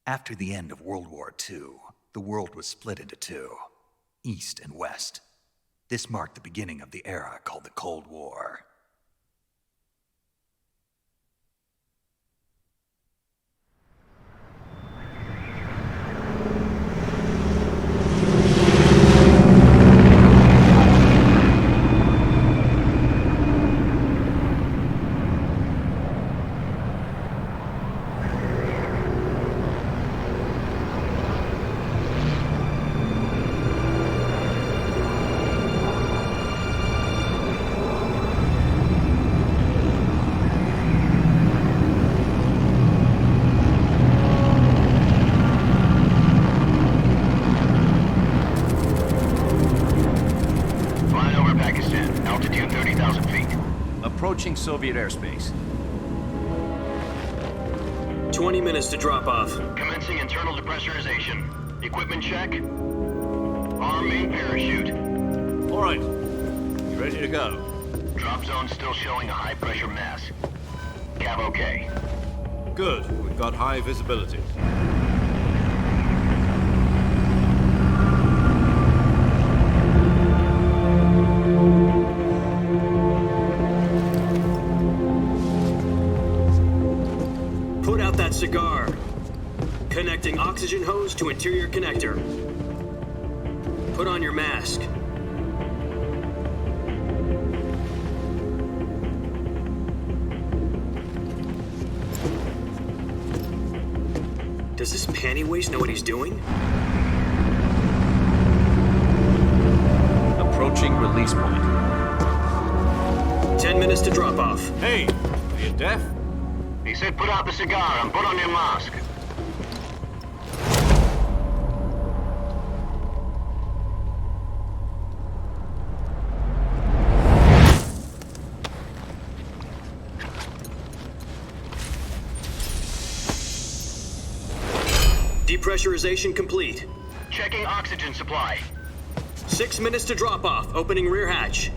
After the end of World War II, the world was split into two, East and West. This marked the beginning of the era called the Cold War. Approaching Soviet airspace. 20 minutes to drop off. Commencing internal depressurization. Equipment check. Arm main parachute. All right. You ready to go? Drop zone still showing a high pressure mass. Cav okay. Good. We've got high visibility. Cigar. Connecting oxygen hose to interior connector. Put on your mask. Does this panty waste know what he's doing? Approaching release point. 10 minutes to drop off. Hey, are you deaf? He said put out the cigar and put on your mask. Depressurization complete. Checking oxygen supply. 6 minutes to drop off. Opening rear hatch.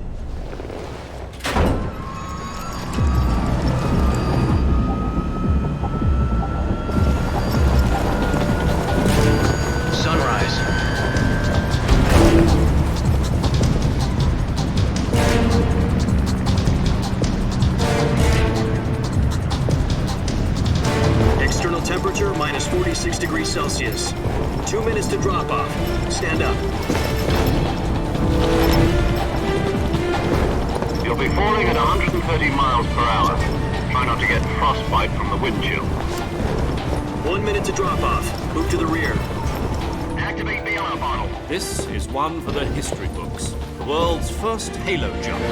Temperature minus 46 degrees Celsius. 2 minutes to drop off. Stand up. You'll be falling at 130 miles per hour. Try not to get frostbite from the wind chill. 1 minute to drop off. Move to the rear. Activate the air bottle. This is one for the history books. The world's first halo jump.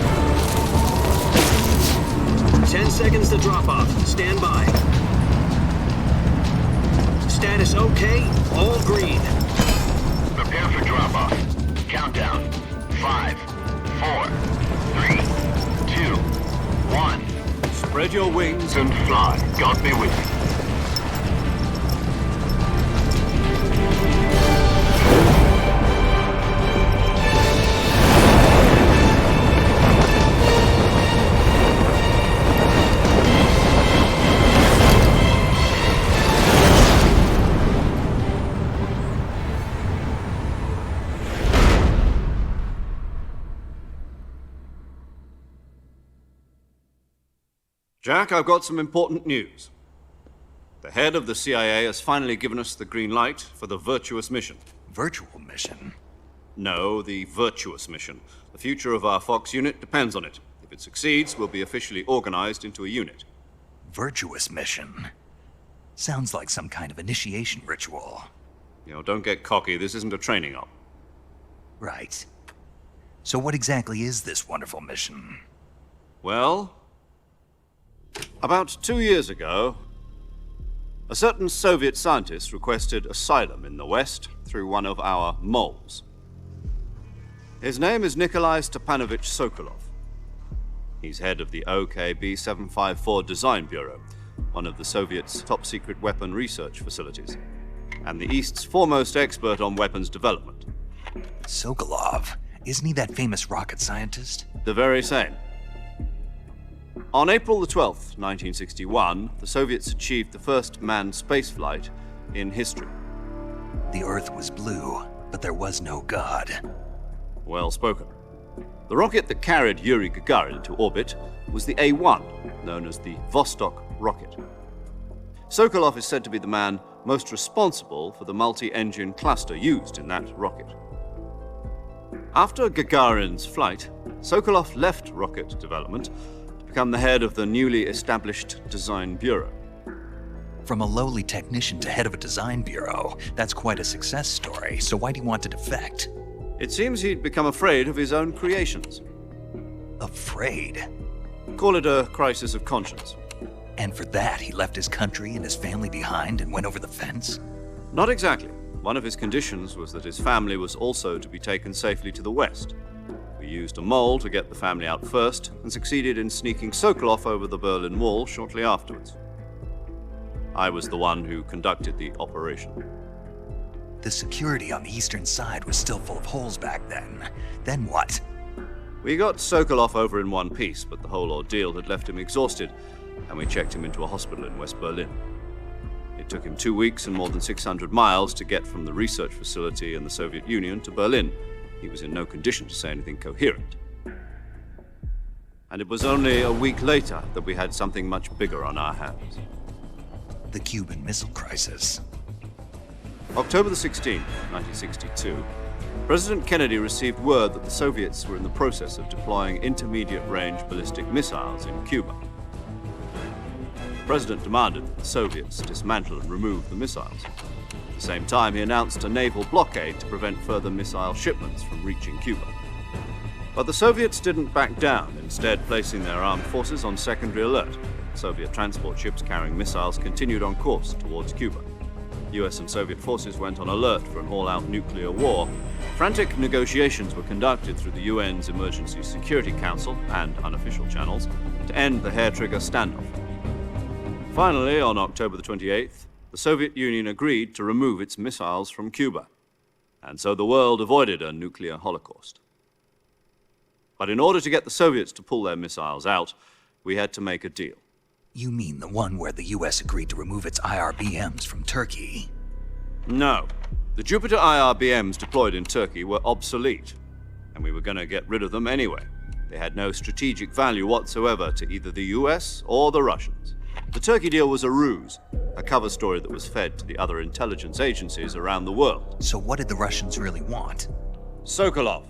10 seconds to drop off. Stand by. Status okay, all green. Prepare for drop-off. Countdown. 5, 4, 3, 2, 1. Spread your wings And fly. God be with you. Jack, I've got some important news. The head of the CIA has finally given us the green light for the Virtuous Mission. Virtual mission? No, the Virtuous Mission. The future of our Fox unit depends on it. If it succeeds, we'll be officially organized into a unit. Virtuous mission? Sounds like some kind of initiation ritual. You know, don't get cocky. This isn't a training op. Right. So what exactly is this wonderful mission? Well, about 2 years ago, a certain Soviet scientist requested asylum in the West through one of our moles. His name is Nikolai Stepanovich Sokolov. He's head of the OKB 754 Design Bureau, one of the Soviets' top-secret weapon research facilities, and the East's foremost expert on weapons development. Sokolov? Isn't he that famous rocket scientist? The very same. On April the 12th, 1961, the Soviets achieved the first manned spaceflight in history. The Earth was blue, but there was no God. Well spoken. The rocket that carried Yuri Gagarin into orbit was the A-1, known as the Vostok rocket. Sokolov is said to be the man most responsible for the multi-engine cluster used in that rocket. After Gagarin's flight, Sokolov left rocket development to become the head of the newly established Design Bureau. From a lowly technician to head of a design bureau, that's quite a success story, so why'd he want to defect? It seems he'd become afraid of his own creations. Afraid? Call it a crisis of conscience. And for that, he left his country and his family behind and went over the fence? Not exactly. One of his conditions was that his family was also to be taken safely to the west. We used a mole to get the family out first and succeeded in sneaking Sokolov over the Berlin Wall shortly afterwards. I was the one who conducted the operation. The security on the eastern side was still full of holes back then. Then what? We got Sokolov over in one piece, but the whole ordeal had left him exhausted, and we checked him into a hospital in West Berlin. It took him 2 weeks and more than 600 miles to get from the research facility in the Soviet Union to Berlin. He was in no condition to say anything coherent. And it was only a week later that we had something much bigger on our hands. The Cuban Missile Crisis. October the 16th, 1962, President Kennedy received word that the Soviets were in the process of deploying intermediate-range ballistic missiles in Cuba. The President demanded that the Soviets dismantle and remove the missiles. At the same time, he announced a naval blockade to prevent further missile shipments from reaching Cuba. But the Soviets didn't back down, instead placing their armed forces on secondary alert. Soviet transport ships carrying missiles continued on course towards Cuba. US and Soviet forces went on alert for an all-out nuclear war. Frantic negotiations were conducted through the UN's Emergency Security Council and unofficial channels to end the hair-trigger standoff. Finally, on October the 28th, the Soviet Union agreed to remove its missiles from Cuba, and so the world avoided a nuclear holocaust. But in order to get the Soviets to pull their missiles out, we had to make a deal. You mean the one where the US agreed to remove its IRBMs from Turkey? No. The Jupiter IRBMs deployed in Turkey were obsolete, and we were going to get rid of them anyway. They had no strategic value whatsoever to either the US or the Russians. The Turkey deal was a ruse, a cover story that was fed to the other intelligence agencies around the world. So what did the Russians really want? Sokolov.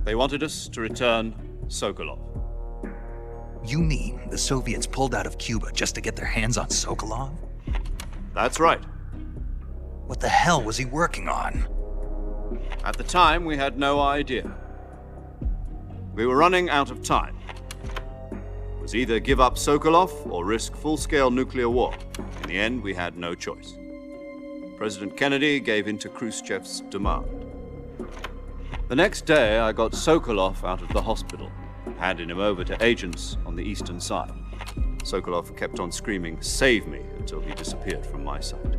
They wanted us to return Sokolov. You mean the Soviets pulled out of Cuba just to get their hands on Sokolov? That's right. What the hell was he working on? At the time, we had no idea. We were running out of time. It was either give up Sokolov or risk full-scale nuclear war. In the end, we had no choice. President Kennedy gave in to Khrushchev's demand. The next day, I got Sokolov out of the hospital, handing him over to agents on the eastern side. Sokolov kept on screaming, "Save me," until he disappeared from my sight.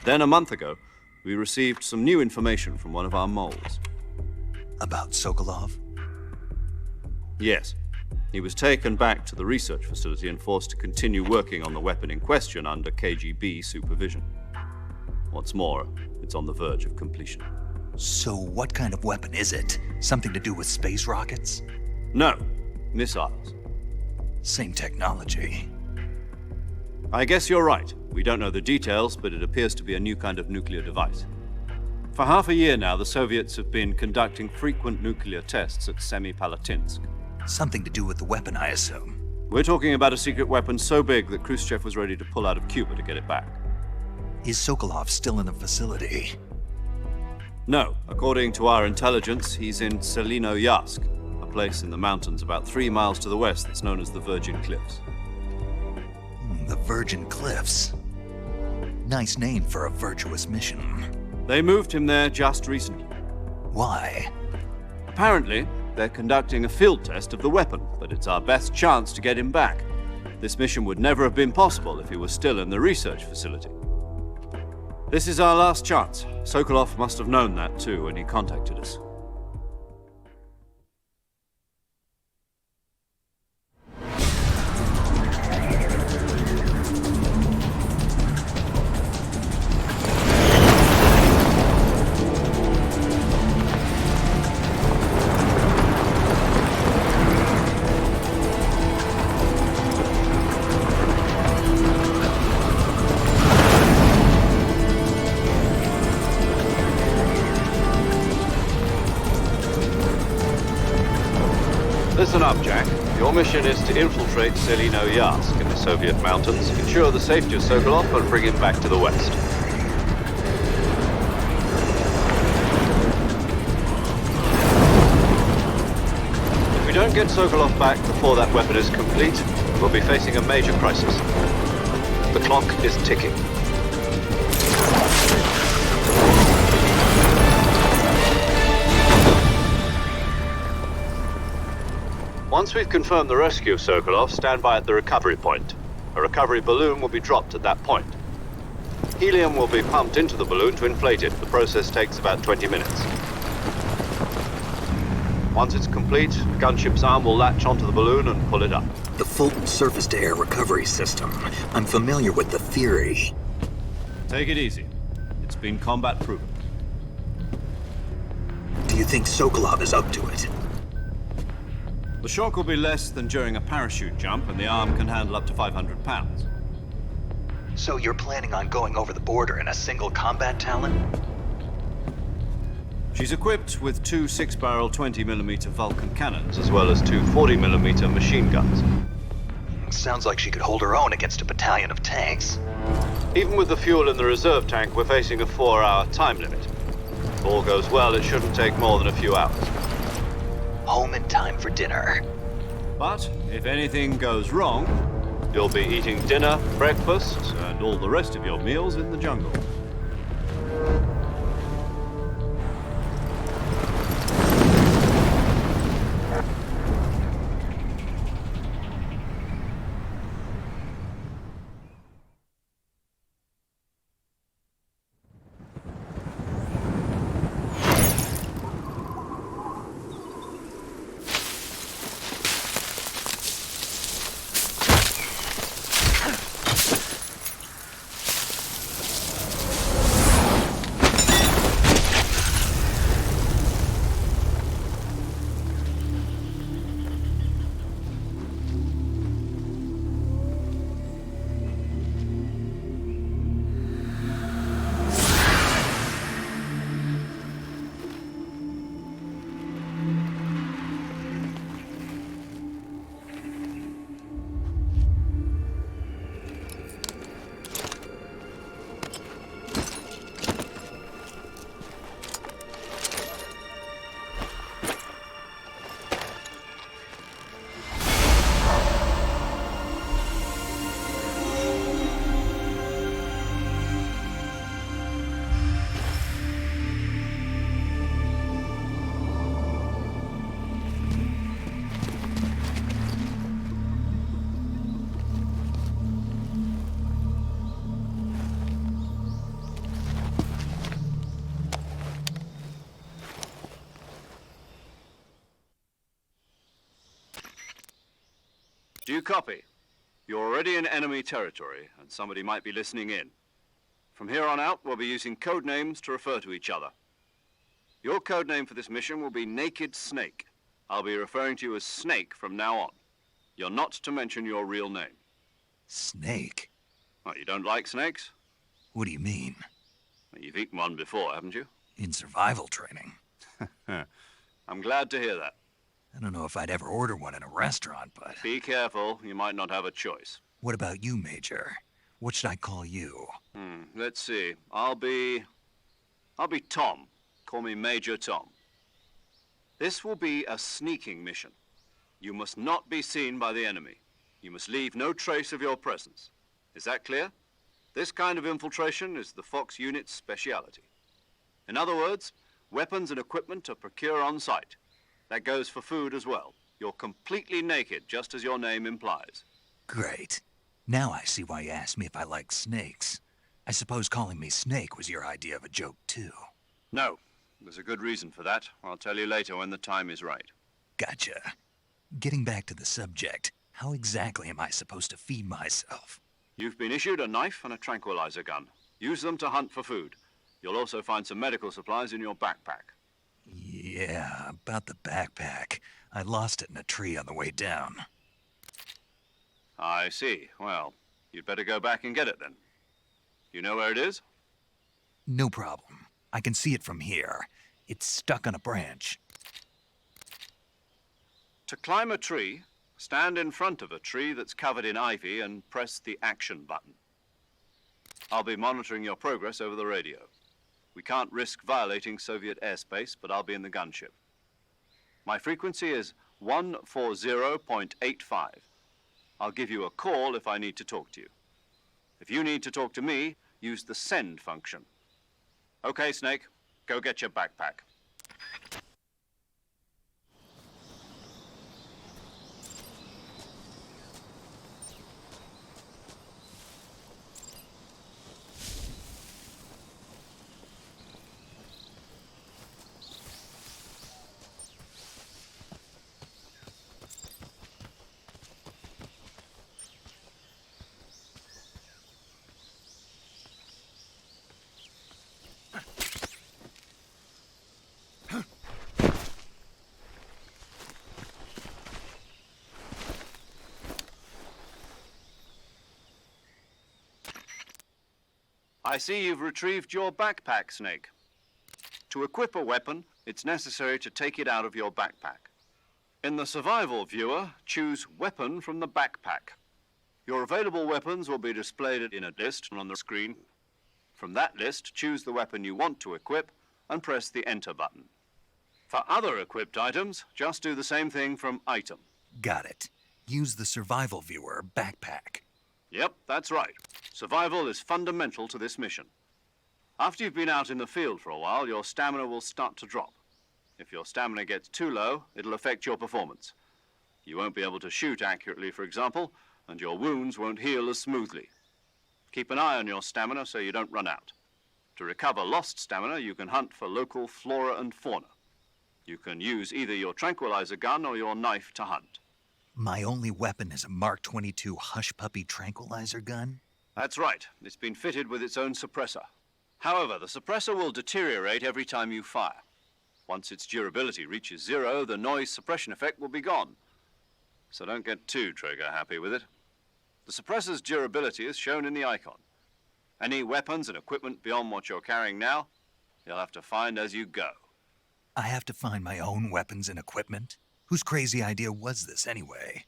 Then a month ago, we received some new information from one of our moles. About Sokolov? Yes. He was taken back to the research facility and forced to continue working on the weapon in question under KGB supervision. What's more, it's on the verge of completion. So what kind of weapon is it? Something to do with space rockets? No, missiles. Same technology. I guess you're right. We don't know the details, but it appears to be a new kind of nuclear device. For half a year now, the Soviets have been conducting frequent nuclear tests at Semipalatinsk. Something to do with the weapon, I assume. We're talking about a secret weapon so big that Khrushchev was ready to pull out of Cuba to get it back. Is Sokolov still in the facility? No. According to our intelligence, he's in Selinoyarsk, a place in the mountains about 3 miles to the west that's known as the Virgin Cliffs. The Virgin Cliffs. Nice name for a virtuous mission. They moved him there just recently. Why? Apparently, they're conducting a field test of the weapon, but it's our best chance to get him back. This mission would never have been possible if he was still in the research facility. This is our last chance. Sokolov must have known that too when he contacted us. Listen up, Jack. Your mission is to infiltrate Selino-Yask in the Soviet mountains, ensure the safety of Sokolov, and bring him back to the west. If we don't get Sokolov back before that weapon is complete, we'll be facing a major crisis. The clock is ticking. Once we've confirmed the rescue of Sokolov, stand by at the recovery point. A recovery balloon will be dropped at that point. Helium will be pumped into the balloon to inflate it. The process takes about 20 minutes. Once it's complete, the gunship's arm will latch onto the balloon and pull it up. The Fulton surface-to-air recovery system. I'm familiar with the theory. Take it easy. It's been combat-proven. Do you think Sokolov is up to it? The shock will be less than during a parachute jump, and the arm can handle up to 500 pounds. So you're planning on going over the border in a single combat Talon? She's equipped with two 6-barrel 20mm Vulcan cannons, as well as two 40mm machine guns. Sounds like she could hold her own against a battalion of tanks. Even with the fuel in the reserve tank, we're facing a 4-hour time limit. If all goes well, it shouldn't take more than a few hours. Home in time for dinner. But if anything goes wrong, you'll be eating dinner, breakfast, and all the rest of your meals in the jungle. Do you copy? You're already in enemy territory, and somebody might be listening in. From here on out, we'll be using code names to refer to each other. Your code name for this mission will be Naked Snake. I'll be referring to you as Snake from now on. You're not to mention your real name. Snake? What, you don't like snakes? What do you mean? Well, you've eaten one before, haven't you? In survival training. I'm glad to hear that. I don't know if I'd ever order one in a restaurant, but... Be careful, you might not have a choice. What about you, Major? What should I call you? Let's see. I'll be Tom. Call me Major Tom. This will be a sneaking mission. You must not be seen by the enemy. You must leave no trace of your presence. Is that clear? This kind of infiltration is the Fox unit's speciality. In other words, weapons and equipment are procured on site. That goes for food as well. You're completely naked, just as your name implies. Great. Now I see why you asked me if I like snakes. I suppose calling me Snake was your idea of a joke, too. No. There's a good reason for that. I'll tell you later when the time is right. Gotcha. Getting back to the subject, how exactly am I supposed to feed myself? You've been issued a knife and a tranquilizer gun. Use them to hunt for food. You'll also find some medical supplies in your backpack. Yeah, about the backpack. I lost it in a tree on the way down. I see. Well, you'd better go back and get it then. You know where it is? No problem. I can see it from here. It's stuck on a branch. To climb a tree, stand in front of a tree that's covered in ivy and press the action button. I'll be monitoring your progress over the radio. We can't risk violating Soviet airspace, but I'll be in the gunship. My frequency is 140.85. I'll give you a call if I need to talk to you. If you need to talk to me, use the send function. Okay, Snake, go get your backpack. I see you've retrieved your backpack, Snake. To equip a weapon, it's necessary to take it out of your backpack. In the survival viewer, choose Weapon from the backpack. Your available weapons will be displayed in a list on the screen. From that list, choose the weapon you want to equip and press the Enter button. For other equipped items, just do the same thing from Item. Got it. Use the survival viewer backpack. Yep, that's right. Survival is fundamental to this mission. After you've been out in the field for a while, your stamina will start to drop. If your stamina gets too low, it'll affect your performance. You won't be able to shoot accurately, for example, and your wounds won't heal as smoothly. Keep an eye on your stamina so you don't run out. To recover lost stamina, you can hunt for local flora and fauna. You can use either your tranquilizer gun or your knife to hunt. My only weapon is a Mark 22 Hush Puppy tranquilizer gun? That's right. It's been fitted with its own suppressor. However, the suppressor will deteriorate every time you fire. Once its durability reaches 0, the noise suppression effect will be gone. So don't get too trigger happy with it. The suppressor's durability is shown in the icon. Any weapons and equipment beyond what you're carrying now, you'll have to find as you go. I have to find my own weapons and equipment? Whose crazy idea was this anyway?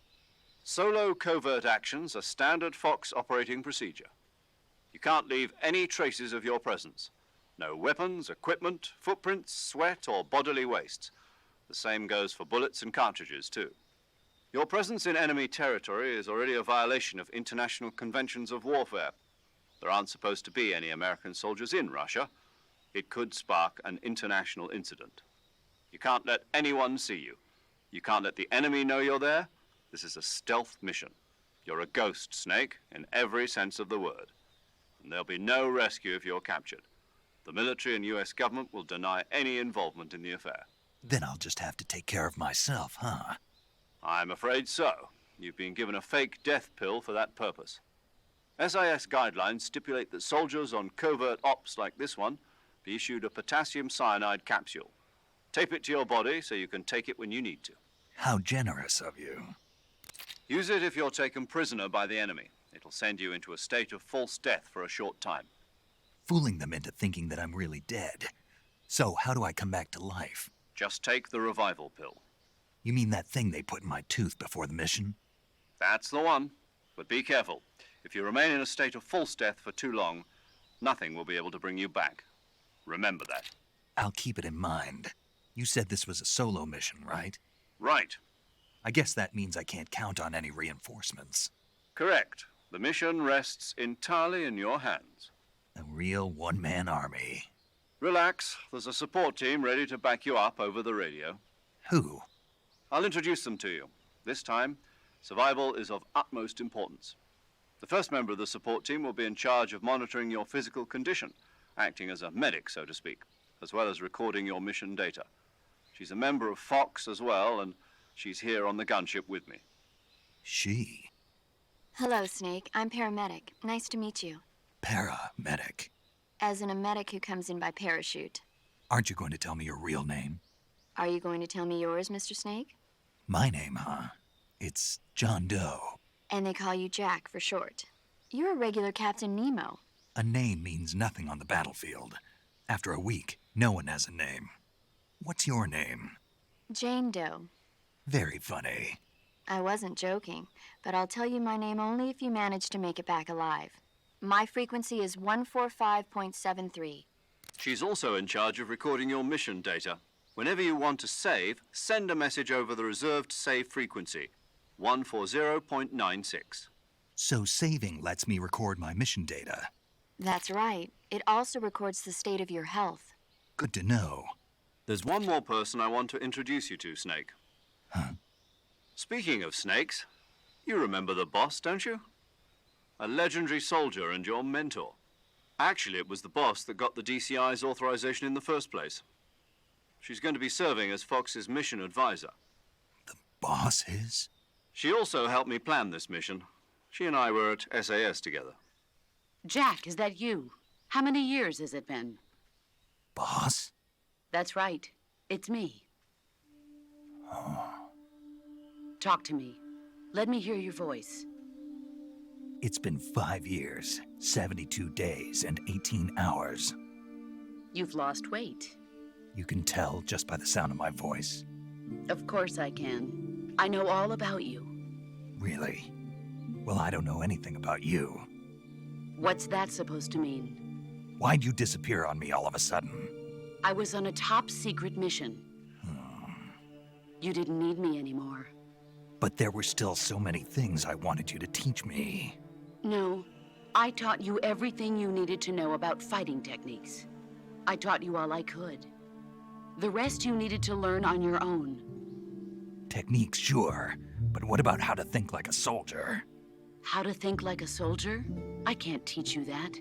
Solo covert actions are standard Fox operating procedure. You can't leave any traces of your presence. No weapons, equipment, footprints, sweat, or bodily wastes. The same goes for bullets and cartridges, too. Your presence in enemy territory is already a violation of international conventions of warfare. There aren't supposed to be any American soldiers in Russia. It could spark an international incident. You can't let anyone see you. You can't let the enemy know you're there. This is a stealth mission. You're a ghost, Snake, in every sense of the word. And there'll be no rescue if you're captured. The military and US government will deny any involvement in the affair. Then I'll just have to take care of myself, huh? I'm afraid so. You've been given a fake death pill for that purpose. SIS guidelines stipulate that soldiers on covert ops like this one be issued a potassium cyanide capsule. Tape it to your body so you can take it when you need to. How generous of you. Use it if you're taken prisoner by the enemy. It'll send you into a state of false death for a short time. Fooling them into thinking that I'm really dead. So how do I come back to life? Just take the revival pill. You mean that thing they put in my tooth before the mission? That's the one. But be careful. If you remain in a state of false death for too long, nothing will be able to bring you back. Remember that. I'll keep it in mind. You said this was a solo mission, right? Right. I guess that means I can't count on any reinforcements. Correct. The mission rests entirely in your hands. A real one-man army. Relax. There's a support team ready to back you up over the radio. Who? I'll introduce them to you. This time, survival is of utmost importance. The first member of the support team will be in charge of monitoring your physical condition, acting as a medic, so to speak, as well as recording your mission data. She's a member of Fox as well, and she's here on the gunship with me. She? Hello, Snake. I'm paramedic. Nice to meet you. Paramedic. As in a medic who comes in by parachute. Aren't you going to tell me your real name? Are you going to tell me yours, Mr. Snake? My name, huh? It's John Doe. And they call you Jack for short. You're a regular Captain Nemo. A name means nothing on the battlefield. After a week, no one has a name. What's your name? Jane Doe. Very funny. I wasn't joking, but I'll tell you my name only if you manage to make it back alive. My frequency is 145.73. She's also in charge of recording your mission data. Whenever you want to save, send a message over the reserved save frequency, 140.96. So saving lets me record my mission data. That's right. It also records the state of your health. Good to know. There's one more person I want to introduce you to, Snake. Huh? Speaking of snakes, you remember the boss, don't you? A legendary soldier and your mentor. Actually, it was the boss that got the DCI's authorization in the first place. She's going to be serving as Fox's mission advisor. The boss is? She also helped me plan this mission. She and I were at SAS together. Jack, is that you? How many years has it been? Boss? That's right. It's me. Talk to me. Let me hear your voice. It's been 5 years, 72 days, and 18 hours. You've lost weight. You can tell just by the sound of my voice. Of course I can. I know all about you. Really? Well, I don't know anything about you. What's that supposed to mean? Why'd you disappear on me all of a sudden? I was on a top-secret mission. You didn't need me anymore. But there were still so many things I wanted you to teach me. No, I taught you everything you needed to know about fighting techniques. I taught you all I could. The rest you needed to learn on your own. Techniques, sure. But what about how to think like a soldier? How to think like a soldier? I can't teach you that.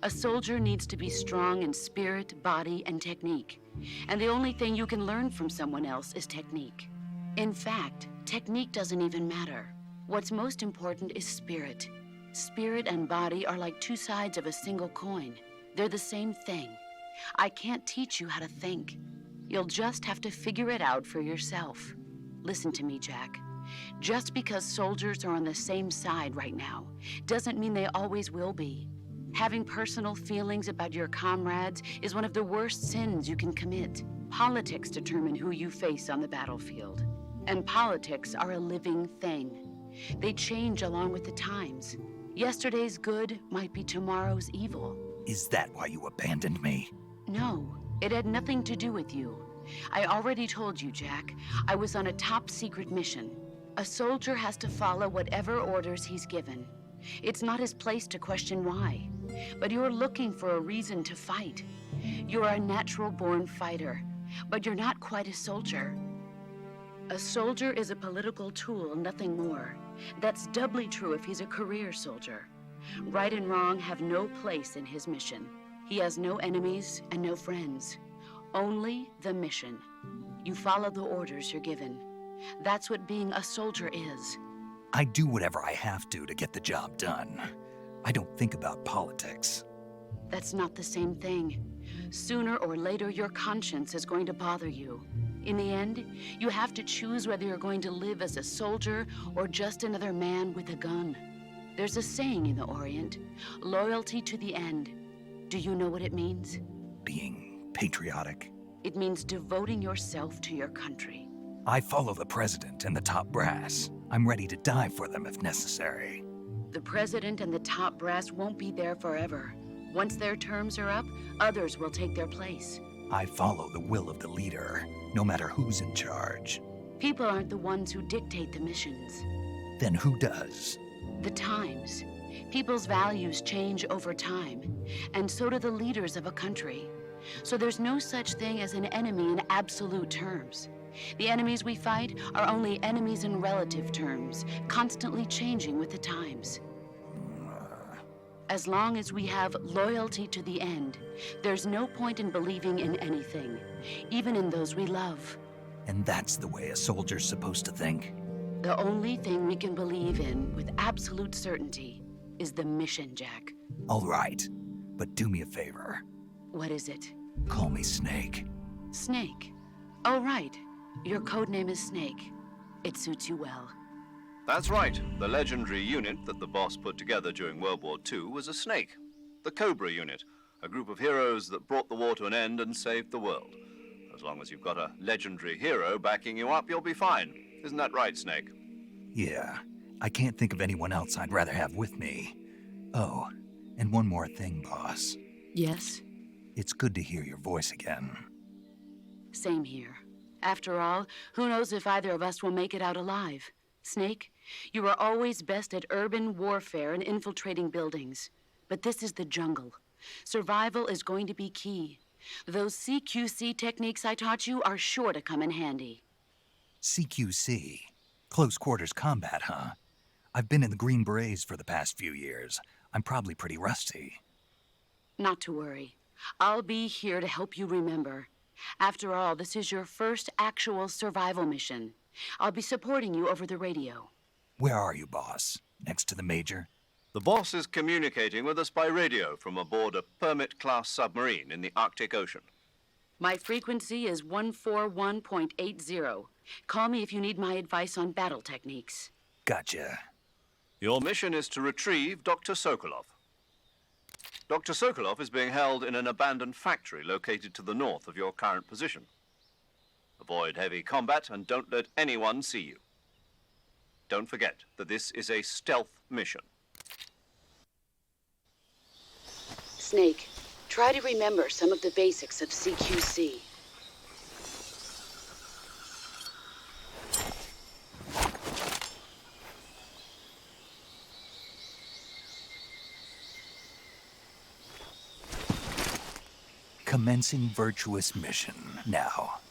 A soldier needs to be strong in spirit, body, and technique. And the only thing you can learn from someone else is technique. In fact, technique doesn't even matter. What's most important is spirit. Spirit and body are like two sides of a single coin. They're the same thing. I can't teach you how to think. You'll just have to figure it out for yourself. Listen to me, Jack. Just because soldiers are on the same side right now doesn't mean they always will be. Having personal feelings about your comrades is one of the worst sins you can commit. Politics determine who you face on the battlefield. And politics are a living thing. They change along with the times. Yesterday's good might be tomorrow's evil. Is that why you abandoned me? No, it had nothing to do with you. I already told you, Jack. I was on a top-secret mission. A soldier has to follow whatever orders he's given. It's not his place to question why. But you're looking for a reason to fight. You're a natural-born fighter, but you're not quite a soldier. A soldier is a political tool, nothing more. That's doubly true if he's a career soldier. Right and wrong have no place in his mission. He has no enemies and no friends. Only the mission. You follow the orders you're given. That's what being a soldier is. I do whatever I have to get the job done. I don't think about politics. That's not the same thing. Sooner or later, your conscience is going to bother you. In the end, you have to choose whether you're going to live as a soldier or just another man with a gun. There's a saying in the Orient, loyalty to the end. Do you know what it means? Being patriotic. It means devoting yourself to your country. I follow the president and the top brass. I'm ready to die for them if necessary. The president and the top brass won't be there forever. Once their terms are up, others will take their place. I follow the will of the leader, no matter who's in charge. People aren't the ones who dictate the missions. Then who does? The times. People's values change over time, and so do the leaders of a country. So there's no such thing as an enemy in absolute terms. The enemies we fight are only enemies in relative terms, constantly changing with the times. As long as we have loyalty to the end, there's no point in believing in anything, even in those we love. And that's the way a soldier's supposed to think? The only thing we can believe in with absolute certainty is the mission, Jack. All right, but do me a favor. What is it? Call me Snake. Snake. Oh, right. Your code name is Snake. It suits you well. That's right. The legendary unit that the boss put together during World War II was a snake. The Cobra unit, a group of heroes that brought the war to an end and saved the world. A As long as you've got a legendary hero backing you up, you'll be fine. Isn't that right, Snake? Yeah, I can't think of anyone else I'd rather have with me. Oh, and one more thing, boss. Yes? It's good to hear your voice again. Same here. After all, who knows if either of us will make it out alive? Snake, you are always best at urban warfare and infiltrating buildings. But this is the jungle. Survival is going to be key. Those CQC techniques I taught you are sure to come in handy. CQC? Close quarters combat, huh? I've been in the Green Berets for the past few years. I'm probably pretty rusty. Not to worry. I'll be here to help you remember. After all, this is your first actual survival mission. I'll be supporting you over the radio. Where are you, boss? Next to the Major? The boss is communicating with us by radio from aboard a Permit-class submarine in the Arctic Ocean. My frequency is 141.80. Call me if you need my advice on battle techniques. Gotcha. Your mission is to retrieve Dr. Sokolov. Dr. Sokolov is being held in an abandoned factory located to the north of your current position. Avoid heavy combat and don't let anyone see you. Don't forget that this is a stealth mission. Snake, try to remember some of the basics of CQC. Commencing Virtuous Mission now.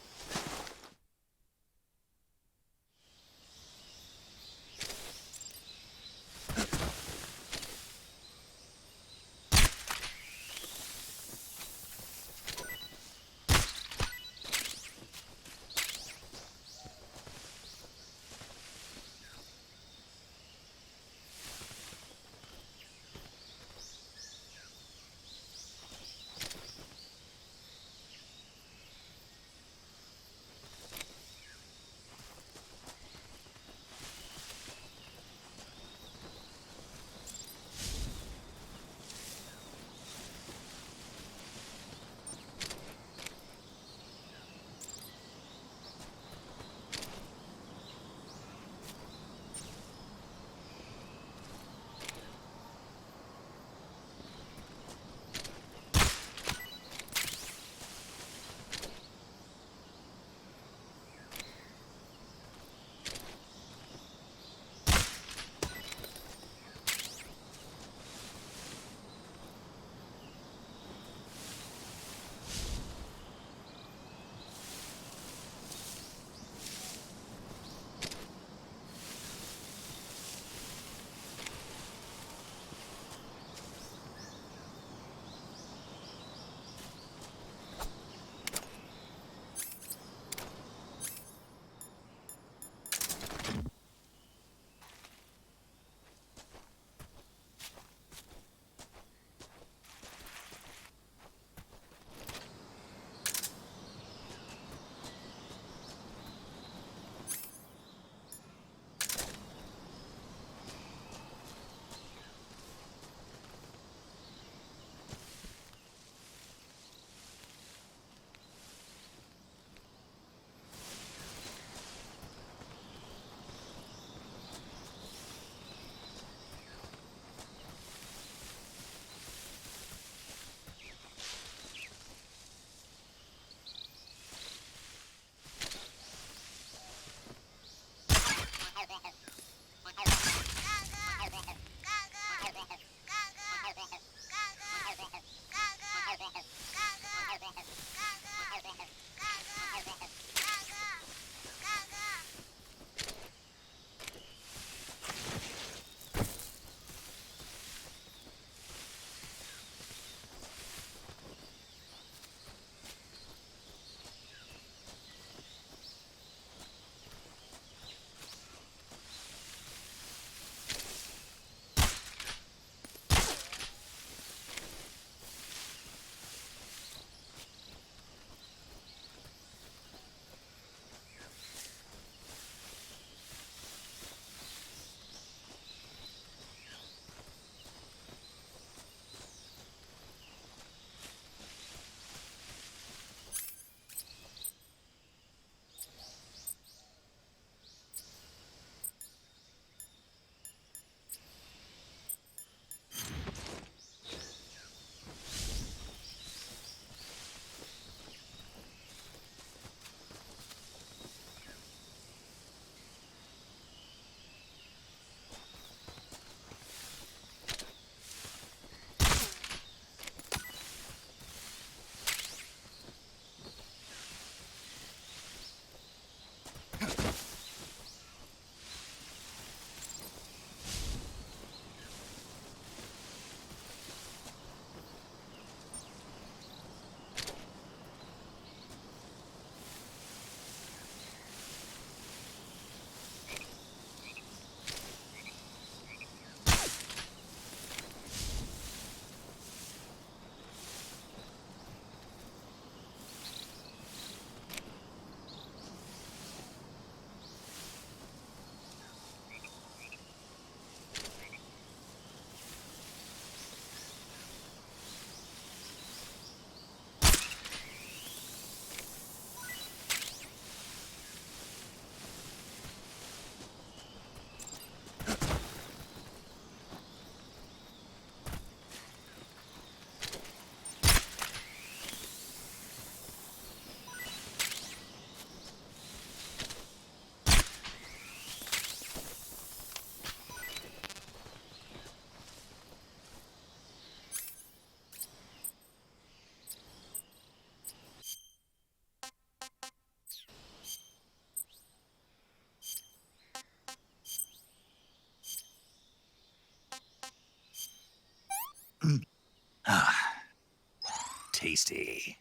Tasty.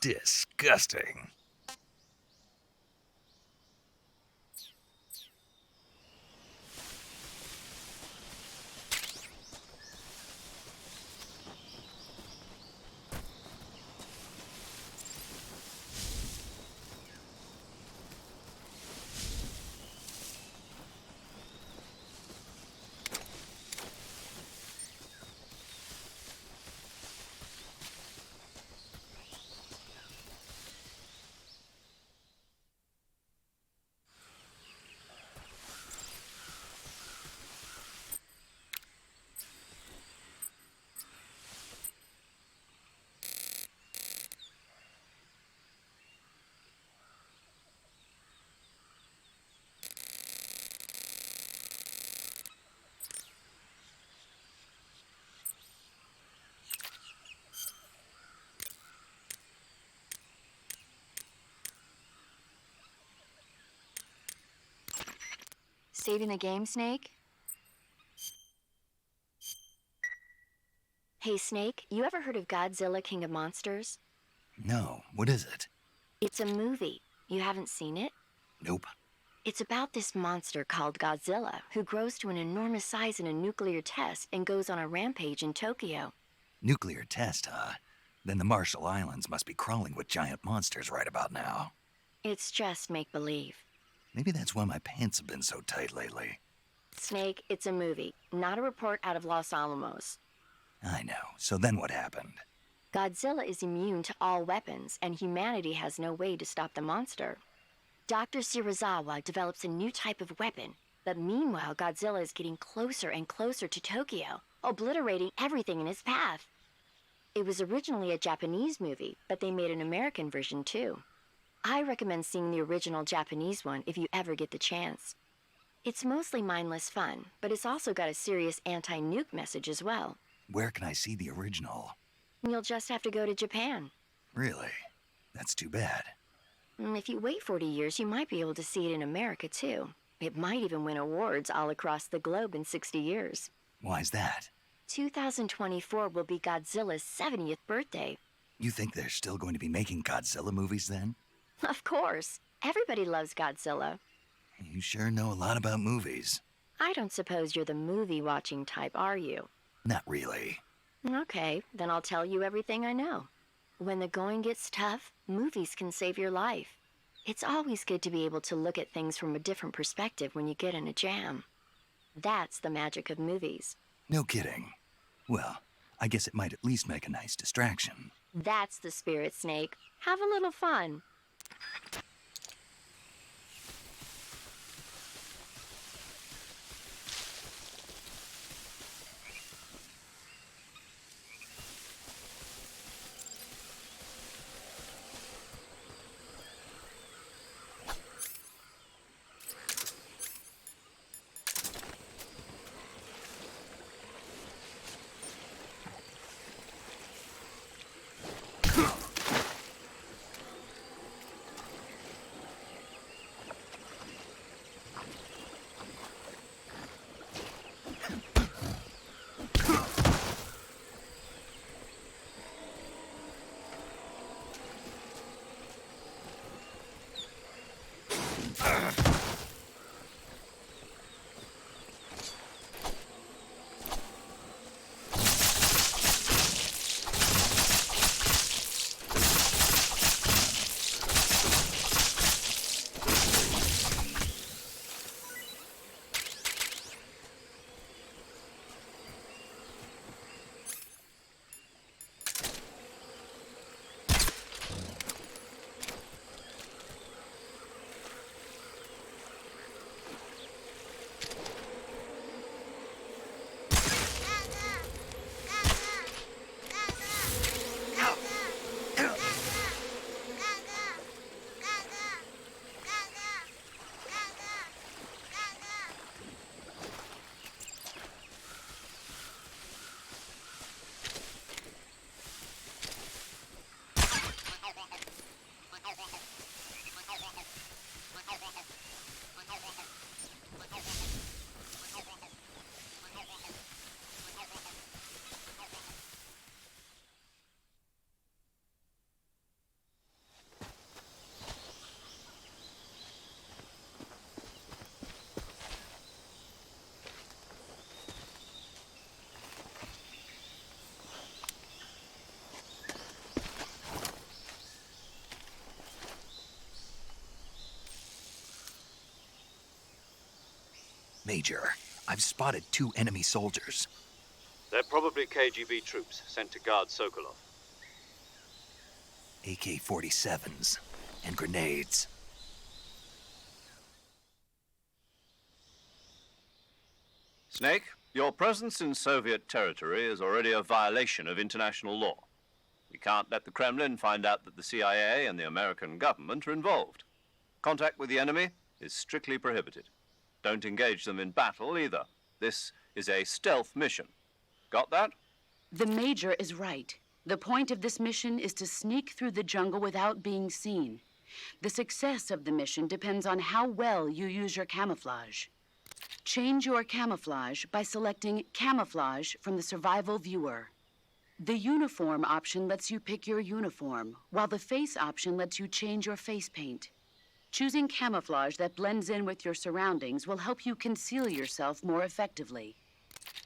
Disgusting. Saving the game, Snake? Hey, Snake, you ever heard of Godzilla, King of Monsters? No, what is it? It's a movie. You haven't seen it? Nope. It's about this monster called Godzilla, who grows to an enormous size in a nuclear test and goes on a rampage in Tokyo. Nuclear test, huh? Then the Marshall Islands must be crawling with giant monsters right about now. It's just make-believe. Maybe that's why my pants have been so tight lately. Snake, it's a movie, not a report out of Los Alamos. I know. So then what happened? Godzilla is immune to all weapons, and humanity has no way to stop the monster. Dr. Shirazawa develops a new type of weapon, but meanwhile Godzilla is getting closer and closer to Tokyo, obliterating everything in his path. It was originally a Japanese movie, but they made an American version too. I recommend seeing the original Japanese one if you ever get the chance. It's mostly mindless fun, but it's also got a serious anti-nuke message as well. Where can I see the original? You'll just have to go to Japan. Really? That's too bad. If you wait 40 years, you might be able to see it in America too. It might even win awards all across the globe in 60 years. Why's that? 2024 will be Godzilla's 70th birthday. You think they're still going to be making Godzilla movies then? Of course. Everybody loves Godzilla. You sure know a lot about movies. I don't suppose you're the movie-watching type, are you? Not really. Okay, then I'll tell you everything I know. When the going gets tough, movies can save your life. It's always good to be able to look at things from a different perspective when you get in a jam. That's the magic of movies. No kidding. Well, I guess it might at least make a nice distraction. That's the spirit, Snake. Have a little fun. Major, I've spotted 2 enemy soldiers. They're probably KGB troops sent to guard Sokolov. AK-47s and grenades. Snake, your presence in Soviet territory is already a violation of international law. We can't let the Kremlin find out that the CIA and the American government are involved. Contact with the enemy is strictly prohibited. Don't engage them in battle either. This is a stealth mission. Got that? The Major is right. The point of this mission is to sneak through the jungle without being seen. The success of the mission depends on how well you use your camouflage. Change your camouflage by selecting Camouflage from the Survival Viewer. The Uniform option lets you pick your uniform, while the Face option lets you change your face paint. Choosing camouflage that blends in with your surroundings will help you conceal yourself more effectively.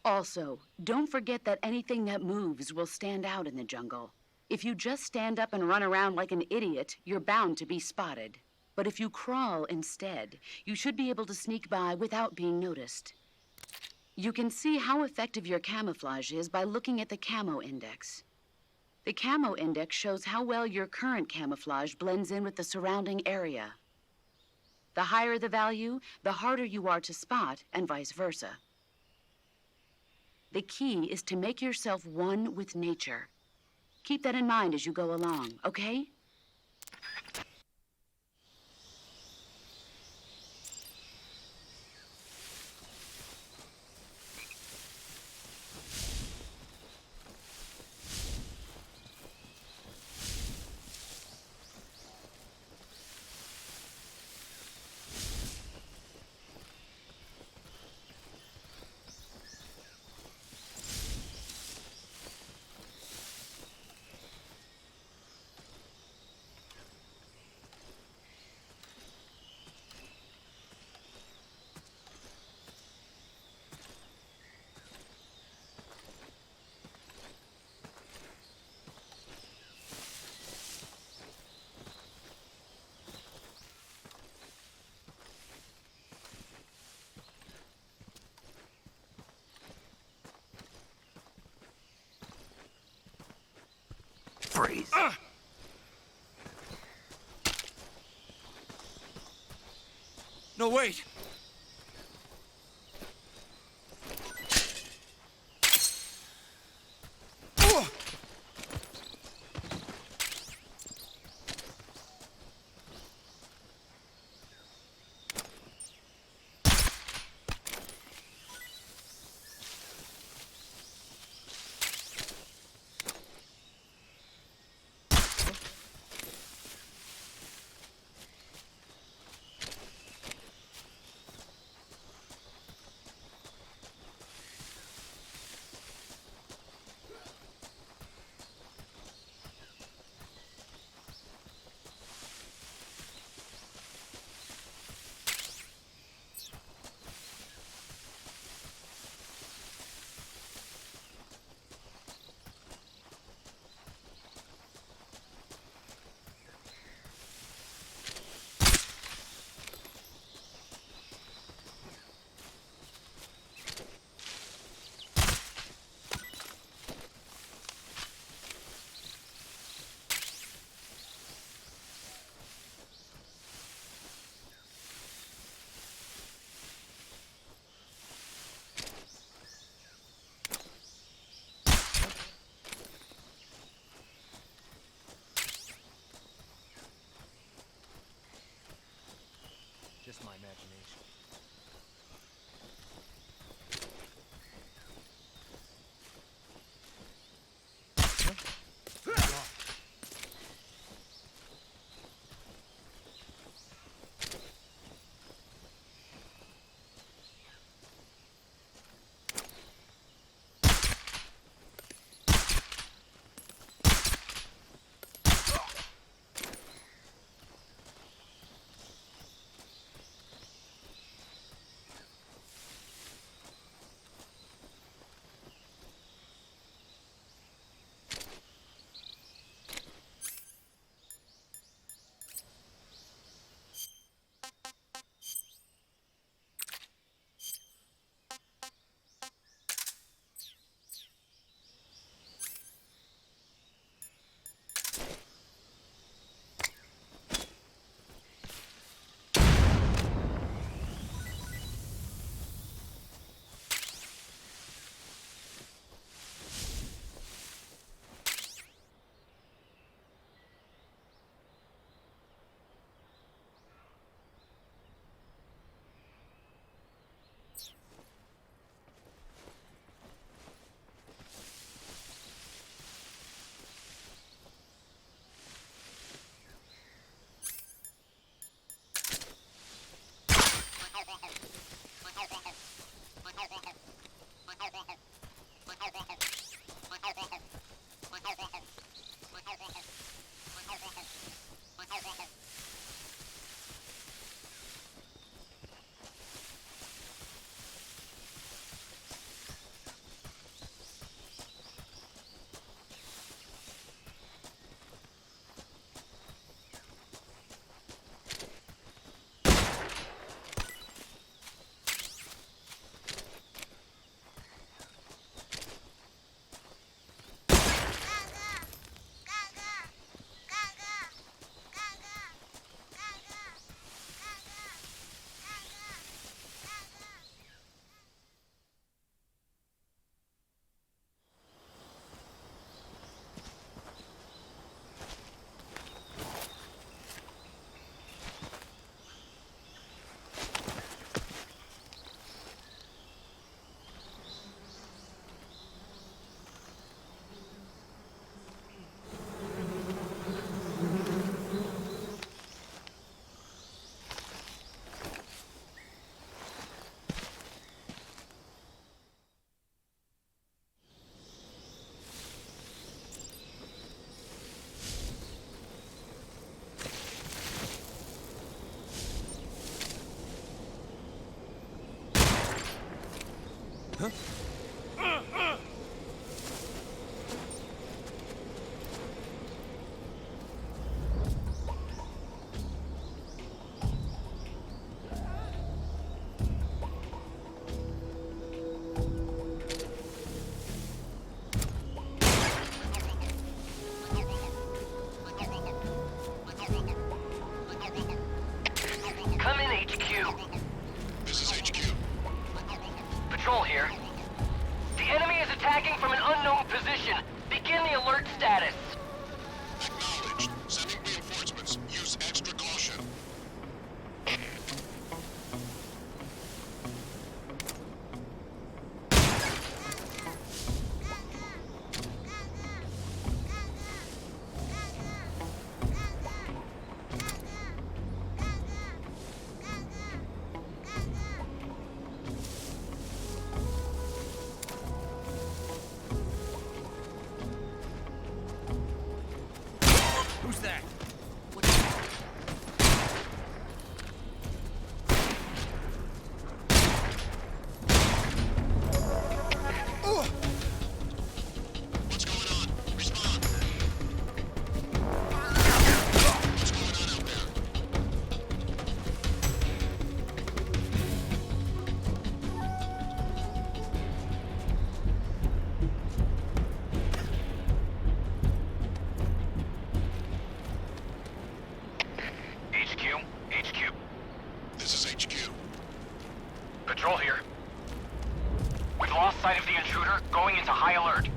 Also, don't forget that anything that moves will stand out in the jungle. If you just stand up and run around like an idiot, you're bound to be spotted. But if you crawl instead, you should be able to sneak by without being noticed. You can see how effective your camouflage is by looking at the Camo Index. The Camo Index shows how well your current camouflage blends in with the surrounding area. The higher the value, the harder you are to spot, and vice versa. The key is to make yourself one with nature. Keep that in mind as you go along, okay? Freeze. No, wait! Just my imagination. Come in, HQ. This is HQ. Patrol here. The enemy is attacking from an unknown position. Begin the alert status. Acknowledged. Sending reinforcements. Use extra caution. Who's that? What's going on? Respond. What's going on out there? HQ. This is HQ. Patrol here. We've lost sight of the intruder, going into high alert.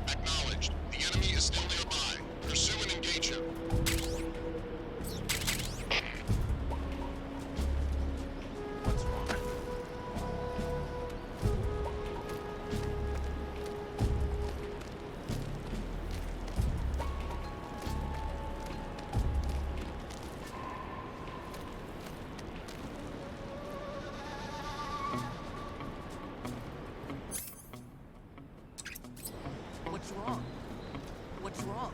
Acknowledged. The enemy is still nearby. Pursue and engage him. What's wrong? What's wrong? What's wrong?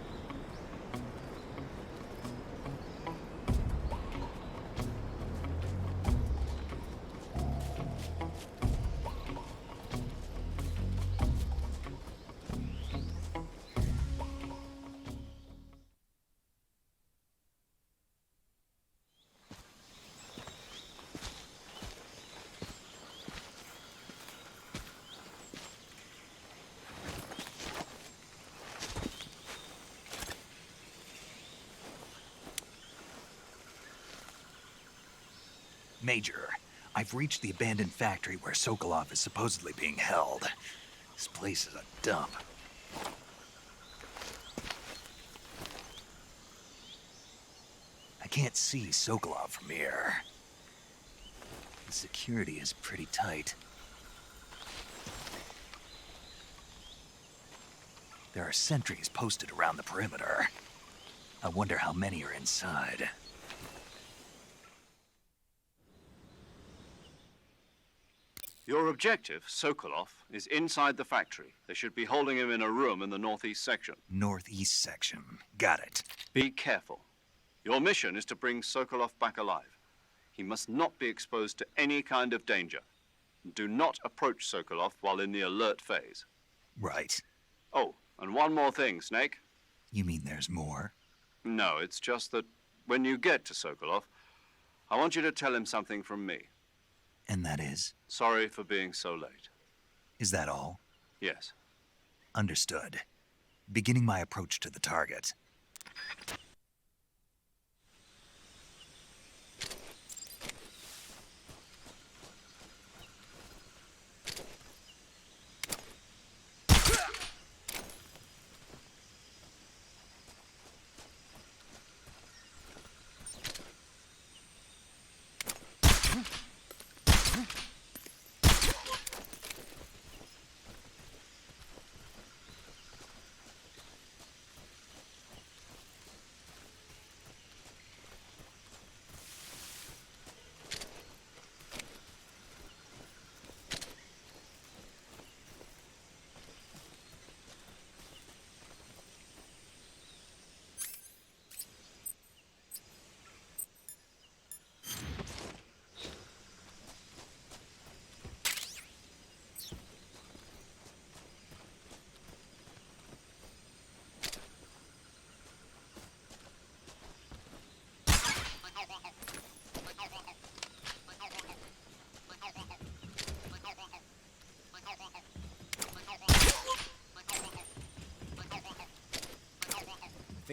Major, I've reached the abandoned factory where Sokolov is supposedly being held. This place is a dump. I can't see Sokolov from here. The security is pretty tight. There are sentries posted around the perimeter. I wonder how many are inside. Your objective, Sokolov, is inside the factory. They should be holding him in a room in the northeast section. Northeast section. Got it. Be careful. Your mission is to bring Sokolov back alive. He must not be exposed to any kind of danger. Do not approach Sokolov while in the alert phase. Right. Oh, and one more thing, Snake. You mean there's more? No, it's just that when you get to Sokolov, I want you to tell him something from me. And that is? Sorry for being so late. Is that all? Yes. Understood. Beginning my approach to the target.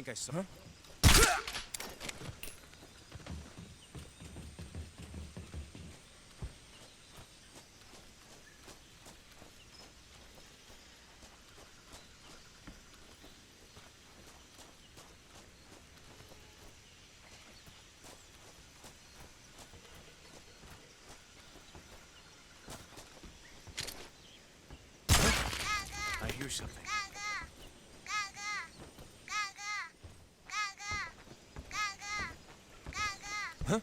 think I saw... Huh? I hear something. Huh?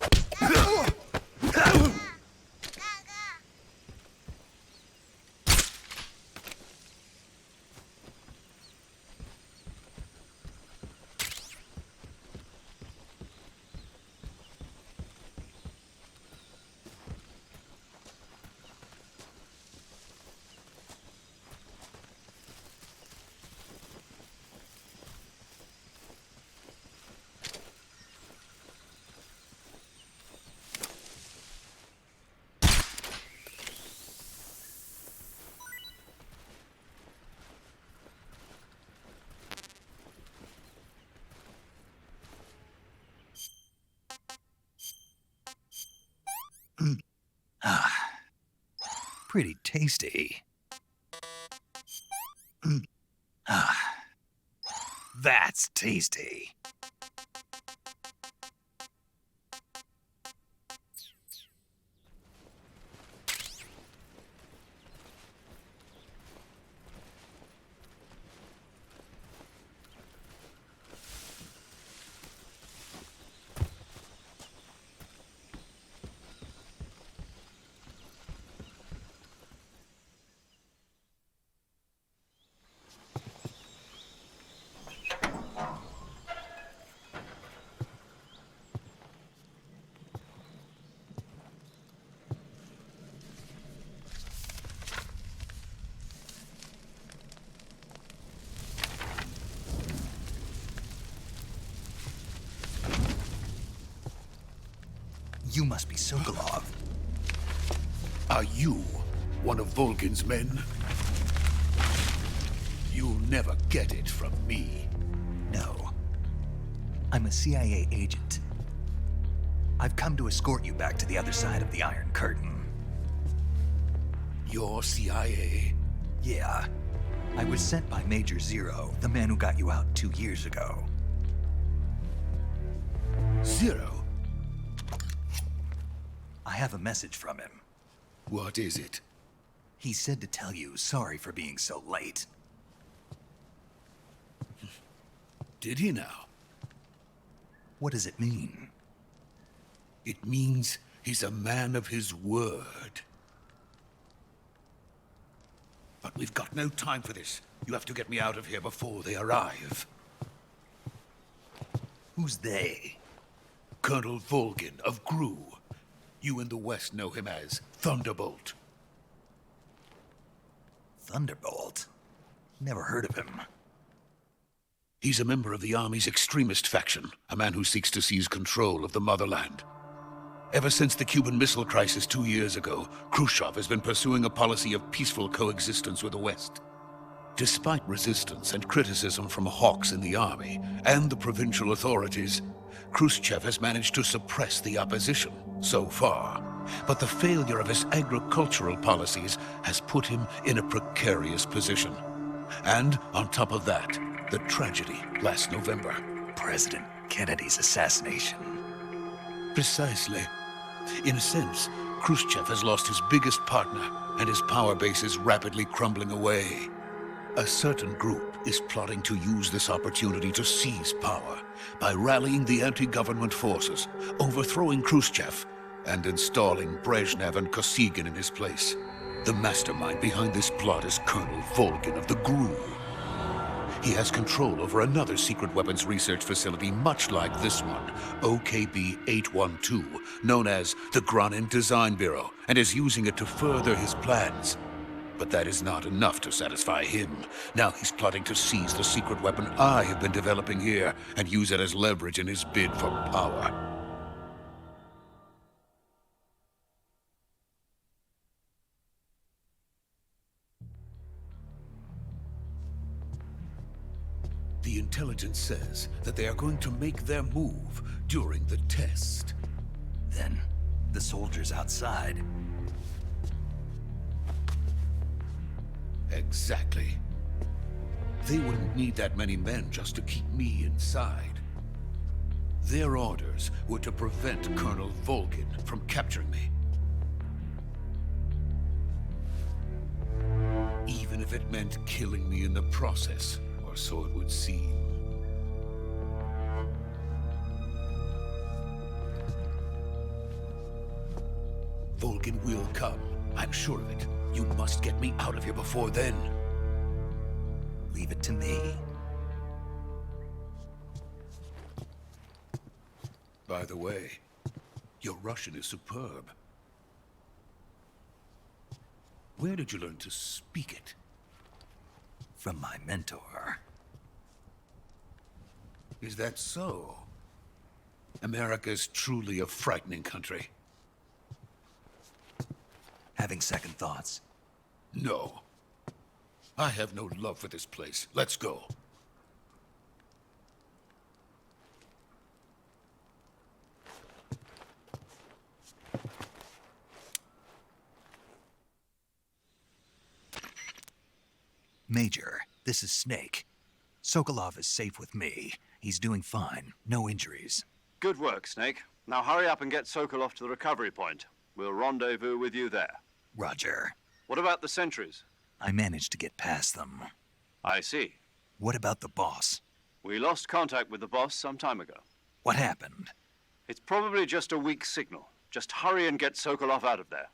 Pretty tasty. That's tasty. You must be Sokolov. Are you one of Volgin's men? You'll never get it from me. No. I'm a CIA agent. I've come to escort you back to the other side of the Iron Curtain. You're CIA? Yeah. I was sent by Major Zero, the man who got you out 2 years ago. Zero? I have a message from him. What is it? He said to tell you sorry for being so late. Did he now? What does it mean? It means he's a man of his word. But we've got no time for this. You have to get me out of here before they arrive. Who's they? Colonel Volgin of GRU. You in the West know him as Thunderbolt. Thunderbolt? Never heard of him. He's a member of the Army's extremist faction, a man who seeks to seize control of the motherland. Ever since the Cuban Missile Crisis 2 years ago, Khrushchev has been pursuing a policy of peaceful coexistence with the West. Despite resistance and criticism from hawks in the army and the provincial authorities, Khrushchev has managed to suppress the opposition so far. But the failure of his agricultural policies has put him in a precarious position. And on top of that, the tragedy last November. President Kennedy's assassination. Precisely. In a sense, Khrushchev has lost his biggest partner, and his power base is rapidly crumbling away. A certain group is plotting to use this opportunity to seize power by rallying the anti-government forces, overthrowing Khrushchev, and installing Brezhnev and Kosygin in his place. The mastermind behind this plot is Colonel Volgin of the GRU. He has control over another secret weapons research facility much like this one, OKB-812, known as the Granin Design Bureau, and is using it to further his plans. But that is not enough to satisfy him. Now he's plotting to seize the secret weapon I have been developing here and use it as leverage in his bid for power. The intelligence says that they are going to make their move during the test. Then, the soldiers outside. Exactly. They wouldn't need that many men just to keep me inside. Their orders were to prevent Colonel Volgin from capturing me. Even if it meant killing me in the process, or so it would seem. Volgin will come. I'm sure of it. You must get me out of here before then. Leave it to me. By the way, your Russian is superb. Where did you learn to speak it? From my mentor. Is that so? America's truly a frightening country. Having second thoughts? No. I have no love for this place. Let's go. Major, this is Snake. Sokolov is safe with me. He's doing fine. No injuries. Good work, Snake. Now hurry up and get Sokolov to the recovery point. We'll rendezvous with you there. Roger. What about the sentries? I managed to get past them. I see. What about the boss? We lost contact with the boss some time ago. What happened? It's probably just a weak signal. Just hurry and get Sokolov out of there.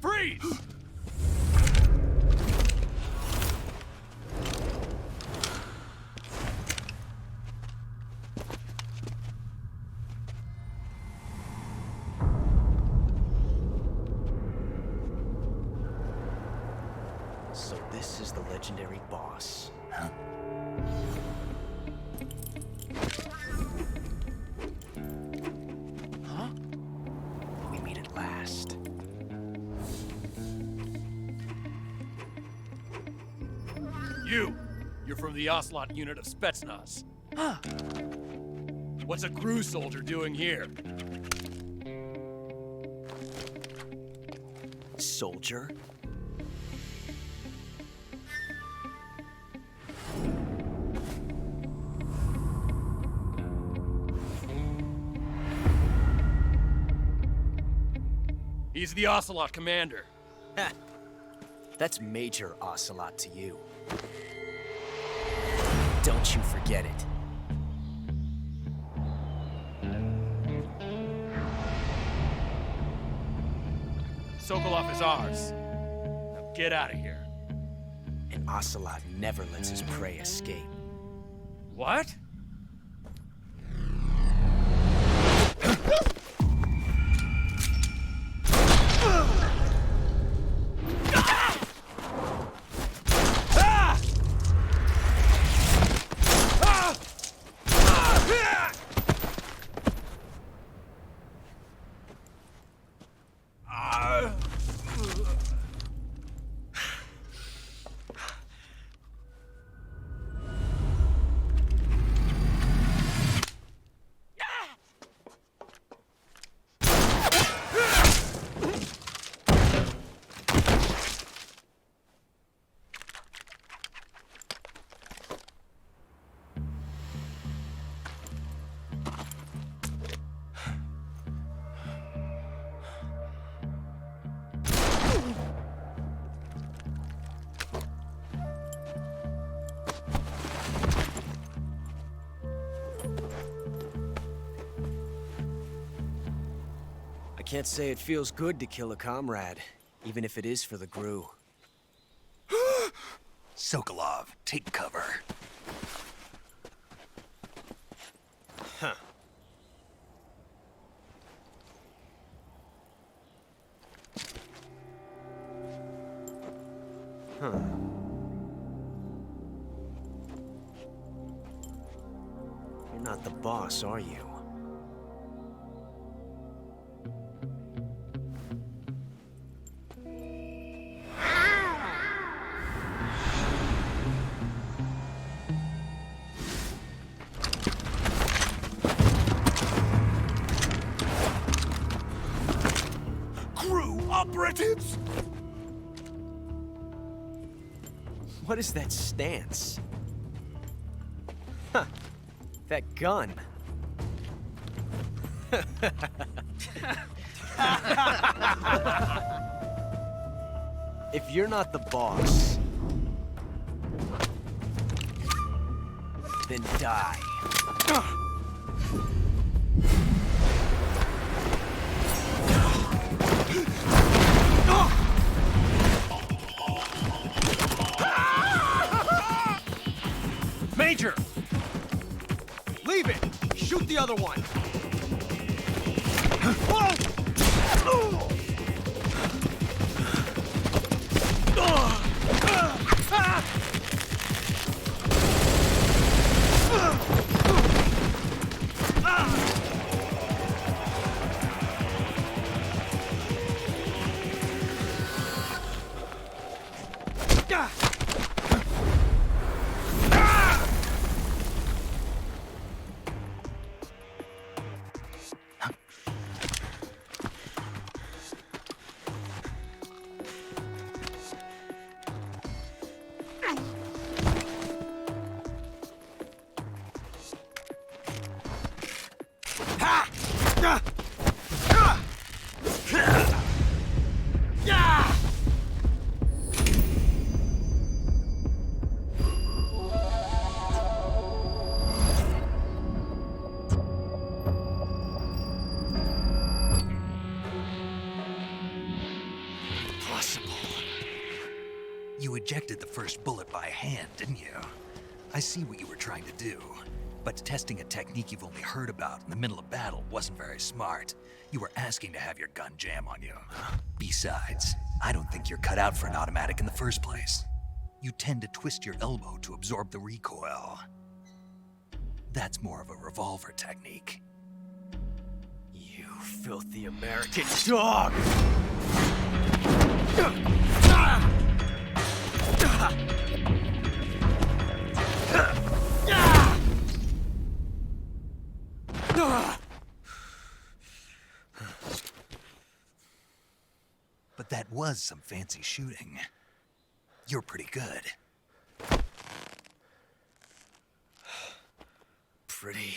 Freeze! So this is the legendary boss. Huh? Huh? We meet at last. You're from the Ocelot unit of Spetsnaz. Huh. What's a crew soldier doing here? Soldier? He's the Ocelot commander. Ha! That's Major Ocelot to you. Don't you forget it. Sokolov is ours. Now get out of here. And Ocelot never lets his prey escape. What? Can't say it feels good to kill a comrade, even if it is for the GRU. Sokolov, take cover. Huh. Huh. You're not the boss, are you? Operatives! What is that stance? Huh. That gun. If you're not the boss, then die. Major! Leave it! Shoot the other one! You ejected the first bullet by hand, didn't you? I see what you were trying to do. But testing a technique you've only heard about in the middle of battle wasn't very smart. You were asking to have your gun jam on you. Besides, I don't think you're cut out for an automatic in the first place. You tend to twist your elbow to absorb the recoil. That's more of a revolver technique. You filthy American dog! But that was some fancy shooting. You're pretty good. Pretty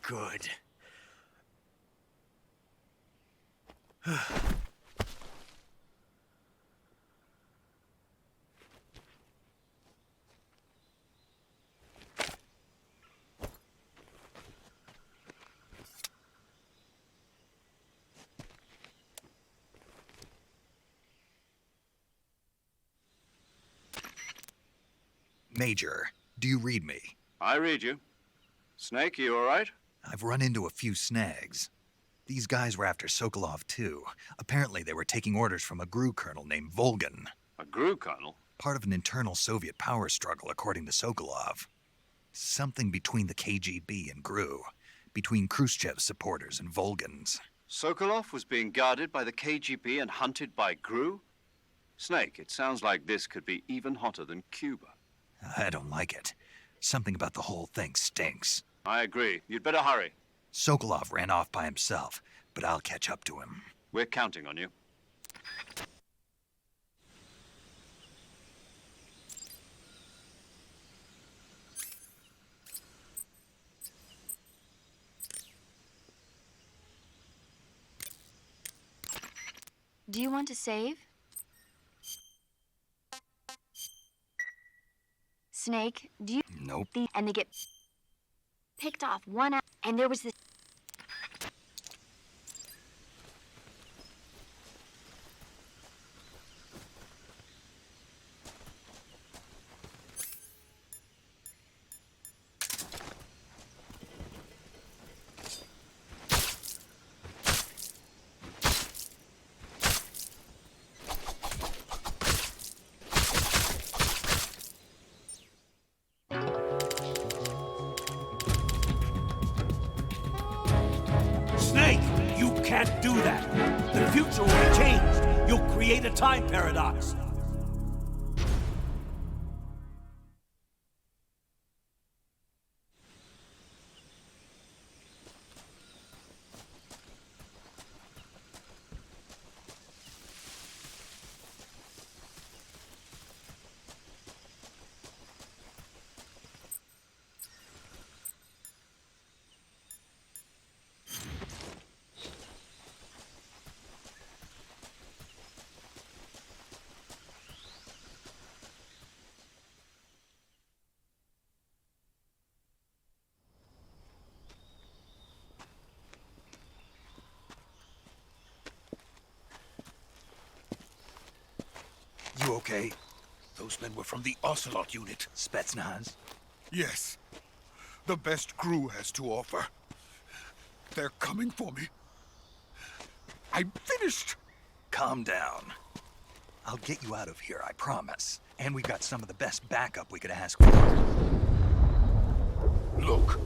good. Major, do you read me? I read you. Snake, you all right? I've run into a few snags. These guys were after Sokolov, too. Apparently they were taking orders from a GRU colonel named Volgin. A GRU colonel? Part of an internal Soviet power struggle, according to Sokolov. Something between the KGB and GRU. Between Khrushchev's supporters and Volgin's. Sokolov was being guarded by the KGB and hunted by GRU? Snake, it sounds like this could be even hotter than Cuba. I don't like it. Something about the whole thing stinks. I agree. You'd better hurry. Sokolov ran off by himself, but I'll catch up to him. We're counting on you. Do you want to save? Snake, do you? Nope. And they get picked off one out, and there was this. can't do that. The future will be changed. You'll create a time paradox. You okay? Those men were from the Ocelot unit. Spetsnaz? Yes. The best crew has to offer. They're coming for me. I'm finished. Calm down. I'll get you out of here, I promise. And we've got some of the best backup we could ask for. Look.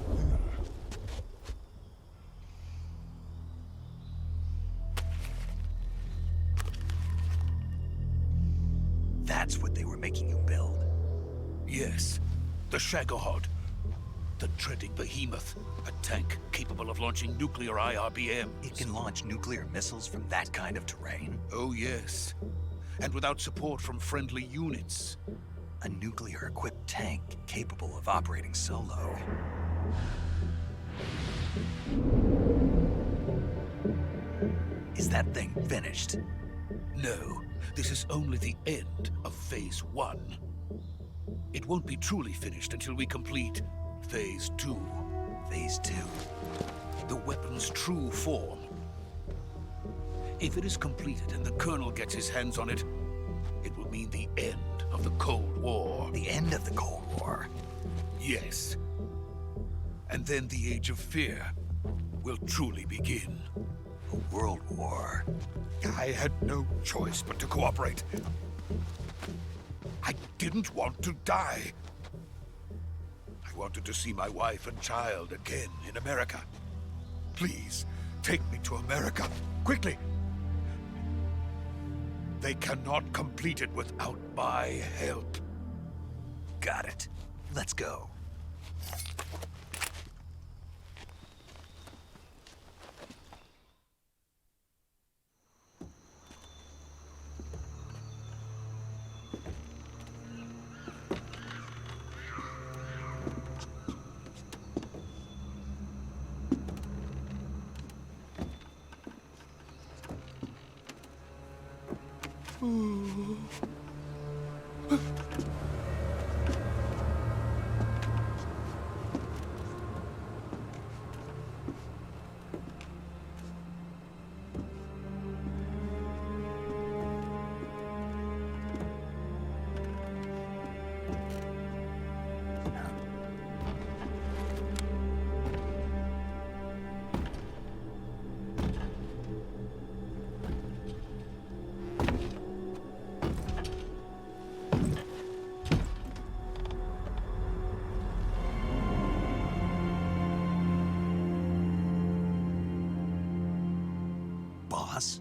That's what they were making you build? Yes. The Shagahod. The dreaded behemoth. A tank capable of launching nuclear IRBMs. It can launch nuclear missiles from that kind of terrain? Oh, yes. And without support from friendly units. A nuclear-equipped tank capable of operating solo. Is that thing finished? No. This is only the end of Phase 1. It won't be truly finished until we complete Phase 2. Phase 2? The weapon's true form. If it is completed and the Colonel gets his hands on it, it will mean the end of the Cold War. The end of the Cold War? Yes. And then the Age of Fear will truly begin. A world war? I had no choice but to cooperate. I didn't want to die. I wanted to see my wife and child again in America. Please, take me to America, quickly. They cannot complete it without my help. Got it. Let's go. Boss?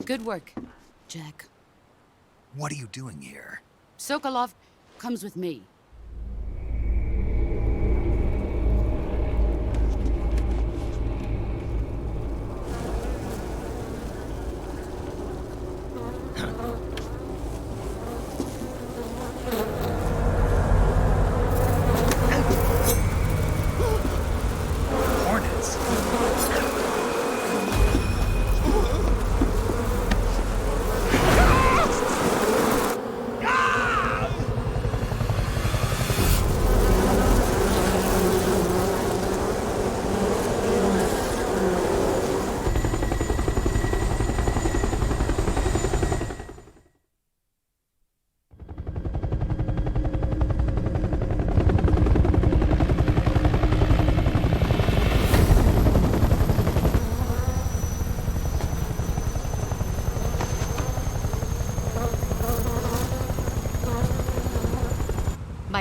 Good work, Jack. What are you doing here? Sokolov comes with me.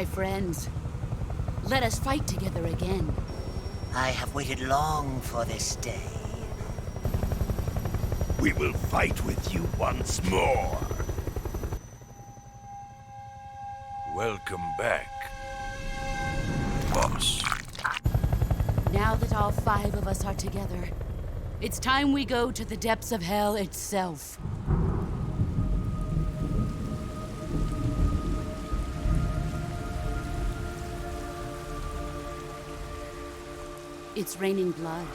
My friends, let us fight together again. I have waited long for this day. We will fight with you once more. Welcome back, boss. Now that all 5 of us are together, it's time we go to the depths of hell itself. It's raining blood.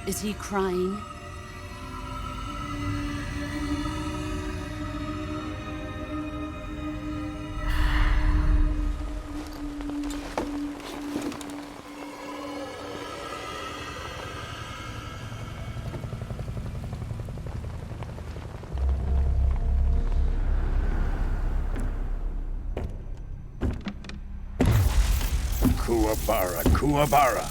Is he crying? Kuwabara, Kuwabara.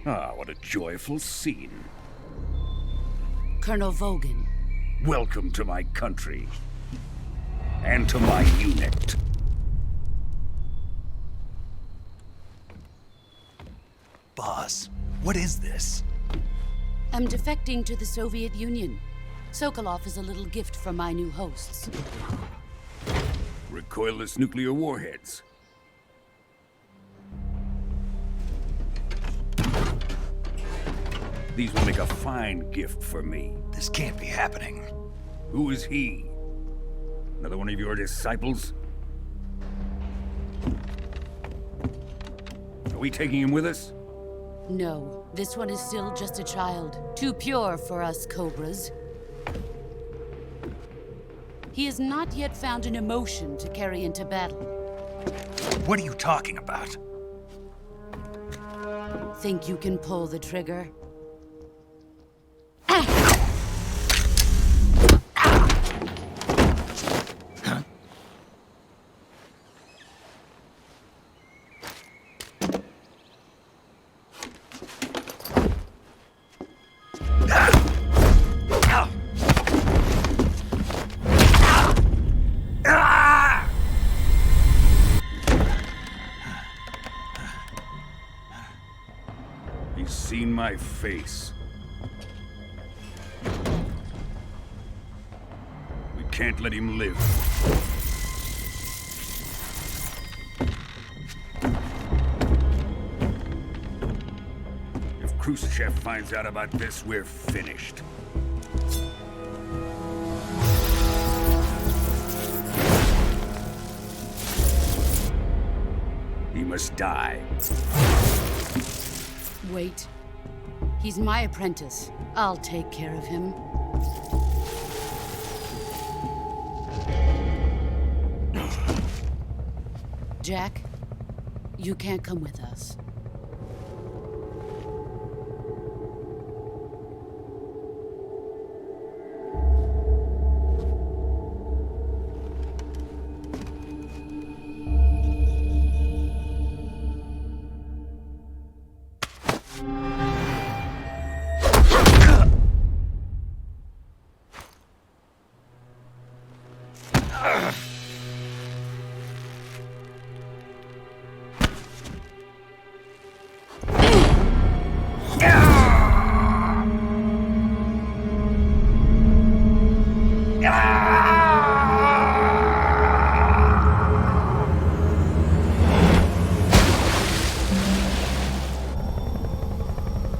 Ah, what a joyful scene. Colonel Volgin. Welcome to my country. And to my unit. Boss, what is this? I'm defecting to the Soviet Union. Sokolov is a little gift from my new hosts. Recoilless nuclear warheads. These will make a fine gift for me. This can't be happening. Who is he? Another one of your disciples? Are we taking him with us? No, this one is still just a child. Too pure for us Cobras. He has not yet found an emotion to carry into battle. What are you talking about? Think you can pull the trigger? He's seen my face. We can't let him live. If Khrushchev finds out about this, we're finished. He must die. Wait. He's my apprentice. I'll take care of him. Jack, you can't come with us.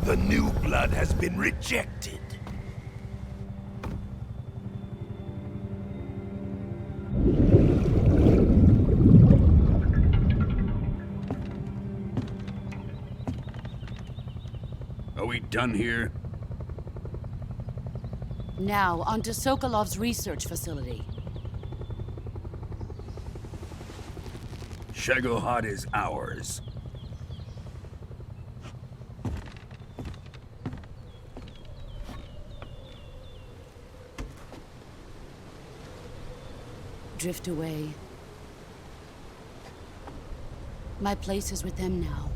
The new blood has been rejected. Are we done here? Now, onto Sokolov's research facility. Shagahod is ours. Drift away. My place is with them now.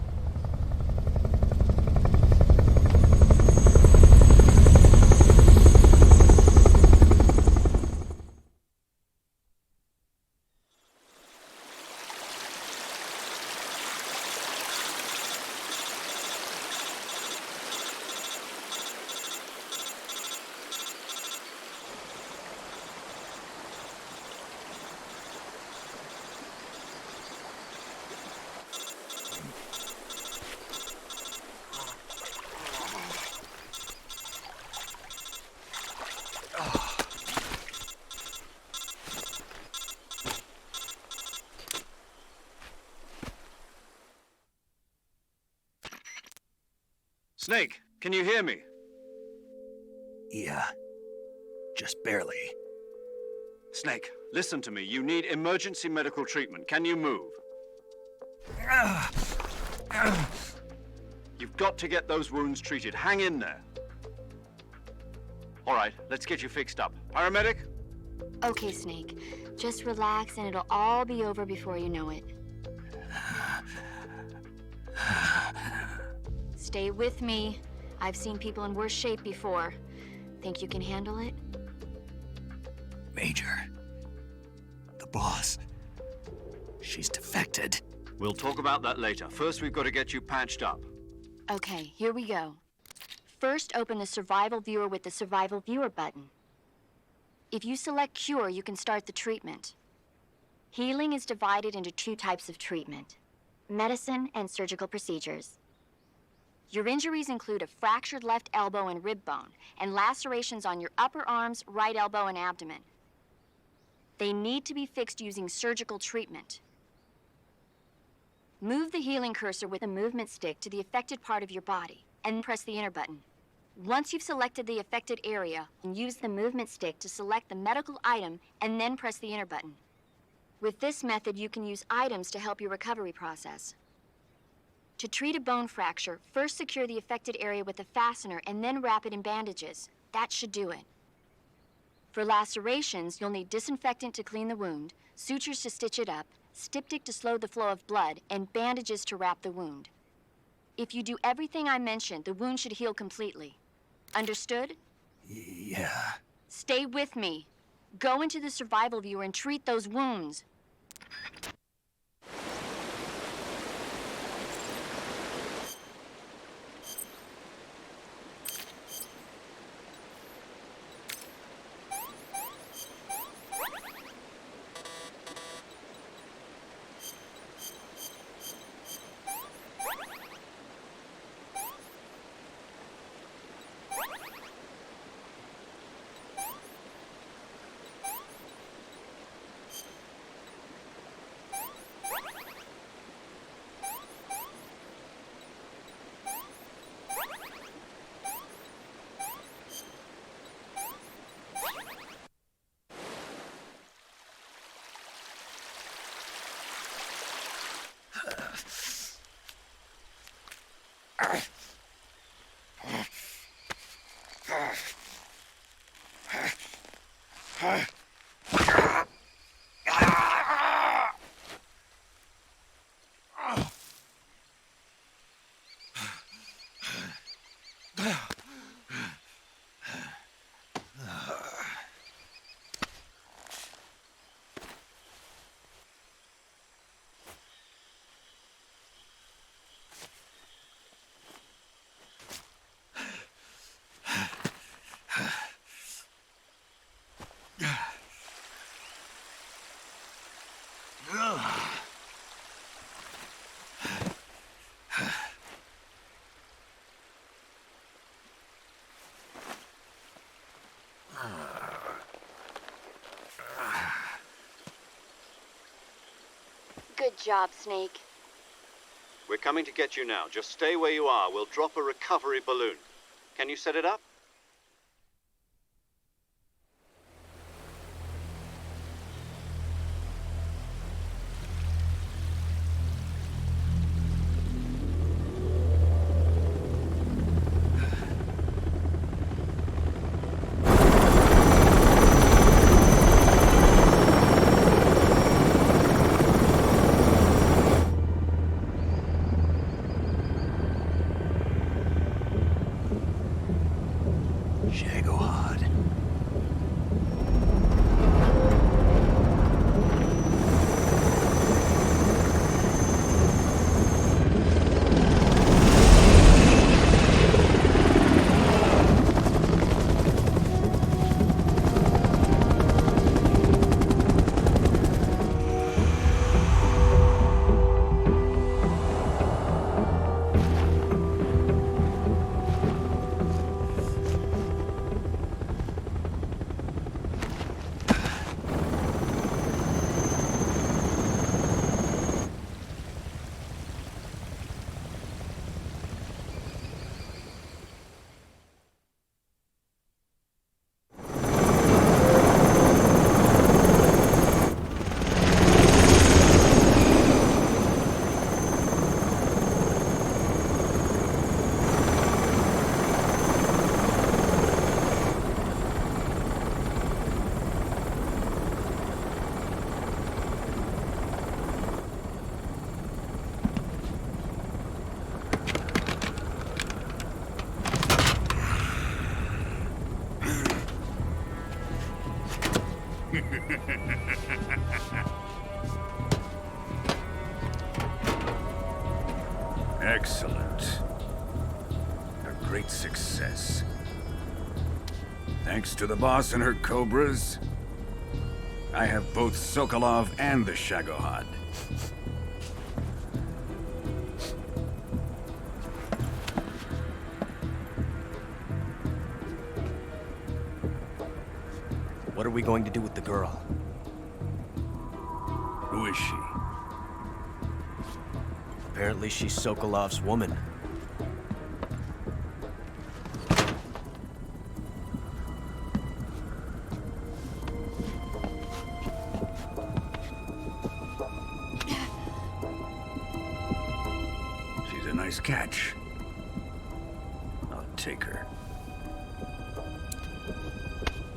Snake, can you hear me? Yeah. Just barely. Snake, listen to me. You need emergency medical treatment. Can you move? You've got to get those wounds treated. Hang in there. All right, let's get you fixed up. Paramedic? Okay, Snake. Just relax and it'll all be over before you know it. Stay with me. I've seen people in worse shape before. Think you can handle it? Major. The boss. She's defected. We'll talk about that later. First, we've got to get you patched up. Okay, here we go. First, open the Survival Viewer with the Survival Viewer button. If you select Cure, you can start the treatment. Healing is divided into 2 types of treatment: medicine and surgical procedures. Your injuries include a fractured left elbow and rib bone, and lacerations on your upper arms, right elbow, and abdomen. They need to be fixed using surgical treatment. Move the healing cursor with a movement stick to the affected part of your body, and press the enter button. Once you've selected the affected area, use the movement stick to select the medical item, and then press the enter button. With this method, you can use items to help your recovery process. To treat a bone fracture, first secure the affected area with a fastener and then wrap it in bandages. That should do it. For lacerations, you'll need disinfectant to clean the wound, sutures to stitch it up, styptic to slow the flow of blood, and bandages to wrap the wound. If you do everything I mentioned, the wound should heal completely. Understood? Yeah. Stay with me. Go into the Survival Viewer and treat those wounds. Good job, Snake. We're coming to get you now. Just stay where you are. We'll drop a recovery balloon. Can you set it up? great success. Thanks to the boss and her Cobras, I have both Sokolov and the Shagahod. What are we going to do with the girl? Who is she? Apparently she's Sokolov's woman. She's a nice catch. I'll take her.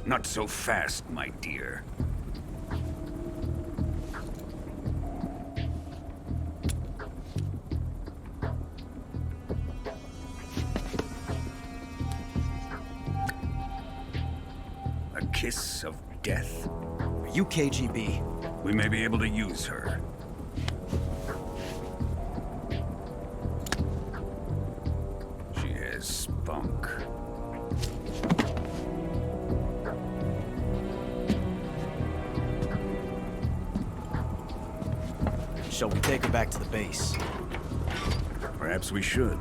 Not so fast, my dear. A kiss of death? Are you KGB? We may be able to use her. She has spunk. Shall we take her back to the base? Perhaps we should.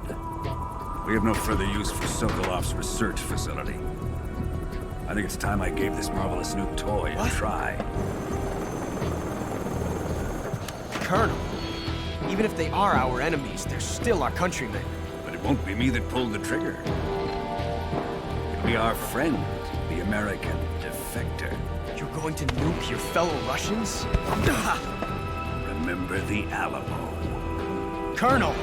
We have no further use for Sokolov's research facility. I think it's time I gave this marvelous new toy a try. Colonel, even if they are our enemies, they're still our countrymen. But it won't be me that pulled the trigger. It'll be our friend, the American defector. You're going to nuke your fellow Russians? Remember the Alamo. Colonel!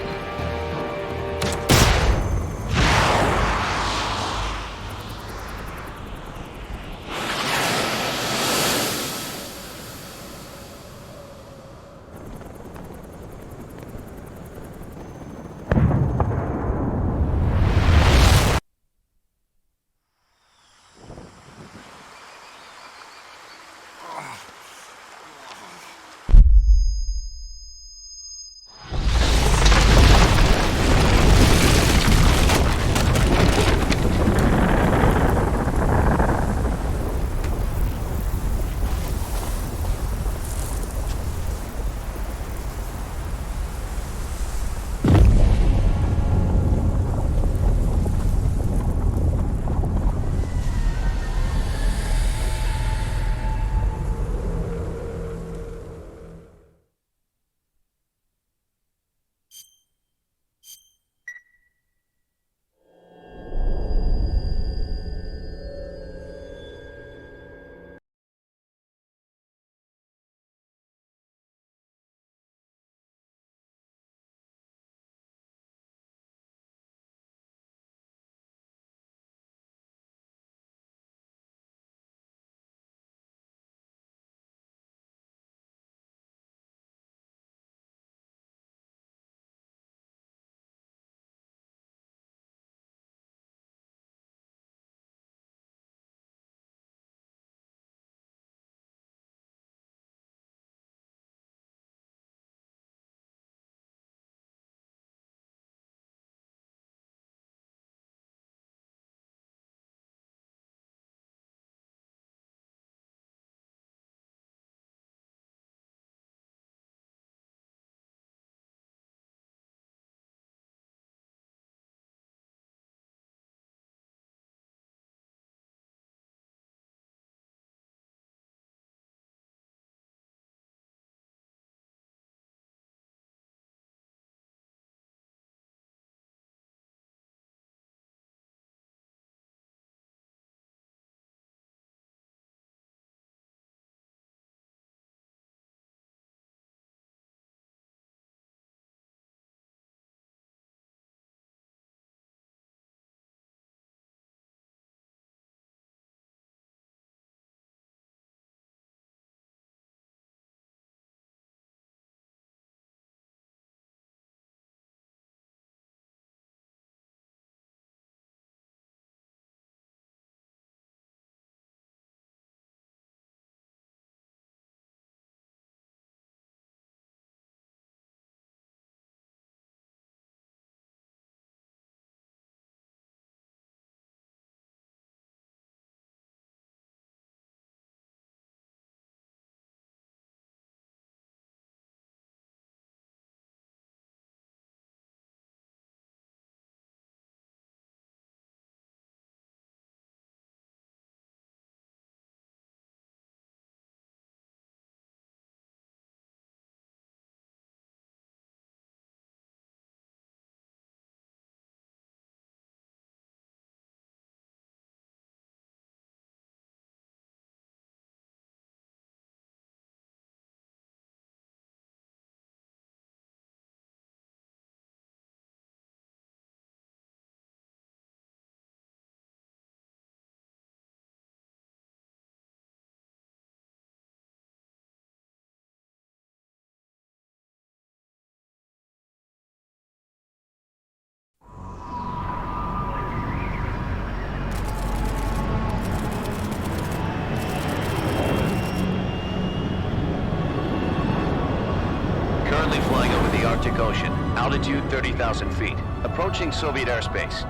Altitude 30,000 feet. Approaching Soviet airspace.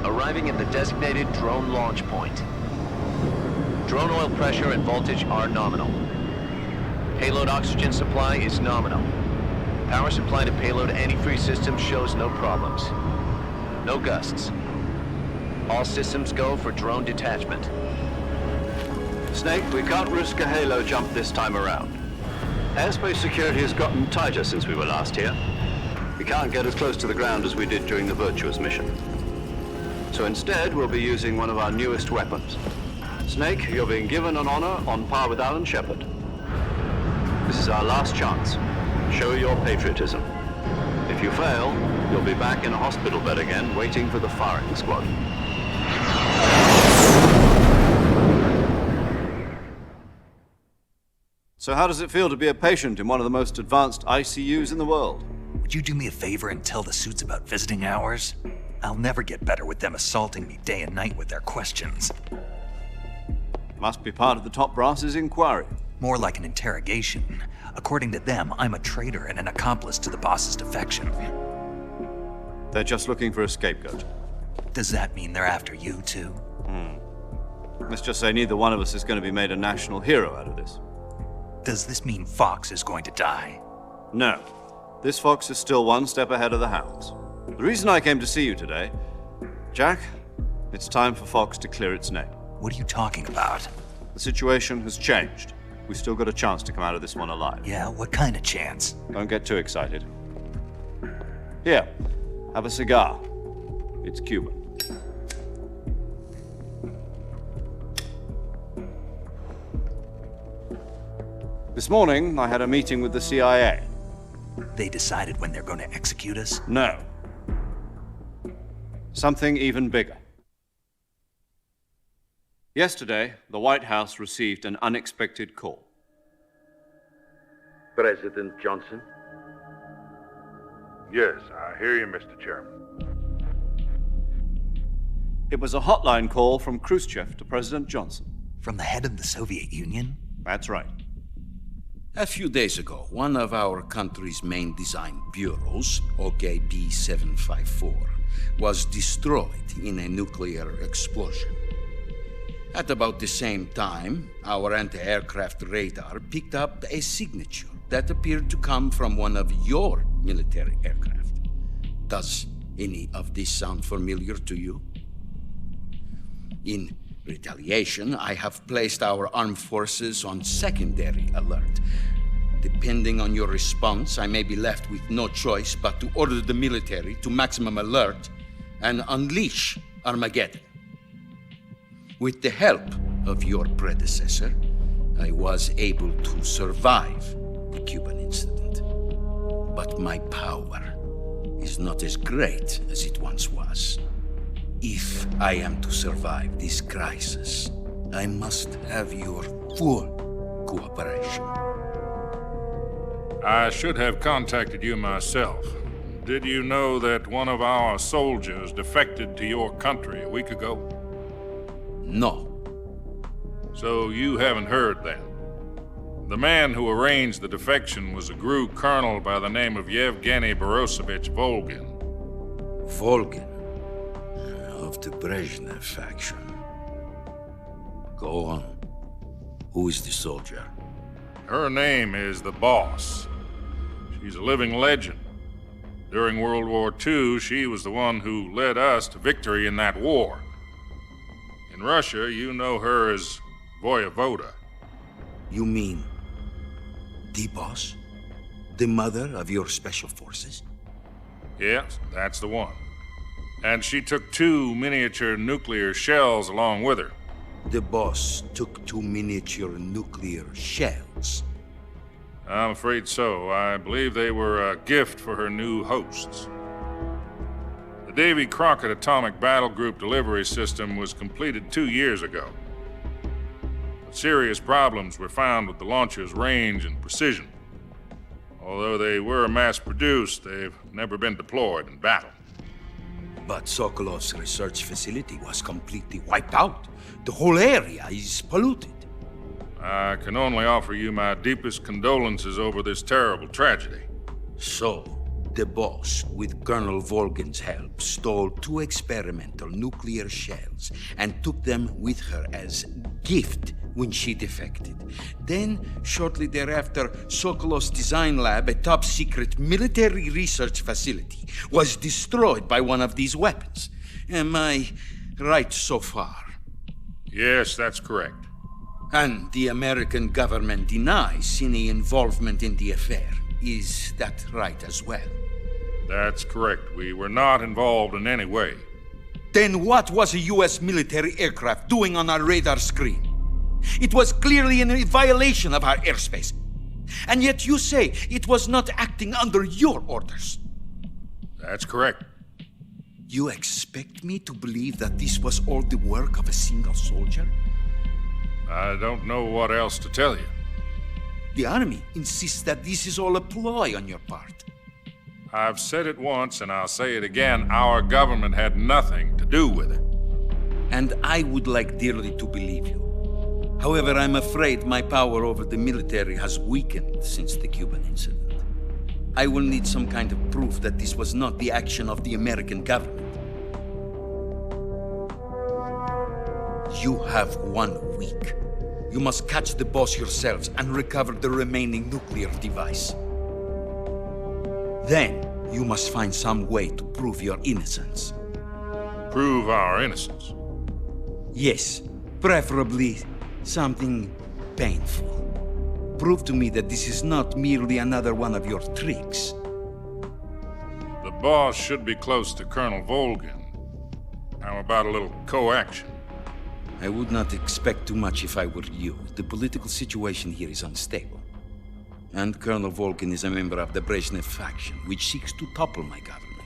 Arriving at the designated drone launch point. Drone oil pressure and voltage are nominal. Payload oxygen supply is nominal. Power supply to payload antifreeze system shows no problems. No gusts. All systems go for drone detachment. Snake, we can't risk a halo jump this time around. Airspace security has gotten tighter since we were last here. We can't get as close to the ground as we did during the Virtuous mission. So instead, we'll be using one of our newest weapons. Snake, you're being given an honor on par with Alan Shepard. This is our last chance. Show your patriotism. If you fail, you'll be back in a hospital bed again, waiting for the firing squad. So how does it feel to be a patient in one of the most advanced ICUs in the world? Would you do me a favor and tell the suits about visiting hours? I'll never get better with them assaulting me day and night with their questions. Must be part of the top brass's inquiry. More like an interrogation. According to them, I'm a traitor and an accomplice to the boss's defection. They're just looking for a scapegoat. Does that mean they're after you, too? Let's just say neither one of us is going to be made a national hero out of this. Does this mean Fox is going to die? No. This Fox is still one step ahead of the hounds. The reason I came to see you today, Jack, it's time for Fox to clear its name. What are you talking about? The situation has changed. We've still got a chance to come out of this one alive. Yeah, what kind of chance? Don't get too excited. Here, have a cigar. It's Cuban. This morning, I had a meeting with the CIA. They decided when they're going to execute us? No. Something even bigger. Yesterday, the White House received an unexpected call. President Johnson? Yes, I hear you, Mr. Chairman. It was a hotline call from Khrushchev to President Johnson. From the head of the Soviet Union? That's right. A few days ago, one of our country's main design bureaus, OKB 754, was destroyed in a nuclear explosion. At about the same time, our anti-aircraft radar picked up a signature that appeared to come from one of your military aircraft. Does any of this sound familiar to you? In retaliation, I have placed our armed forces on secondary alert. Depending on your response, I may be left with no choice but to order the military to maximum alert and unleash Armageddon. With the help of your predecessor, I was able to survive the Cuban incident. But my power is not as great as it once was. If I am to survive this crisis, I must have your full cooperation. I should have contacted you myself. Did you know that one of our soldiers defected to your country a week ago? No. So you haven't heard then? The man who arranged the defection was a GRU colonel by the name of Yevgeny Borosovich Volgin. Volgin? Of the Brezhnev faction. Go on. Who is the soldier? Her name is the Boss. She's a living legend. During World War II, she was the one who led us to victory in that war. In Russia, you know her as Voyevoda. You mean the Boss? The mother of your special forces? Yes, that's the one. And she took 2 miniature nuclear shells along with her. The Boss took 2 miniature nuclear shells? I'm afraid so. I believe they were a gift for her new hosts. The Davy Crockett Atomic Battle Group delivery system was completed 2 years ago. But serious problems were found with the launcher's range and precision. Although they were mass-produced, they've never been deployed in battle. But Sokolov's research facility was completely wiped out. The whole area is polluted. I can only offer you my deepest condolences over this terrible tragedy. So, The boss, with Colonel Volgin's help, stole 2 experimental nuclear shells and took them with her as gift when she defected. Then, shortly thereafter, Sokolov's design lab, a top-secret military research facility, was destroyed by one of these weapons. Am I right so far? Yes, that's correct. And the American government denies any involvement in the affair. Is that right as well? That's correct. We were not involved in any way. Then what was a U.S. military aircraft doing on our radar screen? It was clearly in violation of our airspace. And yet you say it was not acting under your orders. That's correct. You expect me to believe that this was all the work of a single soldier? I don't know what else to tell you. The army insists that this is all a ploy on your part. I've said it once, and I'll say it again. Our government had nothing to do with it. And I would like dearly to believe you. However, I'm afraid my power over the military has weakened since the Cuban incident. I will need some kind of proof that this was not the action of the American government. You have 1 week. You must catch the boss yourselves and recover the remaining nuclear device. Then, you must find some way to prove your innocence. Prove our innocence? Yes, preferably something painful. Prove to me that this is not merely another one of your tricks. The boss should be close to Colonel Volgin. How about a little co-action? I would not expect too much if I were you. The political situation here is unstable. And Colonel Volgin is a member of the Brezhnev faction, which seeks to topple my government.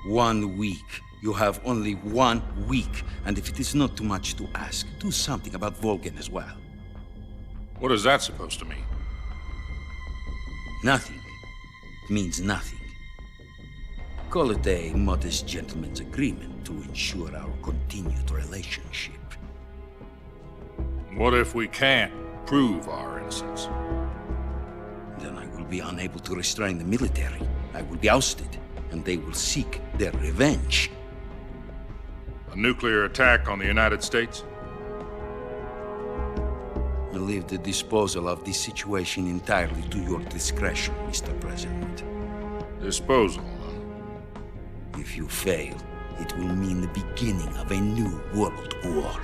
1 week. You have only 1 week. And if it is not too much to ask, do something about Volgin as well. What is that supposed to mean? Nothing. It means nothing. Call it a modest gentleman's agreement to ensure our continued relationship. What if we can't prove our innocence? Then I will be unable to restrain the military. I will be ousted, and they will seek their revenge. A nuclear attack on the United States? I leave the disposal of this situation entirely to your discretion, Mr. President. Disposal? If you fail, it will mean the beginning of a new world war.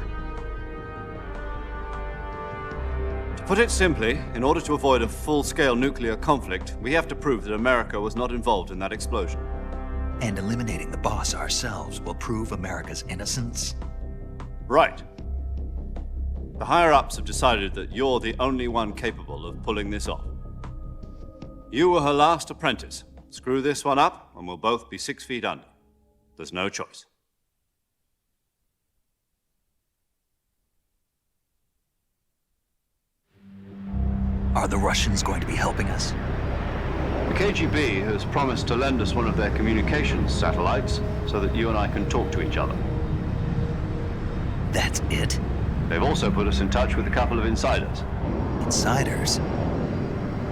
To put it simply, in order to avoid a full-scale nuclear conflict, we have to prove that America was not involved in that explosion. And eliminating the boss ourselves will prove America's innocence? Right. The higher-ups have decided that you're the only one capable of pulling this off. You were her last apprentice. Screw this one up, and we'll both be 6 feet under. There's no choice. Are the Russians going to be helping us? The KGB has promised to lend us one of their communications satellites so that you and I can talk to each other. That's it? They've also put us in touch with a couple of insiders. Insiders?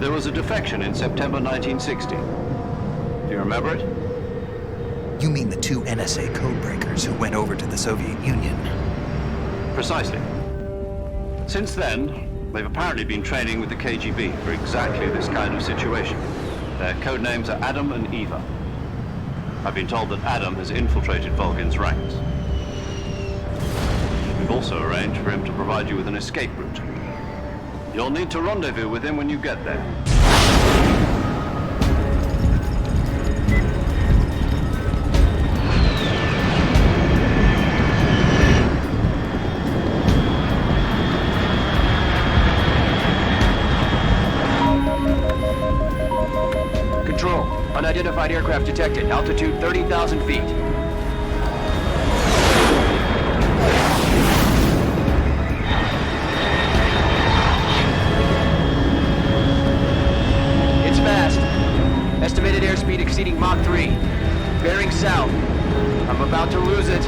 There was a defection in September 1960. Do you remember it? You mean the 2 NSA codebreakers who went over to the Soviet Union? Precisely. Since then, they've apparently been training with the KGB for exactly this kind of situation. Their code names are Adam and Eva. I've been told that Adam has infiltrated Volgin's ranks. We've also arranged for him to provide you with an escape route. You'll need to rendezvous with him when you get there. Control. Unidentified aircraft detected. Altitude 30,000 feet. It's fast. Estimated airspeed exceeding Mach 3. Bearing south. I'm about to lose it.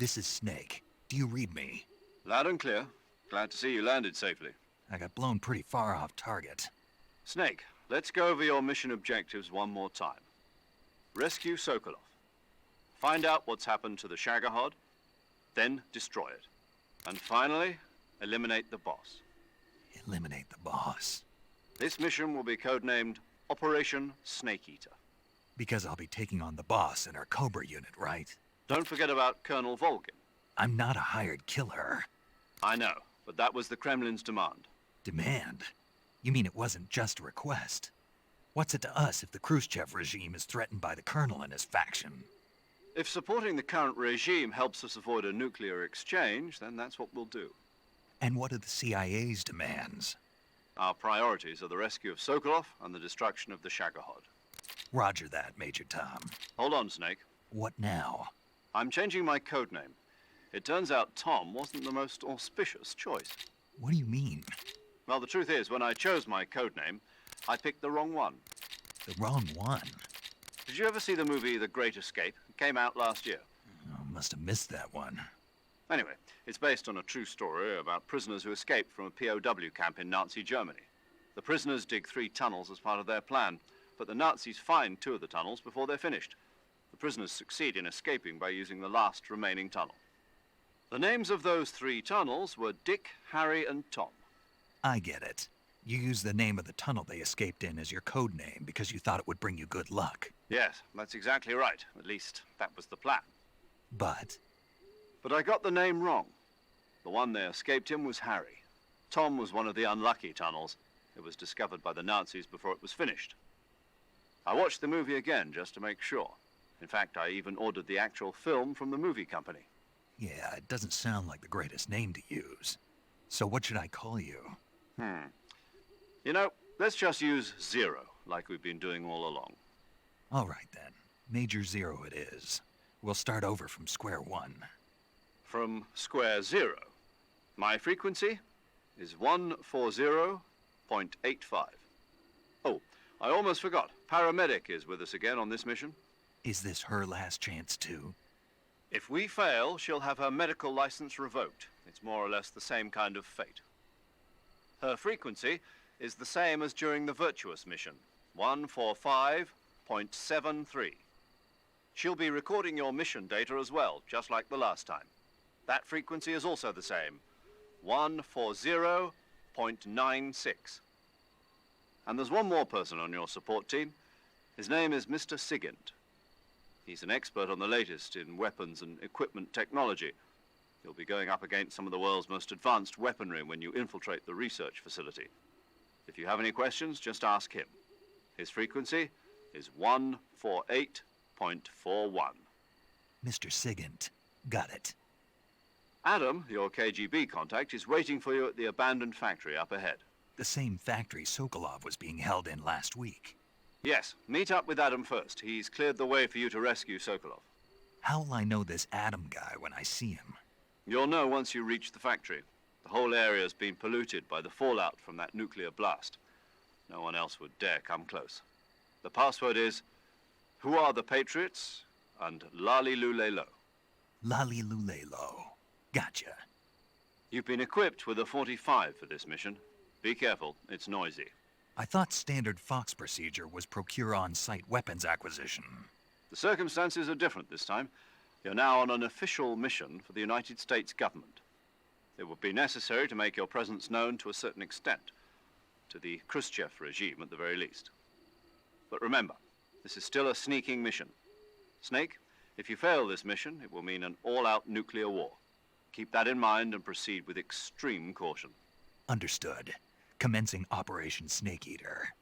This is Snake. Do you read me? Loud and clear. Glad to see you landed safely. I got blown pretty far off target. Snake, let's go over your mission objectives one more time. Rescue Sokolov. Find out what's happened to the Shagahod, then destroy it. And finally, eliminate the boss. Eliminate the boss. This mission will be codenamed Operation Snake Eater. Because I'll be taking on the boss in our Cobra unit, right? Don't forget about Colonel Volgin. I'm not a hired killer. I know, but that was the Kremlin's demand. Demand? You mean it wasn't just a request? What's it to us if the Khrushchev regime is threatened by the Colonel and his faction? If supporting the current regime helps us avoid a nuclear exchange, then that's what we'll do. And what are the CIA's demands? Our priorities are the rescue of Sokolov and the destruction of the Shagahod. Roger that, Major Tom. Hold on, Snake. What now? I'm changing my codename. It turns out Tom wasn't the most auspicious choice. What do you mean? Well, the truth is, when I chose my codename, I picked the wrong one. The wrong one? Did you ever see the movie The Great Escape? It came out last year. Oh, must have missed that one. Anyway, it's based on a true story about prisoners who escaped from a POW camp in Nazi Germany. The prisoners dig 3 tunnels as part of their plan, but the Nazis find 2 of the tunnels before they're finished. The prisoners succeed in escaping by using the last remaining tunnel. The names of those 3 tunnels were Dick, Harry, and Tom. I get it. You used the name of the tunnel they escaped in as your code name because you thought it would bring you good luck. Yes, that's exactly right. At least, that was the plan. But I got the name wrong. The one they escaped in was Harry. Tom was one of the unlucky tunnels. It was discovered by the Nazis before it was finished. I watched the movie again just to make sure. In fact, I even ordered the actual film from the movie company. yeah, it doesn't sound like the greatest name to use. So what should I call you? You know, let's just use Zero, like we've been doing all along. All right, then. Major Zero it is. We'll start over from square one. From square 0. My frequency is 140.85. Oh, I almost forgot. Paramedic is with us again on this mission. Is this her last chance, too? If we fail, she'll have her medical license revoked. It's more or less the same kind of fate. Her frequency is the same as during the Virtuous mission, 145.73. She'll be recording your mission data as well, just like the last time. That frequency is also the same, 140.96. And there's one more person on your support team. His name is Mr. Sigint. He's an expert on the latest in weapons and equipment technology. You'll be going up against some of the world's most advanced weaponry when you infiltrate the research facility. If you have any questions, just ask him. His frequency is 148.41. Mr. Sigint. Got it. Adam, your KGB contact, is waiting for you at the abandoned factory up ahead. The same factory Sokolov was being held in last week. Yes, meet up with Adam first. He's cleared the way for you to rescue Sokolov. How'll I know this Adam guy when I see him? You'll know once you reach the factory. The whole area's been polluted by the fallout from that nuclear blast. No one else would dare come close. The password is, "Who are the Patriots?" and Lali Lulelo. Lali Lulelo. Gotcha. You've been equipped with a 45 for this mission. Be careful, it's noisy. I thought standard Fox procedure was procure on-site weapons acquisition. The circumstances are different this time. You're now on an official mission for the United States government. It would be necessary to make your presence known to a certain extent, to the Khrushchev regime at the very least. But remember, this is still a sneaking mission. Snake, if you fail this mission, it will mean an all-out nuclear war. Keep that in mind and proceed with extreme caution. Understood. Commencing Operation Snake Eater.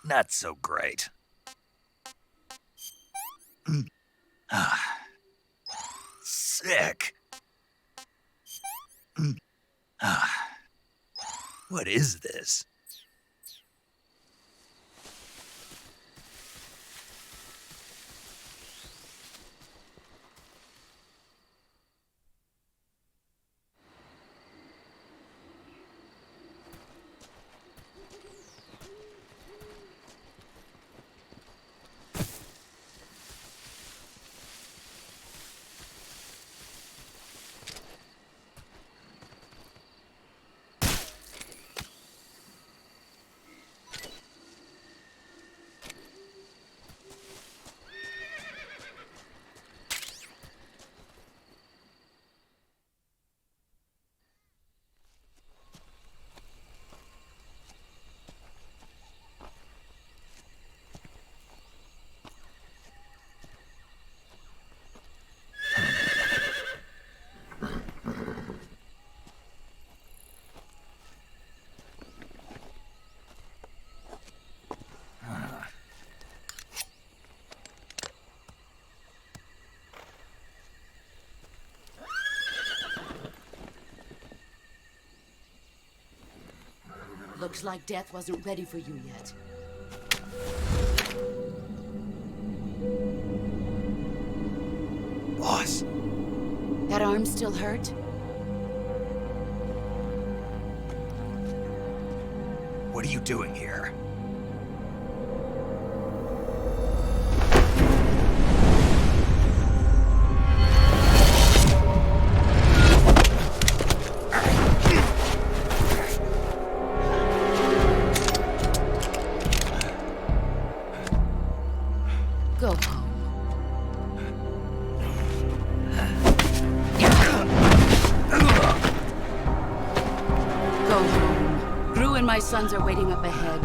not so great. Sick. What is this? Looks like death wasn't ready for you yet. Boss. That arm still hurt? What are you doing here? Go home. Go home. Gru and my sons are waiting up ahead.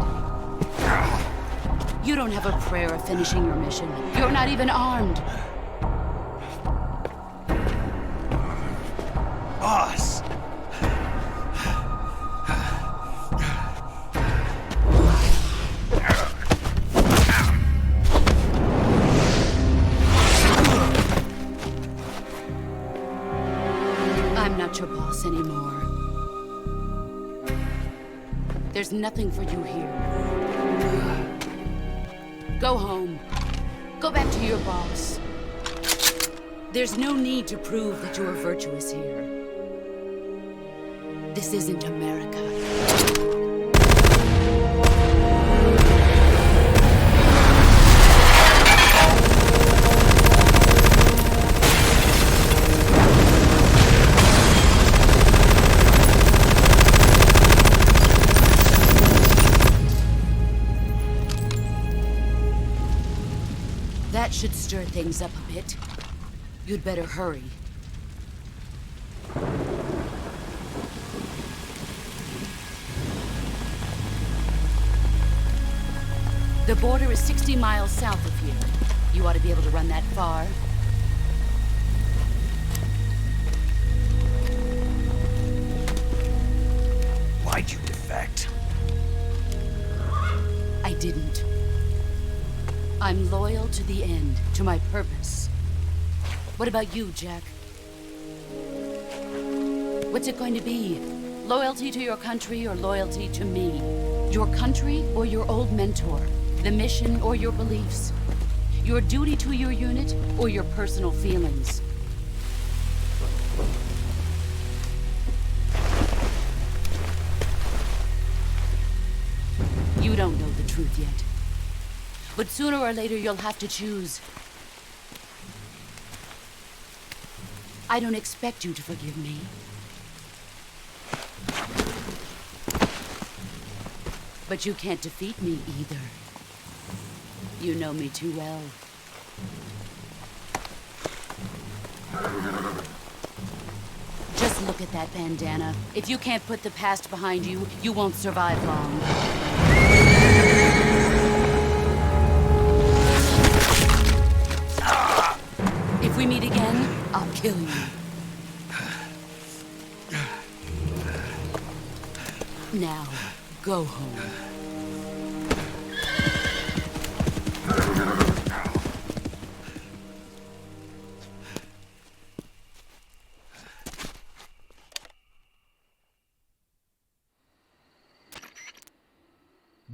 You don't have a prayer of finishing your mission. You're not even armed. Boss! I'm not your boss anymore. There's nothing for you here. Go home. Go back to your boss. There's no need to prove that you are virtuous here. This isn't America. That should stir things up a bit. You'd better hurry. The border is 60 miles south of here. You ought to be able to run that far. Why'd you defect? I didn't. I'm loyal to the end, to my purpose. What about you, Jack? What's it going to be? Loyalty to your country or loyalty to me? Your country or your old mentor? The mission or your beliefs? Your duty to your unit or your personal feelings? You don't know the truth yet. But sooner or later, you'll have to choose. I don't expect you to forgive me. But you can't defeat me either. You know me too well. Just look at that bandana. If you can't put the past behind you, you won't survive long. If we meet again, I'll kill you. Now, go home.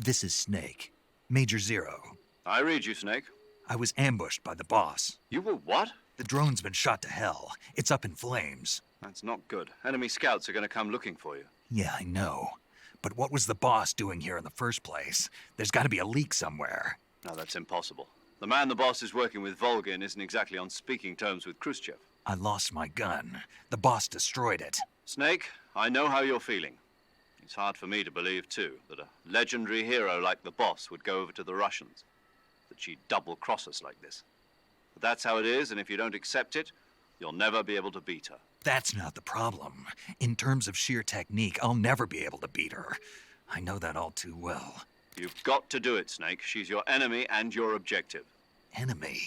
This is Snake. Major Zero. I read you, Snake. I was ambushed by the boss. You were what? The drone's been shot to hell. It's up in flames. That's not good. Enemy scouts are going to come looking for you. Yeah, I know. But what was the boss doing here in the first place? There's got to be a leak somewhere. No, that's impossible. The man the boss is working with, Volgin, isn't exactly on speaking terms with Khrushchev. I lost my gun. The boss destroyed it. Snake, I know how you're feeling. It's hard for me to believe, too, that a legendary hero like the boss would go over to the Russians. That she'd double-cross us like this. But that's how it is, and if you don't accept it, you'll never be able to beat her. That's not the problem. In terms of sheer technique, I'll never be able to beat her. I know that all too well. You've got to do it, Snake. She's your enemy and your objective. Enemy?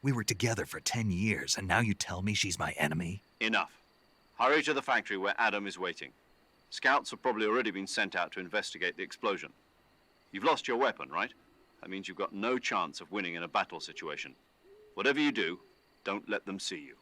We were together for 10 years, and now you tell me she's my enemy? Enough. Hurry to the factory where Adam is waiting. Scouts have probably already been sent out to investigate the explosion. You've lost your weapon, right? That means you've got no chance of winning in a battle situation. Whatever you do, don't let them see you.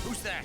Who's that?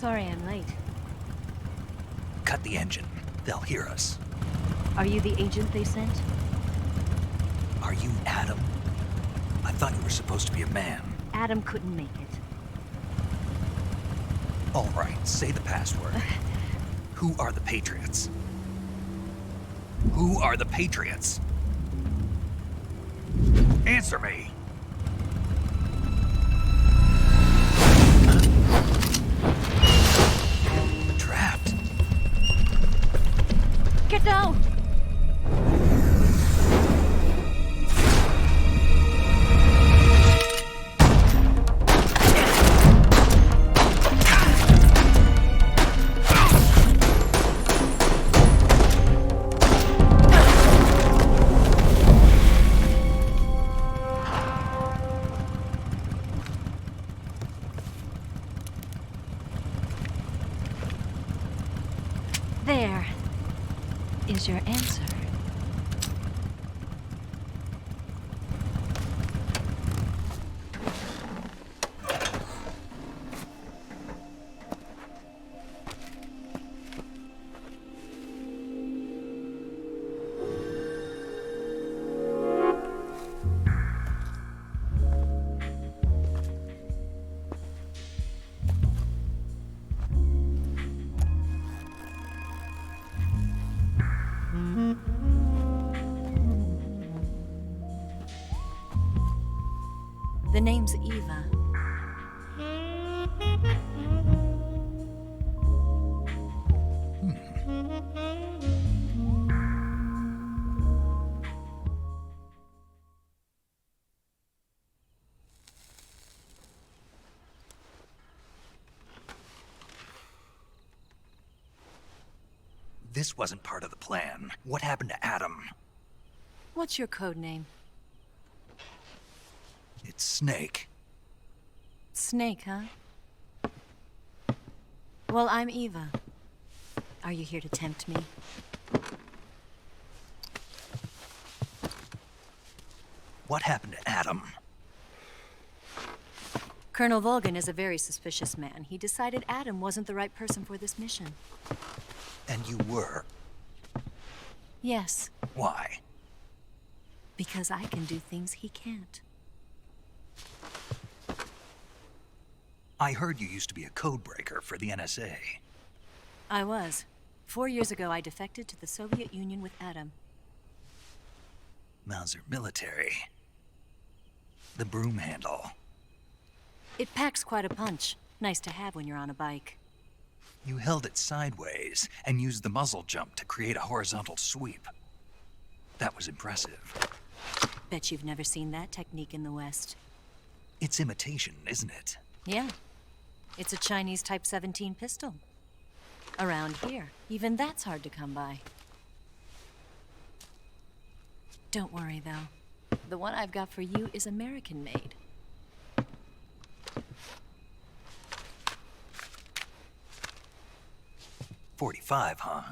Sorry I'm late. cut the engine. They'll hear us. Are you the agent they sent? Are you Adam? I thought you were supposed to be a man. Adam couldn't make it. All right, say the password. Who are the Patriots? Who are the Patriots? Answer me! Trapped. Get down! There is your answer. The name's Eva. This wasn't part of the plan. What happened to Adam? What's your code name? It's Snake. Snake, huh? Well, I'm Eva. Are you here to tempt me? What happened to Adam? Colonel Volgin is a very suspicious man. He decided Adam wasn't the right person for this mission. And you were? Yes. Why? Because I can do things he can't. I heard you used to be a codebreaker for the NSA. I was. 4 years ago, I defected to the Soviet Union with Adam. Mauser military. The broom handle. It packs quite a punch. Nice to have when you're on a bike. You held it sideways and used the muzzle jump to create a horizontal sweep. That was impressive. Bet you've never seen that technique in the West. It's imitation, isn't it? Yeah. It's a Chinese Type 17 pistol. Around here, even that's hard to come by. Don't worry, though. The one I've got for you is American-made. .45, huh?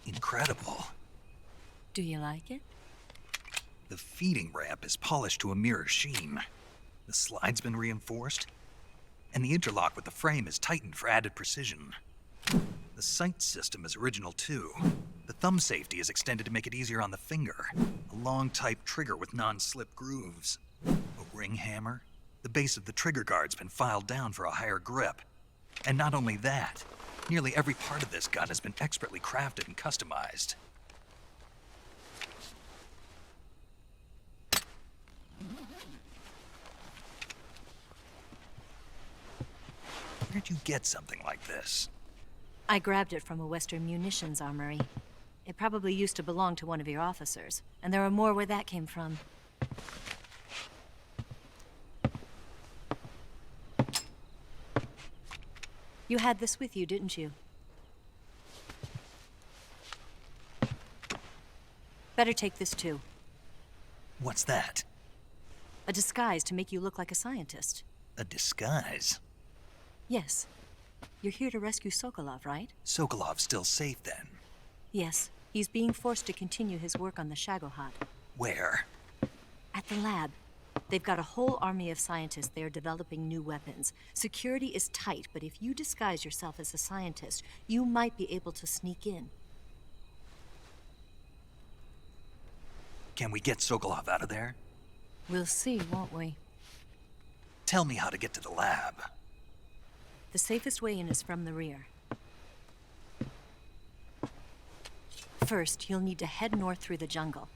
Incredible. Do you like it? The feeding ramp is polished to a mirror sheen. The slide's been reinforced, and the interlock with the frame is tightened for added precision. The sight system is original too. The thumb safety is extended to make it easier on the finger. A long-type trigger with non-slip grooves. A ring hammer. The base of the trigger guard's been filed down for a higher grip. And not only that, nearly every part of this gun has been expertly crafted and customized. Where'd you get something like this? I grabbed it from a Western munitions armory. It probably used to belong to one of your officers, and there are more where that came from. You had this with you, didn't you? Better take this too. What's that? A disguise to make you look like a scientist. A disguise? Yes. You're here to rescue Sokolov, right? Sokolov's still safe then? Yes. He's being forced to continue his work on the Shagahod. Where? At the lab. They've got a whole army of scientists there developing new weapons. Security is tight, but if you disguise yourself as a scientist, you might be able to sneak in. Can we get Sokolov out of there? We'll see, won't we? Tell me how to get to the lab. The safest way in is from the rear. First, you'll need to head north through the jungle.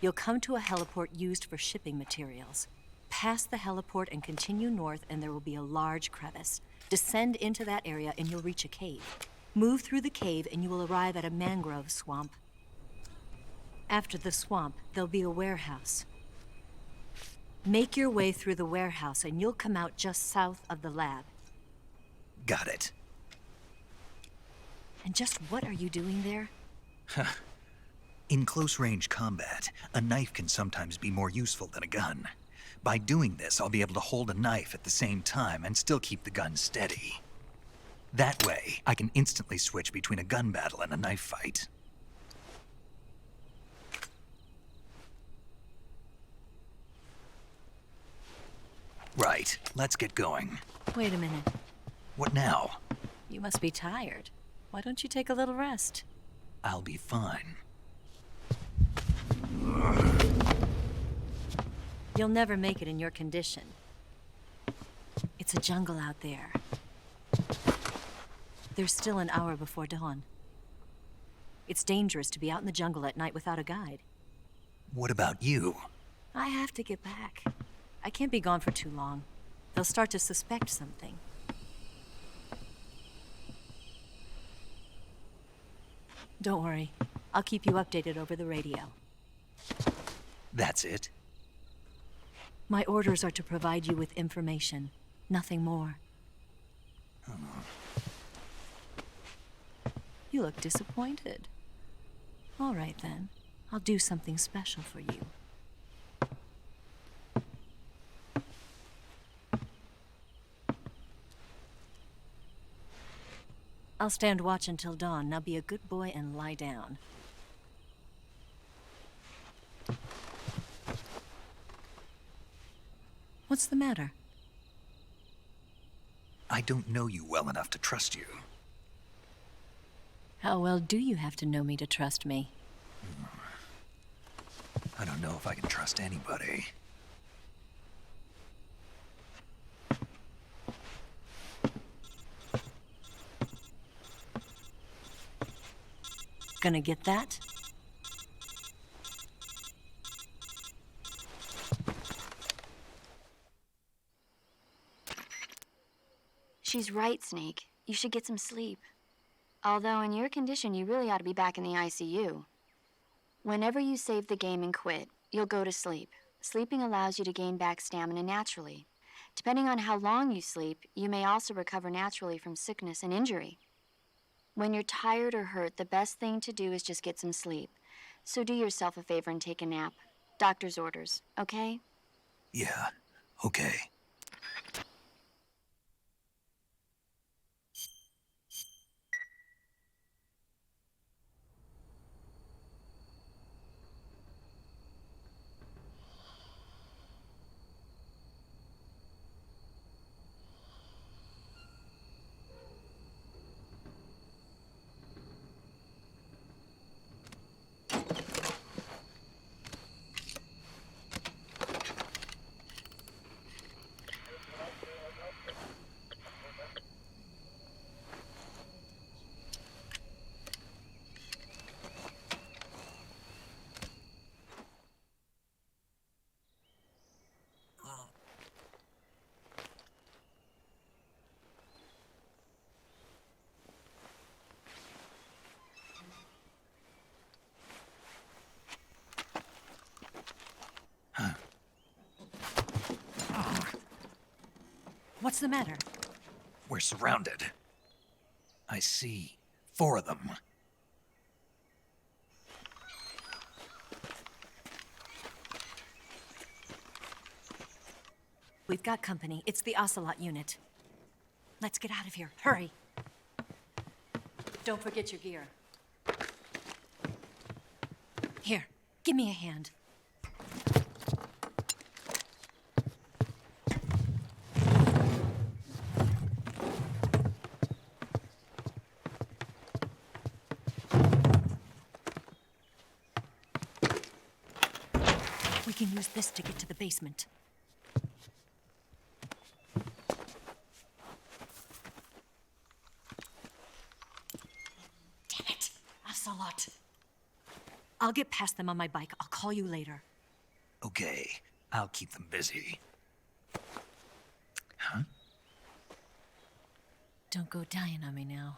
You'll come to a heliport used for shipping materials. Pass the heliport and continue north, and there will be a large crevice. Descend into that area and you'll reach a cave. Move through the cave and you will arrive at a mangrove swamp. After the swamp, there'll be a warehouse. Make your way through the warehouse and you'll come out just south of the lab. Got it. And just what are you doing there? In close-range combat, a knife can sometimes be more useful than a gun. By doing this, I'll be able to hold a knife at the same time and still keep the gun steady. That way, I can instantly switch between a gun battle and a knife fight. Right, let's get going. Wait a minute. What now? You must be tired. Why don't you take a little rest? I'll be fine. You'll never make it in your condition. It's a jungle out there. There's still an hour before dawn. It's dangerous to be out in the jungle at night without a guide. What about you? I have to get back. I can't be gone for too long. They'll start to suspect something. Don't worry. I'll keep you updated over the radio. That's it? My orders are to provide you with information, nothing more. You look disappointed. All right then. I'll do something special for you. I'll stand watch until dawn. Now be a good boy and lie down. What's the matter? I don't know you well enough to trust you. How well do you have to know me to trust me? I don't know if I can trust anybody. Gonna get that? She's right, Snake. You should get some sleep. Although in your condition, you really ought to be back in the ICU. Whenever you save the game and quit, you'll go to sleep. Sleeping allows you to gain back stamina naturally. Depending on how long you sleep, you may also recover naturally from sickness and injury. When you're tired or hurt, the best thing to do is just get some sleep. So do yourself a favor and take a nap. Doctor's orders, okay? Yeah, okay. What's the matter? We're surrounded. I see 4 of them. We've got company. It's the Ocelot unit. Let's get out of here. Hurry. Don't forget your gear. Here, give me a hand. can use this to get to the basement. Damn it! Ocelot. I'll get past them on my bike. I'll call you later. Okay, I'll keep them busy. Huh? Don't go dying on me now.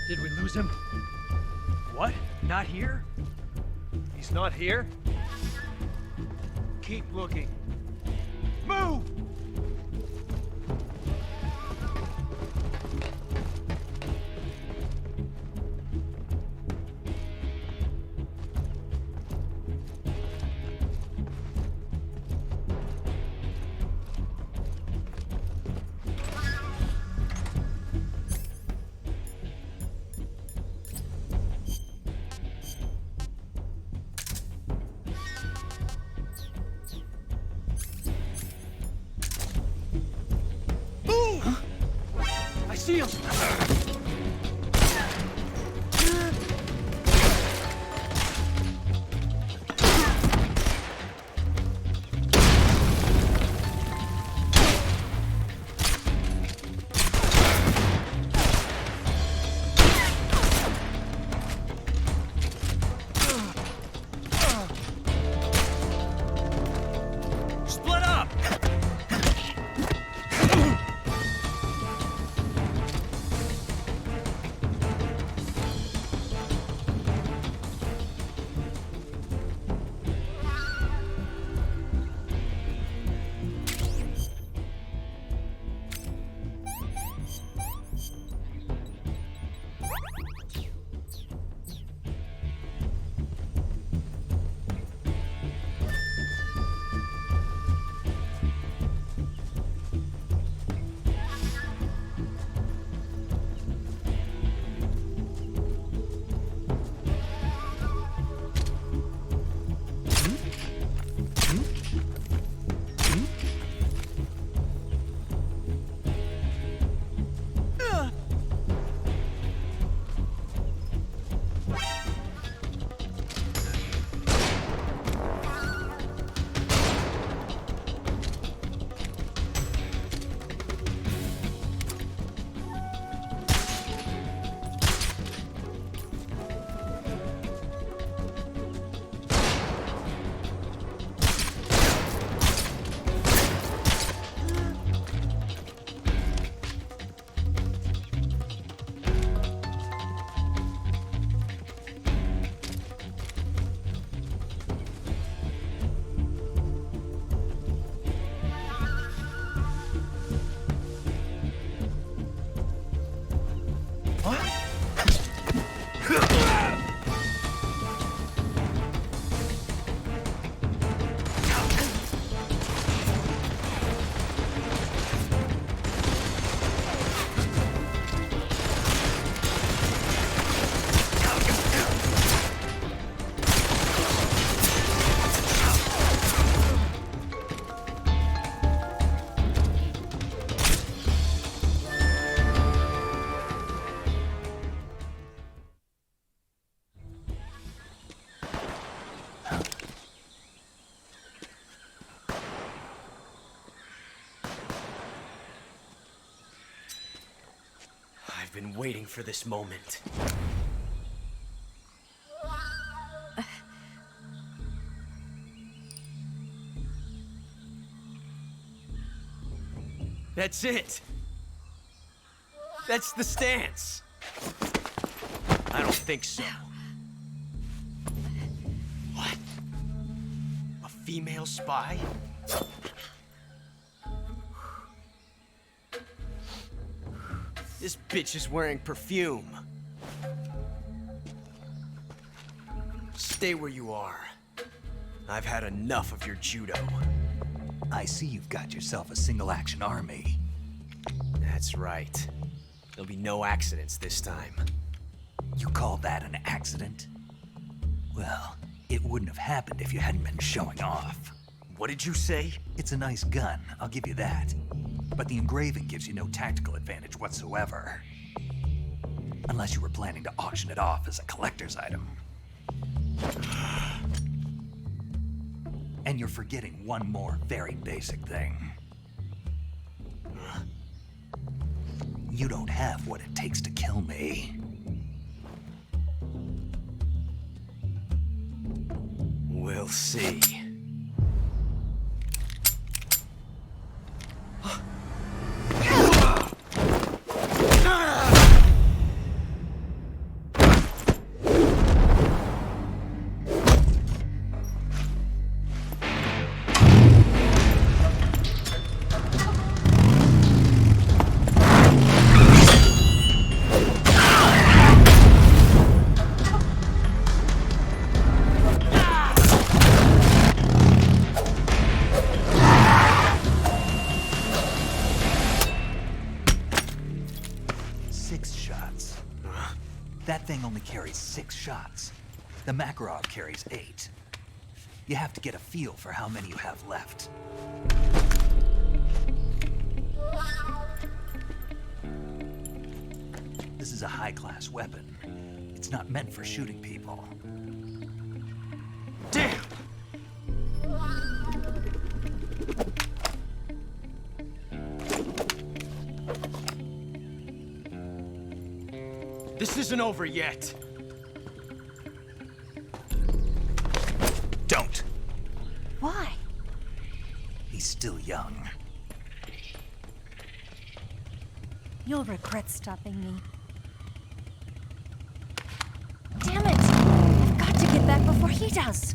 Did we lose him? What? Not here? He's not here? Keep looking. Move! See him! Split up! been waiting for this moment. That's it. That's the stance. I don't think so. What? A female spy? This bitch is wearing perfume. Stay where you are. I've had enough of your judo. I see you've got yourself a single-action army. That's right. There'll be no accidents this time. You call that an accident? Well, it wouldn't have happened if you hadn't been showing off. What did you say? It's a nice gun, I'll give you that. But the engraving gives you no tactical advantage whatsoever. Unless you were planning to auction it off as a collector's item. And you're forgetting one more very basic thing. You don't have what it takes to kill me. We'll see. That thing only carries 6 shots. The Makarov carries 8. You have to get a feel for how many you have left. This is a high-class weapon. It's not meant for shooting people. Damn! This isn't over yet. Don't. Why? He's still young. You'll regret stopping me. Damn it! I've got to get back before he does.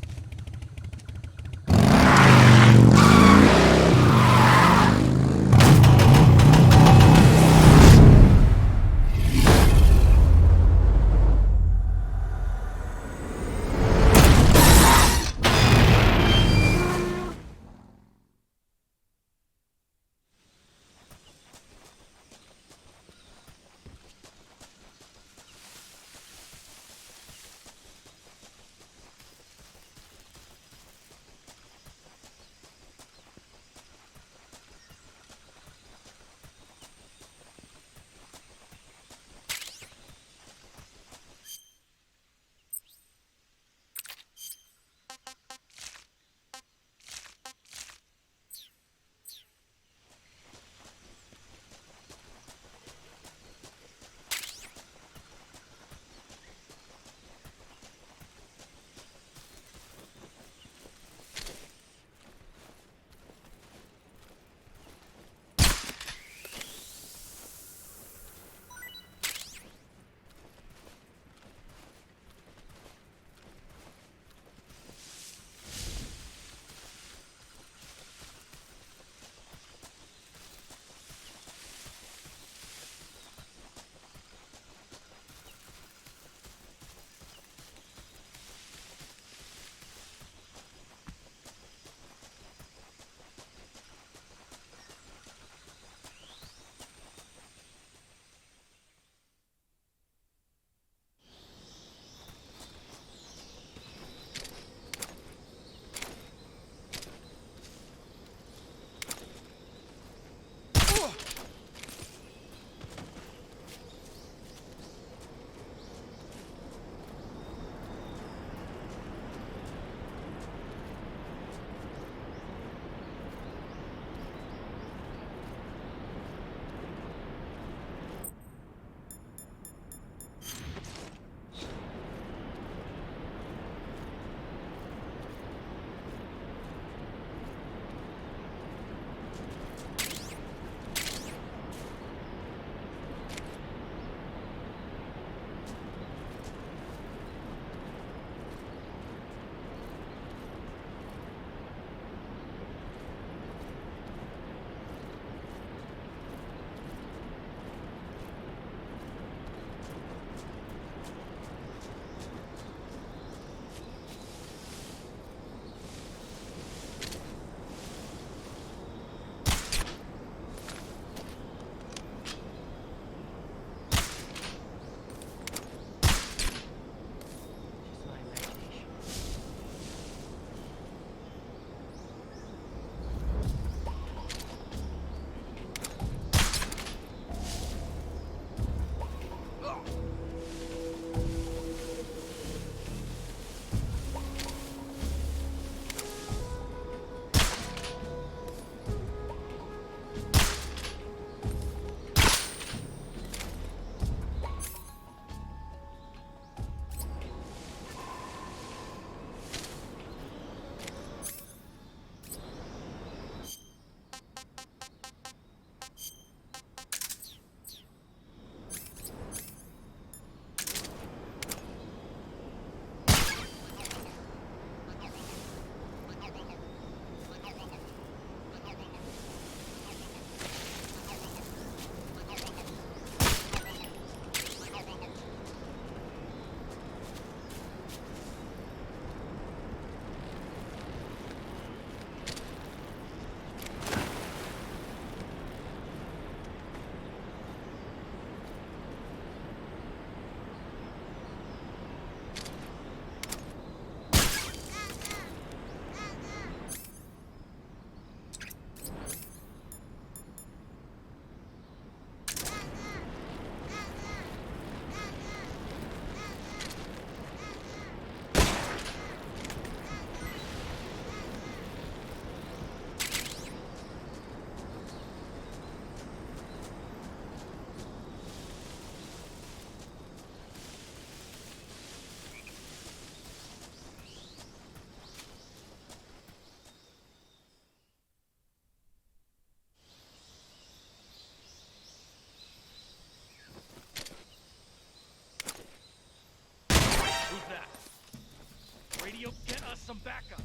some backup.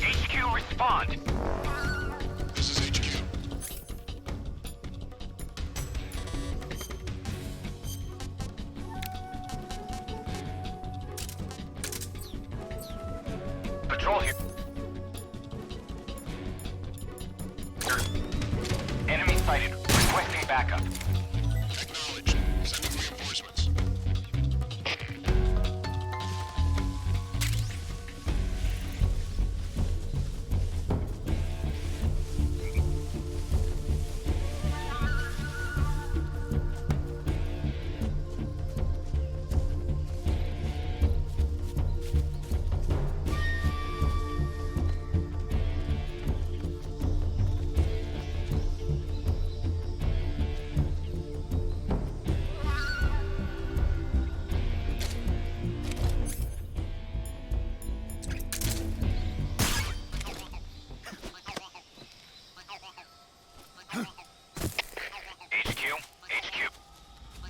HQ, respond. This is HQ. Patrol here. Enemy sighted. Requesting backup. Acknowledged. Sending reinforcements.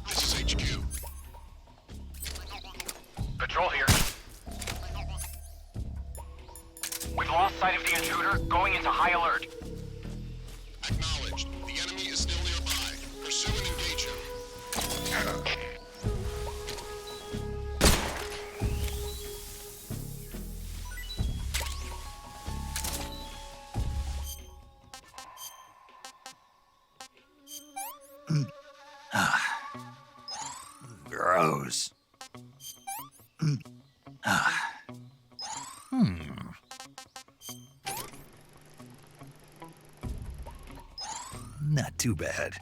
This is HQ. Patrol here. We've lost sight of the intruder, going into high alert. Acknowledged. The enemy is still nearby. Pursue and engage him. Gross. Not too bad.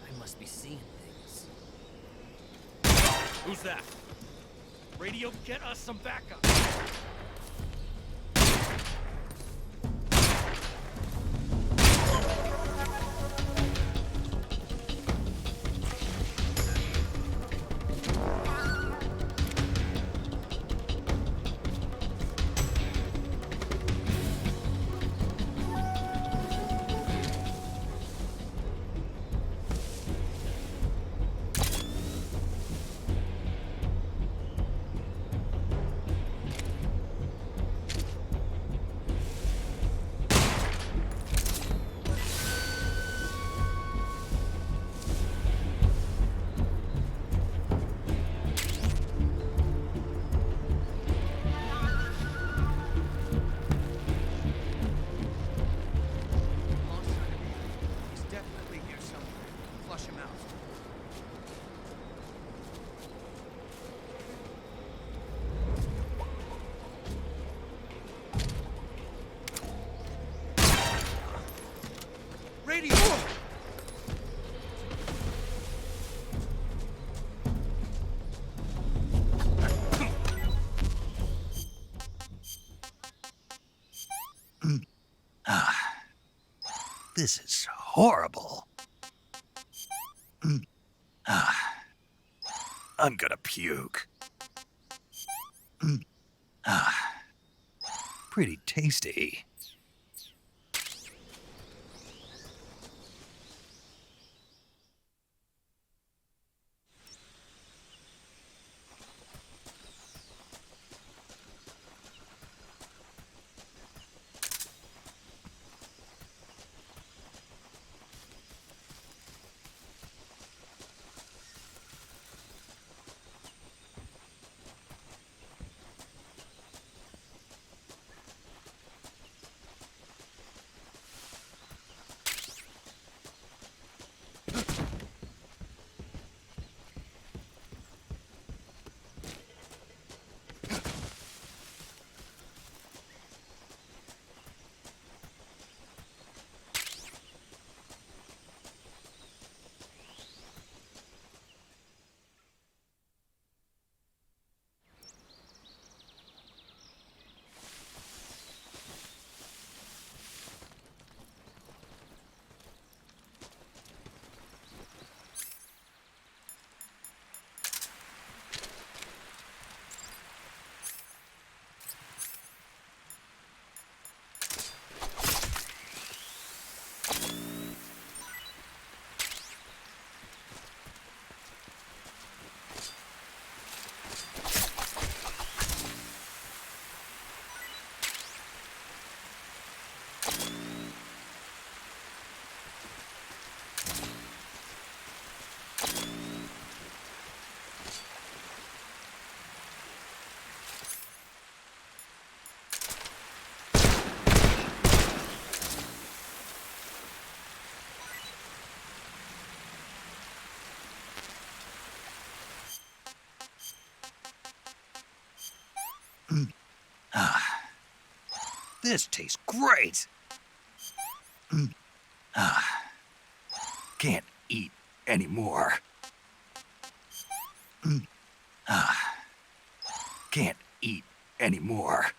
I must be seeing things. Who's that? Radio, get us some backup. This is horrible. I'm gonna puke. Pretty tasty. This tastes great. Can't eat anymore. Can't eat anymore.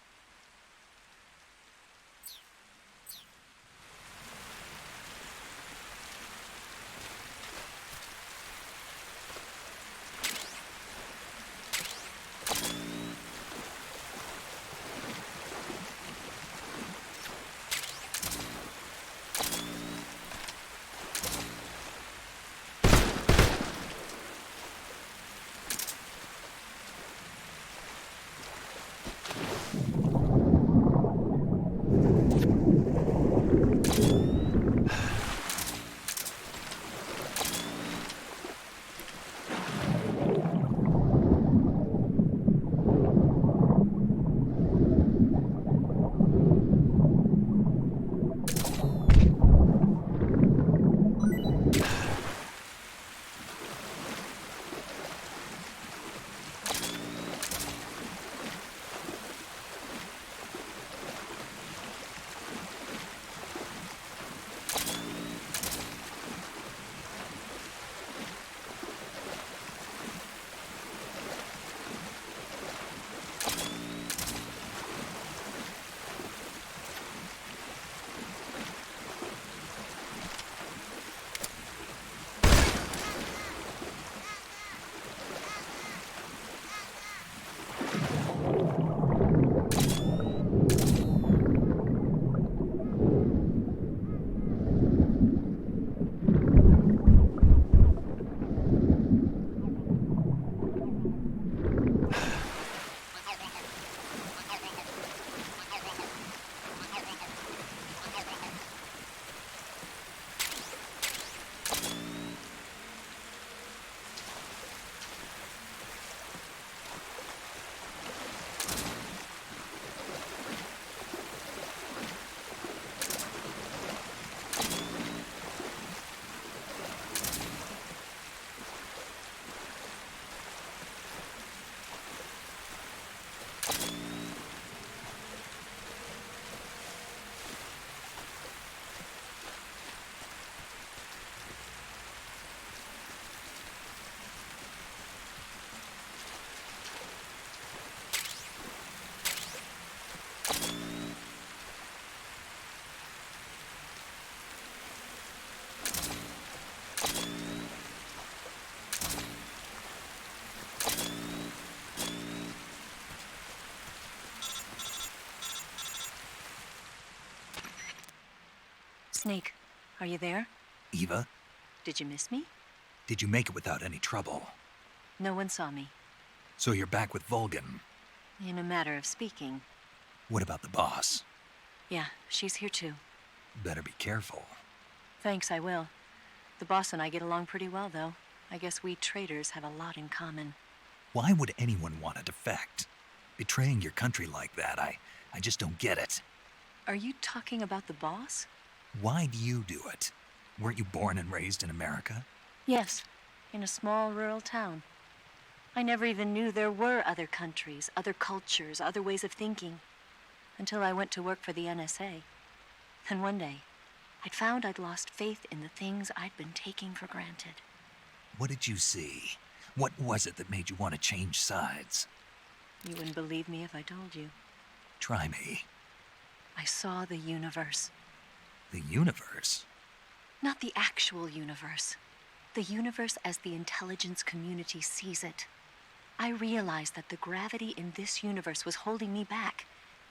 Snake, are you there? Eva, Did you miss me? did you make it without any trouble? No one saw me. So you're back with Volgin. In a matter of speaking. What about the boss? Yeah, she's here too. Better be careful. Thanks, I will. The boss and I get along pretty well, though. I guess we traitors have a lot in common. Why would anyone want to defect? Betraying your country like that, I just don't get it. Are you talking about the boss? Why do you do it? Weren't you born and raised in America? Yes, in a small rural town. I never even knew there were other countries, other cultures, other ways of thinking, until I went to work for the NSA. And one day, I'd found I'd lost faith in the things I'd been taking for granted. What did you see? What was it that made you want to change sides? You wouldn't believe me if I told you. Try me. I saw the universe. The universe? Not the actual universe. The universe as the intelligence community sees it. I realized that the gravity in this universe was holding me back.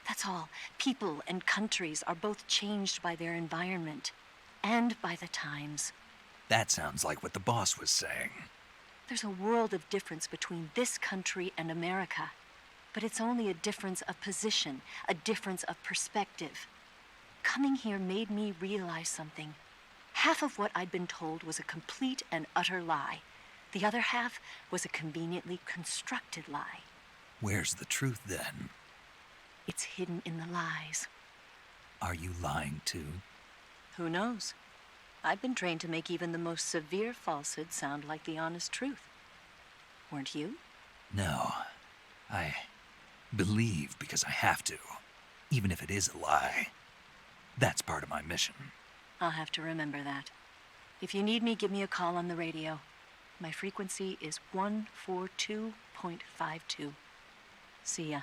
That's all. People and countries are both changed by their environment and by the times. That sounds like what the boss was saying. There's a world of difference between this country and America. But it's only a difference of position, a difference of perspective. Coming here made me realize something. Half of what I'd been told was a complete and utter lie. The other half was a conveniently constructed lie. Where's the truth then? It's hidden in the lies. Are you lying too? Who knows? I've been trained to make even the most severe falsehood sound like the honest truth. Weren't you? No. I believe because I have to, even if it is a lie. That's part of my mission. I'll have to remember that. If you need me, give me a call on the radio. My frequency is 142.52. See ya.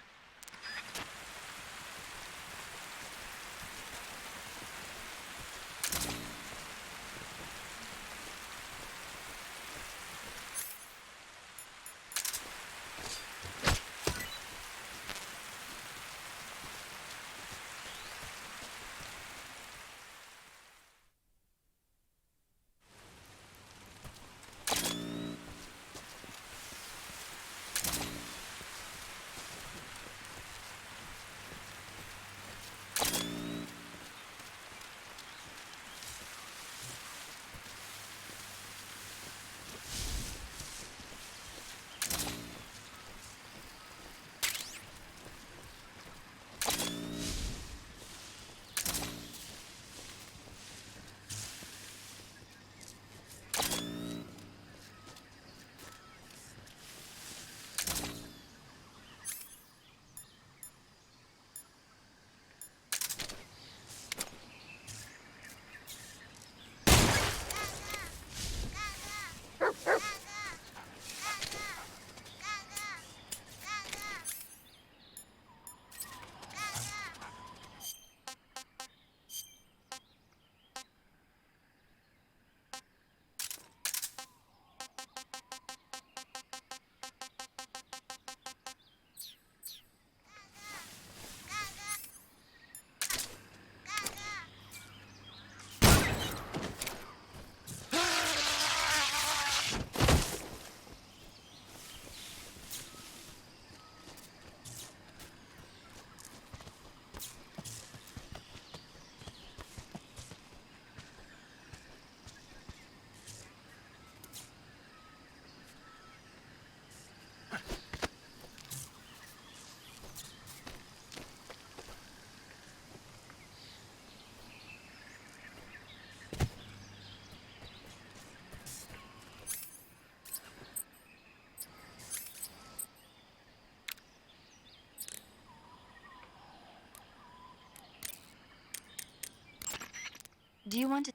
Do you want to...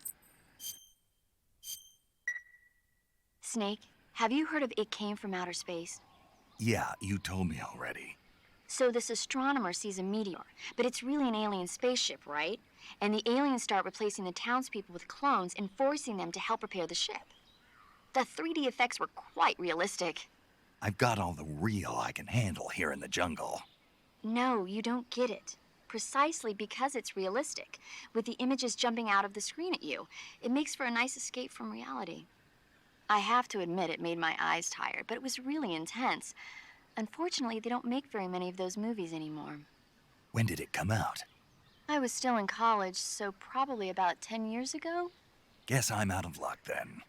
Snake, have you heard of It Came from Outer Space? Yeah, you told me already. So this astronomer sees a meteor, but it's really an alien spaceship, right? And the aliens start replacing the townspeople with clones and forcing them to help repair the ship. The 3D effects were quite realistic. I've got all the real I can handle here in the jungle. No, you don't get it. precisely because it's realistic, with the images jumping out of the screen at you. It makes for a nice escape from reality. I have to admit it made my eyes tired, but it was really intense. Unfortunately, they don't make very many of those movies anymore. When did it come out? I was still in college, so probably about 10 years ago. Guess I'm out of luck then.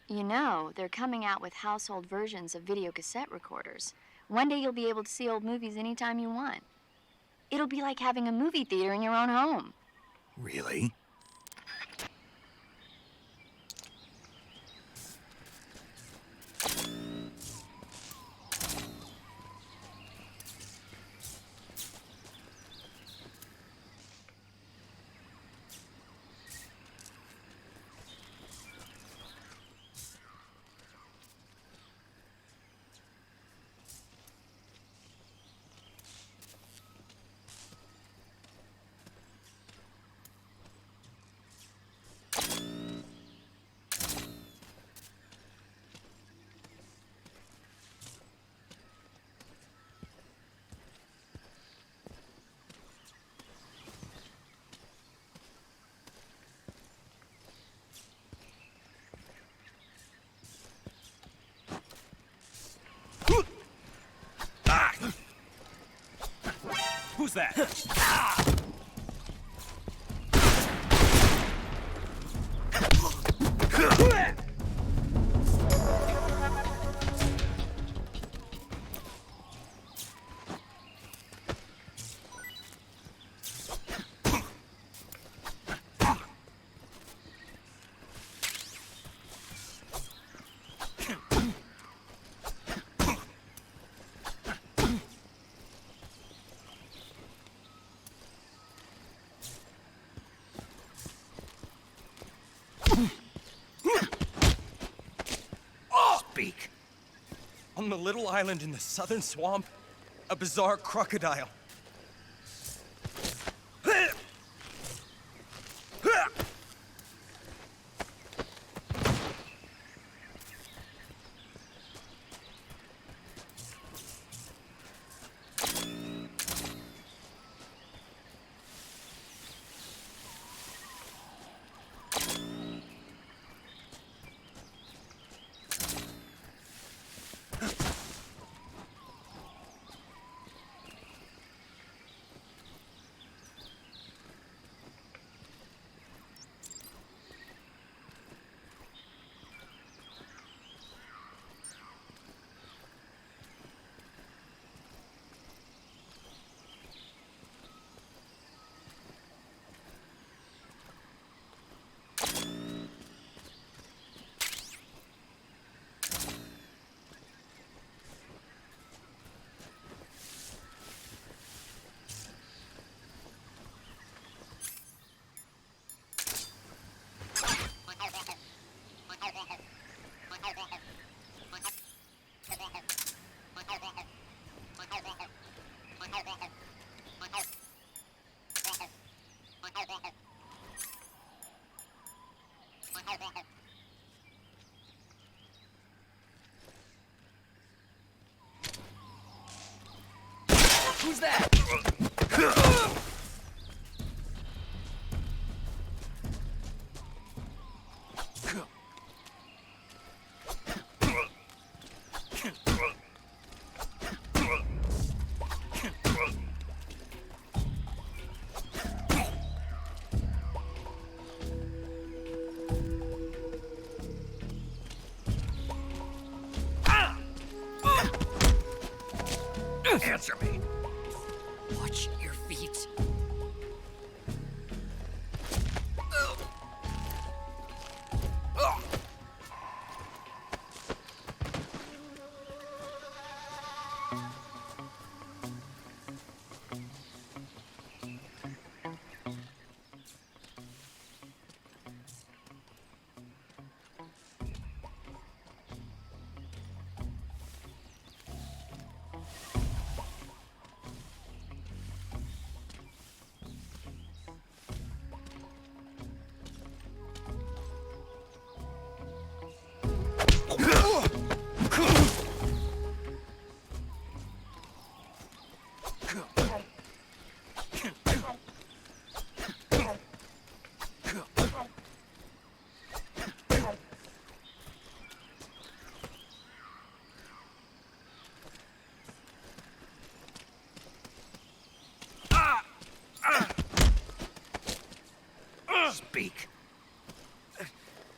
You know, they're coming out with household versions of video cassette recorders. One day you'll be able to see old movies anytime you want. It'll be like having a movie theater in your own home. Really? Who's that? Speak. On the little island in the southern swamp, a bizarre crocodile. Who's that? Answer me. Watch your feet.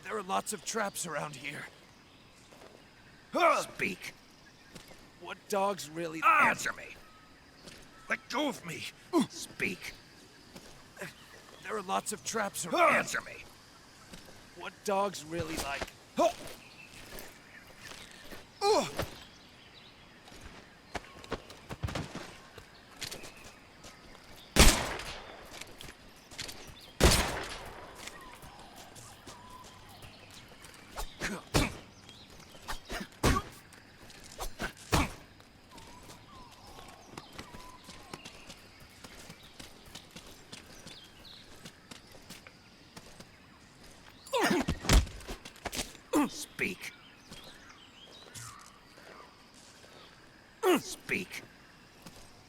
There are lots of traps around here. Speak. What dogs really... Answer me. Let go of me. Speak. There are lots of traps around... Answer me. What dogs really like... Speak. Speak.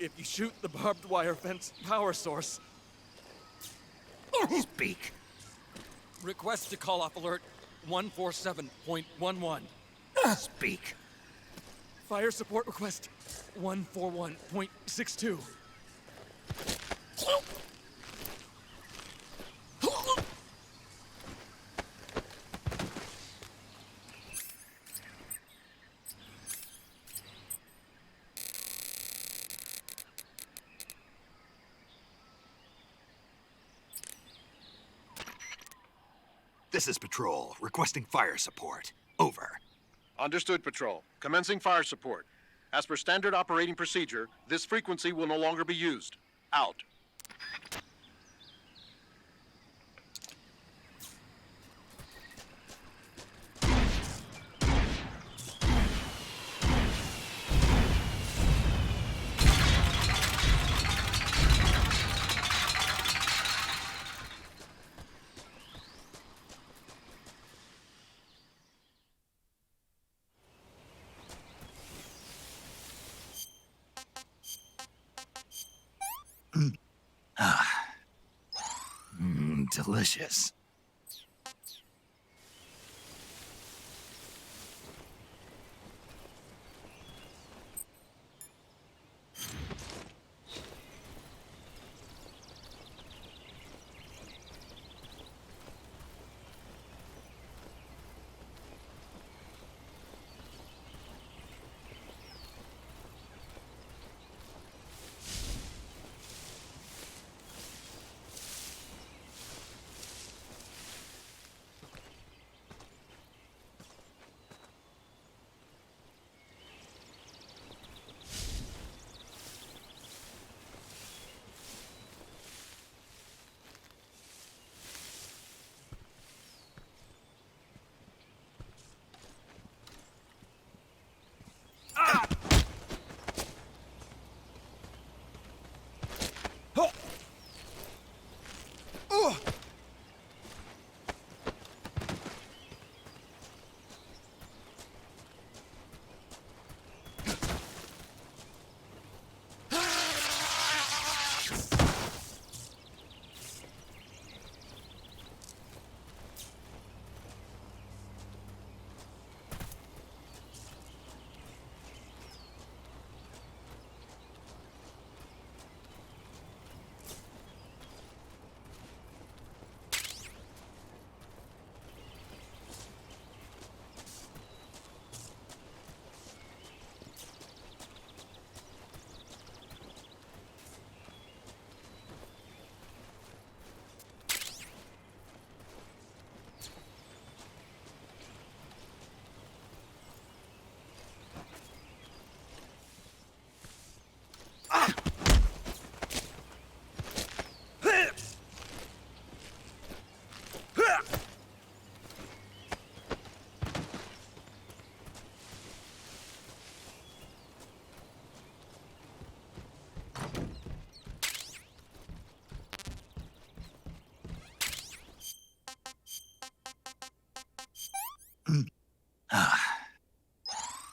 If you shoot the barbed wire fence power source... Speak. Request to call off alert 147.11. Speak. Fire support request 141.62. This is Patrol, requesting fire support. Over. Understood, Patrol. Commencing fire support. As per standard operating procedure, this frequency will no longer be used. Out. Delicious.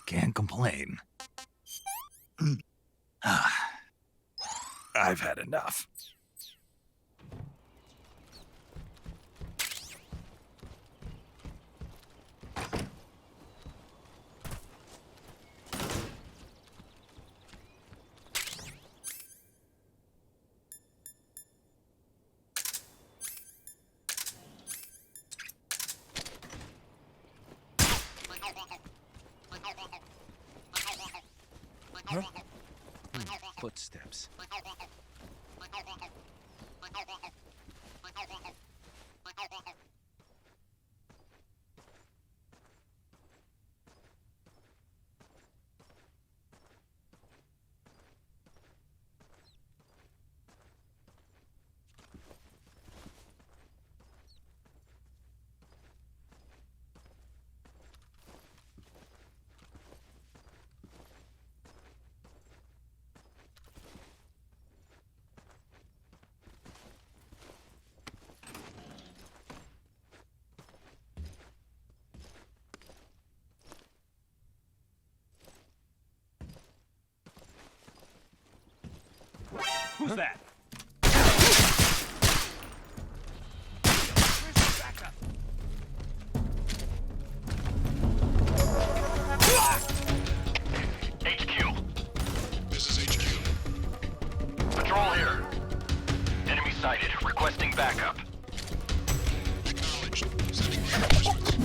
Can't complain. I've had enough. Huh? Footsteps. Who's that? HQ. This is HQ. Patrol here. Enemy sighted. Requesting backup. Acknowledged. Sending reinforcements.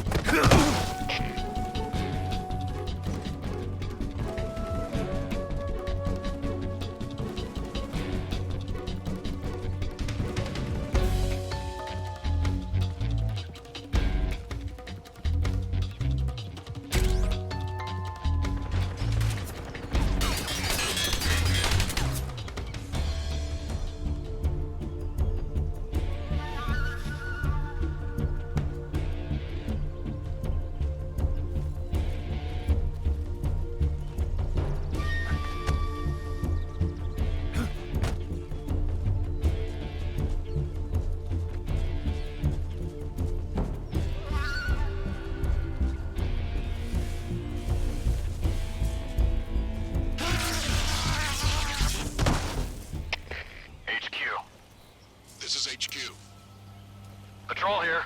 Patrol here.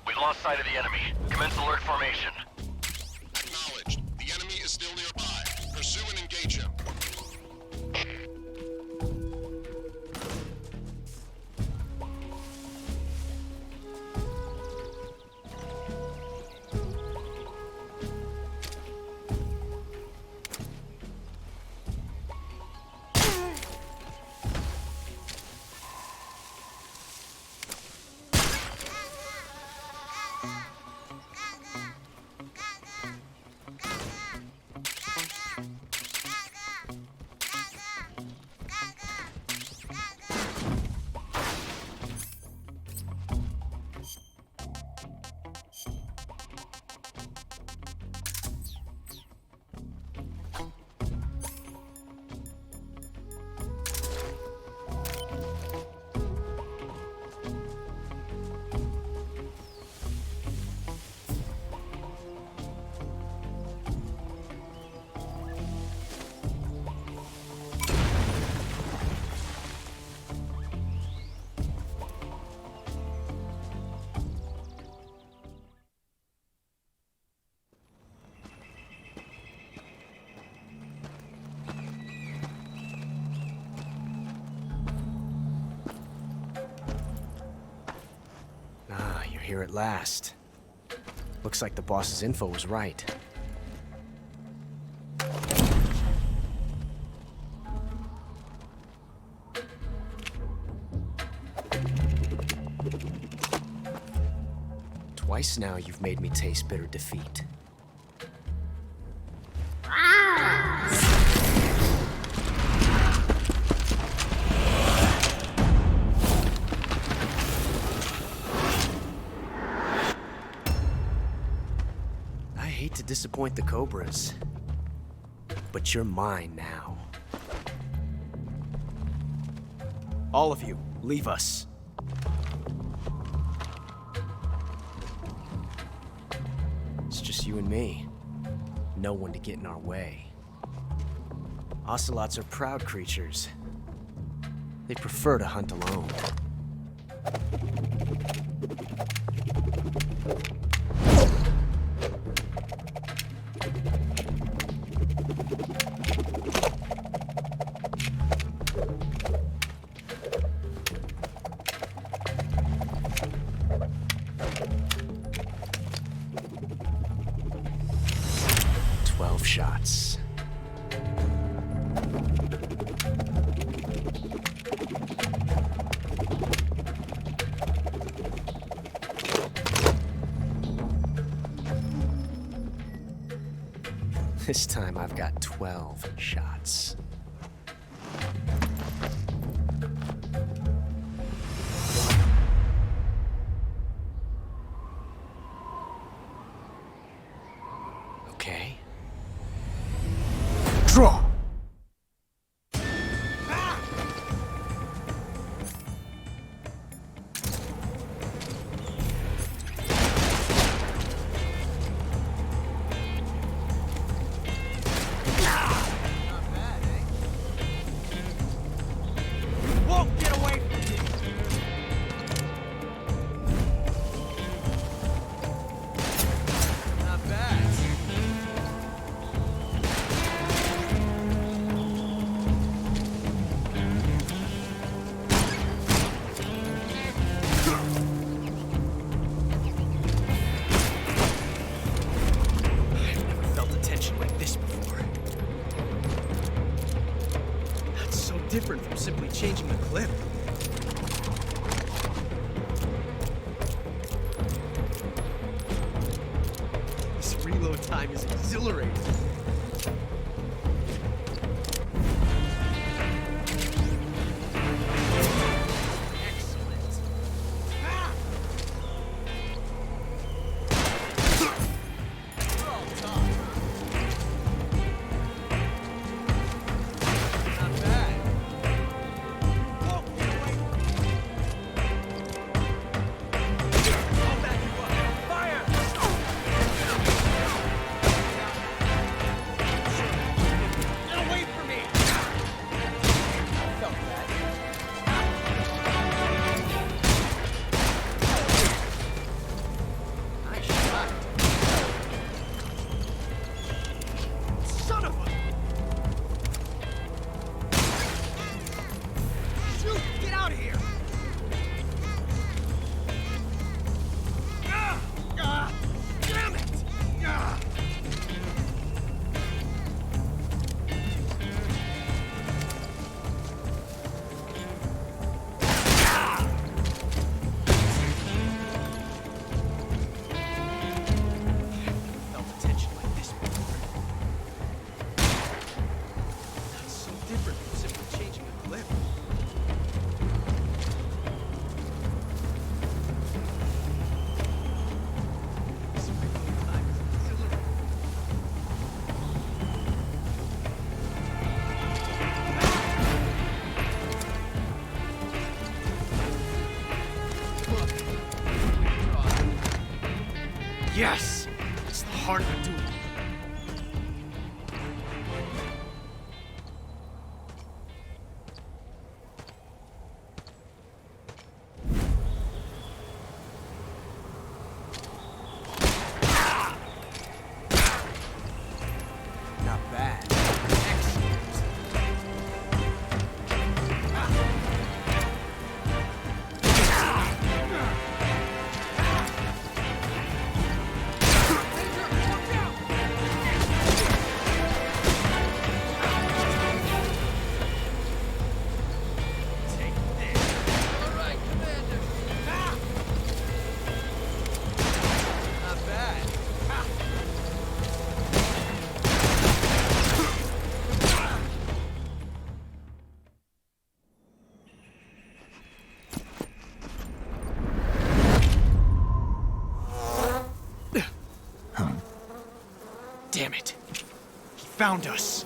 We've lost sight of the enemy. Commence alert formation. Acknowledged. The enemy is still nearby. Pursue and engage him. Here at last. Looks like the boss's info was right. Twice now you've made me taste bitter defeat. To disappoint the Cobras, but you're mine now. All of you, leave us. It's just you and me. No one to get in our way. Ocelots are proud creatures. They prefer to hunt alone. This time I've got 12 shots. Okay. Draw! Different from simply changing the clip. This reload time is exhilarating. Yes! It's the heart of a duel. Not bad. Damn it. He found us.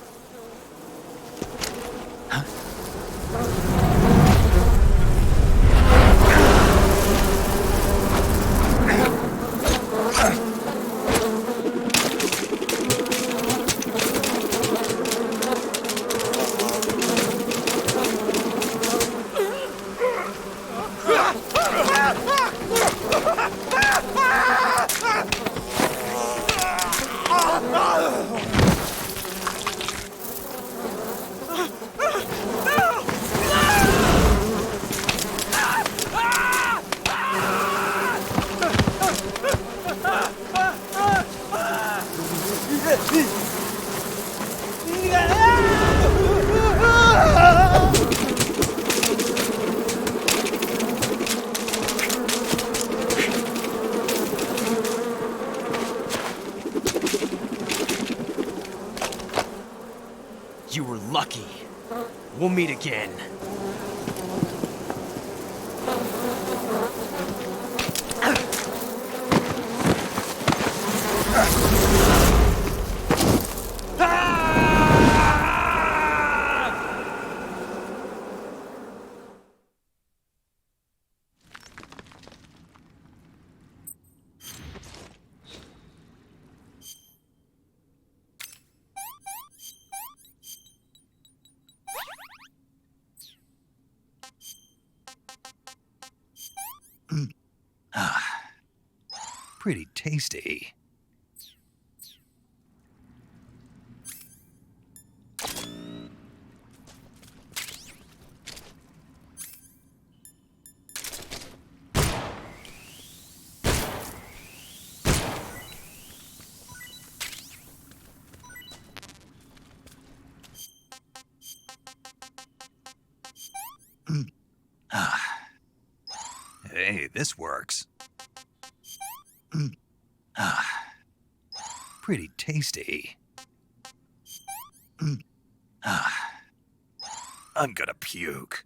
lucky. We'll meet again. Pretty tasty. Hey, this works. Pretty tasty. I'm gonna puke.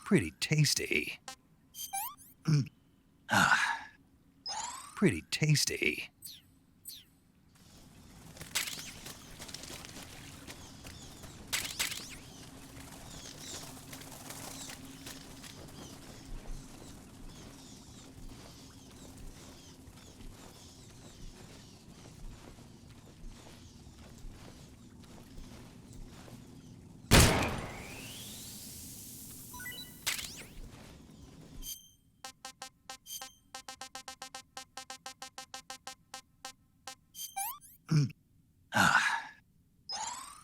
Pretty tasty. Pretty tasty.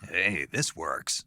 Hey, this works.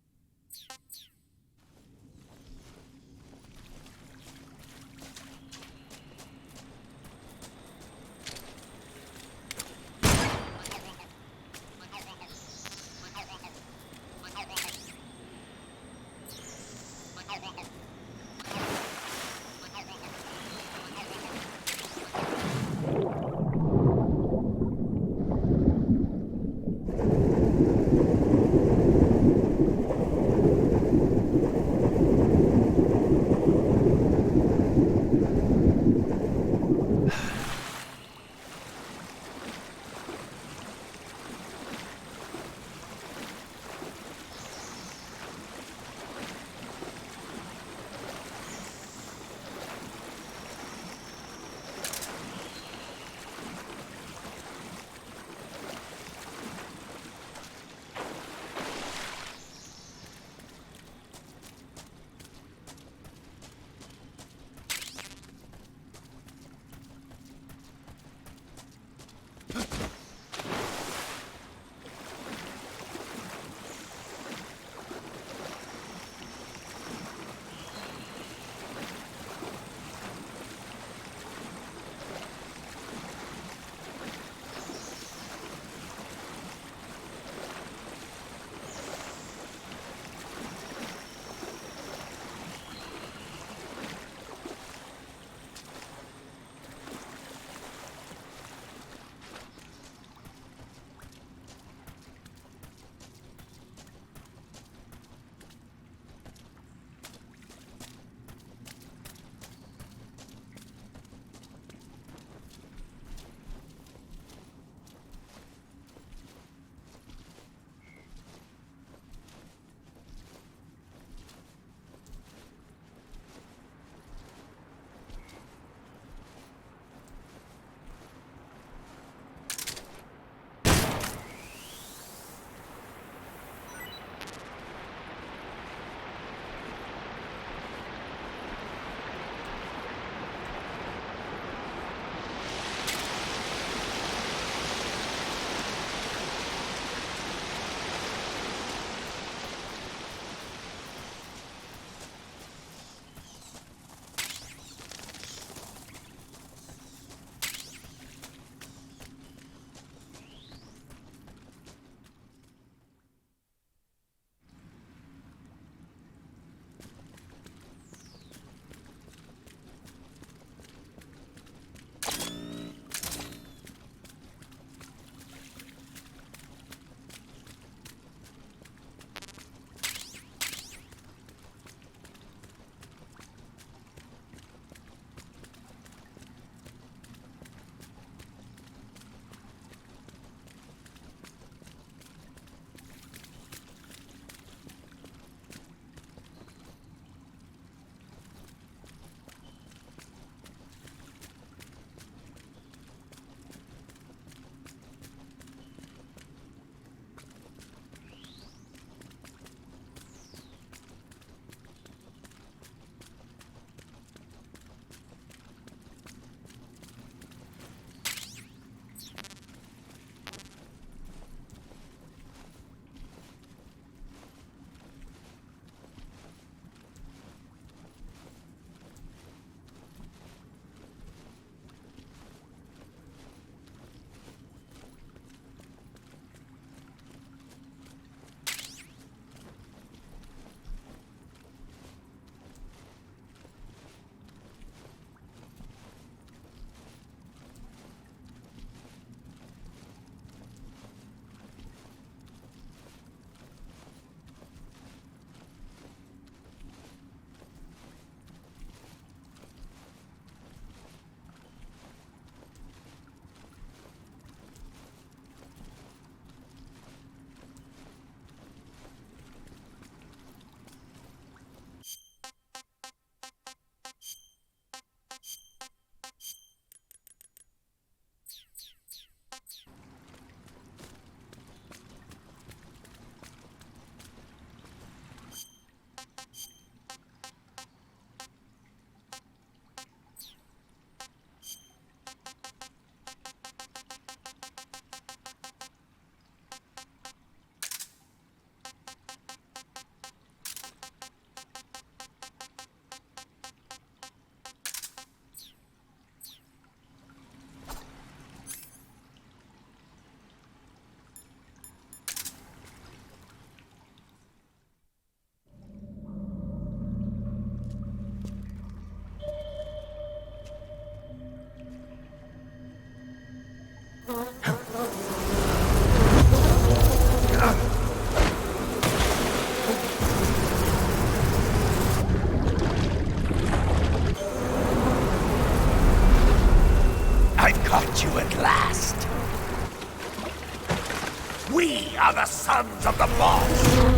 We are the sons of the boss!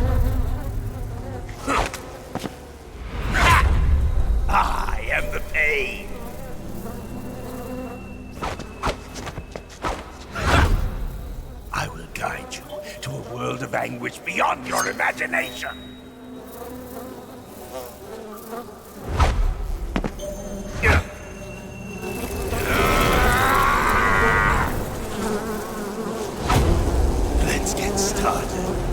I am the pain! I will guide you to a world of anguish beyond your imagination! Let's get started.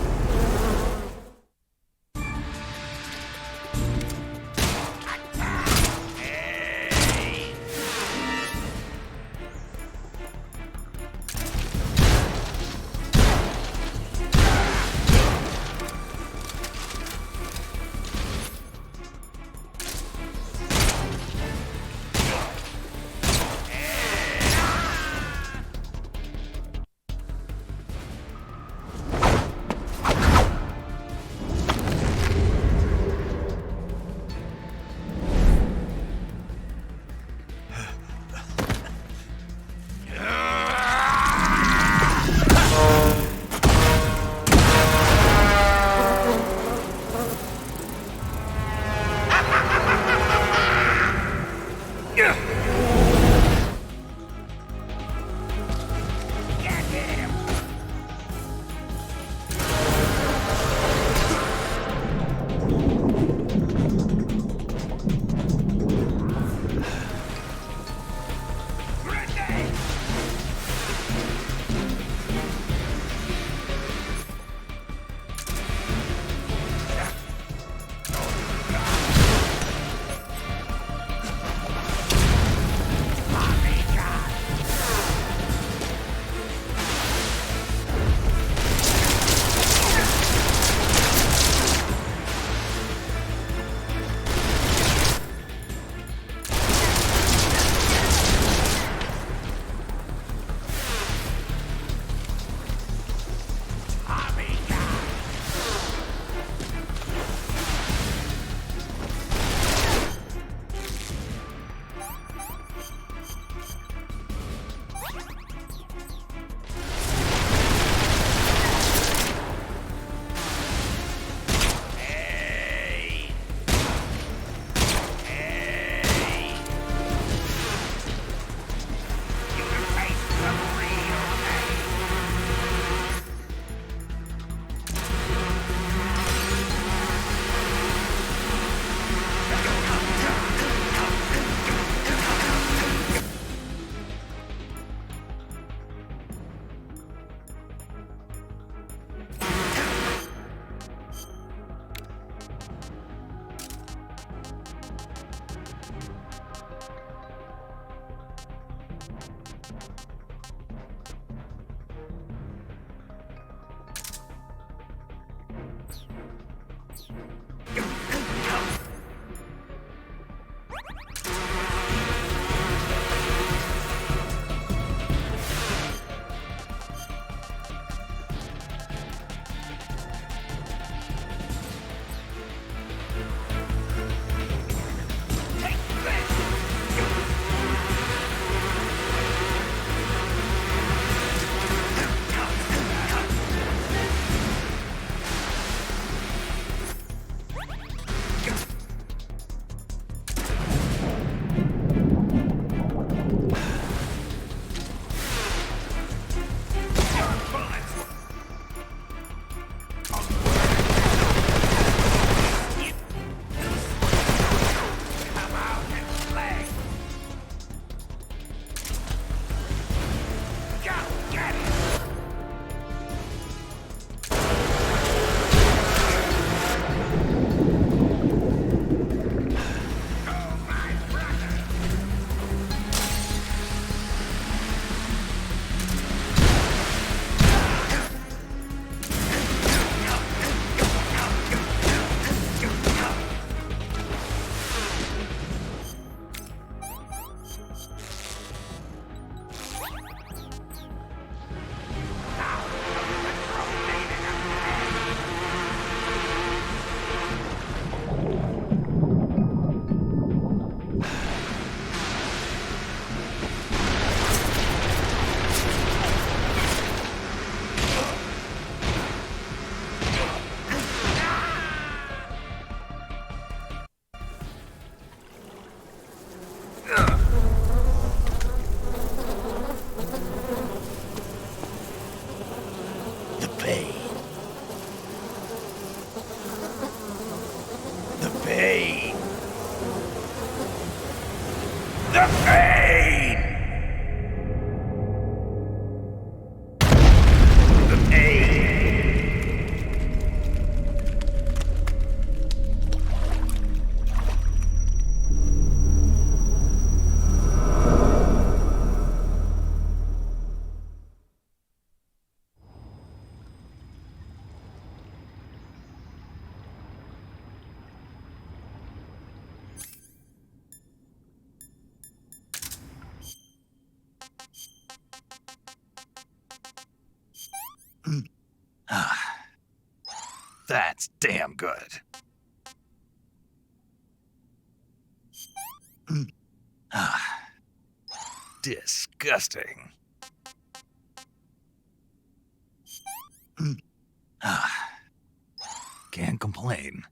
pain. The pain. The pain. The pain. That's damn good. Disgusting. Can't complain.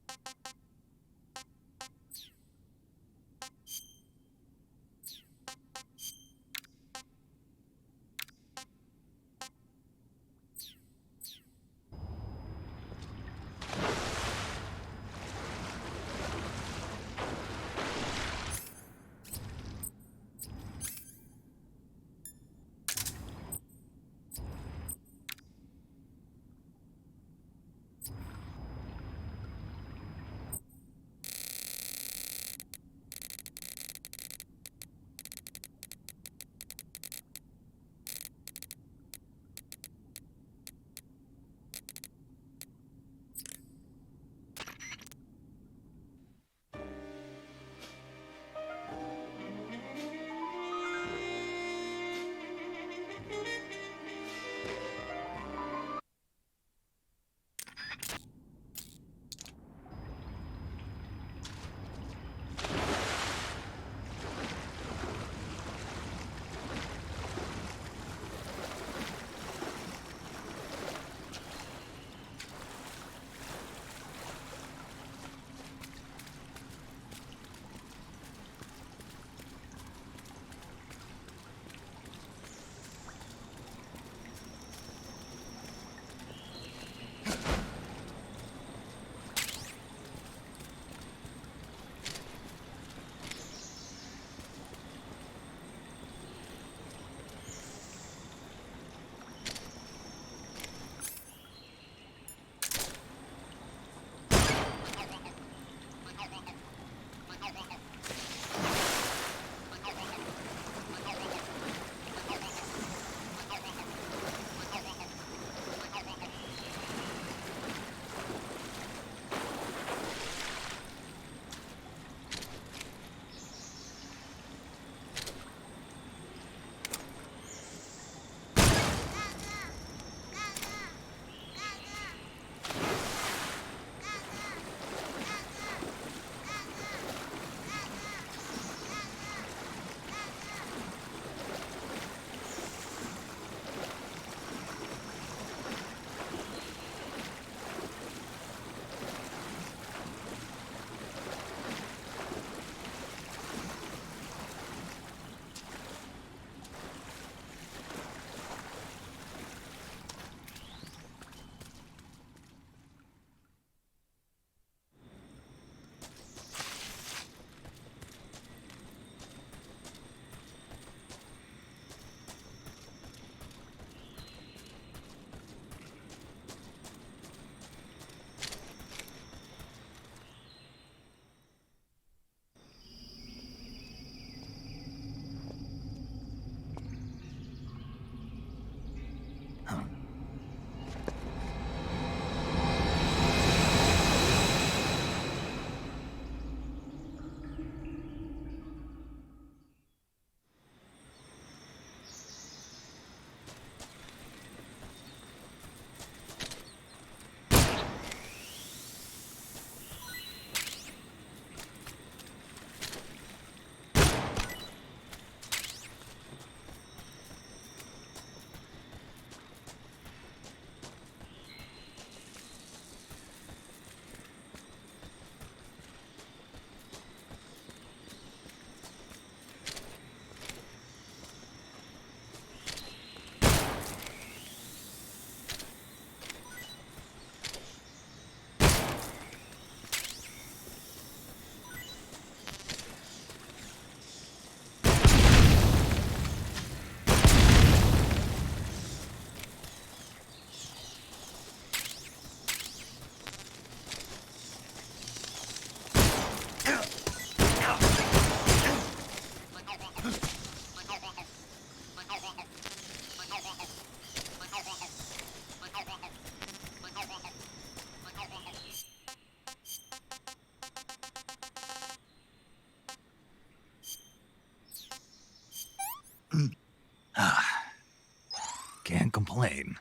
plane.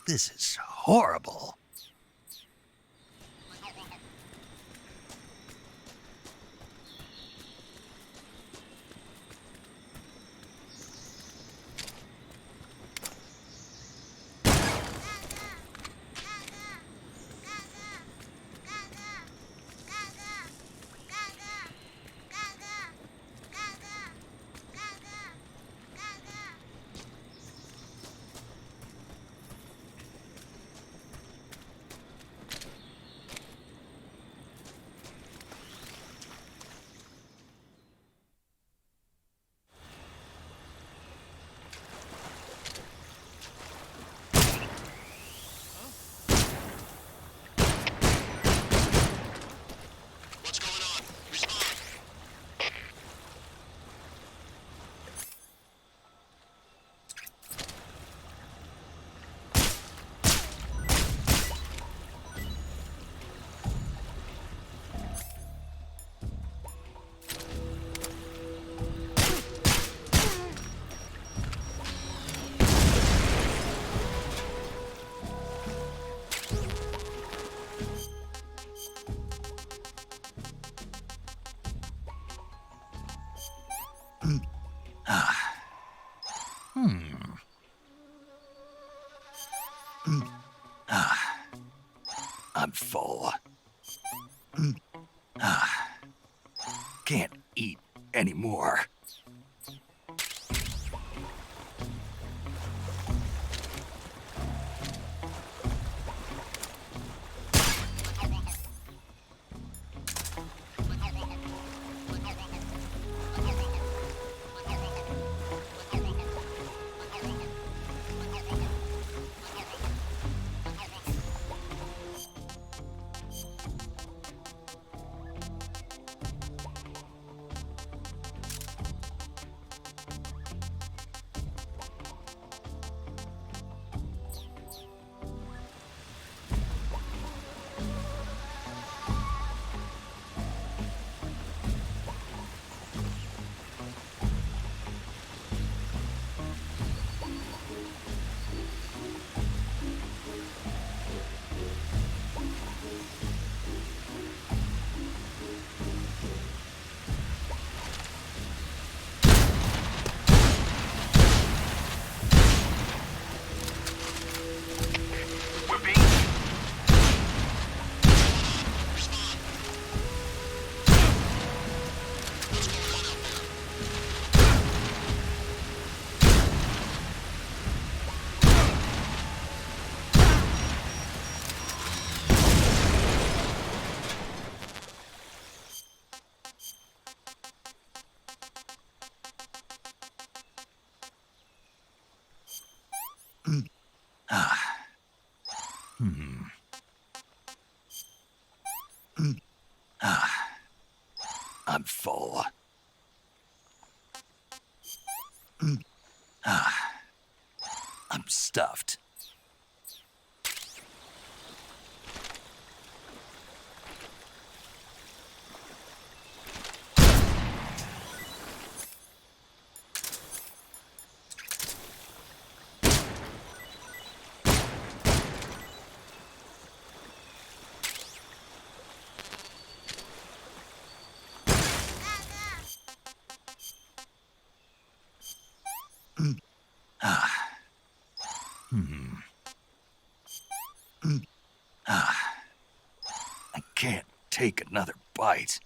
This is horrible. I'm full. Can't eat anymore. I'm full. I'm stuffed. I can't take another bite.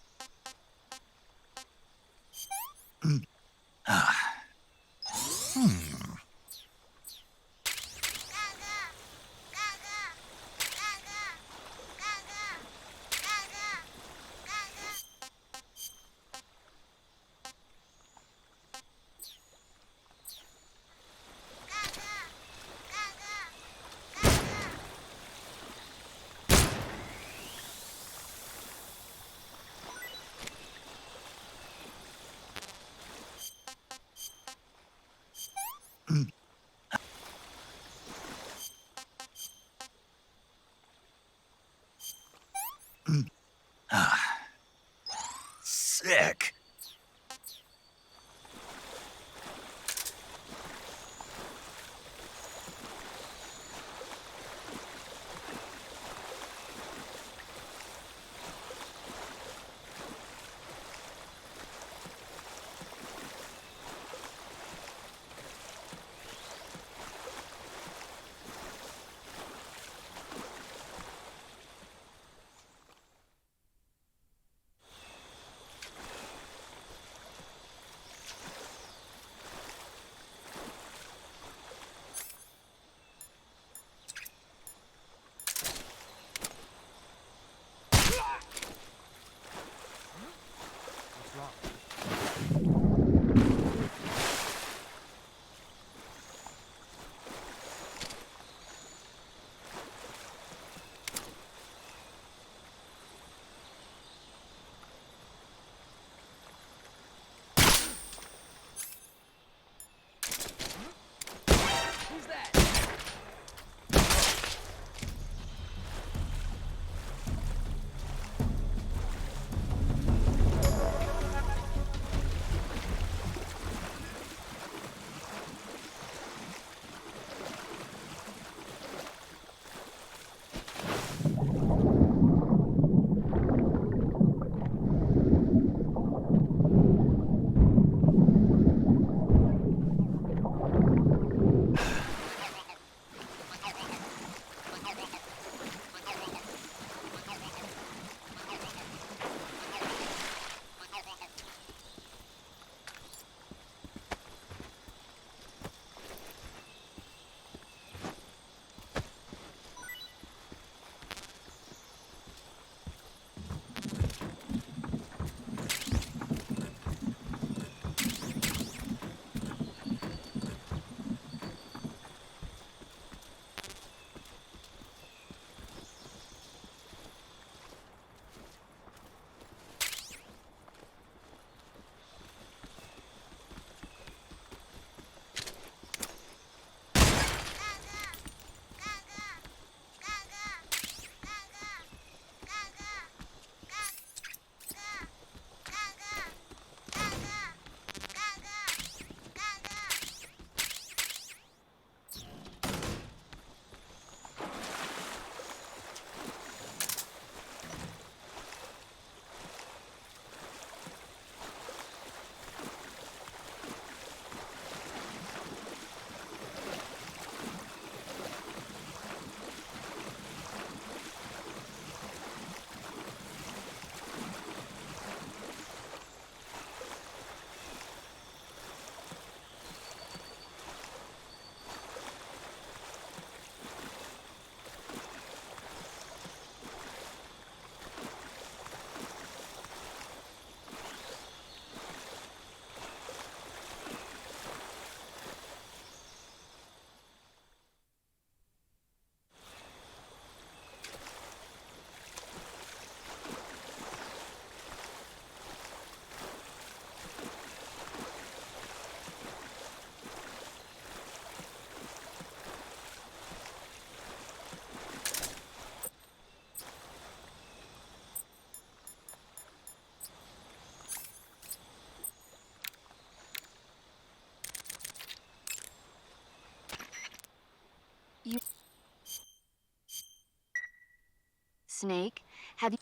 Snake. Have you...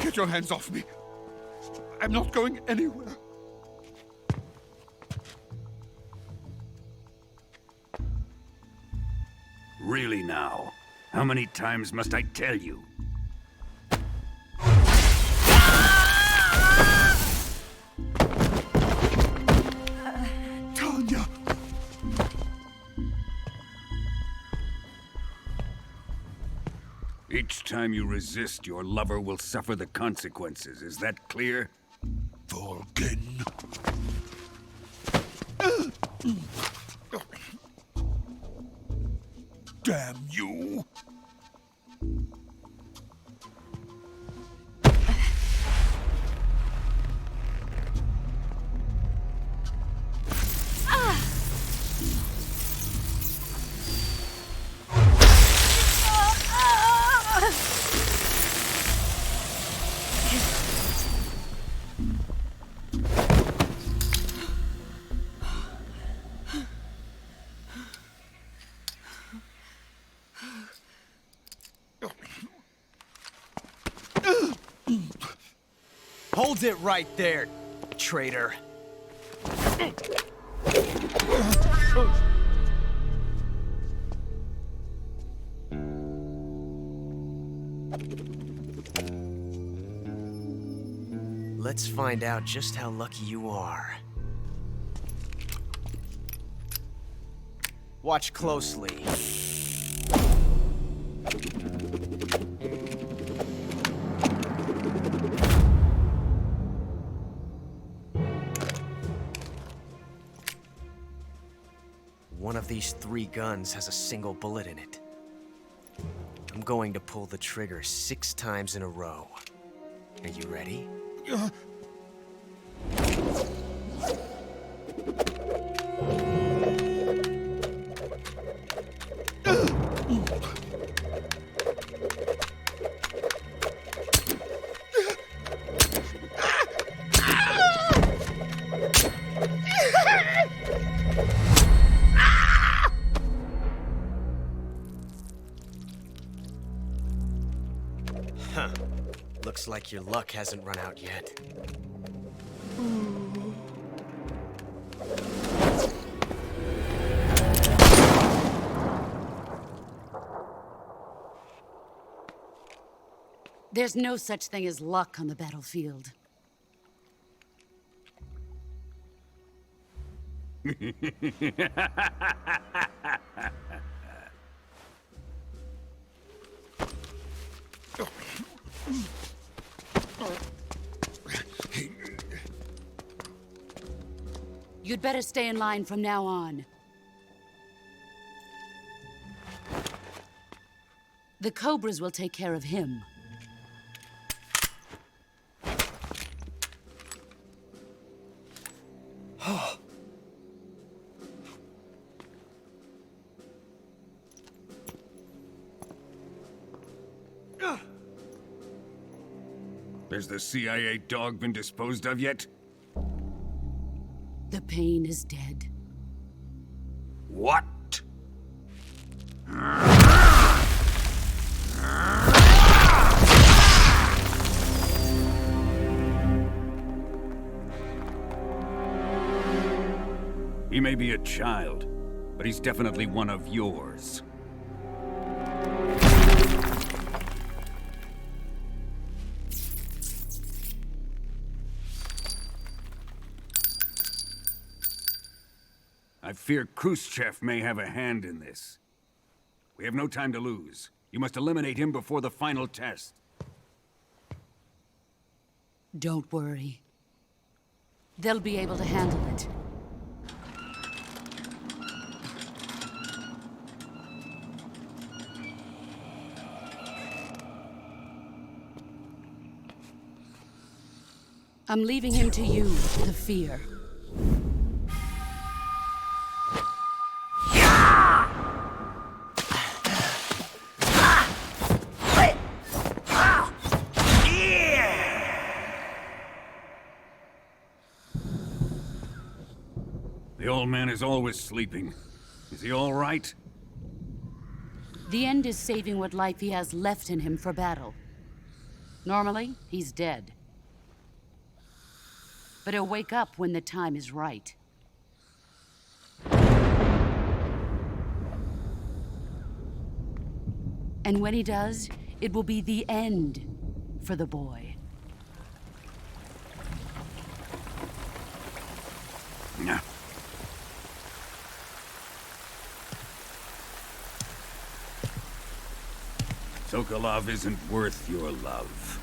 Get your hands off me. I'm not going anywhere. Really now? How many times must I tell you? Tanya! Each time you resist, your lover will suffer the consequences. Is that clear? Volgin. Damn you! Hold it right there, traitor. Let's find out just how lucky you are. Watch closely. One of these 3 guns has a single bullet in it. I'm going to pull the trigger 6 times in a row. Are you ready? Huh. Looks like your luck hasn't run out yet. There's no such thing as luck on the battlefield. You'd better stay in line from now on. The Cobras will take care of him. Has the CIA dog been disposed of yet? The pain is dead. What? He may be a child, but he's definitely one of yours. I fear Khrushchev may have a hand in this. We have no time to lose. You must eliminate him before the final test. Don't worry. They'll be able to handle it. I'm leaving him to you, the fear. The old man is always sleeping. Is he all right? The end is saving what life he has left in him for battle. Normally, he's dead. But he'll wake up when the time is right. And when he does, it will be the end for the boy. No. Sokolov isn't worth your love.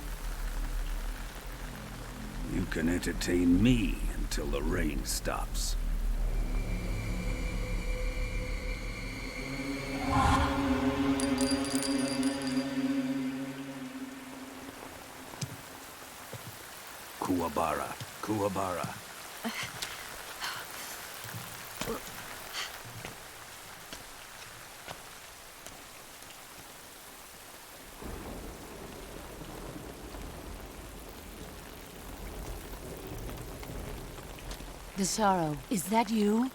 You can entertain me until the rain stops. Kuwabara, Kuwabara. The sorrow, is that you?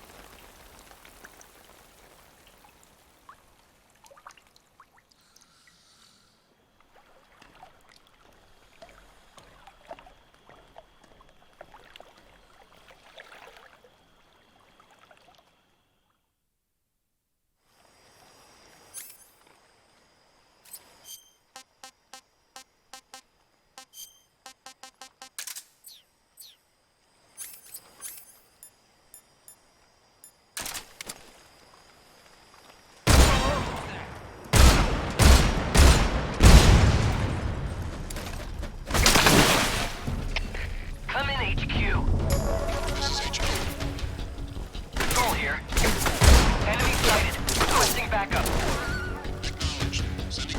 Come in, HQ. This is HQ. Control here. Enemy sighted. Requesting backup. Acknowledged. Sending...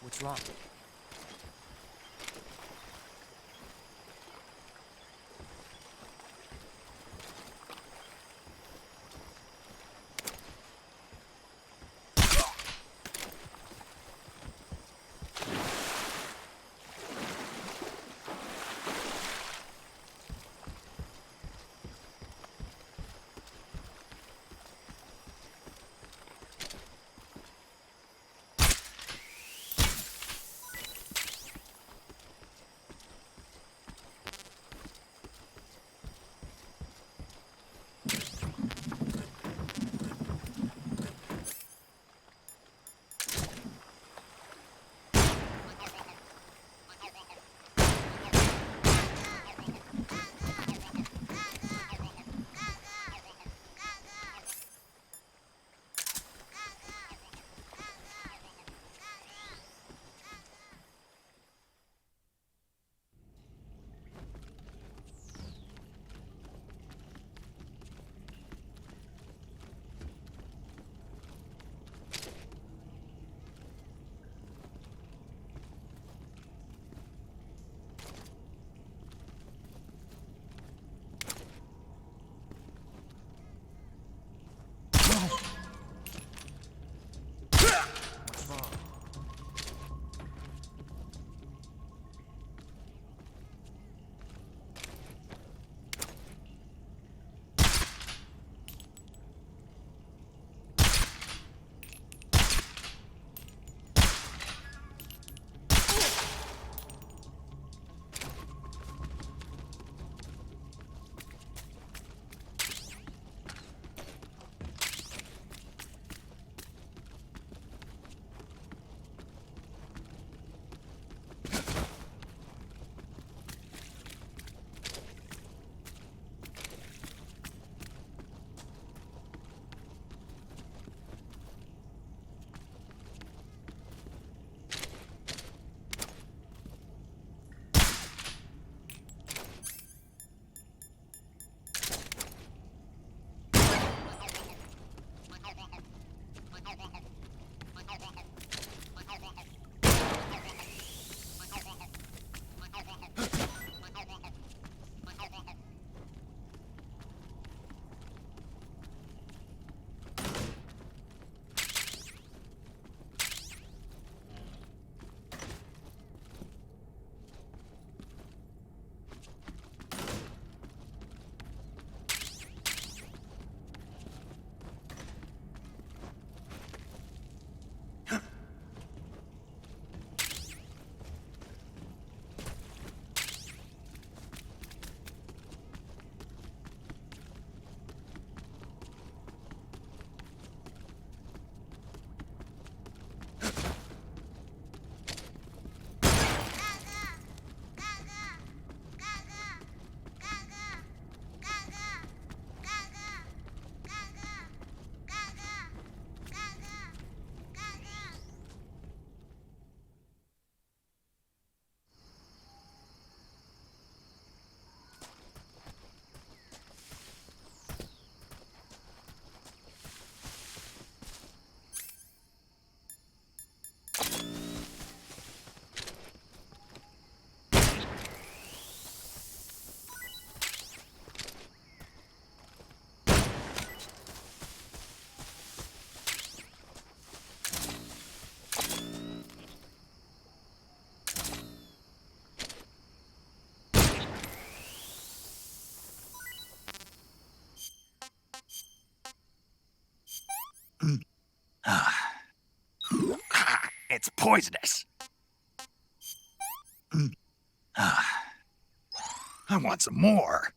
What's wrong? poisonous. I want some more.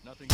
Nothing.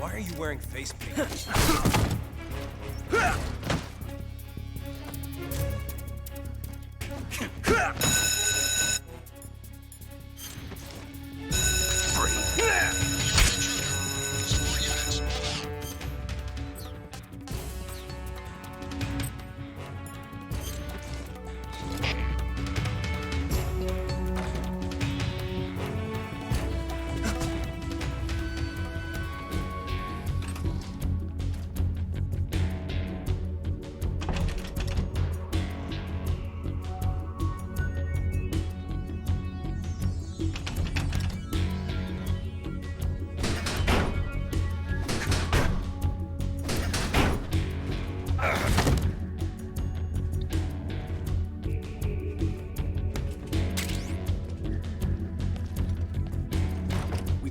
Why are you wearing face paint?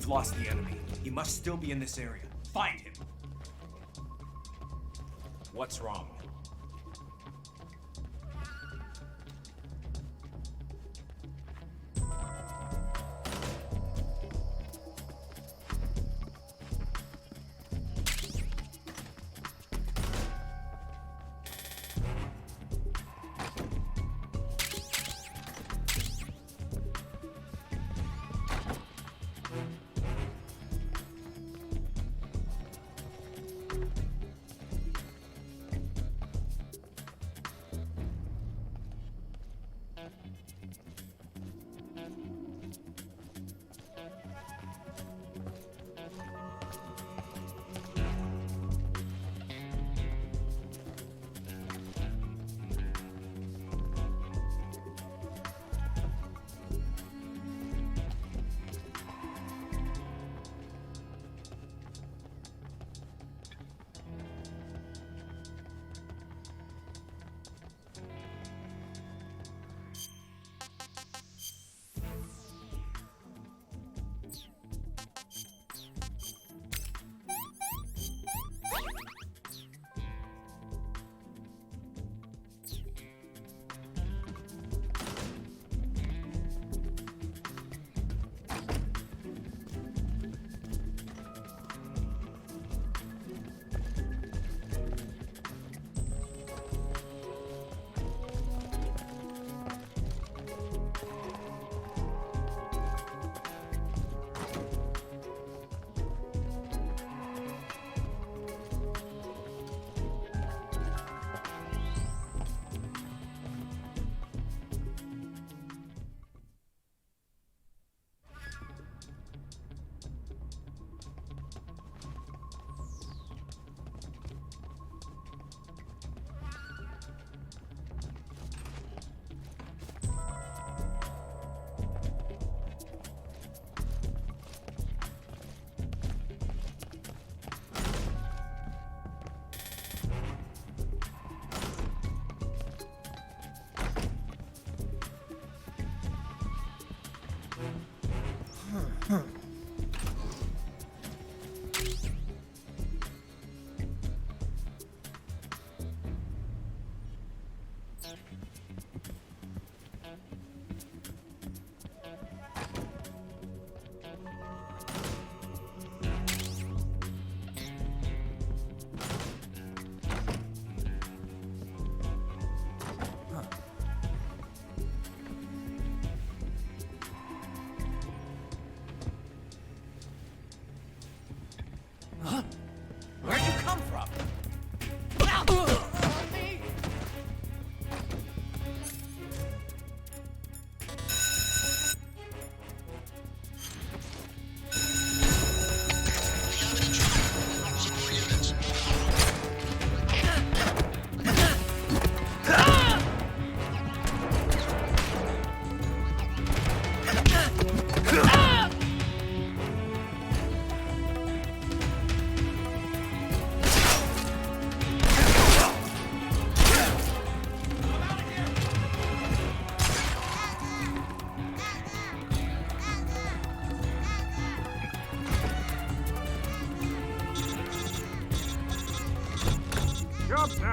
Lost the enemy. He must still be in this area. Find him. What's wrong?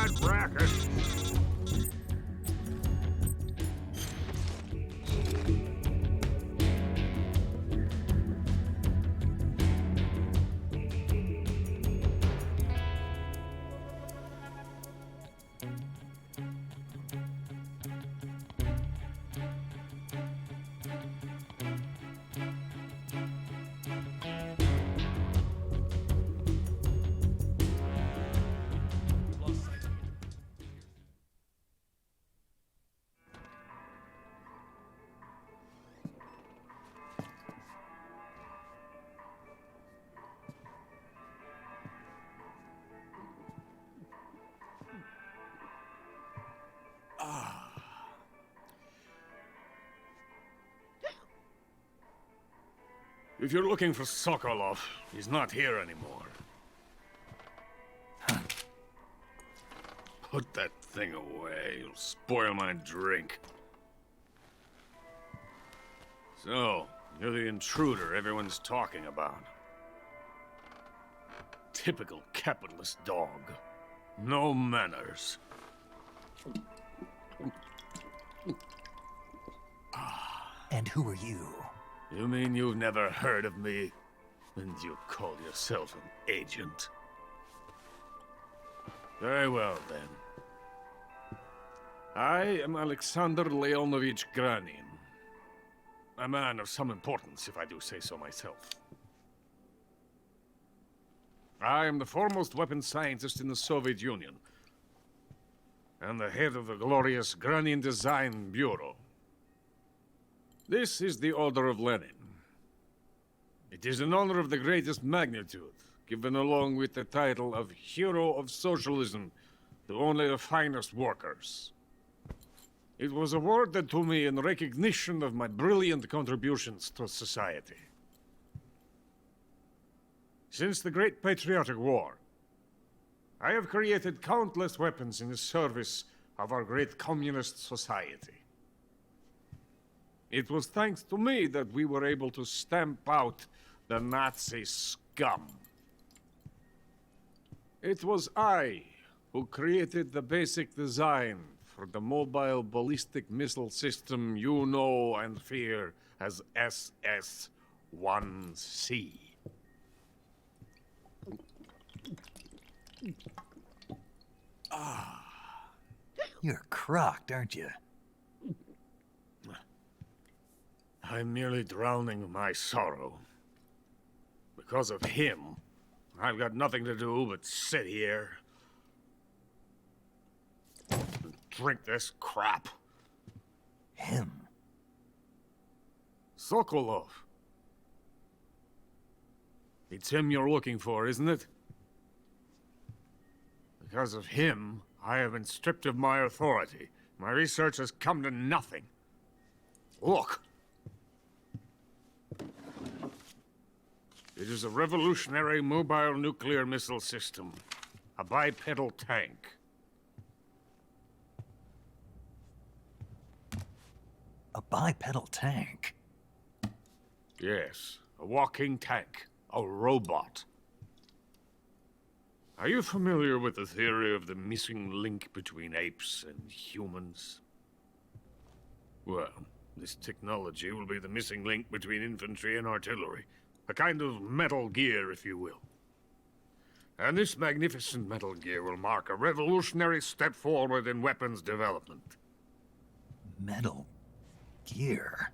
that racket. If you're looking for Sokolov, he's not here anymore. Put that thing away. You'll spoil my drink. So, you're the intruder everyone's talking about. Typical capitalist dog. No manners. And who are you? You mean you've never heard of me? And you call yourself an agent? Very well, then. I am Alexander Leonovich Granin. A man of some importance, if I do say so myself. I am the foremost weapons scientist in the Soviet Union, and the head of the glorious Granin Design Bureau. This is the Order of Lenin. It is an honor of the greatest magnitude, given along with the title of Hero of Socialism to only the finest workers. It was awarded to me in recognition of my brilliant contributions to society. Since the Great Patriotic War, I have created countless weapons in the service of our great communist society. It was thanks to me that we were able to stamp out the Nazi scum. It was I who created the basic design for the mobile ballistic missile system you know and fear as SS-1C. You're crocked, aren't you? I'm merely drowning my sorrow. Because of him, I've got nothing to do but sit here and drink this crap. Him? Sokolov. It's him you're looking for, isn't it? Because of him, I have been stripped of my authority. My research has come to nothing. Look. It is a revolutionary mobile nuclear missile system. A bipedal tank. A bipedal tank? Yes, a walking tank. A robot. Are you familiar with the theory of the missing link between apes and humans? Well, this technology will be the missing link between infantry and artillery. A kind of Metal Gear, if you will. And this magnificent Metal Gear will mark a revolutionary step forward in weapons development. Metal Gear?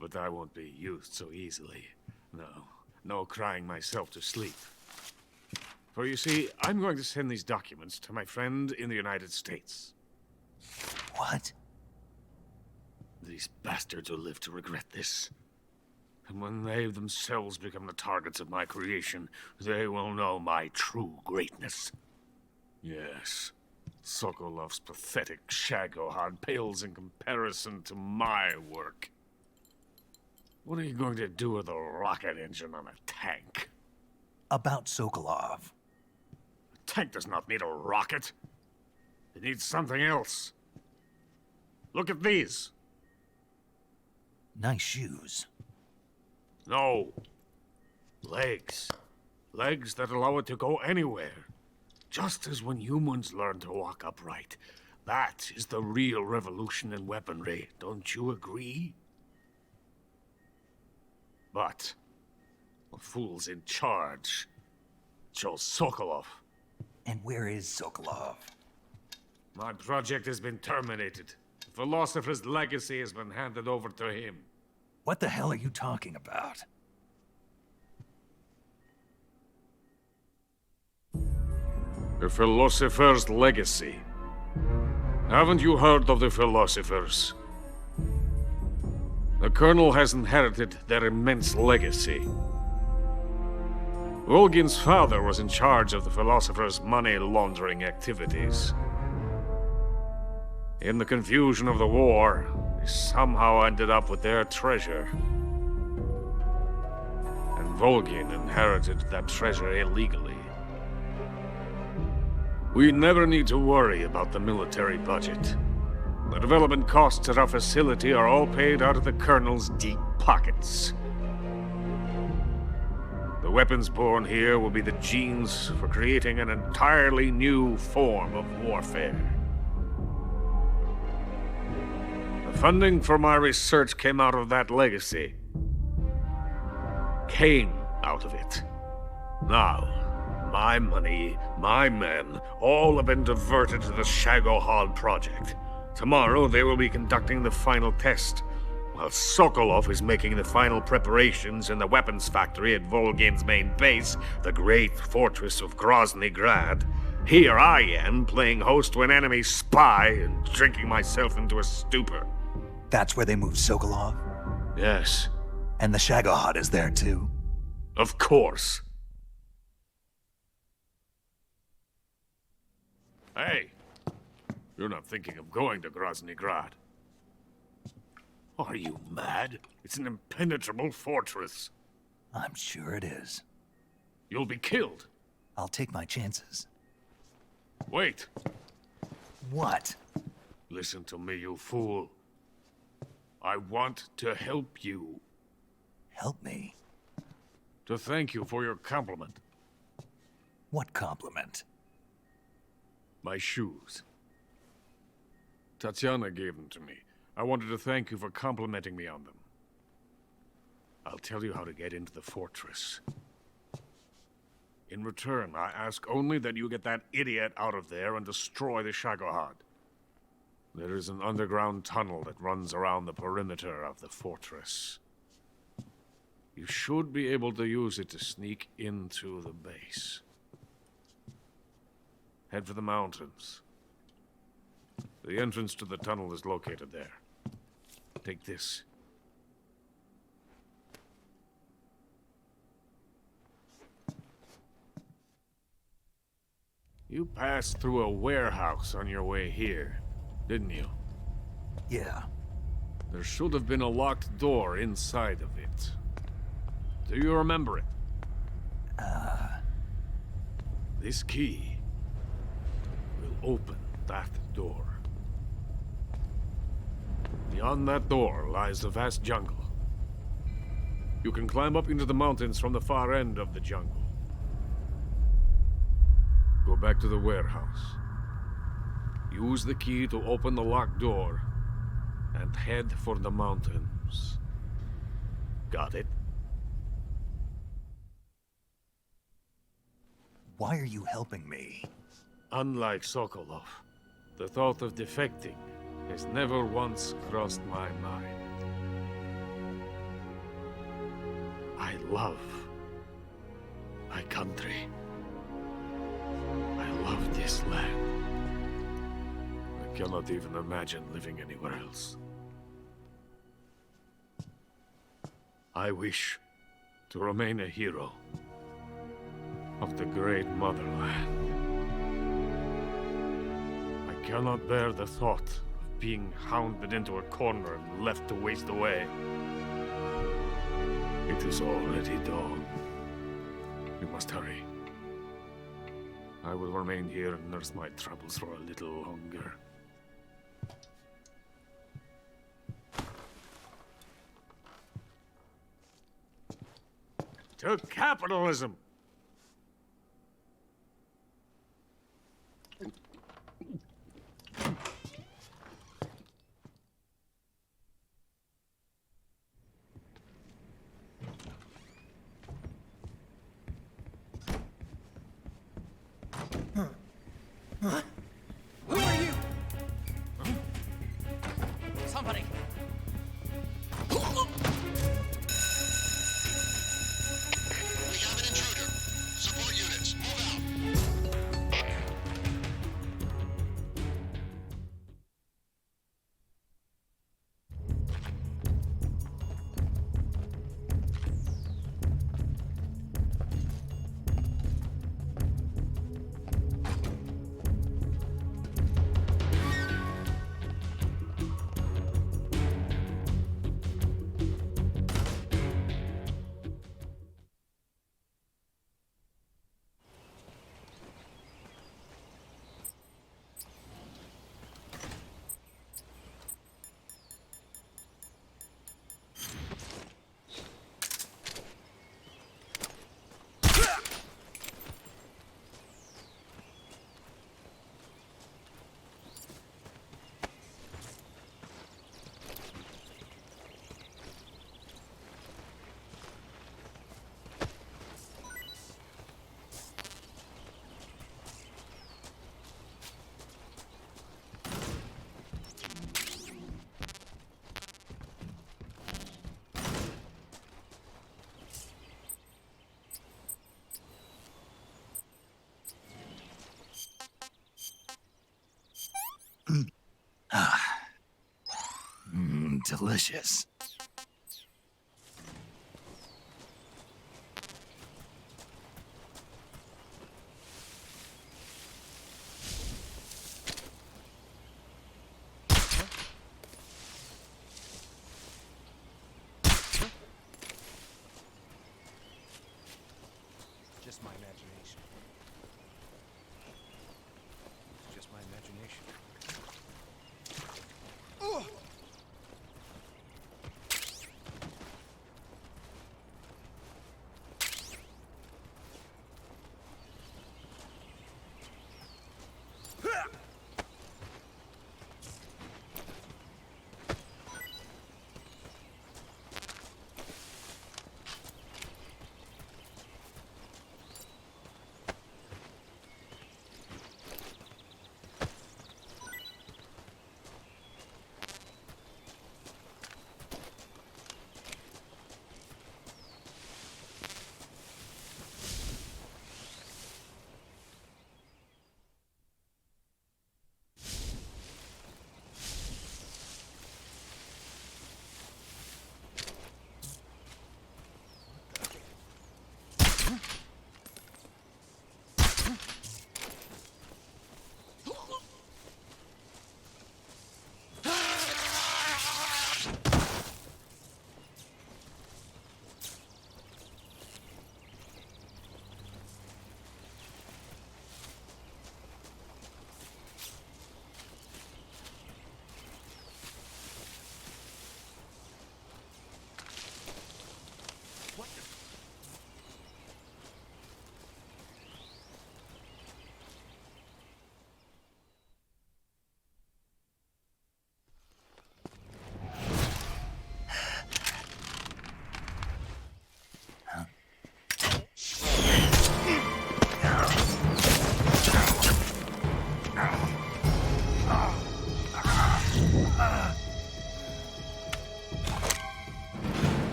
But I won't be used so easily. No crying myself to sleep. For you see, I'm going to send these documents to my friend in the United States. What? These bastards will live to regret this. And when they themselves become the targets of my creation, they will know my true greatness. Yes, Sokolov's pathetic Shagahod pales in comparison to my work. What are you going to do with a rocket engine on a tank? About Sokolov. A tank does not need a rocket. It needs something else. Look at these. Nice shoes. No. Legs. Legs that allow it to go anywhere. Just as when humans learn to walk upright. That is the real revolution in weaponry, don't you agree? But the fool's in charge. Chose Sokolov. And where is Sokolov? My project has been terminated. The Philosopher's legacy has been handed over to him. What the hell are you talking about? The Philosopher's legacy. Haven't you heard of the Philosophers? The Colonel has inherited their immense legacy. Volgin's father was in charge of the Philosopher's money laundering activities. In the confusion of the war, he somehow ended up with their treasure. And Volgin inherited that treasure illegally. We never need to worry about the military budget. The development costs at our facility are all paid out of the Colonel's deep pockets. The weapons born here will be the genes for creating an entirely new form of warfare. The funding for my research came out of that legacy. Came out of it. Now, my money, my men, all have been diverted to the Shagahod project. Tomorrow they will be conducting the final test, while Sokolov is making the final preparations in the weapons factory at Volgin's main base, the great fortress of Grozny Grad. Here I am, playing host to an enemy spy and drinking myself into a stupor. That's where they moved Sokolov? Yes. And the Shagahod is there too? Of course. Hey, you're not thinking of going to Grozny Grad. Are you mad? It's an impenetrable fortress. I'm sure it is. You'll be killed. I'll take my chances. Wait. What? Listen to me, you fool. I want to help you. Help me? To thank you for your compliment. What compliment? My shoes. Tatiana gave them to me. I wanted to thank you for complimenting me on them. I'll tell you how to get into the fortress. In return, I ask only that you get that idiot out of there and destroy the Shagahod. There is an underground tunnel that runs around the perimeter of the fortress. You should be able to use it to sneak into the base. Head for the mountains. The entrance to the tunnel is located there. Take this. You passed through a warehouse on your way here, didn't you? Yeah. There should have been a locked door inside of it. Do you remember it? This key will open that door. Beyond that door lies the vast jungle. You can climb up into the mountains from the far end of the jungle. Go back to the warehouse. Use the key to open the locked door, and head for the mountains. Got it? Why are you helping me? Unlike Sokolov, the thought of defecting has never once crossed my mind. I love my country. I love this land. I cannot even imagine living anywhere else. I wish to remain a hero of the great motherland. I cannot bear the thought of being hounded into a corner and left to waste away. It is already dawn. We must hurry. I will remain here and nurse my troubles for a little longer. To capitalism! Delicious. Just my imagination. It's just my imagination.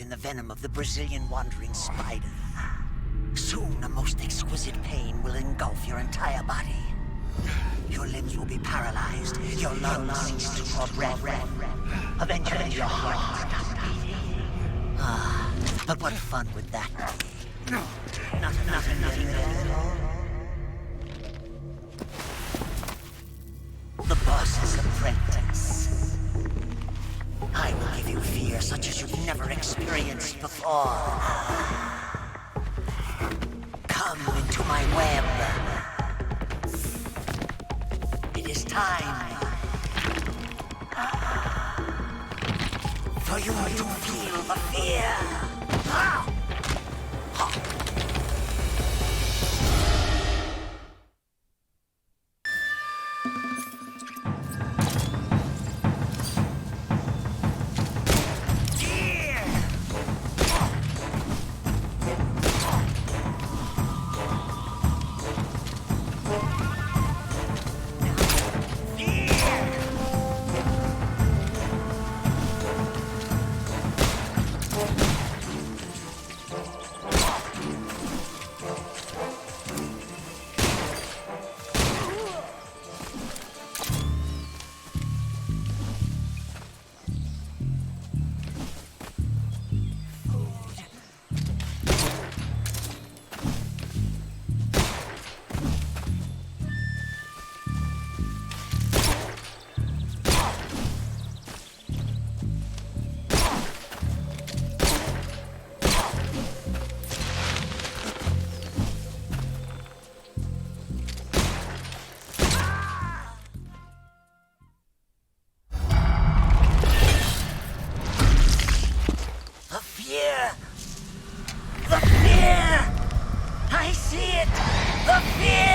The venom of the Brazilian wandering spider. Soon, a most exquisite pain will engulf your entire body. Your limbs will be paralyzed, your lungs cease to draw breath. Eventually, your heart will stop beating. But what fun would that be? Nothing at all. The boss's apprentice. I will give you fear such as you've never experienced before. Come into my web. It is time for you to feel the fear. fear! The fear! I see it! The fear!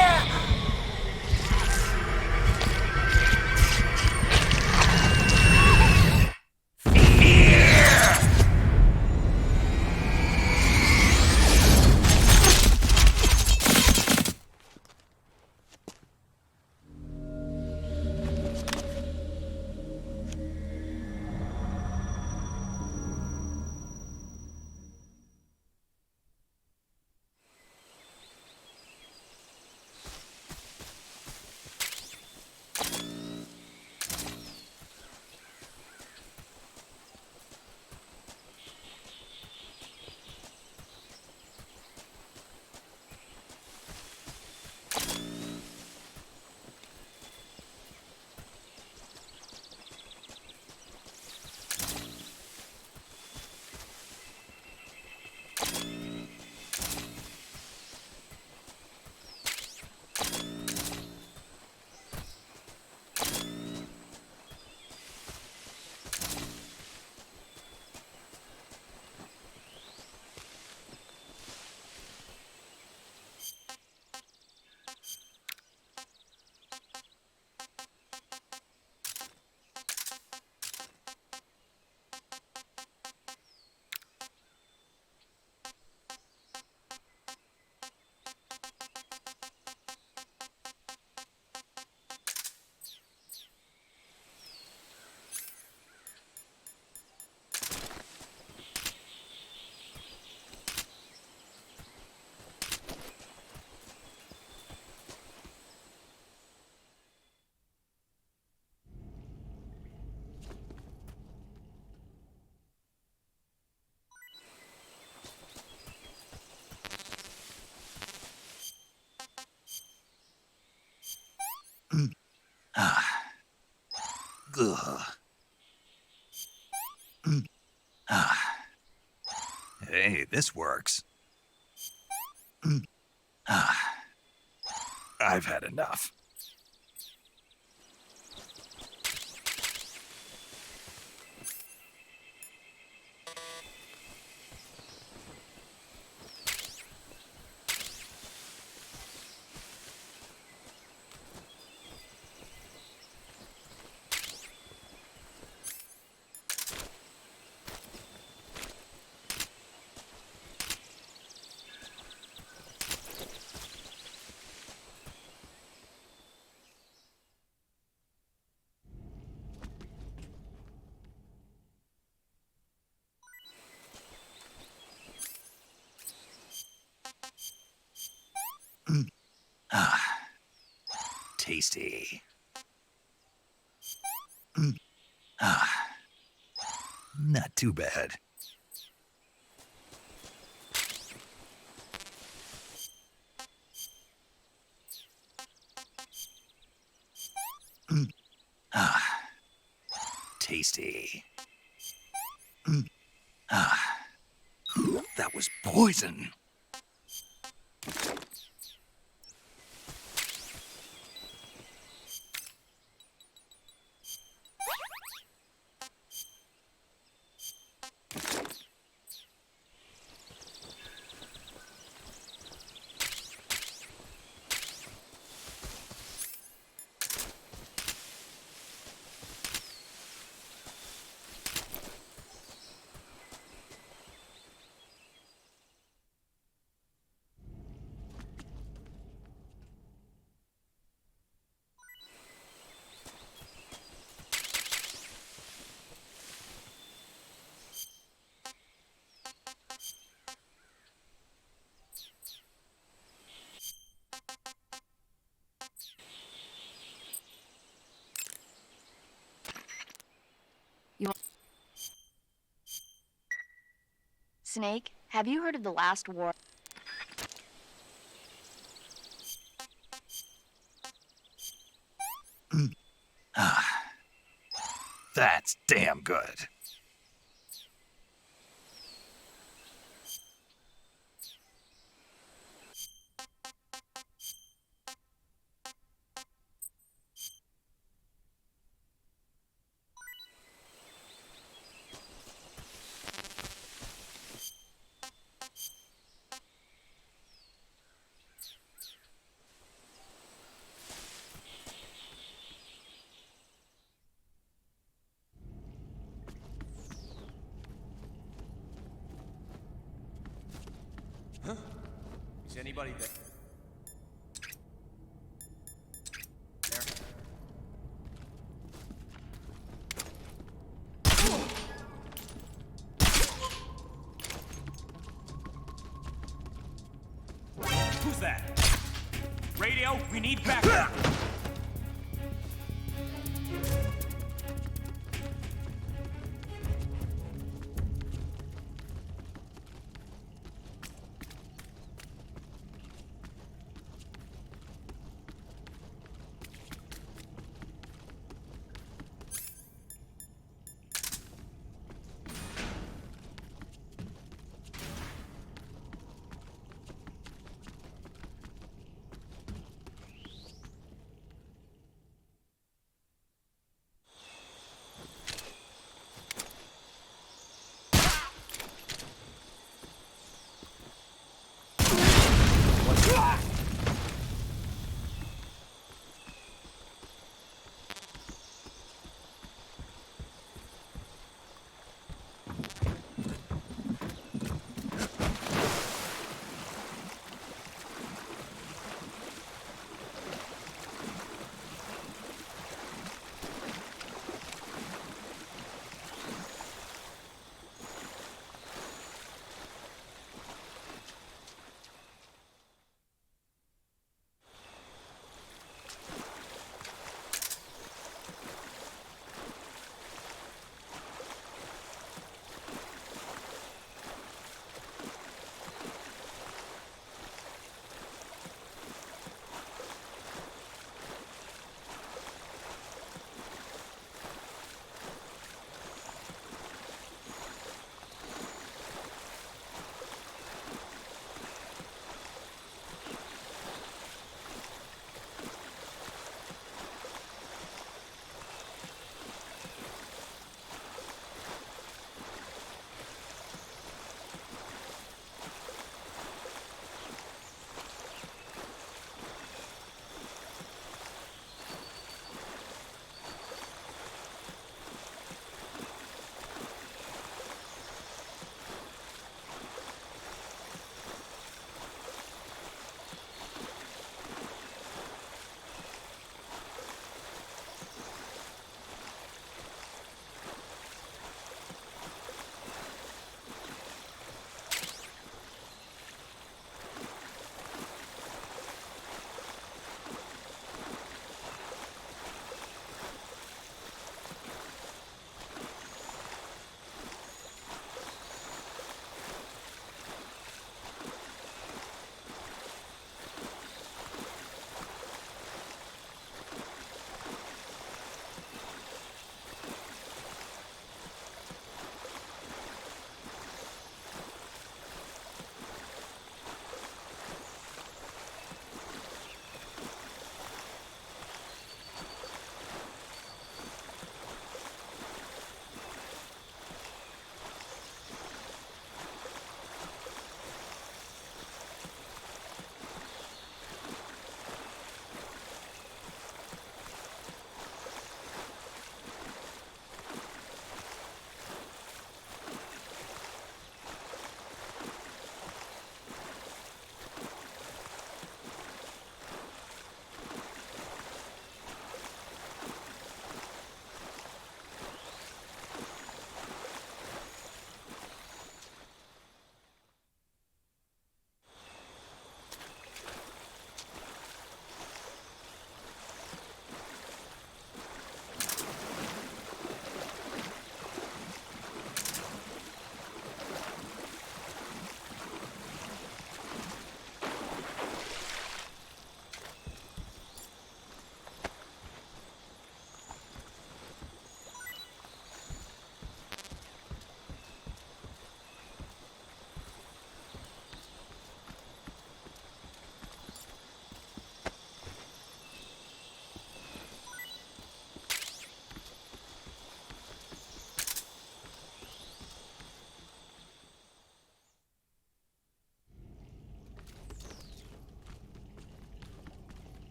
Hey, this works. I've had enough. Tasty. Not too bad. Tasty. That was poison. Snake, have you heard of the last war? That's damn good. Is anybody there? There. Who's that? Radio, we need backup!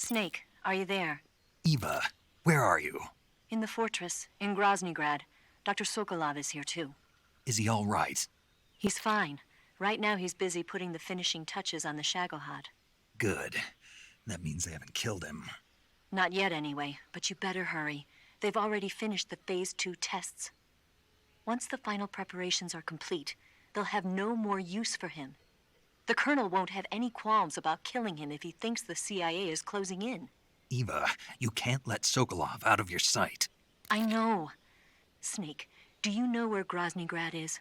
Snake, are you there? Eva, where are you? In the fortress, in Groznygrad. Dr. Sokolov is here too. Is he all right? He's fine. Right now he's busy putting the finishing touches on the Shagahod. Good. That means they haven't killed him. Not yet anyway, but you better hurry. They've already finished the Phase 2 tests. Once the final preparations are complete, they'll have no more use for him. The Colonel won't have any qualms about killing him if he thinks the CIA is closing in. Eva, you can't let Sokolov out of your sight. I know. Snake, do you know where Groznygrad is?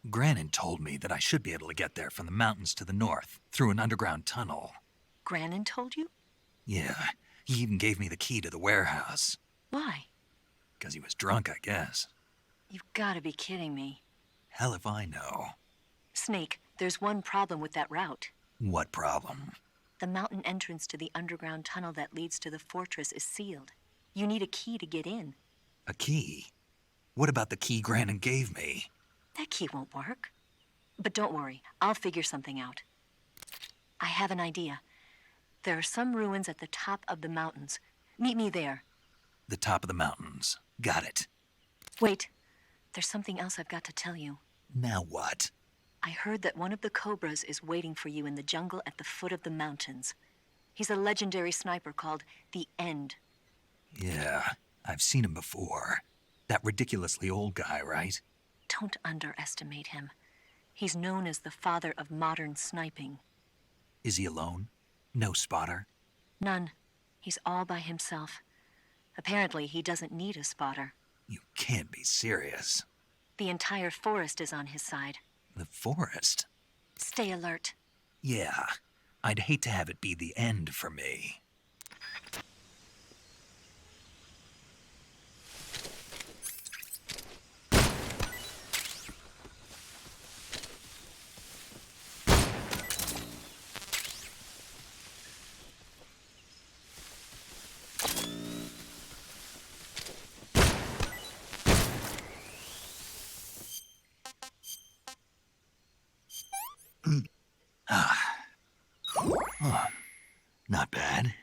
Granin told me that I should be able to get there from the mountains to the north, through an underground tunnel. Granin told you? Yeah, he even gave me the key to the warehouse. Why? Because he was drunk, I guess. You've got to be kidding me. Hell if I know. Snake, there's one problem with that route. What problem? The mountain entrance to the underground tunnel that leads to the fortress is sealed. You need a key to get in. A key? What about the key Granin gave me? That key won't work. But don't worry, I'll figure something out. I have an idea. There are some ruins at the top of the mountains. Meet me there. The top of the mountains. Got it. Wait, there's something else I've got to tell you. Now what? I heard that one of the Cobras is waiting for you in the jungle at the foot of the mountains. He's a legendary sniper called the End. Yeah, I've seen him before. That ridiculously old guy, right? Don't underestimate him. He's known as the father of modern sniping. Is he alone? No spotter? None. He's all by himself. Apparently, he doesn't need a spotter. You can't be serious. The entire forest is on his side. The forest? Stay alert. Yeah, I'd hate to have it be the end for me. Oh, not bad.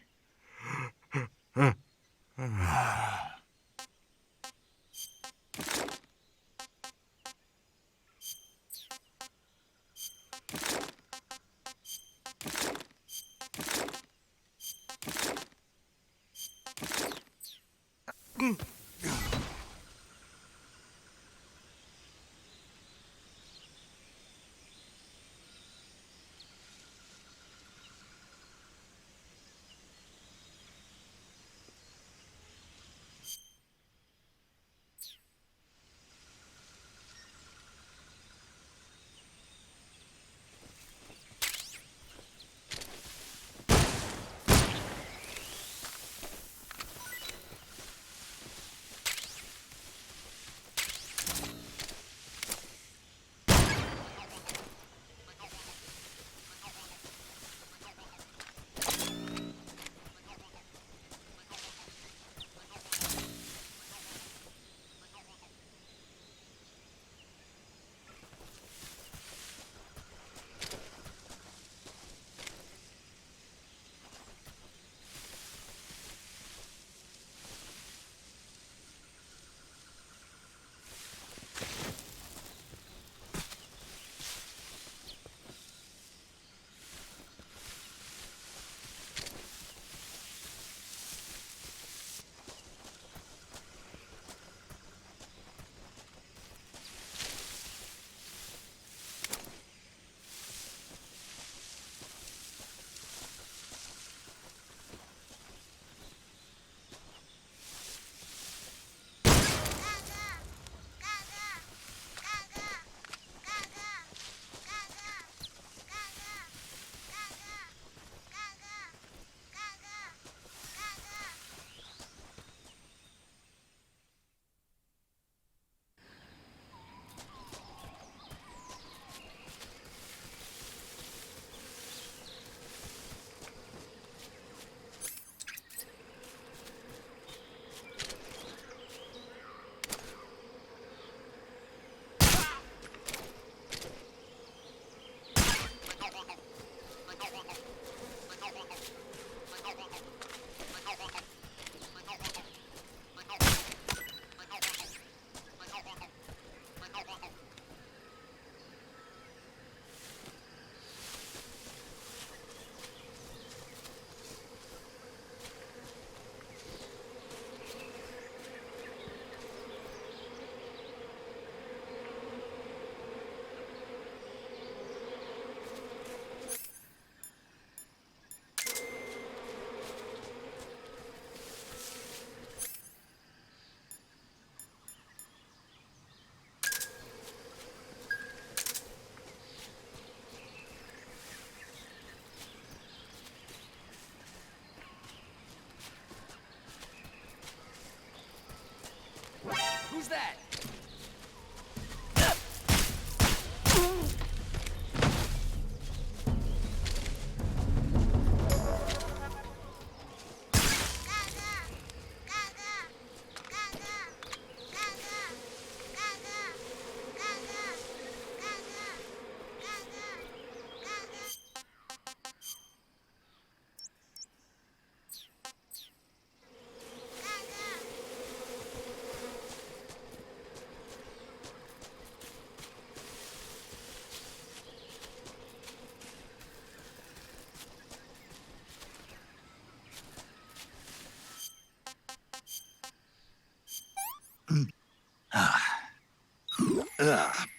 that?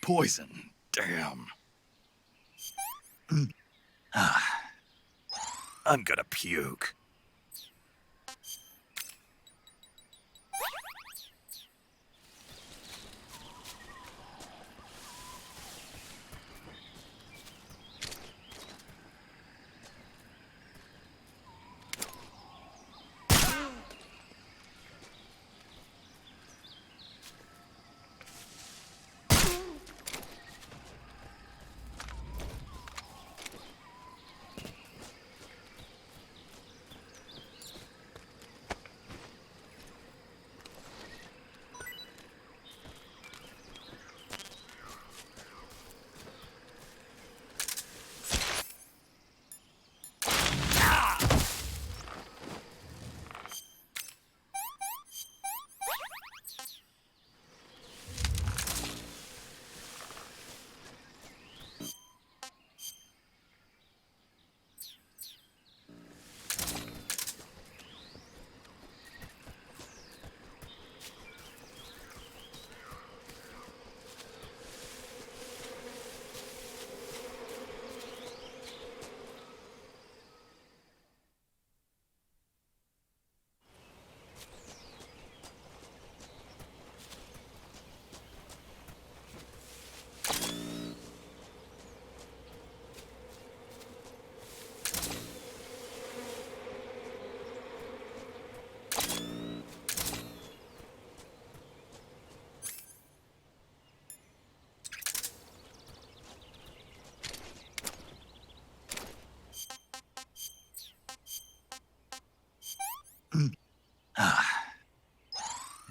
Poison. Damn. I'm gonna puke.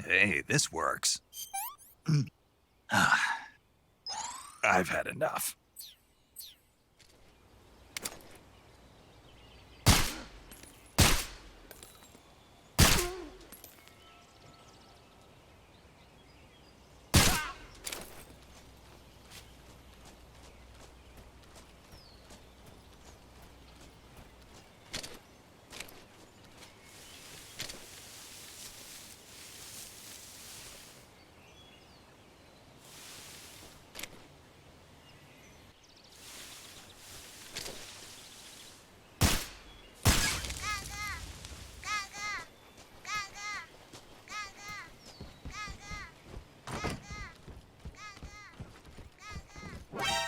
Hey, this works. I've had enough.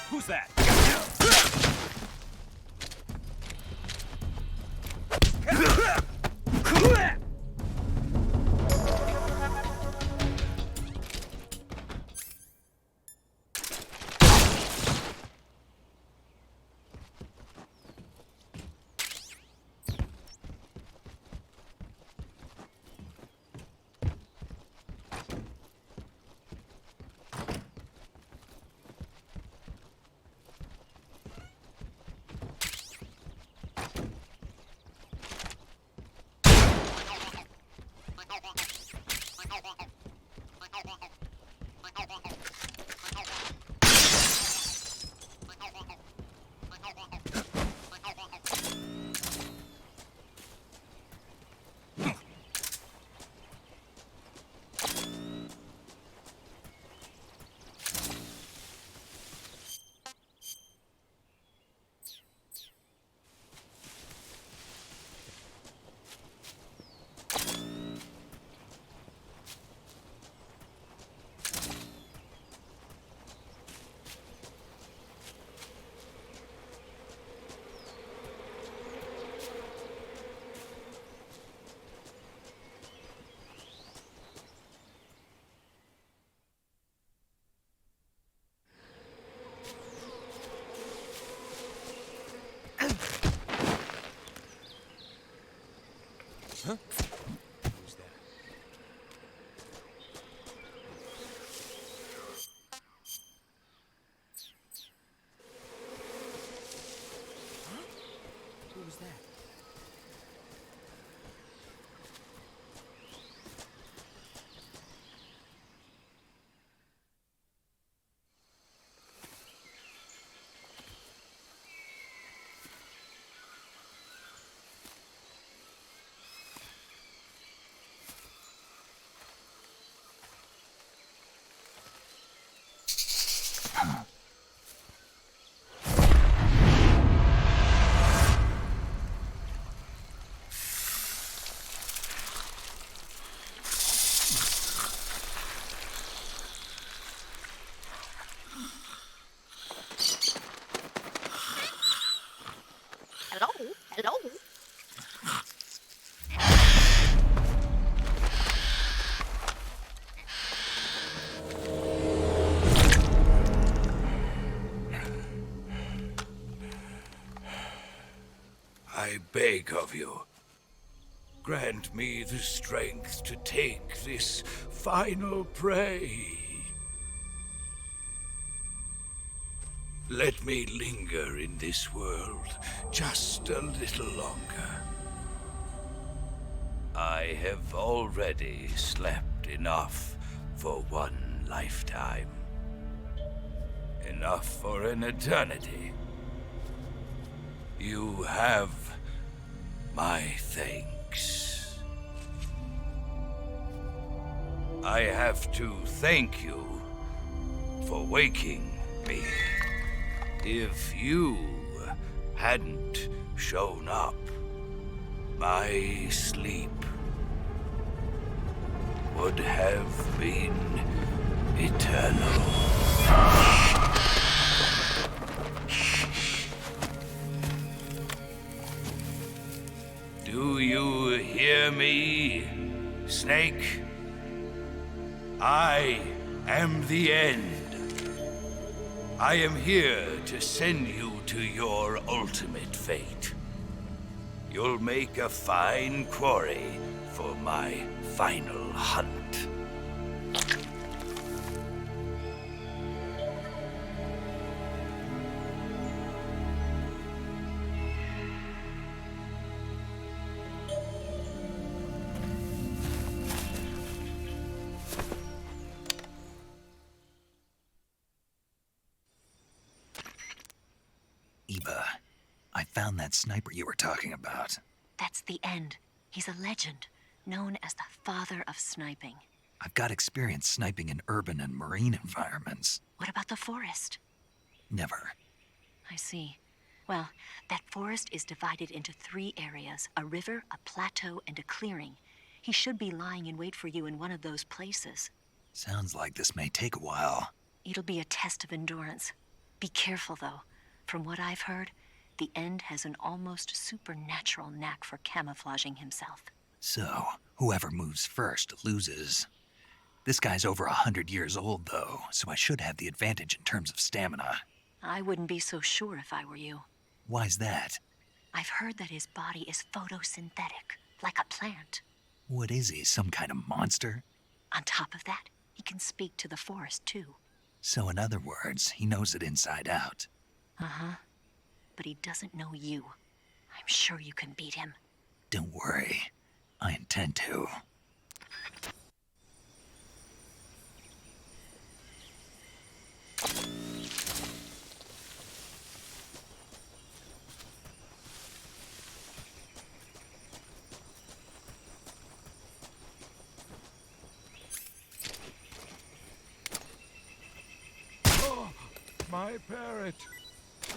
Who's that? beg of you. Grant me the strength to take this final prey. Let me linger in this world just a little longer. I have already slept enough for one lifetime. Enough for an eternity. You have my thanks. I have to thank you for waking me. If you hadn't shown up, my sleep would have been eternal. Do you hear me, Snake? I am the end. I am here to send you to your ultimate fate. You'll make a fine quarry for my final hunt. Eva, I found that sniper you were talking about. That's the end. He's a legend, known as the father of sniping. I've got experience sniping in urban and marine environments. What about the forest? Never. I see. Well, that forest is divided into 3 areas, a river, a plateau, and a clearing. He should be lying in wait for you in one of those places. Sounds like this may take a while. It'll be a test of endurance. Be careful, though. From what I've heard, the End has an almost supernatural knack for camouflaging himself. So, whoever moves first loses. This guy's over 100 years old, though, so I should have the advantage in terms of stamina. I wouldn't be so sure if I were you. Why's that? I've heard that his body is photosynthetic, like a plant. What is he, some kind of monster? On top of that, he can speak to the forest, too. So in other words, he knows it inside out. Uh-huh. But he doesn't know you. I'm sure you can beat him. Don't worry. I intend to. Oh, my parrot.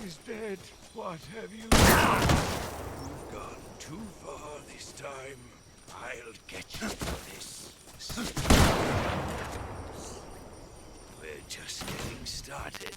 He's dead. What have you done? You've gone too far this time. I'll get you for this. We're just getting started.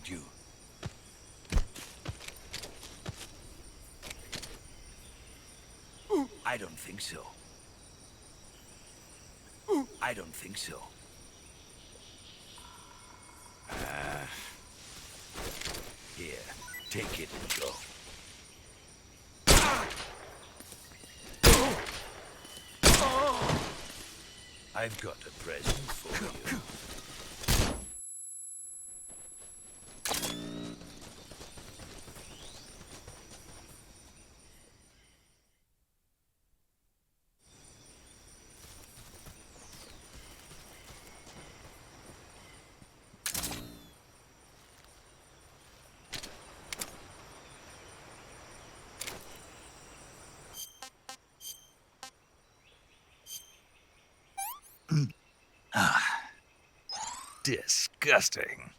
did you? I don't think so. I don't think so. Here, take it and go. I've got a present for you. Disgusting.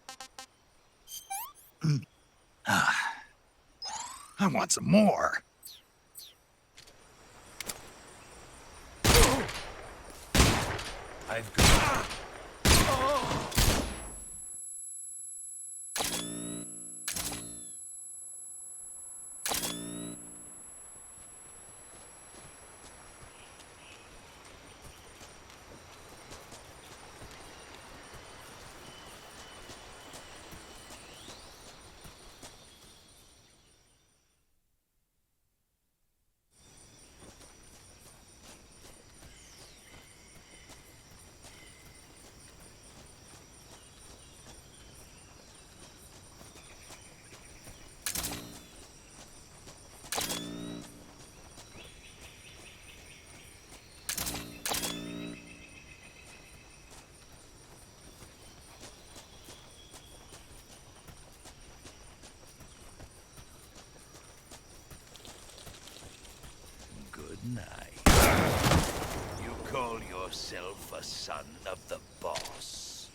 I want some more. I've got... You call yourself a son of the boss?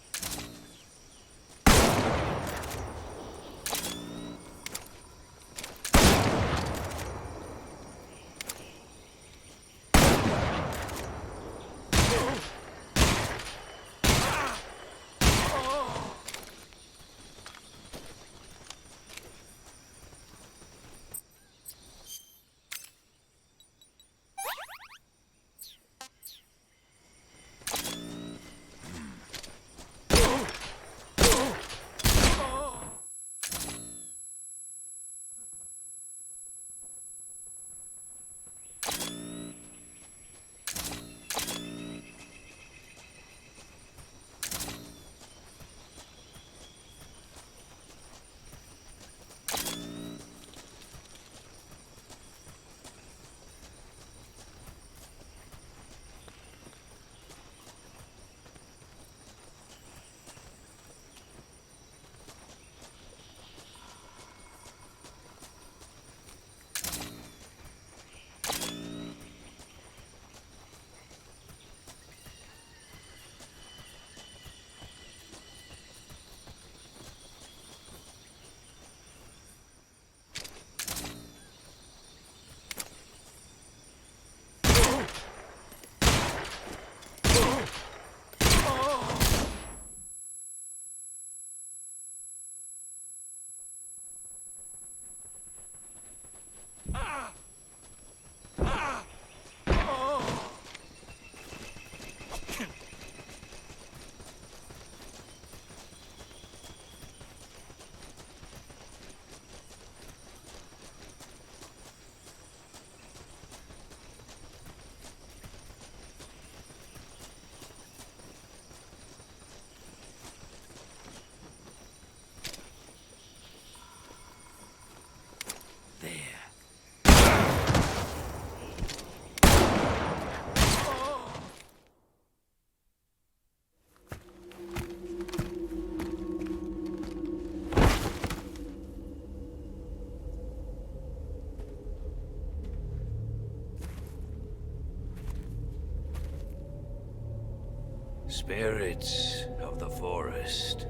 Spirits of the forest,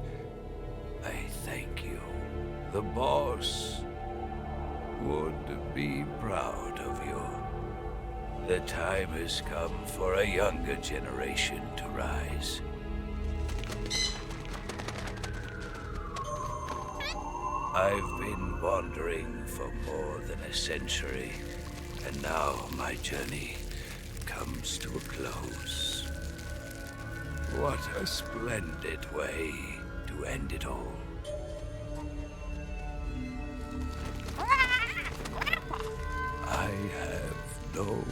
I thank you. The boss would be proud of you. The time has come for a younger generation to rise. I've been wandering for more than a century, and now my journey comes to a close. What a splendid way to end it all. I have no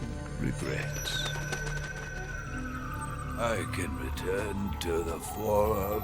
regrets. I can return to the Forum.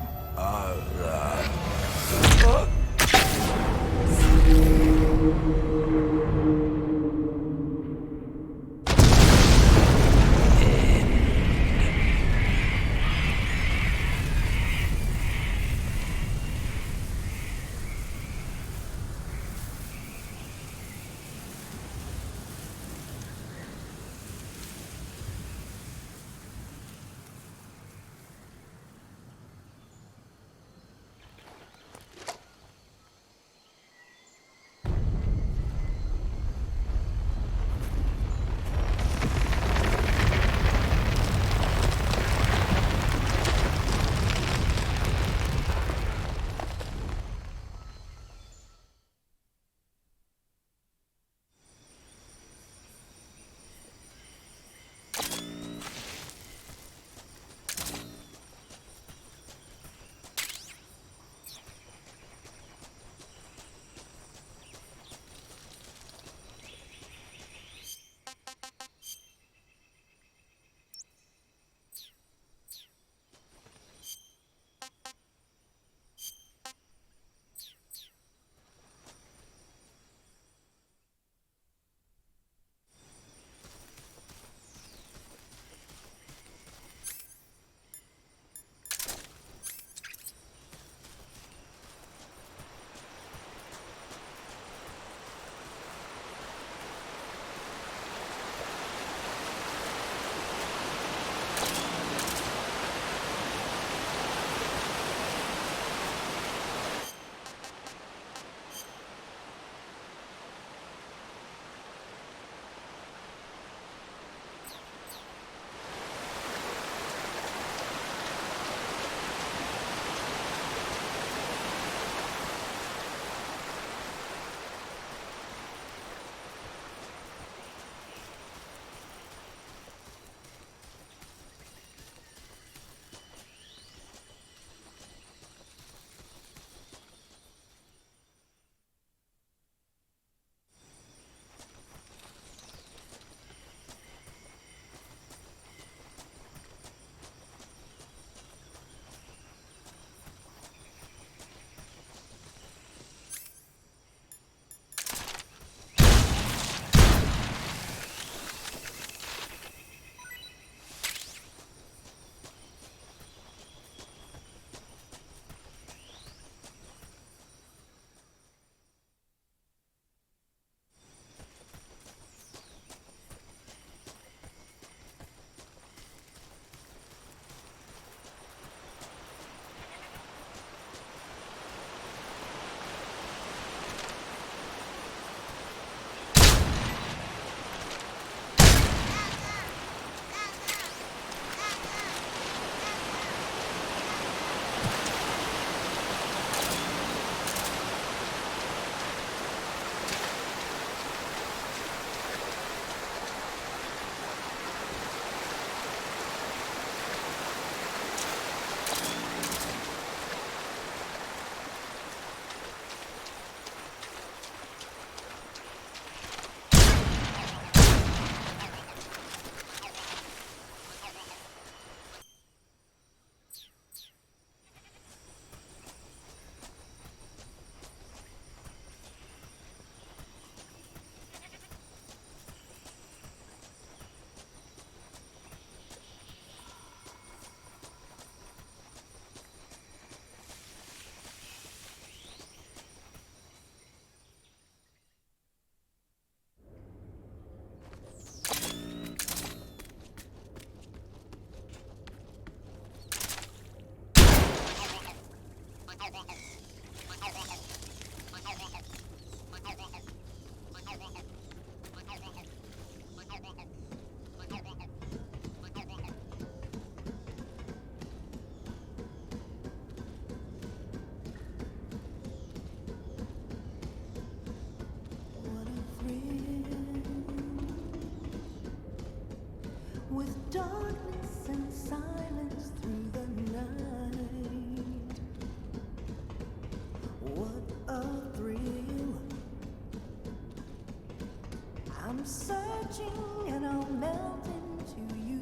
searching and I'll melt into you.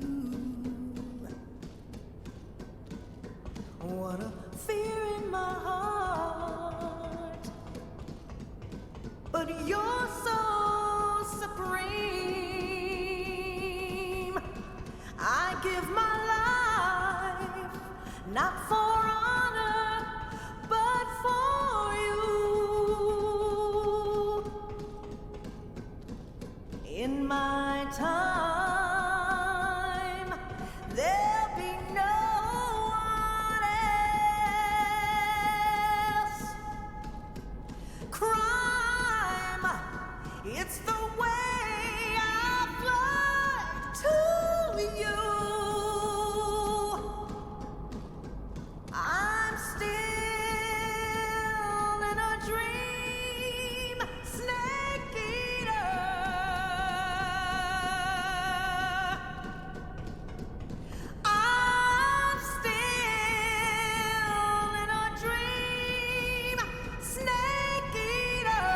What a fear in my heart, but you're so supreme. I give my life, not for honor, but for you. In my time, there'll be no one else. Crime, it's the way I fly to you. I'm still in a dream, snake eater. I'm still in a dream, snake eater.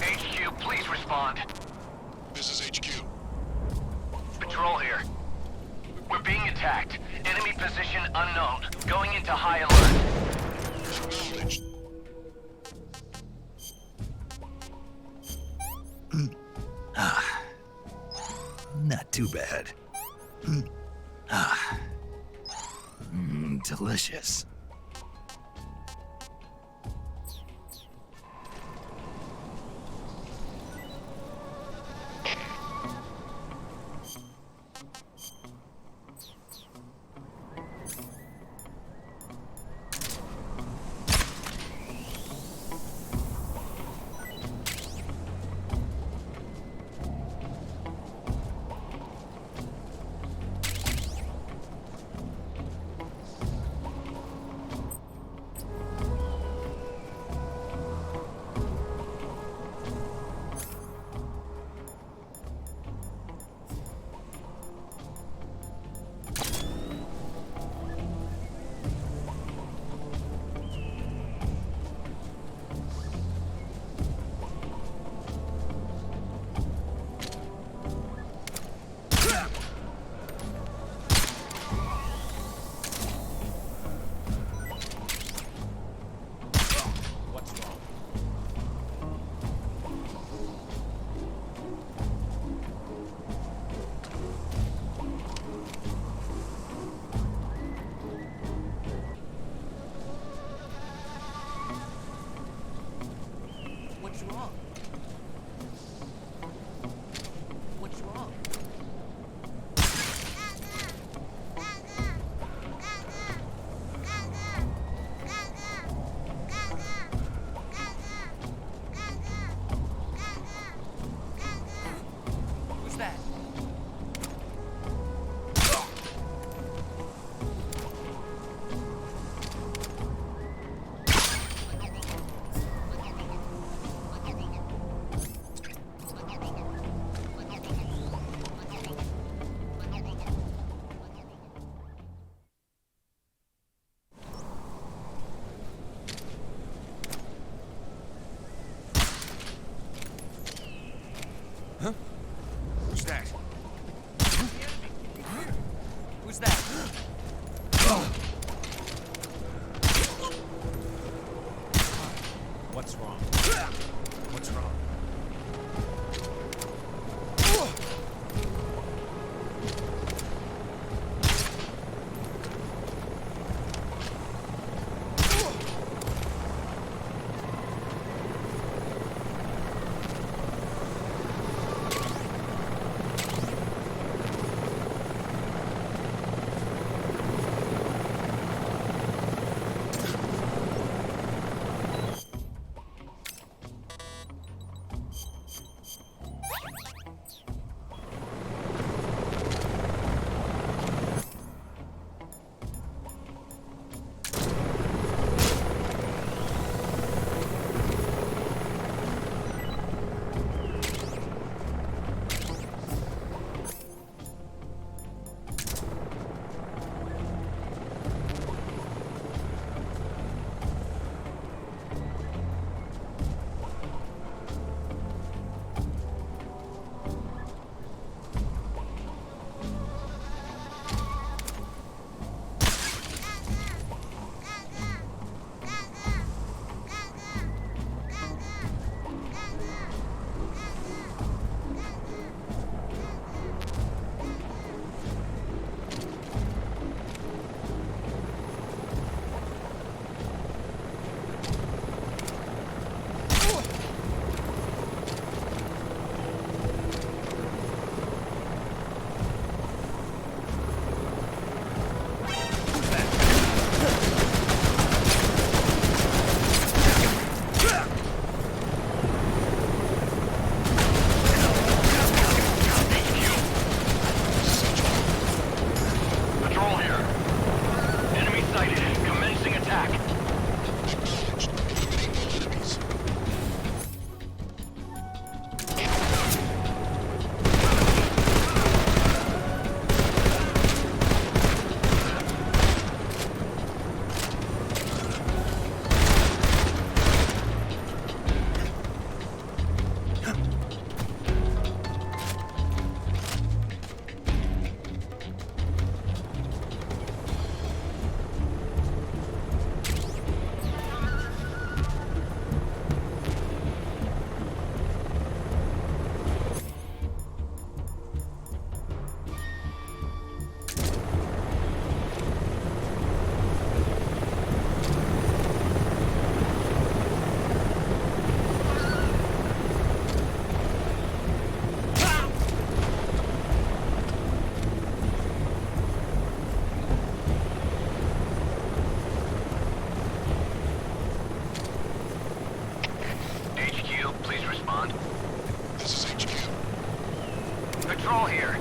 HQ, please respond. This is HQ. Patrol here. We're being attacked. Enemy position unknown. Going into high alert. Acknowledged. Not too bad. Delicious. What's wrong? What's wrong? Who's that? Huh? Who's that? Who's that? What's wrong? What's wrong? Patrol here.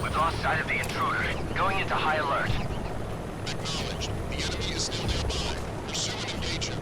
We've lost sight of the intruder. Going into high alert. Acknowledged. The enemy is still nearby. Pursue and engage him.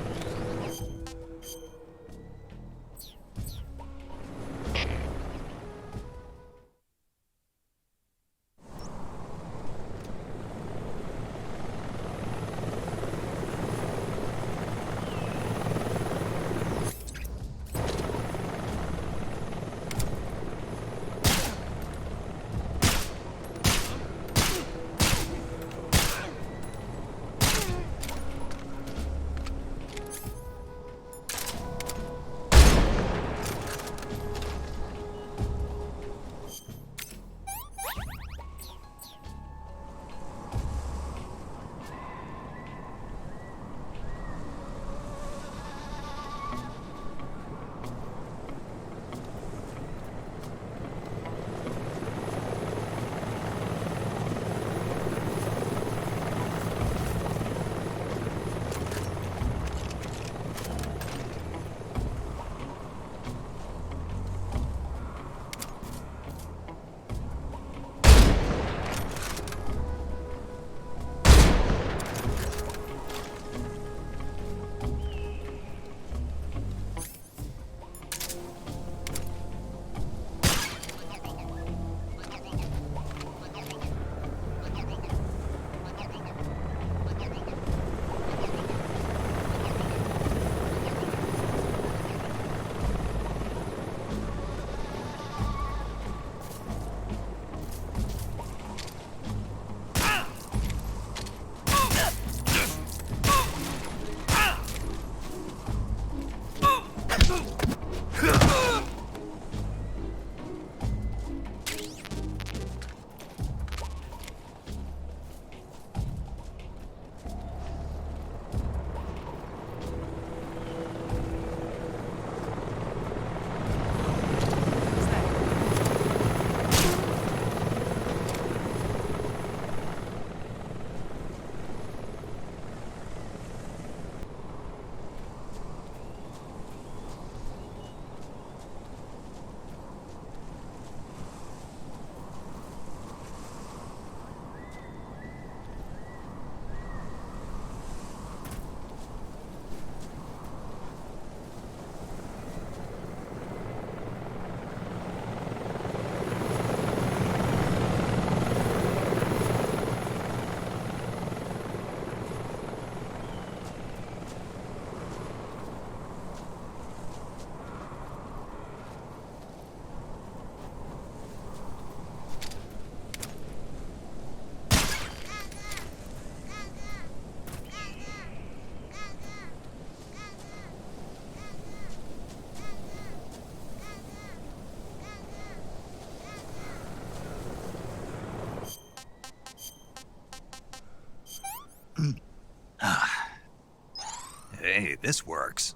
this works.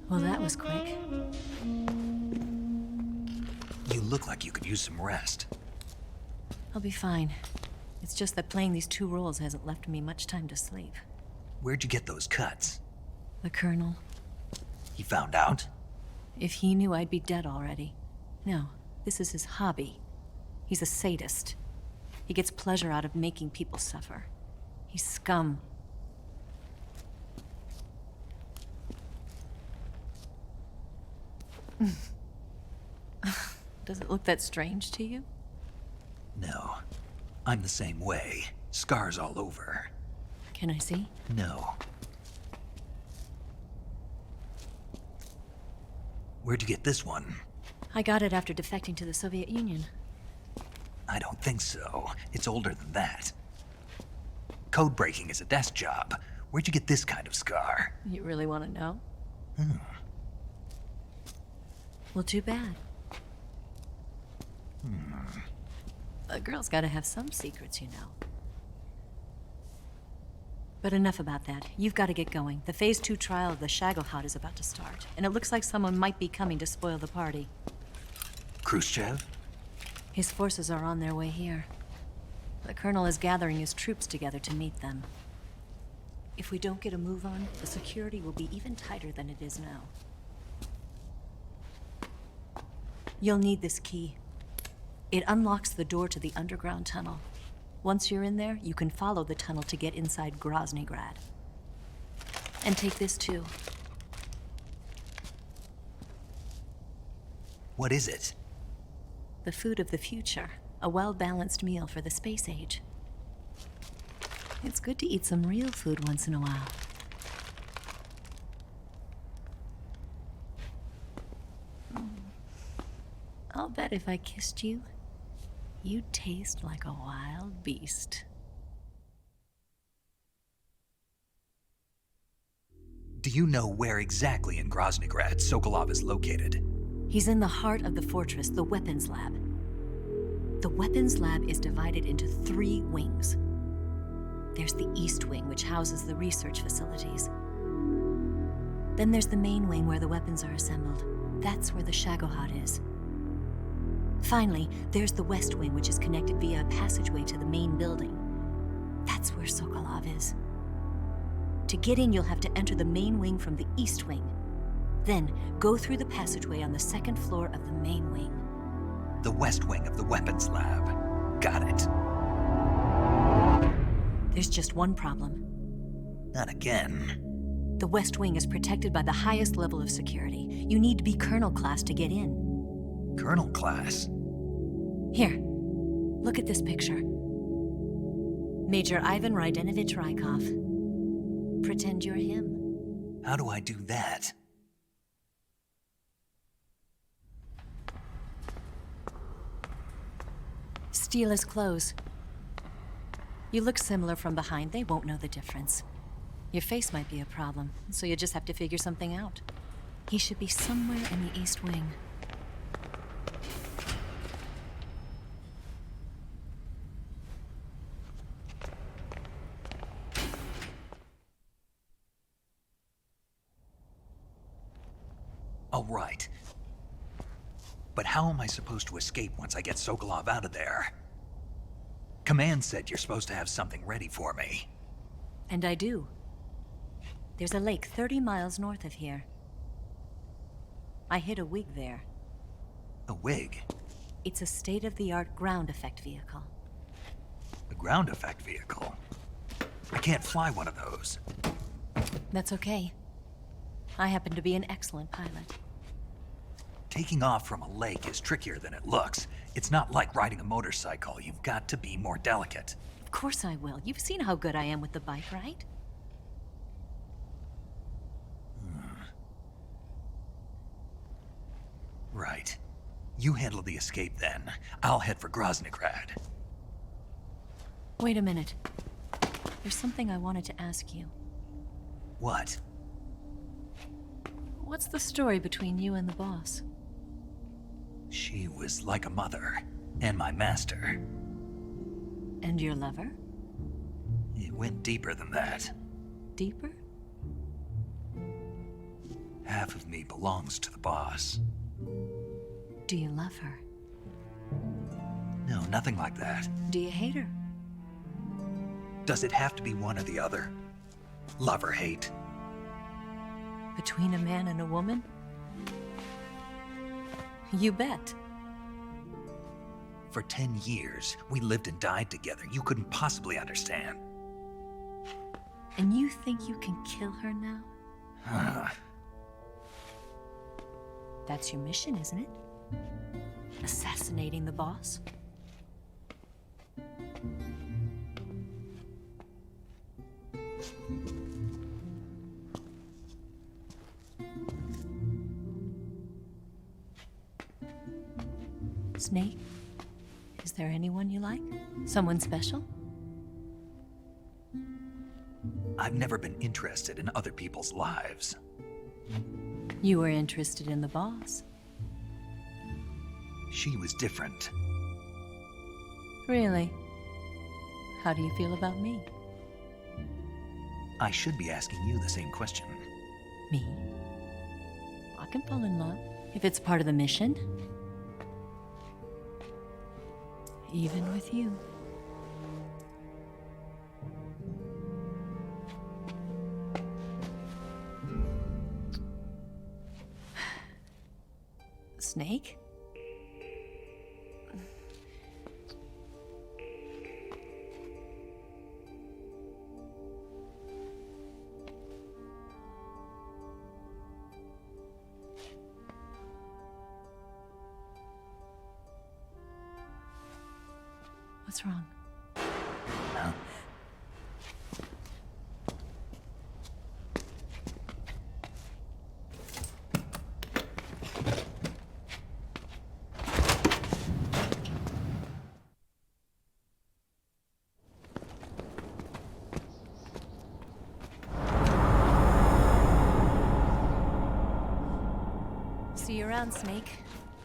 Well, that was quick. You look like you could use some rest. I'll be fine. It's just that playing these 2 roles hasn't left me much time to sleep. Where'd you get those cuts? The Colonel. He found out? If he knew, I'd be dead already. No, this is his hobby. He's a sadist. He gets pleasure out of making people suffer. He's scum. Does it look that strange to you? No. I'm the same way. Scars all over. Can I see? No. Where'd you get this one? I got it after defecting to the Soviet Union. I don't think so. It's older than that. Code breaking is a desk job. Where'd you get this kind of scar? You really want to know? Well, too bad. A girl's gotta have some secrets, you know. But enough about that. You've got to get going. The Phase 2 trial of the Shagahod is about to start, and it looks like someone might be coming to spoil the party. Khrushchev? His forces are on their way here. The Colonel is gathering his troops together to meet them. If we don't get a move on, the security will be even tighter than it is now. You'll need this key. It unlocks the door to the underground tunnel. Once you're in there, you can follow the tunnel to get inside Groznygrad. And take this too. What is it? The food of the future. A well-balanced meal for the space age. It's good to eat some real food once in a while. I'll bet if I kissed you, you'd taste like a wild beast. Do you know where exactly in Groznygrad Sokolov is located? He's in the heart of the fortress, the weapons lab. The weapons lab is divided into 3 wings. There's the East Wing, which houses the research facilities. Then there's the main wing where the weapons are assembled. That's where the Shagahod is. Finally, there's the West Wing, which is connected via a passageway to the main building. That's where Sokolov is. To get in, you'll have to enter the main wing from the East Wing. Then, go through the passageway on the 2nd floor of the main wing. The West Wing of the weapons lab. Got it. There's just one problem. Not again. The West Wing is protected by the highest level of security. You need to be Colonel class to get in. Colonel class? Here, look at this picture. Major Ivan Rydenovich Rykov. Pretend you're him. How do I do that? Steal his clothes. You look similar from behind. They won't know the difference. Your face might be a problem, so you just have to figure something out. He should be somewhere in the East Wing. All right. But how am I supposed to escape once I get Sokolov out of there? Command said you're supposed to have something ready for me. And I do. There's a lake 30 miles north of here. I hid a wig there. A wig? It's a state-of-the-art ground effect vehicle. A ground effect vehicle? I can't fly one of those. That's okay. I happen to be an excellent pilot. Taking off from a lake is trickier than it looks. It's not like riding a motorcycle. You've got to be more delicate. Of course I will. You've seen how good I am with the bike, right? Right. You handle the escape then. I'll head for Groznygrad. Wait a minute. There's something I wanted to ask you. What? What's the story between you and the boss? She was like a mother, and my master. And your lover? It went deeper than that. Deeper? Half of me belongs to the boss. Do you love her? No, nothing like that. Do you hate her? Does it have to be one or the other? Love or hate? Between a man and a woman? You bet. For 10 years, we lived and died together. You couldn't possibly understand. And you think you can kill her now? That's your mission, isn't it? Assassinating the boss? Snake, is there anyone you like? Someone special? I've never been interested in other people's lives. You were interested in the boss. She was different. Really? How do you feel about me? I should be asking you the same question. Me? I can fall in love if it's part of the mission. Even with you. Snake? What's wrong? Huh? See you around, Snake.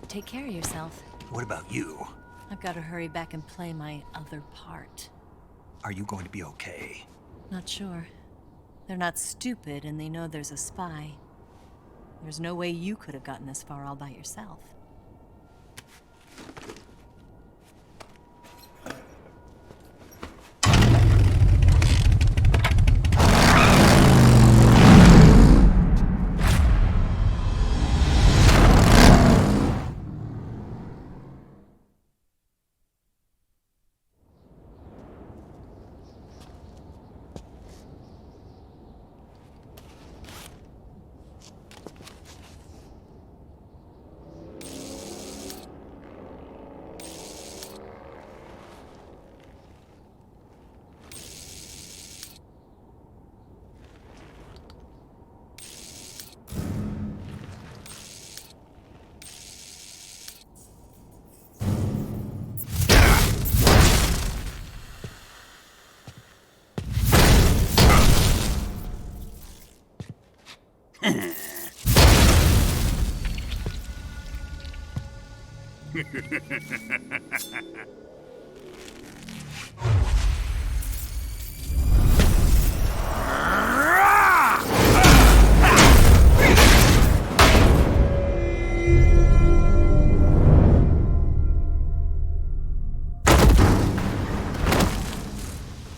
Take care of yourself. What about you? I've got to hurry back and play my other part. Are you going to be okay? Not sure. They're not stupid, and they know there's a spy. There's no way you could have gotten this far all by yourself.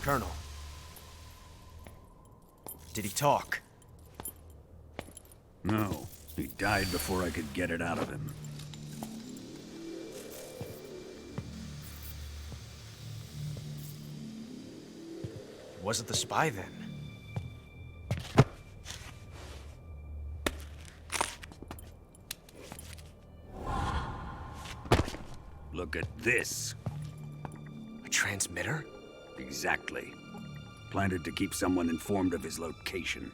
Colonel. Did he talk? No. He died before I could get it out of him. Wasn't the spy then? Look at this. A transmitter? Exactly. Planted to keep someone informed of his location.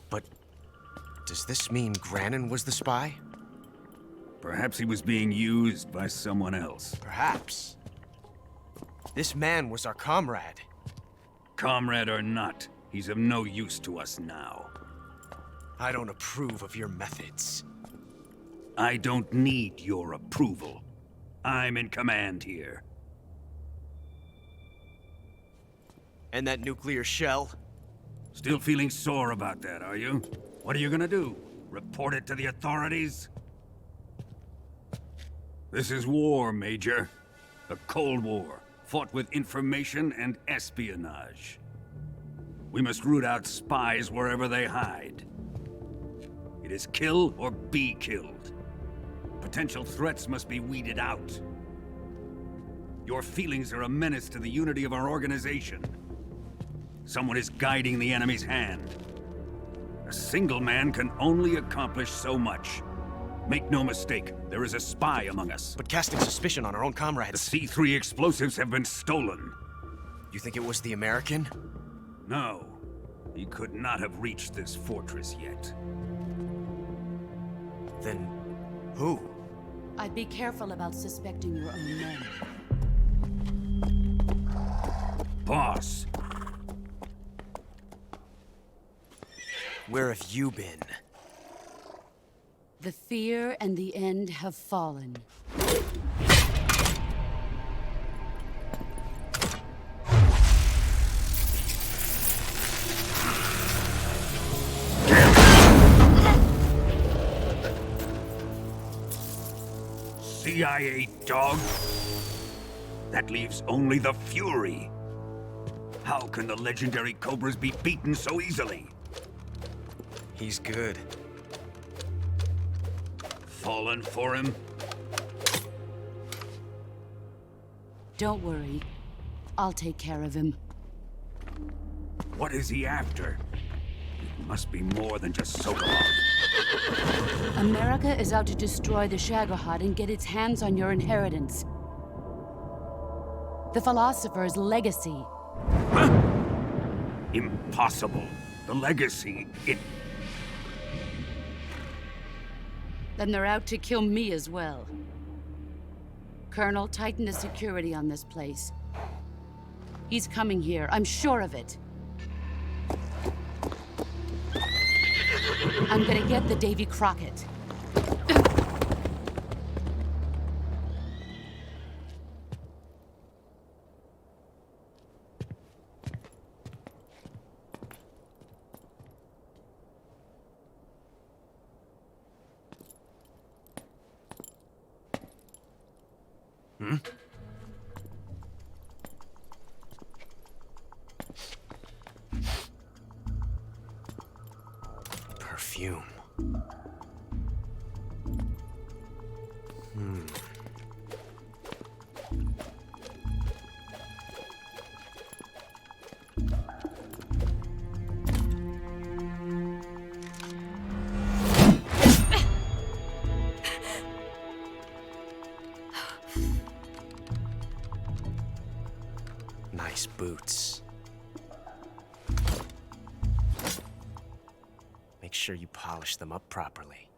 But does this mean Granin was the spy? Perhaps he was being used by someone else. Perhaps. This man was our comrade. Comrade or not, he's of no use to us now. I don't approve of your methods. I don't need your approval. I'm in command here. And that nuclear shell? Still feeling sore about that, are you? What are you gonna do? Report it to the authorities? This is war, Major. A Cold War, fought with information and espionage. We must root out spies wherever they hide. It is kill or be killed. Potential threats must be weeded out. Your feelings are a menace to the unity of our organization. Someone is guiding the enemy's hand. A single man can only accomplish so much. Make no mistake, there is a spy among us. But casting suspicion on our own comrades... The C3 explosives have been stolen. You think it was the American? No. He could not have reached this fortress yet. Then... who? I'd be careful about suspecting your own men. Boss! Where have you been? The fear and the end have fallen. CIA dog? That leaves only the Fury. How can the legendary Cobras be beaten so easily? He's good. Fallen for him? Don't worry. I'll take care of him. What is he after? It must be more than just Sokolov. America is out to destroy the Shagahod and get its hands on your inheritance. The philosopher's legacy. Huh? Impossible. The legacy, Then they're out to kill me as well. Colonel, tighten the security on this place. He's coming here, I'm sure of it. I'm gonna get the Davy Crockett. Perfume. Nice boots. Make sure you polish them up properly.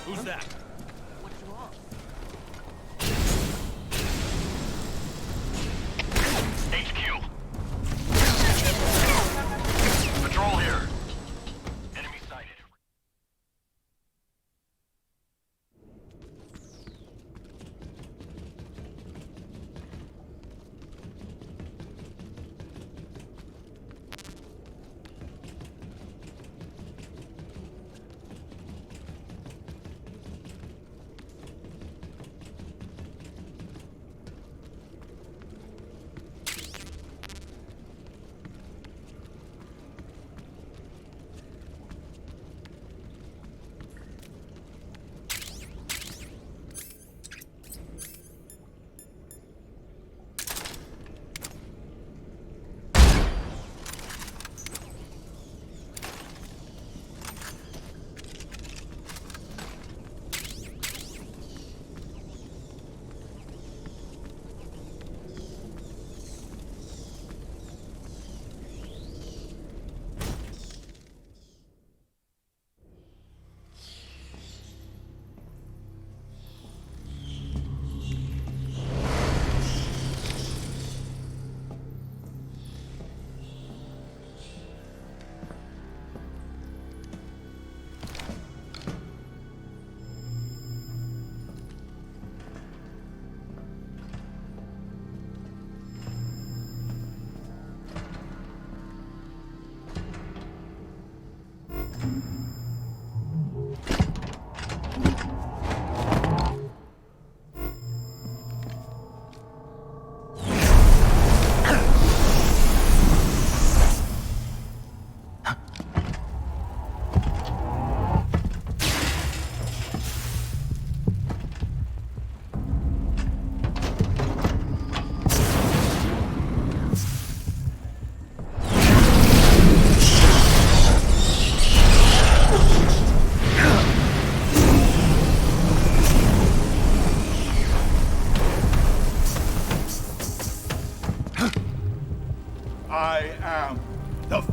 Who's that? What's wrong? HQ. Patrol here. Enemy sighted.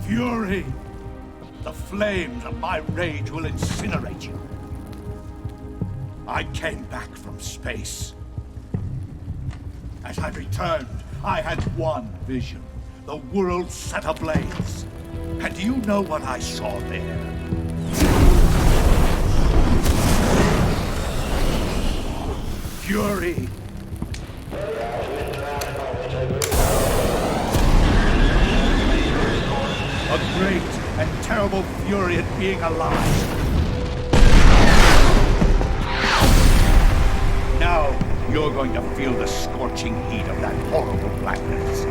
Fury! The flames of my rage will incinerate you. I came back from space. As I returned, I had one vision. The world set ablaze. And do you know what I saw there? Fury! A great and terrible fury at being alive. Now, you're going to feel the scorching heat of that horrible blackness.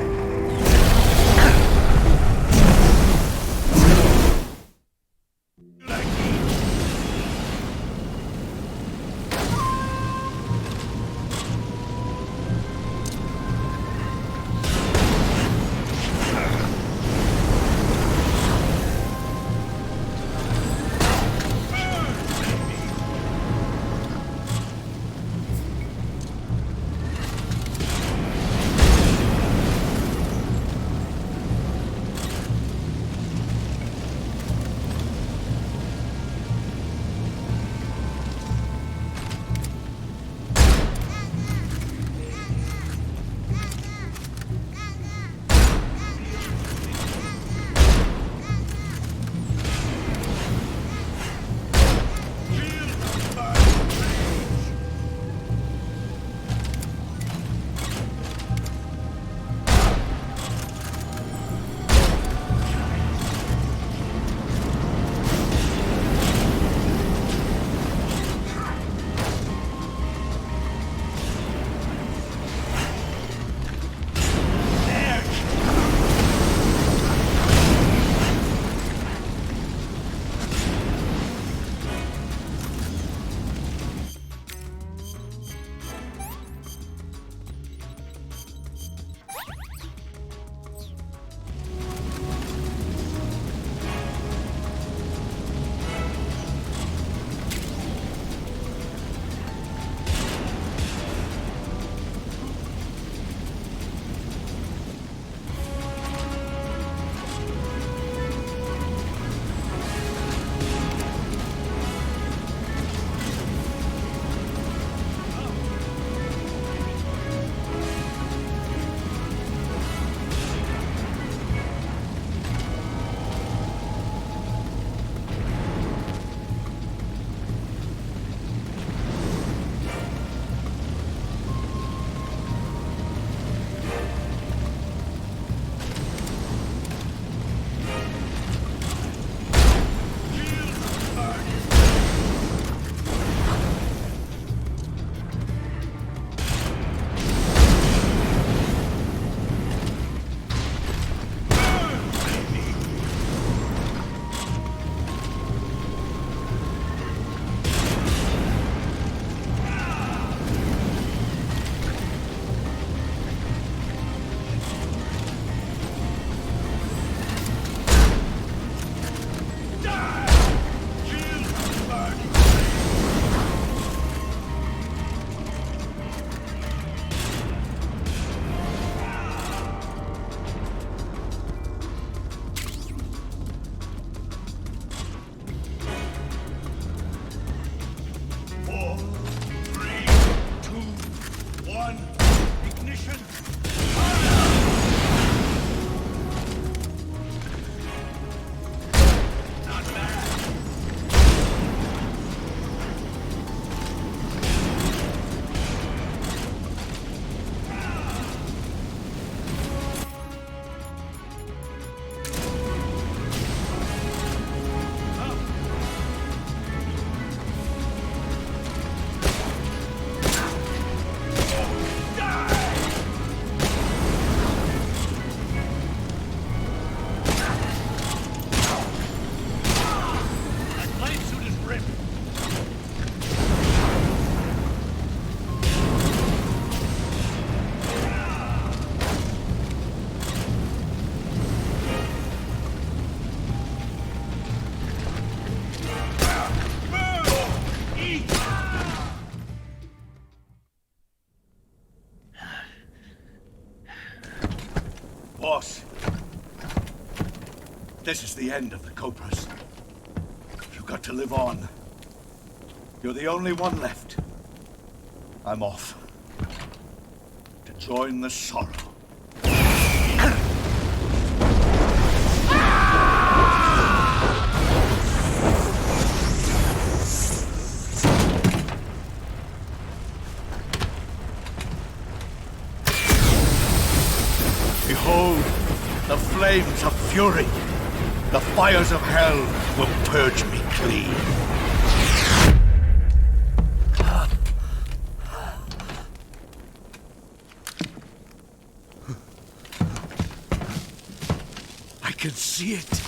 This is the end of the Cobras. You've got to live on. You're the only one left. I'm off. To join the sorrow. Behold, the flames of fury. The fires of hell will purge me clean. I can see it.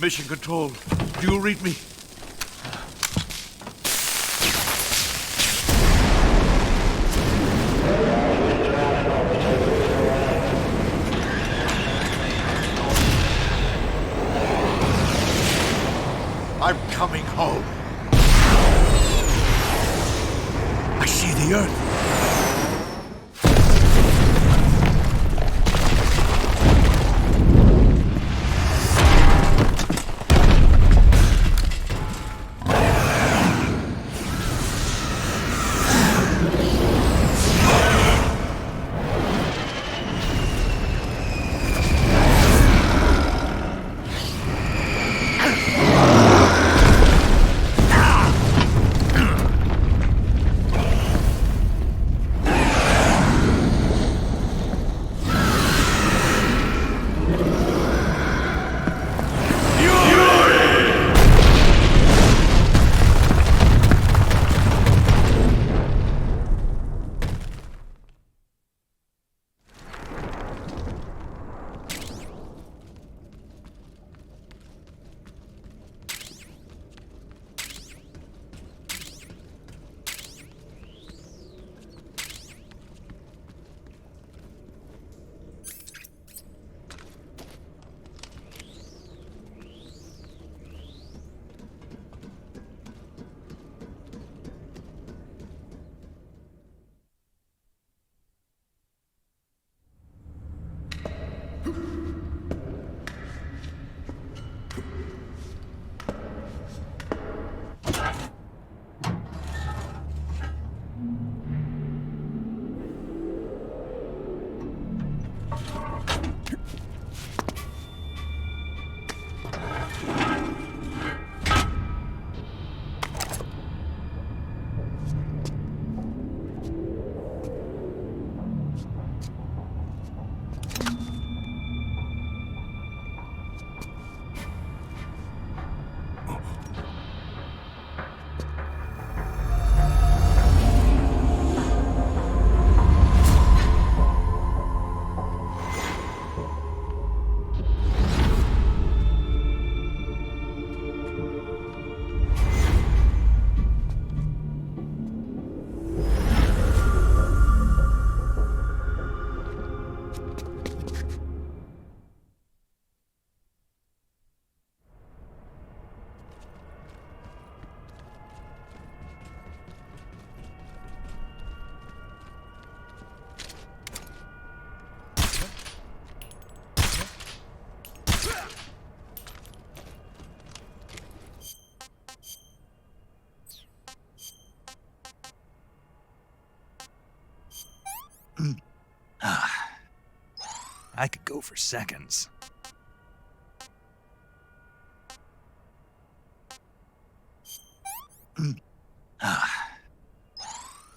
Mission Control, do you read me? I'm coming home. I see the Earth. I could go for seconds.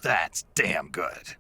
That's damn good.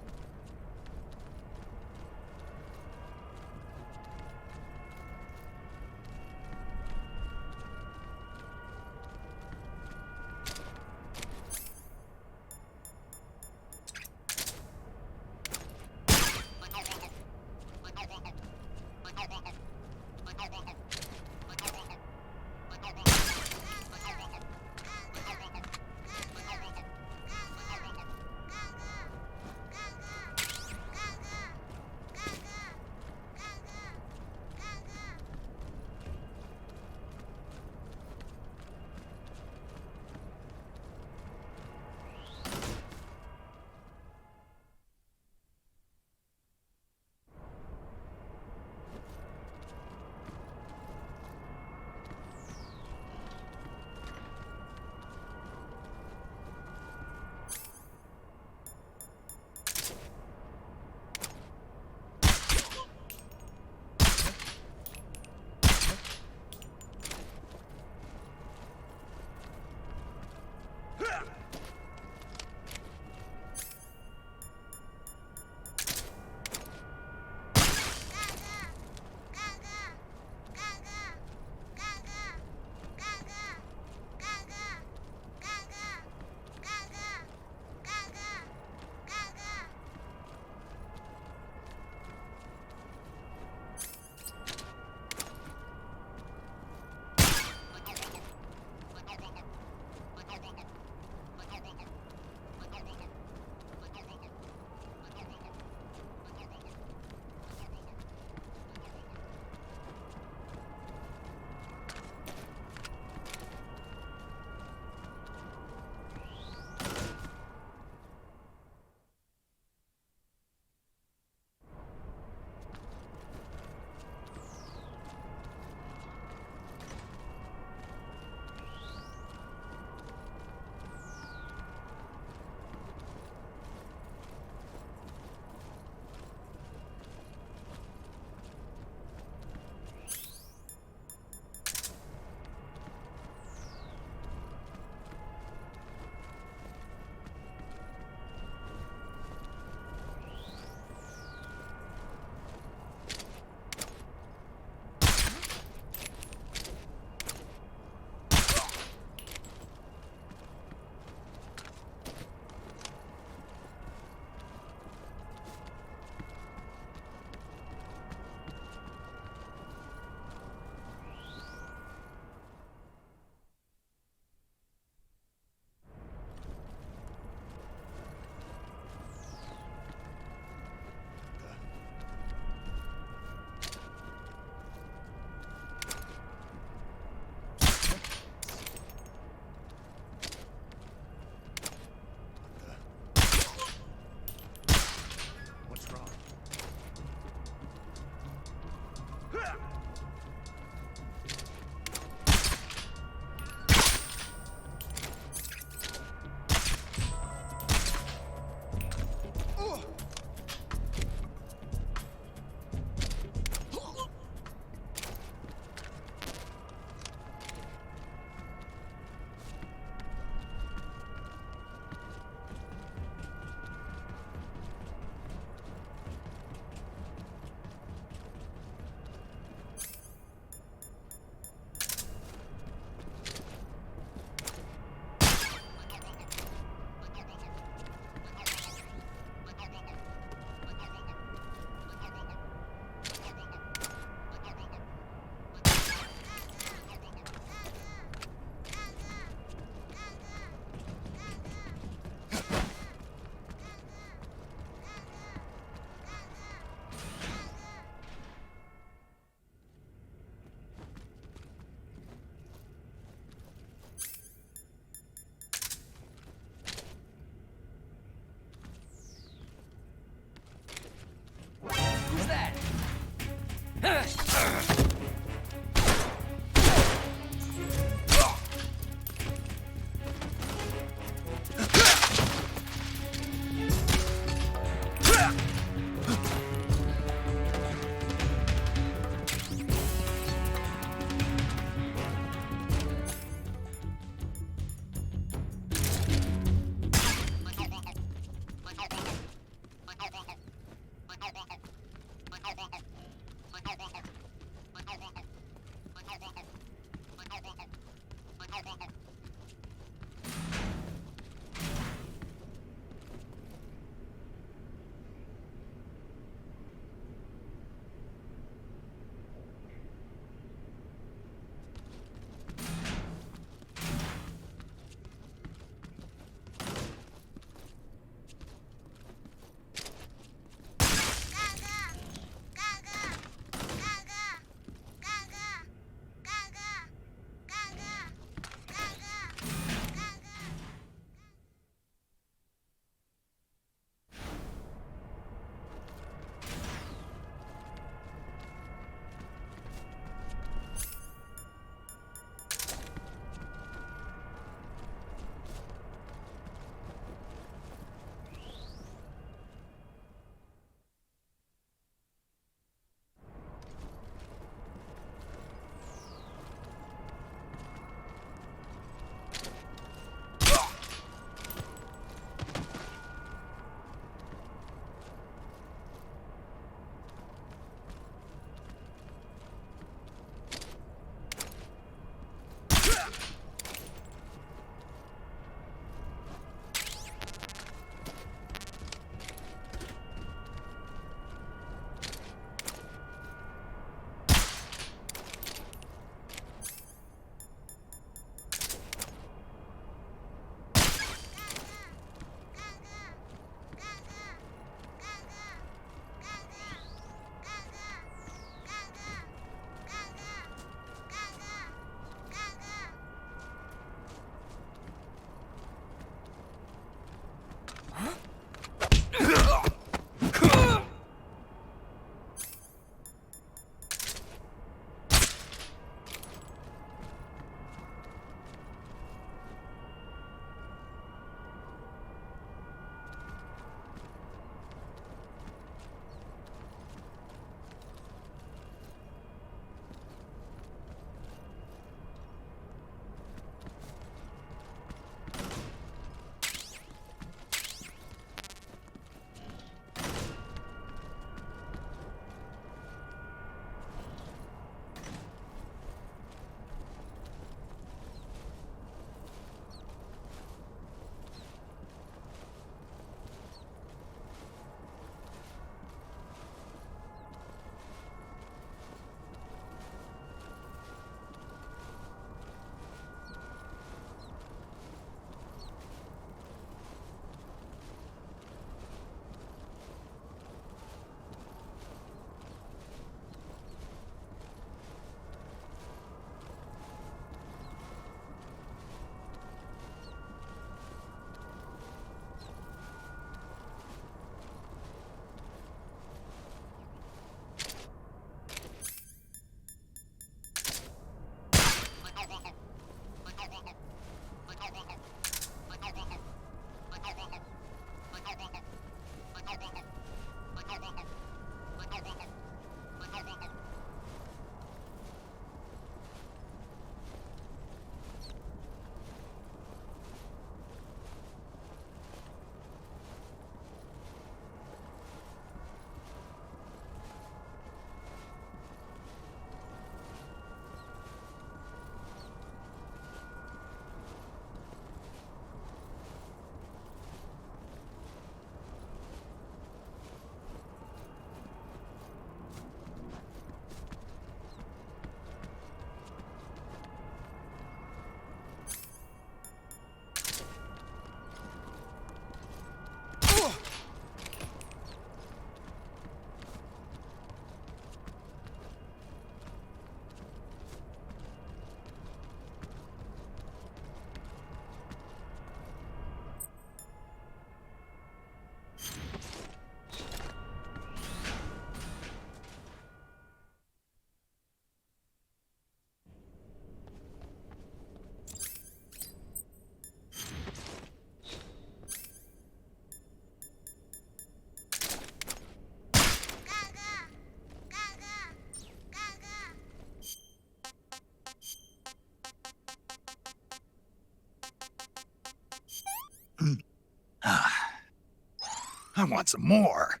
I want some more.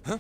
Huh?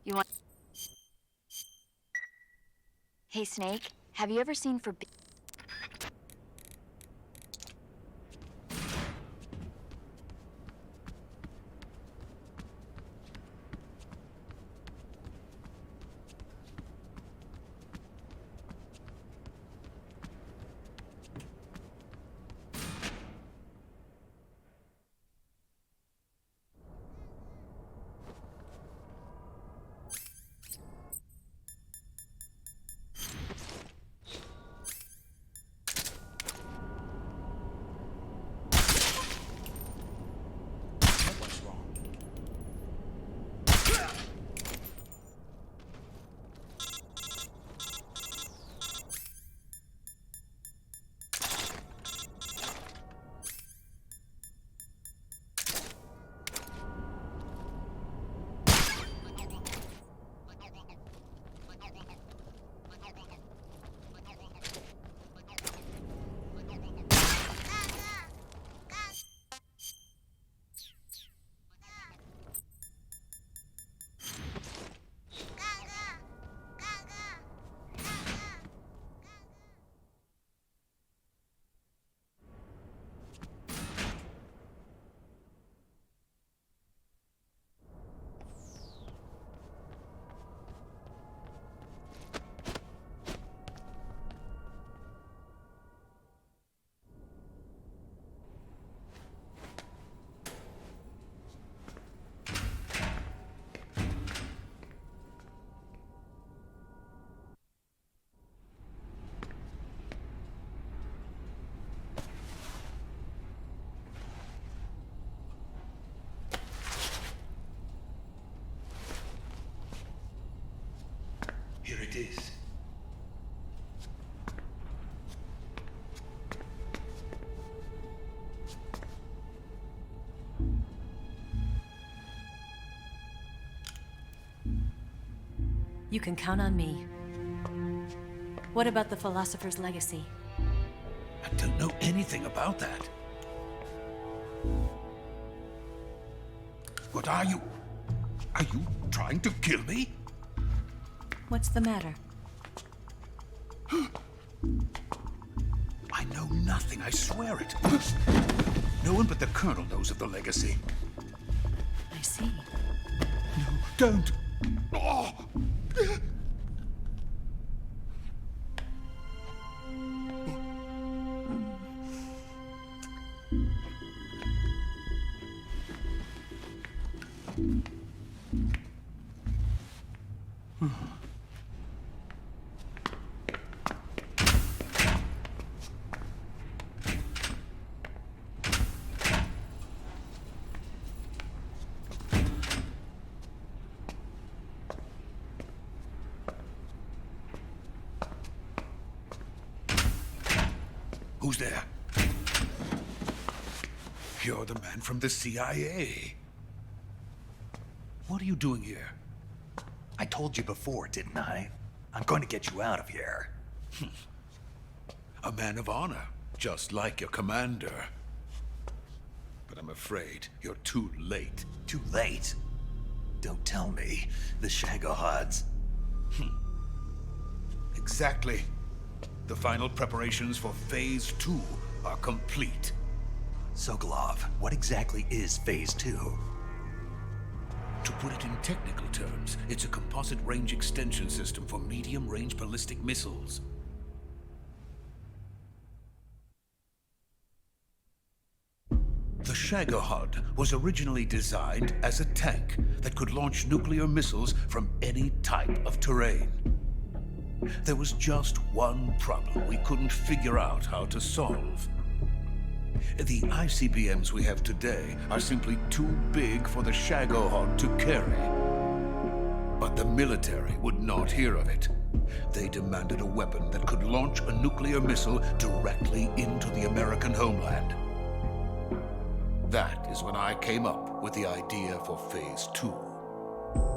You want... Hey, Snake, have you ever seen You can count on me. What about the Philosopher's Legacy? I don't know anything about that. What are you? Are you trying to kill me? What's the matter? I know nothing, I swear it. No one but the Colonel knows of the legacy. I see. No, don't! Oh. Who's there? You're the man from the CIA. What are you doing here? I told you before, didn't I? I'm going to get you out of here. A man of honor, just like your commander. But I'm afraid you're too late. Too late? Don't tell me. The Shagahods. Exactly. The final preparations for Phase 2 are complete. Sokolov, what exactly is Phase 2? To put it in technical terms, it's a composite range extension system for medium-range ballistic missiles. The Shagahod was originally designed as a tank that could launch nuclear missiles from any type of terrain. There was just one problem we couldn't figure out how to solve. The ICBMs we have today are simply too big for the Shagahod to carry. But the military would not hear of it. They demanded a weapon that could launch a nuclear missile directly into the American homeland. That is when I came up with the idea for Phase 2.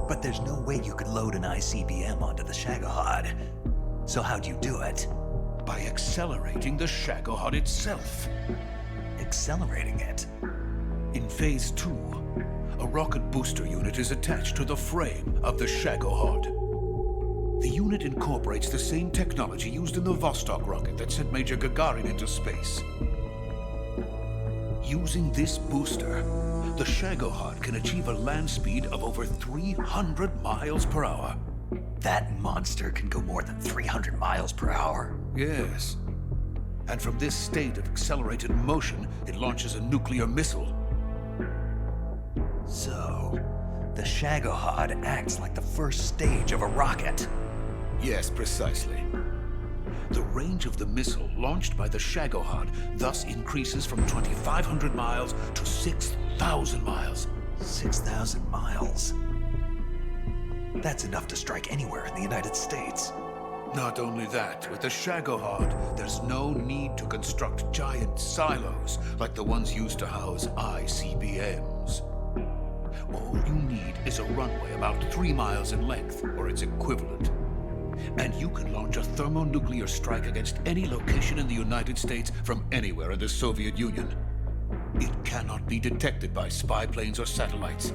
But there's no way you could load an ICBM onto the Shagahod. So how'd you do it? By accelerating the Shagahod itself. Accelerating it? In Phase 2, a rocket booster unit is attached to the frame of the Shagahod. The unit incorporates the same technology used in the Vostok rocket that sent Major Gagarin into space. Using this booster, the Shagahod can achieve a land speed of over 300 miles per hour. That monster can go more than 300 miles per hour? Yes. And from this state of accelerated motion, it launches a nuclear missile. So, the Shagahod acts like the first stage of a rocket. Yes, precisely. The range of the missile launched by the Shagahod thus increases from 2,500 miles to 6,000 miles. 6,000 miles? That's enough to strike anywhere in the United States. Not only that, with the Shagahod, there's no need to construct giant silos like the ones used to house ICBMs. All you need is a runway about 3 miles in length, or its equivalent. And you can launch a thermonuclear strike against any location in the United States from anywhere in the Soviet Union. It cannot be detected by spy planes or satellites.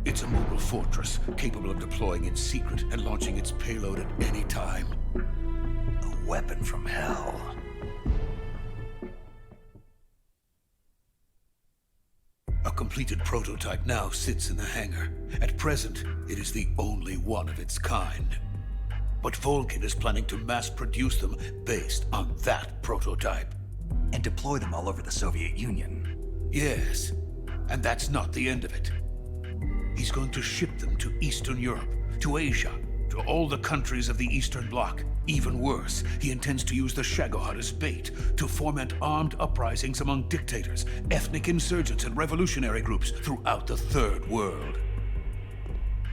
It's a mobile fortress, capable of deploying in secret and launching its payload at any time. A weapon from hell. A completed prototype now sits in the hangar. At present, it is the only one of its kind. But Volgin is planning to mass-produce them based on that prototype. And deploy them all over the Soviet Union. Yes, and that's not the end of it. He's going to ship them to Eastern Europe, to Asia, to all the countries of the Eastern Bloc. Even worse, he intends to use the Shagahod as bait to foment armed uprisings among dictators, ethnic insurgents, and revolutionary groups throughout the Third World.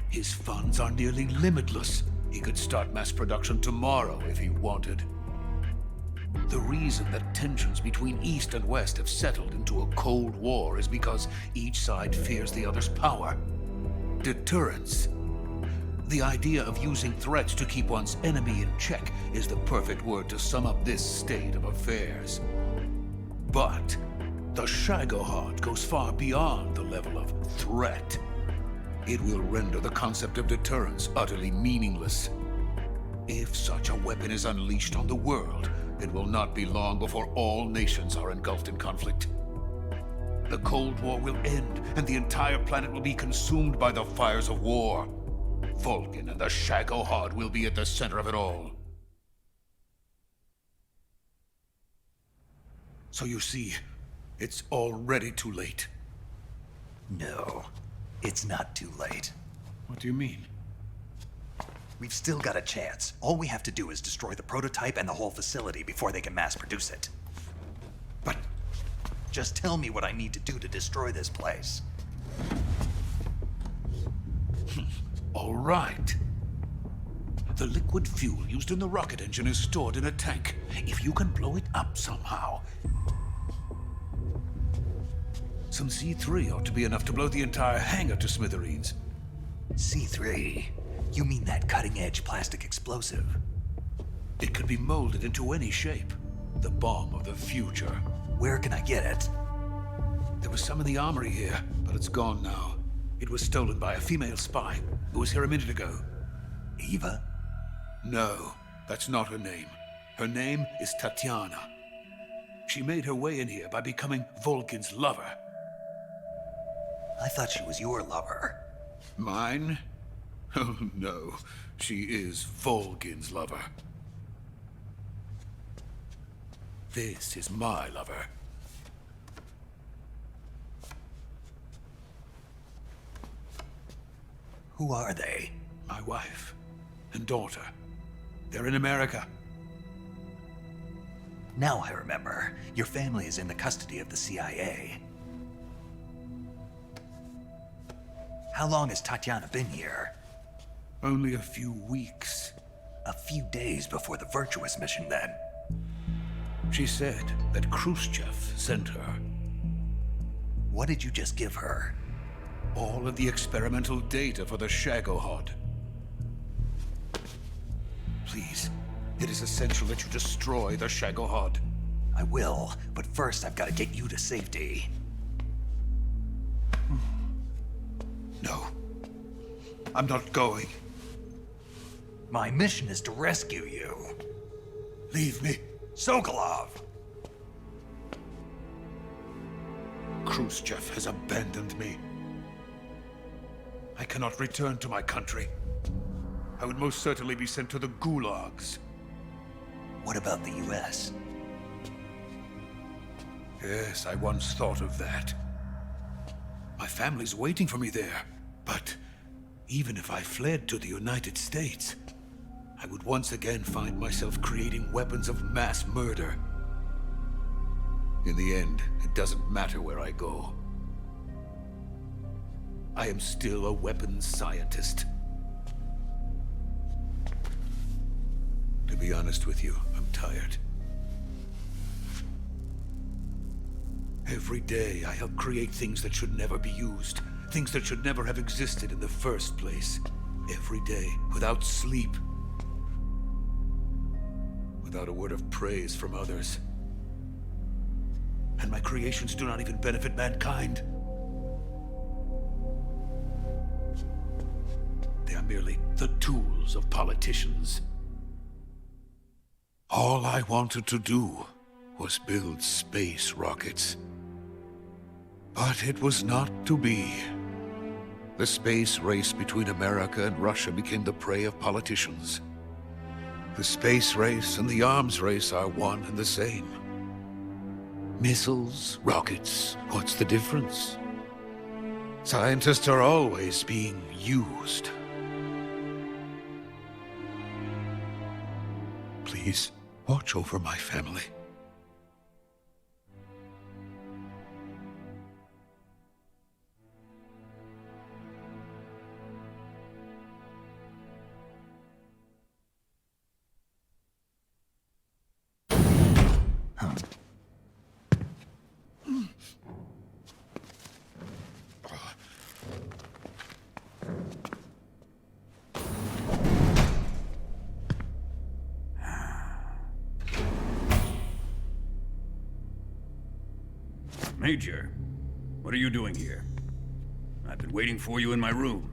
His funds are nearly limitless. He could start mass production tomorrow if he wanted. The reason that tensions between East and West have settled into a Cold War is because each side fears the other's power. Deterrence. The idea of using threats to keep one's enemy in check is the perfect word to sum up this state of affairs. But the Shagahod goes far beyond the level of threat. It will render the concept of deterrence utterly meaningless. If such a weapon is unleashed on the world, it will not be long before all nations are engulfed in conflict. The Cold War will end, and the entire planet will be consumed by the fires of war. Volgin and the Shagahod will be at the center of it all. So you see, it's already too late. No, it's not too late. What do you mean? We've still got a chance. All we have to do is destroy the prototype and the whole facility before they can mass produce it. But just tell me what I need to do to destroy this place. All right. The liquid fuel used in the rocket engine is stored in a tank. If you can blow it up somehow. Some C3 ought to be enough to blow the entire hangar to smithereens. C3? You mean that cutting-edge plastic explosive? It could be molded into any shape. The bomb of the future. Where can I get it? There was some in the armory here, but it's gone now. It was stolen by a female spy who was here a minute ago. Eva? No, that's not her name. Her name is Tatiana. She made her way in here by becoming Volgin's lover. I thought she was your lover. Mine? Oh no, she is Volgin's lover. This is my lover. Who are they? My wife and daughter. They're in America. Now I remember. Your family is in the custody of the CIA. How long has Tatiana been here? Only a few weeks. A few days before the Virtuous mission, then. She said that Khrushchev sent her. What did you just give her? All of the experimental data for the Shagahod. Please, it is essential that you destroy the Shagahod. I will, but first I've got to get you to safety. No. I'm not going. My mission is to rescue you. Leave me. Sokolov! Khrushchev has abandoned me. I cannot return to my country. I would most certainly be sent to the gulags. What about the US? Yes, I once thought of that. My family's waiting for me there. But even if I fled to the United States, I would once again find myself creating weapons of mass murder. In the end, it doesn't matter where I go. I am still a weapons scientist. To be honest with you, I'm tired. Every day, I help create things that should never be used. Things that should never have existed in the first place. Every day, without sleep. Without a word of praise from others. And my creations do not even benefit mankind. They are merely the tools of politicians. All I wanted to do was build space rockets. But it was not to be. The space race between America and Russia became the prey of politicians. The space race and the arms race are one and the same. Missiles, rockets, what's the difference? Scientists are always being used. Please, watch over my family. Major, what are you doing here? I've been waiting for you in my room.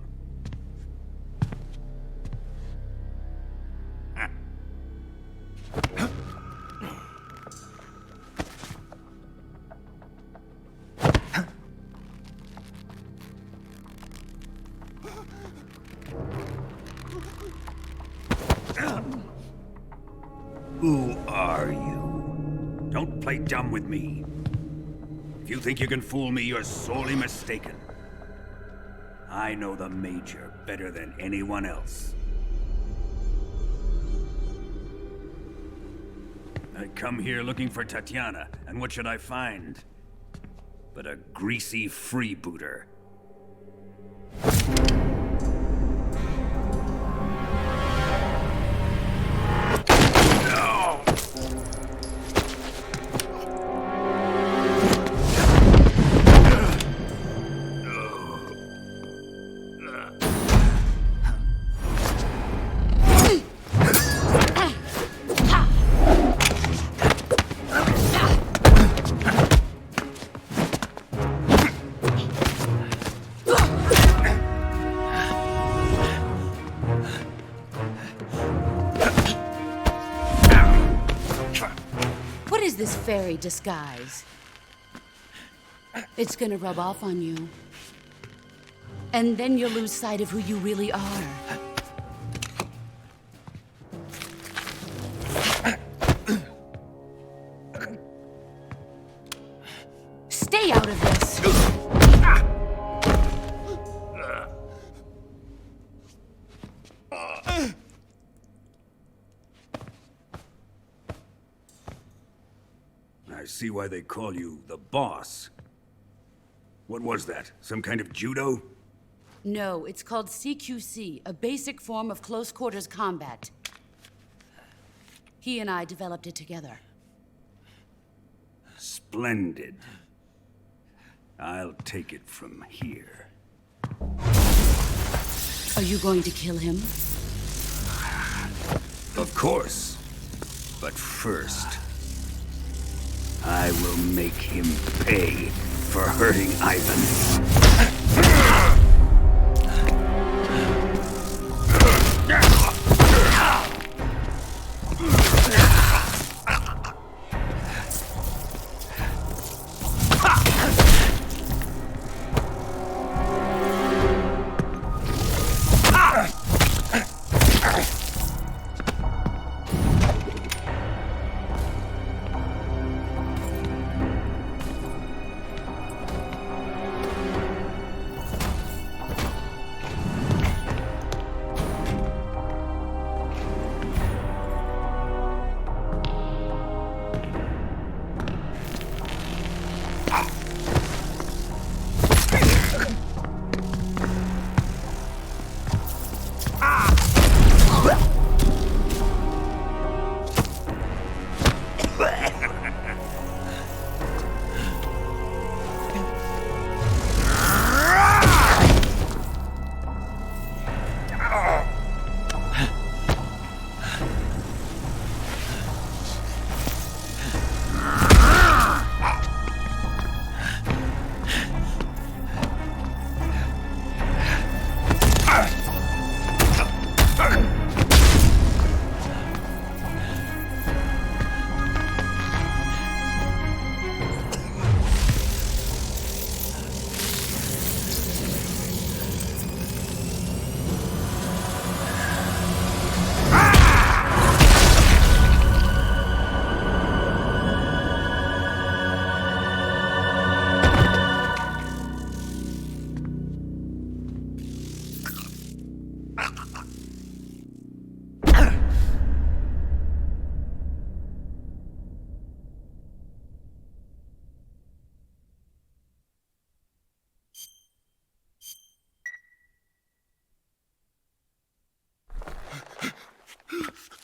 Who are you? Don't play dumb with me. If you think you can fool me, you're sorely mistaken. I know the Major better than anyone else. I come here looking for Tatiana, and what should I find? But a greasy freebooter. Fairy disguise. It's gonna rub off on you. And then you'll lose sight of who you really are. Stay out of this! I see why they call you the boss. What was that? Some kind of judo? No, it's called CQC, a basic form of close quarters combat. He and I developed it together. Splendid. I'll take it from here. Are you going to kill him? Of course. But first, I will make him pay for hurting Ivan.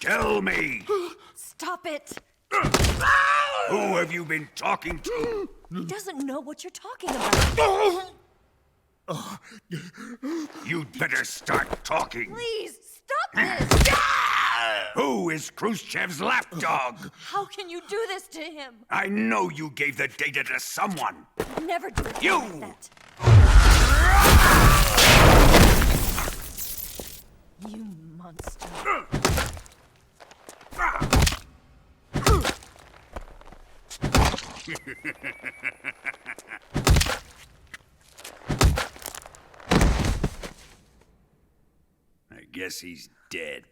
Tell me! Stop it! Who have you been talking to? He doesn't know what you're talking about. You'd better start talking. Please, stop this! Who is Khrushchev's lapdog? How can you do this to him? I know you gave the data to someone. Never do it You! like that. You monster. I guess he's dead.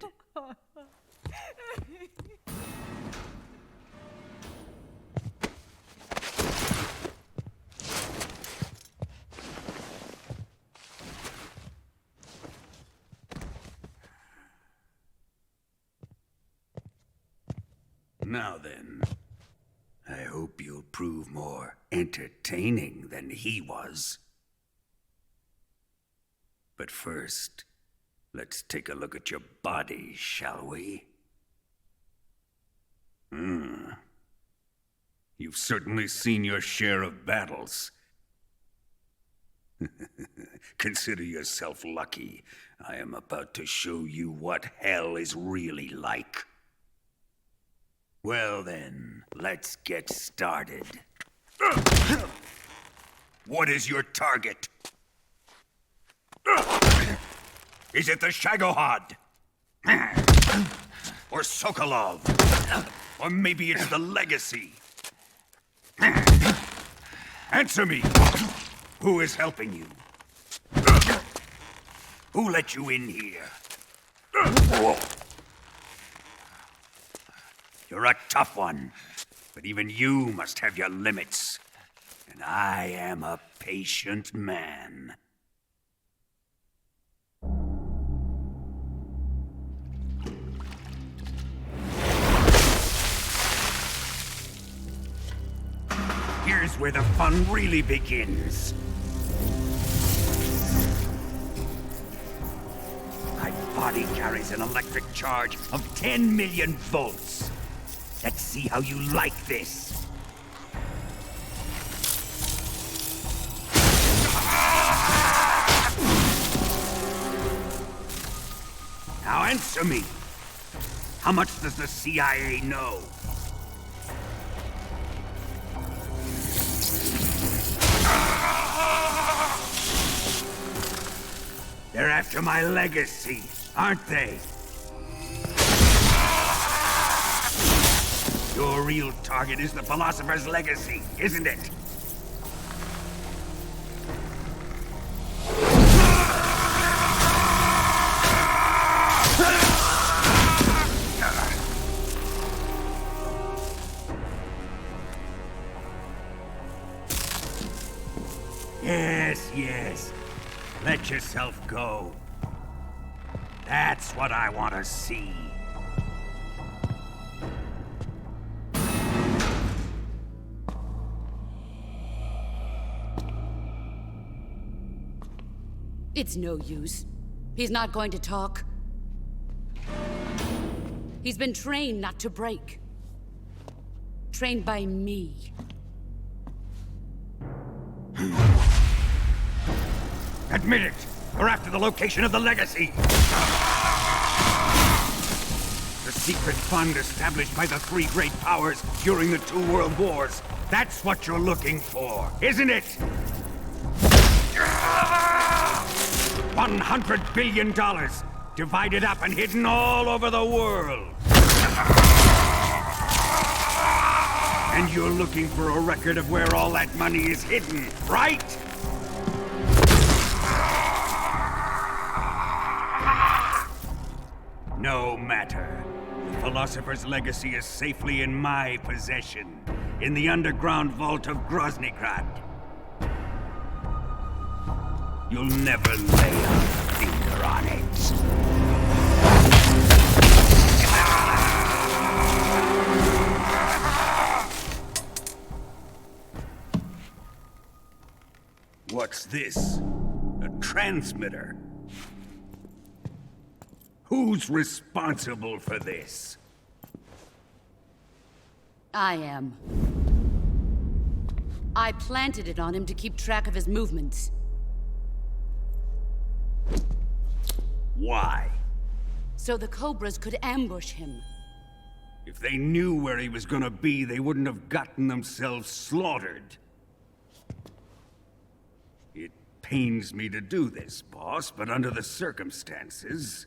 Now then, I hope you'll prove more entertaining than he was. But first, let's take a look at your body, shall we? You've certainly seen your share of battles. Consider yourself lucky. I am about to show you what hell is really like. Well then, let's get started. What is your target? Is it the Shagahod? Or Sokolov? Or maybe it's the Legacy? Answer me! Who is helping you? Who let you in here? You're a tough one, but even you must have your limits. And I am a patient man. Here's where the fun really begins. My body carries an electric charge of 10 million volts. Let's see how you like this. Now answer me. How much does the CIA know? They're after my legacy, aren't they? Your real target is the Philosopher's Legacy, isn't it? Yes, yes. Let yourself go. That's what I want to see. It's no use. He's not going to talk. He's been trained not to break. Trained by me. Admit it! We're after the location of the Legacy! The secret fund established by the three great powers during the 2 world wars. That's what you're looking for, isn't it? $100 billion, divided up and hidden all over the world. And you're looking for a record of where all that money is hidden, right? No matter. The Philosopher's Legacy is safely in my possession, in the underground vault of Groznygrad. You'll never lay a finger on it. What's this? A transmitter? Who's responsible for this? I am. I planted it on him to keep track of his movements. Why? So the Cobras could ambush him. If they knew where he was gonna be, they wouldn't have gotten themselves slaughtered. It pains me to do this, boss, but under the circumstances,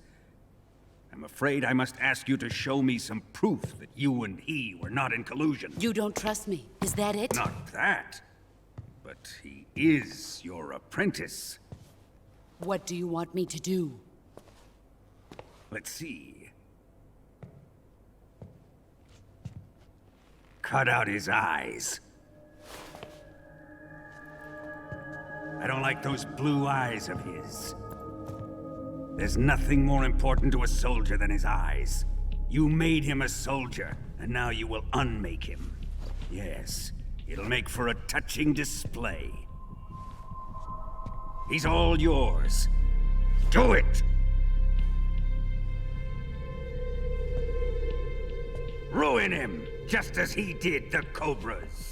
I'm afraid I must ask you to show me some proof that you and he were not in collusion. You don't trust me, is that it? Not that, but he is your apprentice. What do you want me to do? Let's see. Cut out his eyes. I don't like those blue eyes of his. There's nothing more important to a soldier than his eyes. You made him a soldier, and now you will unmake him. Yes, it'll make for a touching display. He's all yours. Do it! Ruin him, just as he did the Cobras.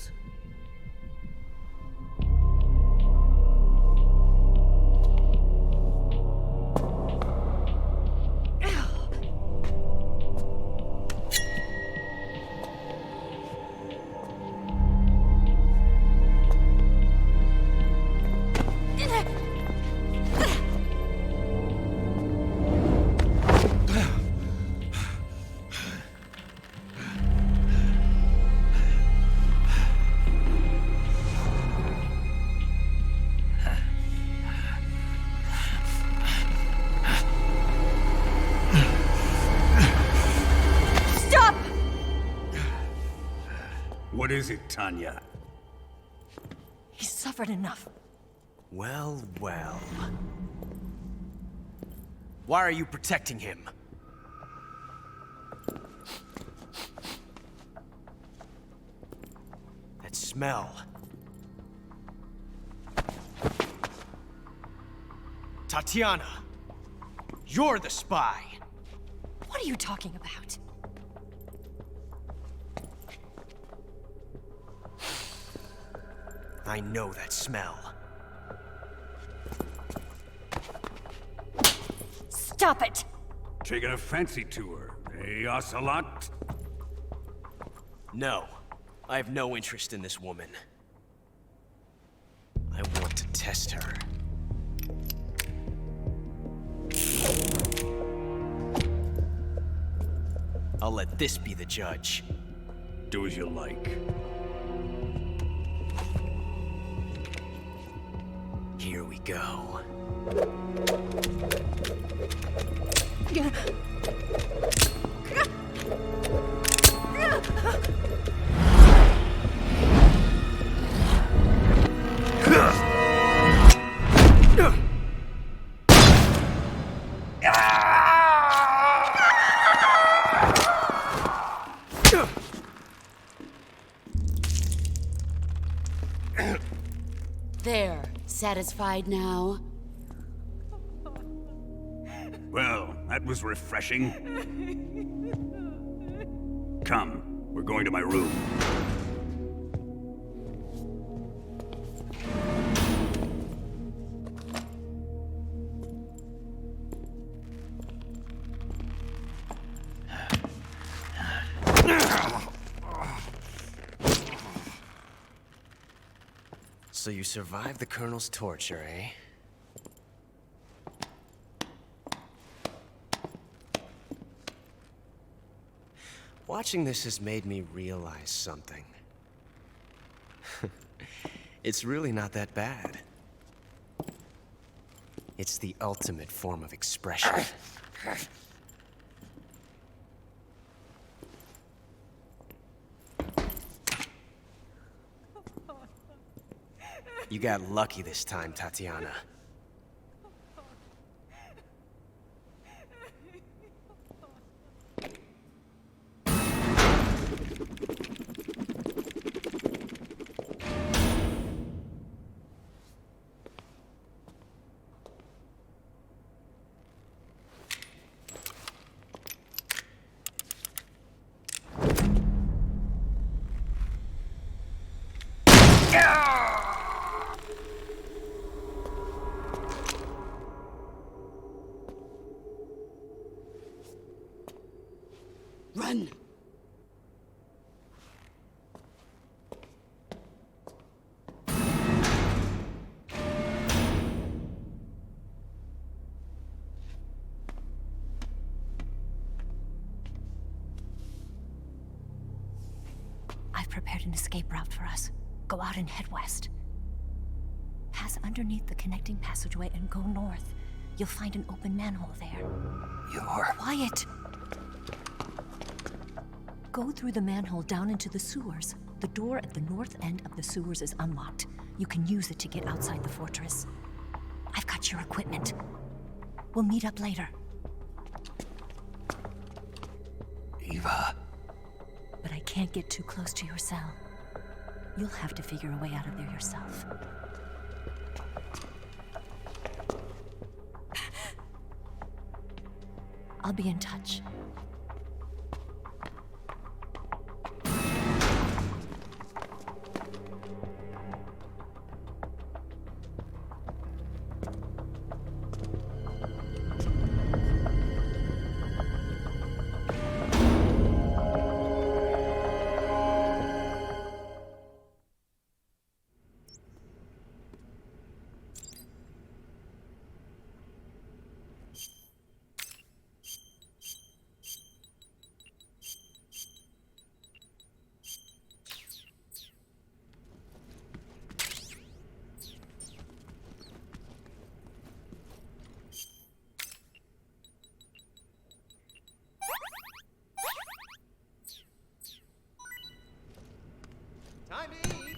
What is it, Tanya? He's suffered enough. Well, well. Why are you protecting him? That smell. Tatiana! You're the spy! What are you talking about? I know that smell. Stop it! Taking a fancy to her, eh, Ocelot? No. I have no interest in this woman. I want to test her. I'll let this be the judge. Do as you like. Here we go. There. Satisfied now? Well, that was refreshing. Come, we're going to my room. So you survived the Colonel's torture, eh? Watching this has made me realize something. It's really not that bad. It's the ultimate form of expression. You got lucky this time, Tatiana. Run! I've prepared an escape route for us. Go out and head west. Pass underneath the connecting passageway and go north. You'll find an open manhole there. You're... Quiet! Go through the manhole down into the sewers. The door at the north end of the sewers is unlocked. You can use it to get outside the fortress. I've got your equipment. We'll meet up later. Eva... But I can't get too close to your cell. You'll have to figure a way out of there yourself. I'll be in touch. Time to eat!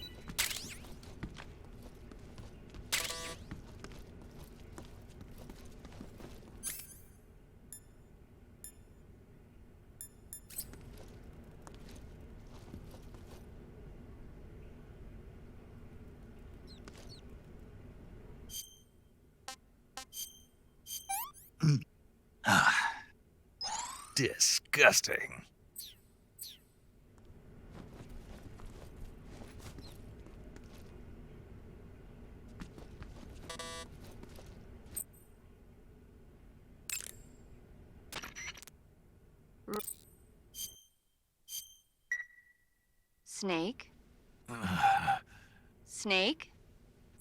Disgusting. Snake? Snake?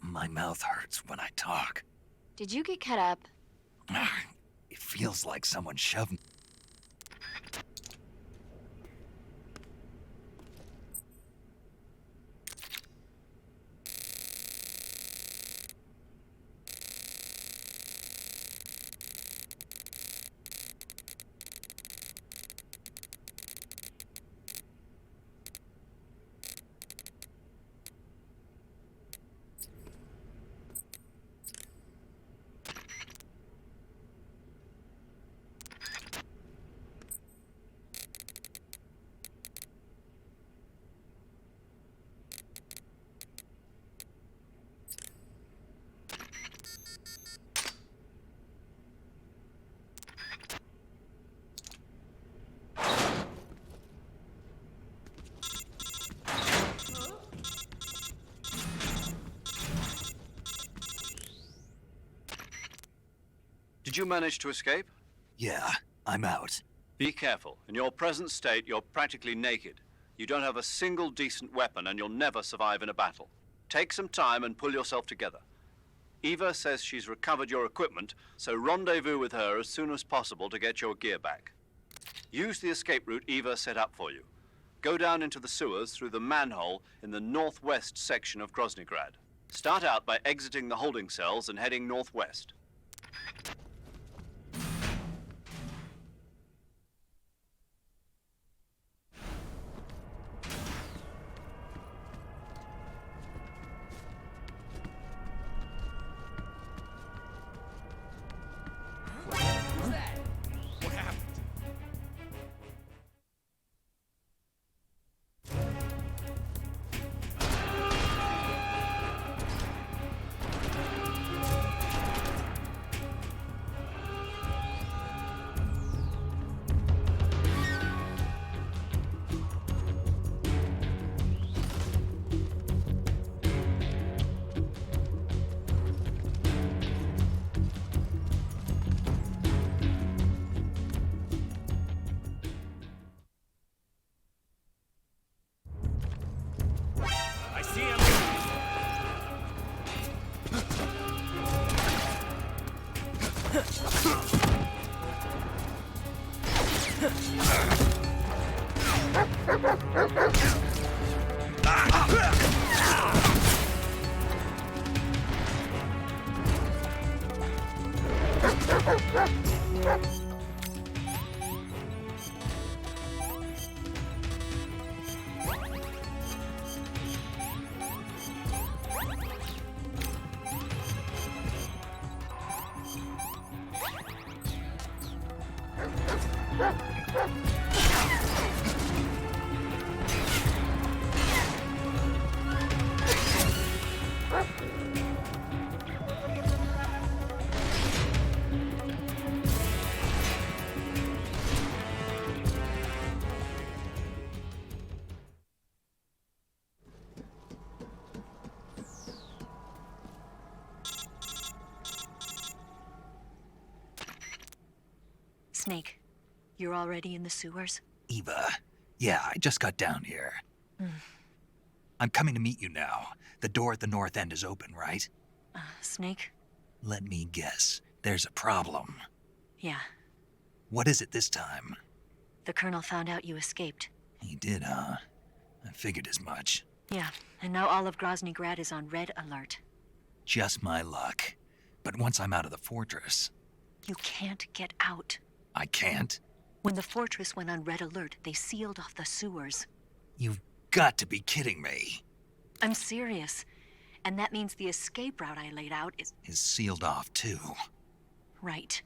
My mouth hurts when I talk. Did you get cut up? It feels like someone shoved me. Did you manage to escape? Yeah, I'm out. Be careful. In your present state, you're practically naked. You don't have a single decent weapon, and you'll never survive in a battle. Take some time and pull yourself together. Eva says she's recovered your equipment, so rendezvous with her as soon as possible to get your gear back. Use the escape route Eva set up for you. Go down into the sewers through the manhole in the northwest section of Groznygrad. Start out by exiting the holding cells and heading northwest. Snake, you're already in the sewers? Eva, yeah, I just got down here. I'm coming to meet you now. The door at the north end is open, right? Snake? Let me guess. There's a problem. Yeah. What is it this time? The Colonel found out you escaped. He did, huh? I figured as much. Yeah, and now all of Grozny Grad is on red alert. Just my luck. But once I'm out of the fortress... You can't get out. I can't? When the fortress went on red alert, they sealed off the sewers. You've got to be kidding me. I'm serious. And that means the escape route I laid out is sealed off, too. Right.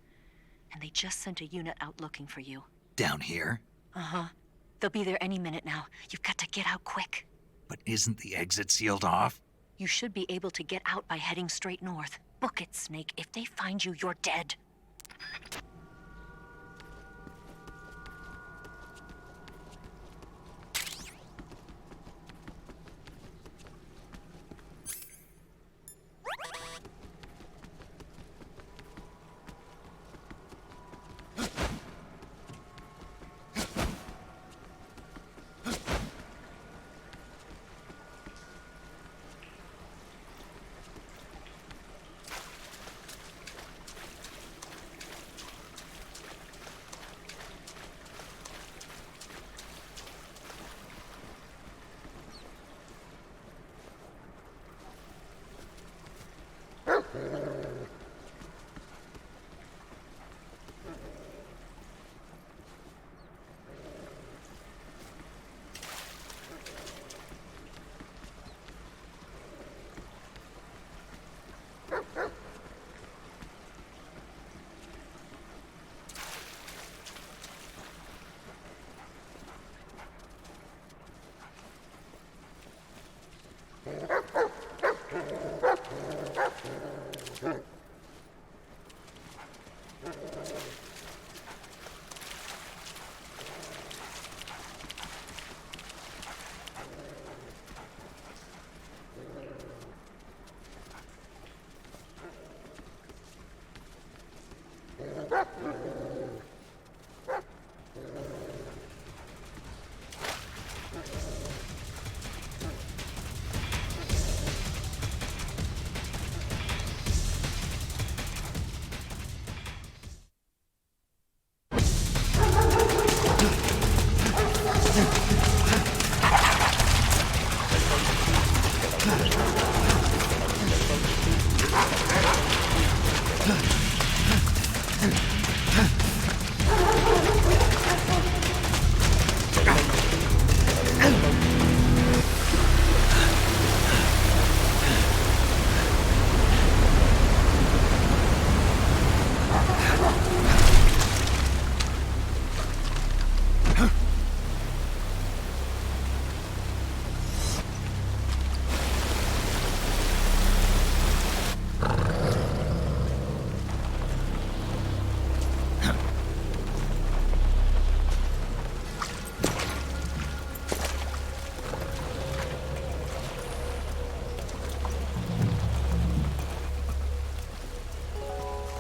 And they just sent a unit out looking for you. Down here? Uh-huh. They'll be there any minute now. You've got to get out quick. But isn't the exit sealed off? You should be able to get out by heading straight north. Book it, Snake. If they find you, you're dead.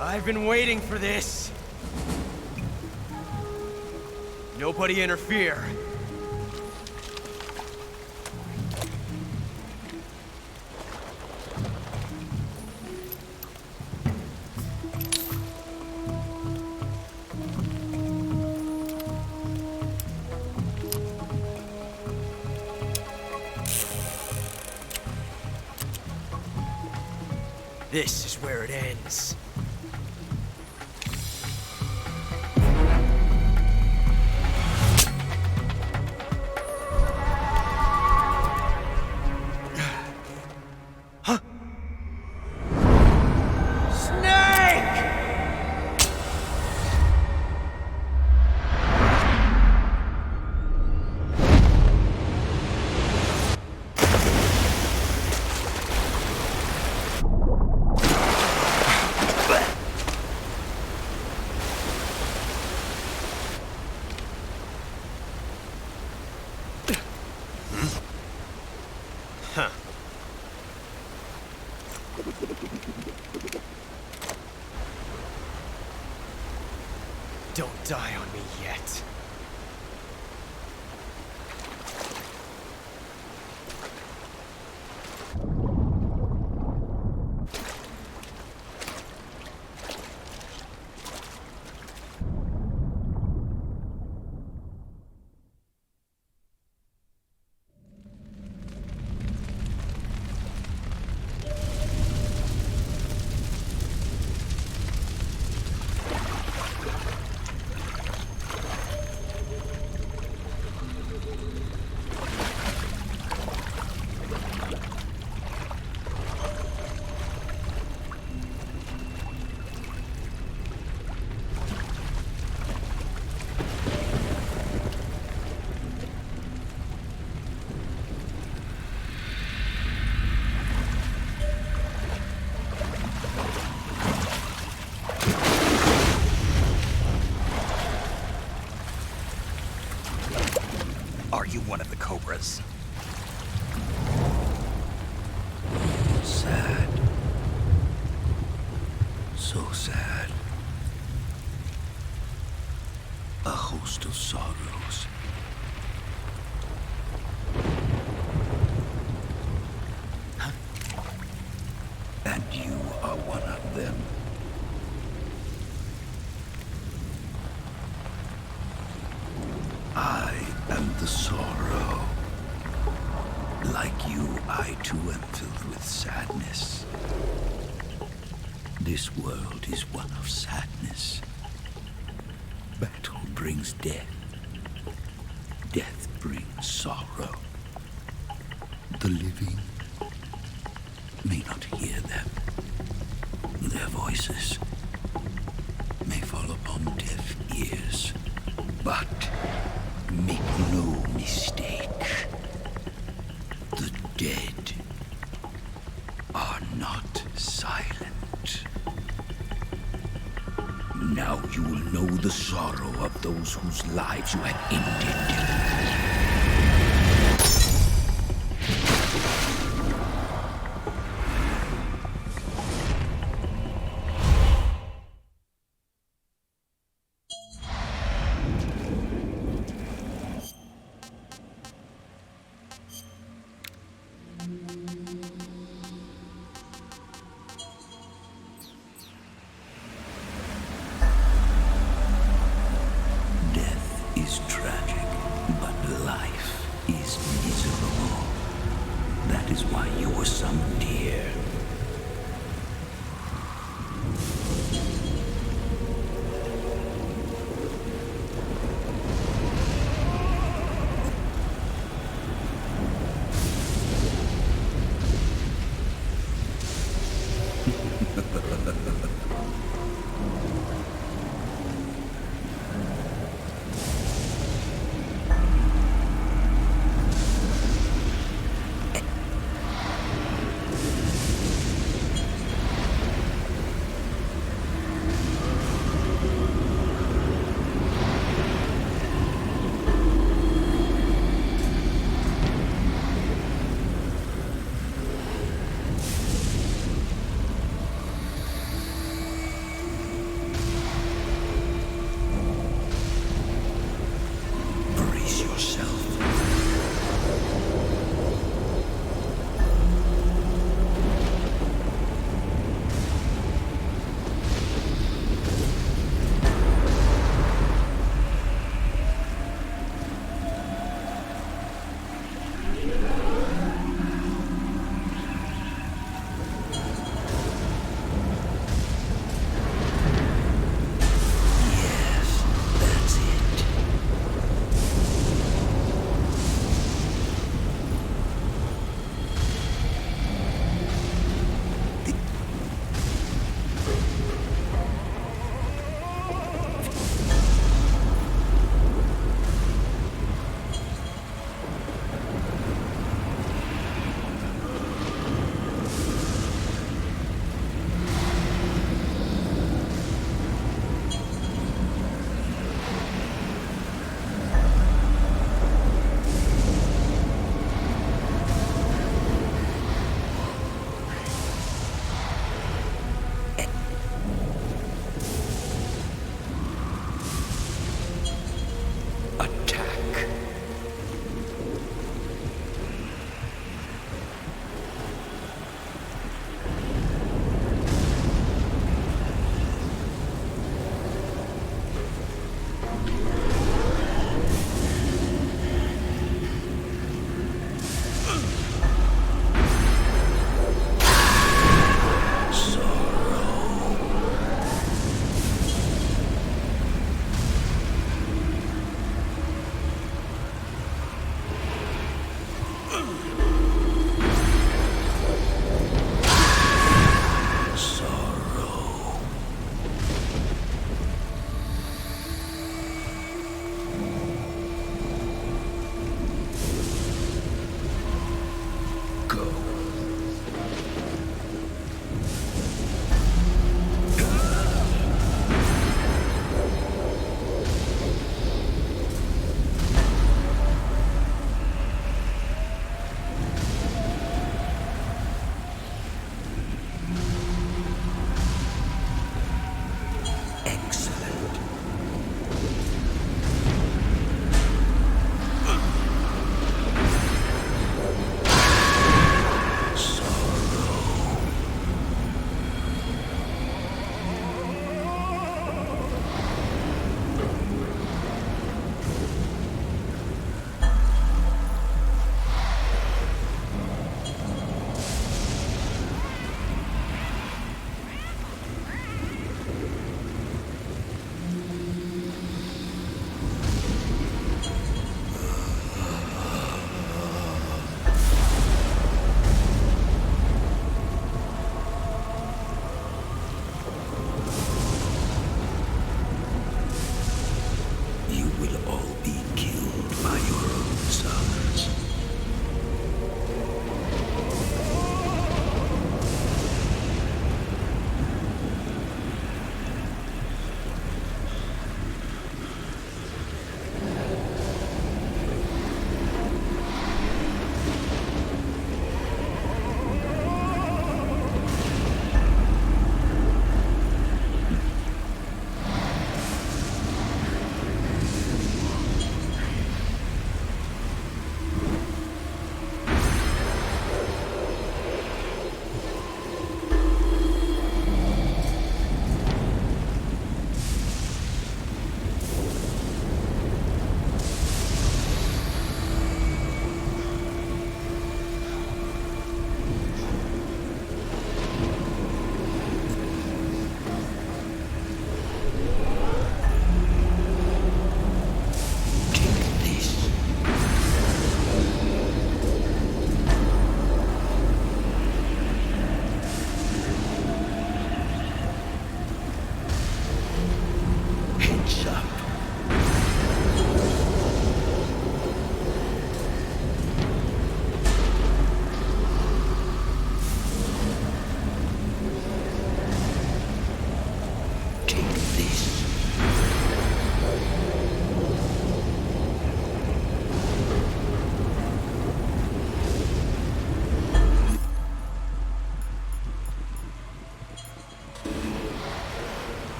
I've been waiting for this. Nobody interfere. This is where it ends. Don't die on me yet. Are you one of the Cobras? Sad. So sad. A host of sorrows. And you are one of them. I am the sorrow. Like you, I too am filled with sadness. This world is one of sadness. Battle brings death. Death brings sorrow. The living may not hear them. Their voices may fall upon deaf ears. But make no mistake, the dead are not silent. Now you will know the sorrow of those whose lives you have ended.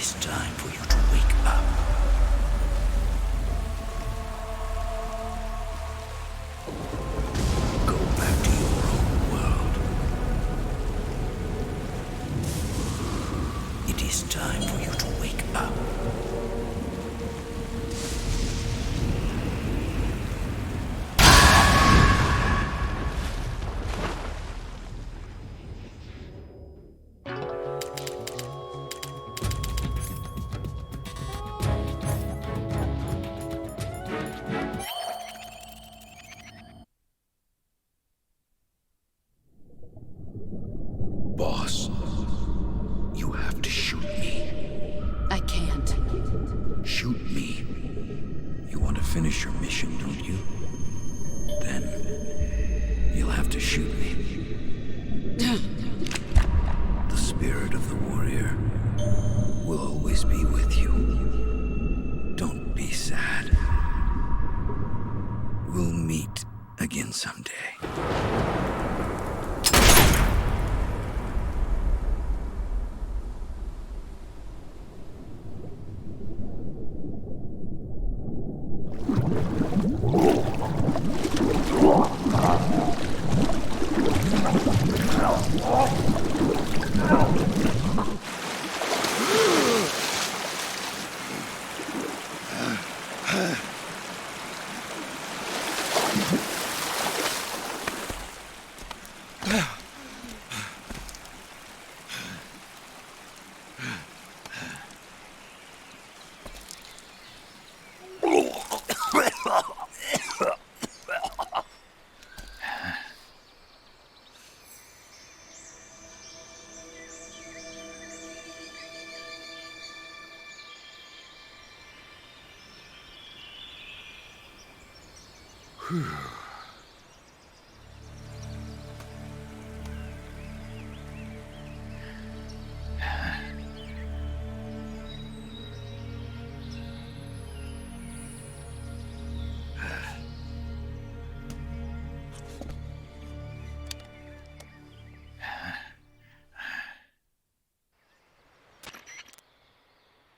is time for you to wake up. Go back to your own world. It is time for you to wake up. Boss, you have to shoot me. I can't. Shoot me. You want to finish your mission, don't you? Then you'll have to shoot me. The spirit of the warrior will always be with you. Don't be sad. We'll meet again someday.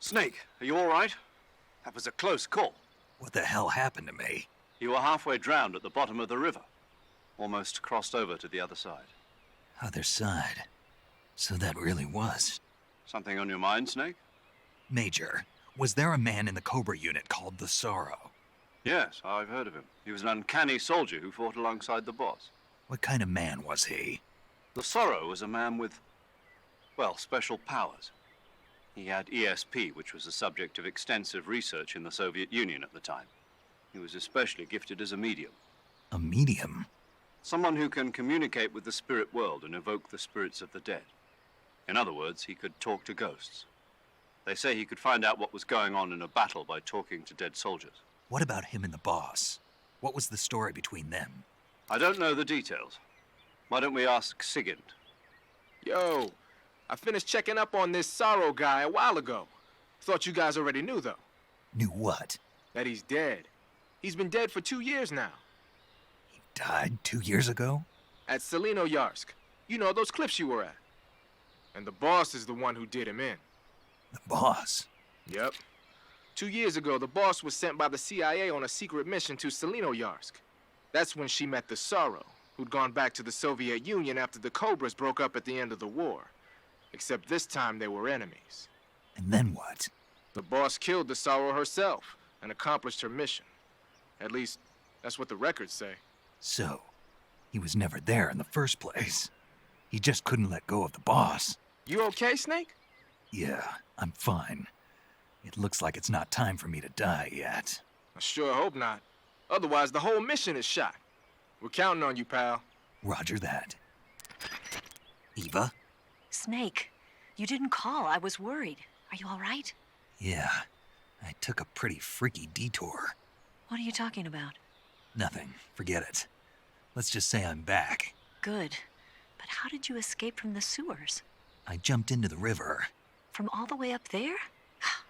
Snake, are you all right? That was a close call. What the hell happened to me? You were halfway drowned at the bottom of the river. Almost crossed over to the other side. Other side. So that really was. Something on your mind, Snake? Major, was there a man in the Cobra unit called the Sorrow? Yes, I've heard of him. He was an uncanny soldier who fought alongside the boss. What kind of man was he? The Sorrow was a man with, well, special powers. He had ESP, which was the subject of extensive research in the Soviet Union at the time. He was especially gifted as a medium. A medium? Someone who can communicate with the spirit world and evoke the spirits of the dead. In other words, he could talk to ghosts. They say he could find out what was going on in a battle by talking to dead soldiers. What about him and the boss? What was the story between them? I don't know the details. Why don't we ask Sigint? Yo, I finished checking up on this Sorrow guy a while ago. Thought you guys already knew, though. Knew what? That he's dead. He's been dead for 2 years now. He died 2 years ago? At Selino-Yarsk. You know, those cliffs you were at. And the boss is the one who did him in. The boss? Yep. 2 years ago, the boss was sent by the CIA on a secret mission to Selino-Yarsk. That's when she met the Sorrow, who'd gone back to the Soviet Union after the Cobras broke up at the end of the war. Except this time they were enemies. And then what? The boss killed the Sorrow herself and accomplished her mission. At least, that's what the records say. So, he was never there in the first place. He just couldn't let go of the boss. You okay, Snake? Yeah, I'm fine. It looks like it's not time for me to die yet. I sure hope not. Otherwise, the whole mission is shot. We're counting on you, pal. Roger that. Eva? Snake, you didn't call. I was worried. Are you all right? Yeah, I took a pretty freaky detour. What are you talking about? Nothing. Forget it. Let's just say I'm back. Good. But how did you escape from the sewers? I jumped into the river. From all the way up there?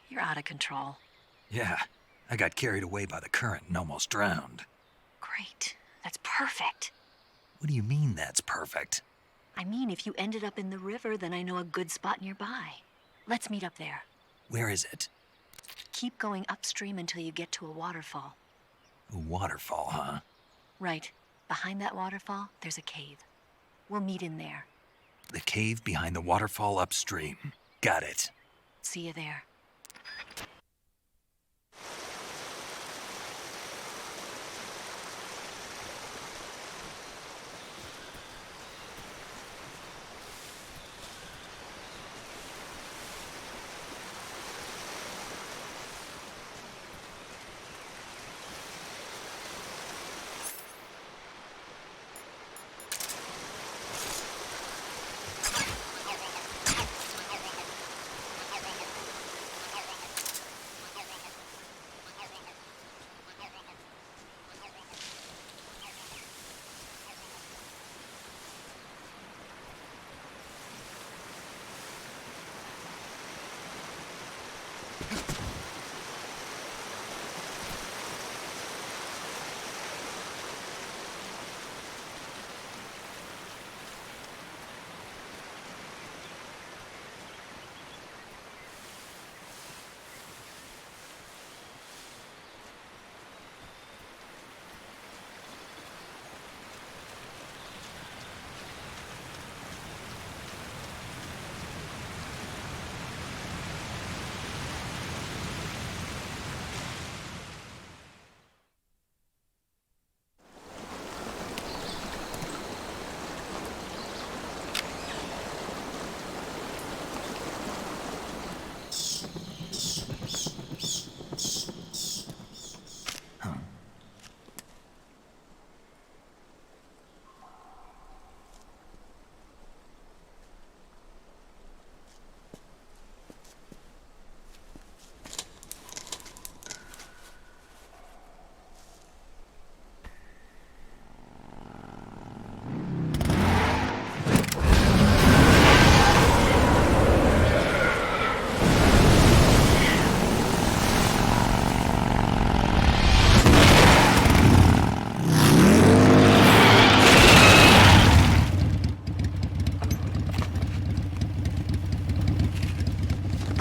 You're out of control. Yeah, I got carried away by the current and almost drowned. Great. That's perfect. What do you mean that's perfect? I mean, if you ended up in the river, then I know a good spot nearby. Let's meet up there. Where is it? Keep going upstream until you get to a waterfall. A waterfall, huh? Right. Behind that waterfall, there's a cave. We'll meet in there. The cave behind the waterfall upstream. Got it. See you there.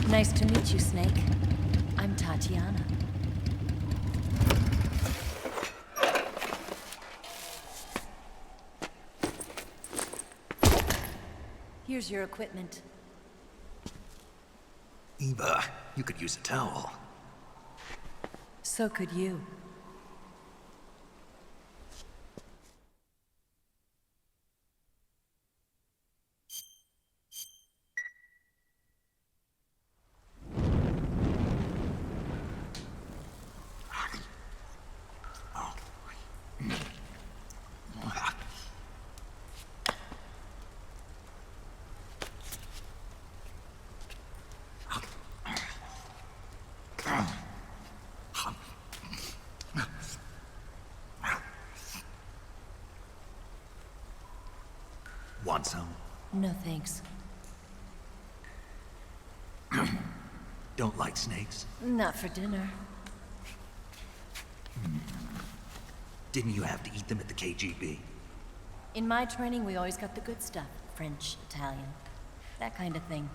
Nice to meet you, Snake. I'm Tatiana. Here's your equipment. Eva, you could use a towel. So could you. Want some? No thanks. Don't like snakes? Not for dinner. Didn't you have to eat them at the KGB? In my training, we always got the good stuff. French, Italian, that kind of thing.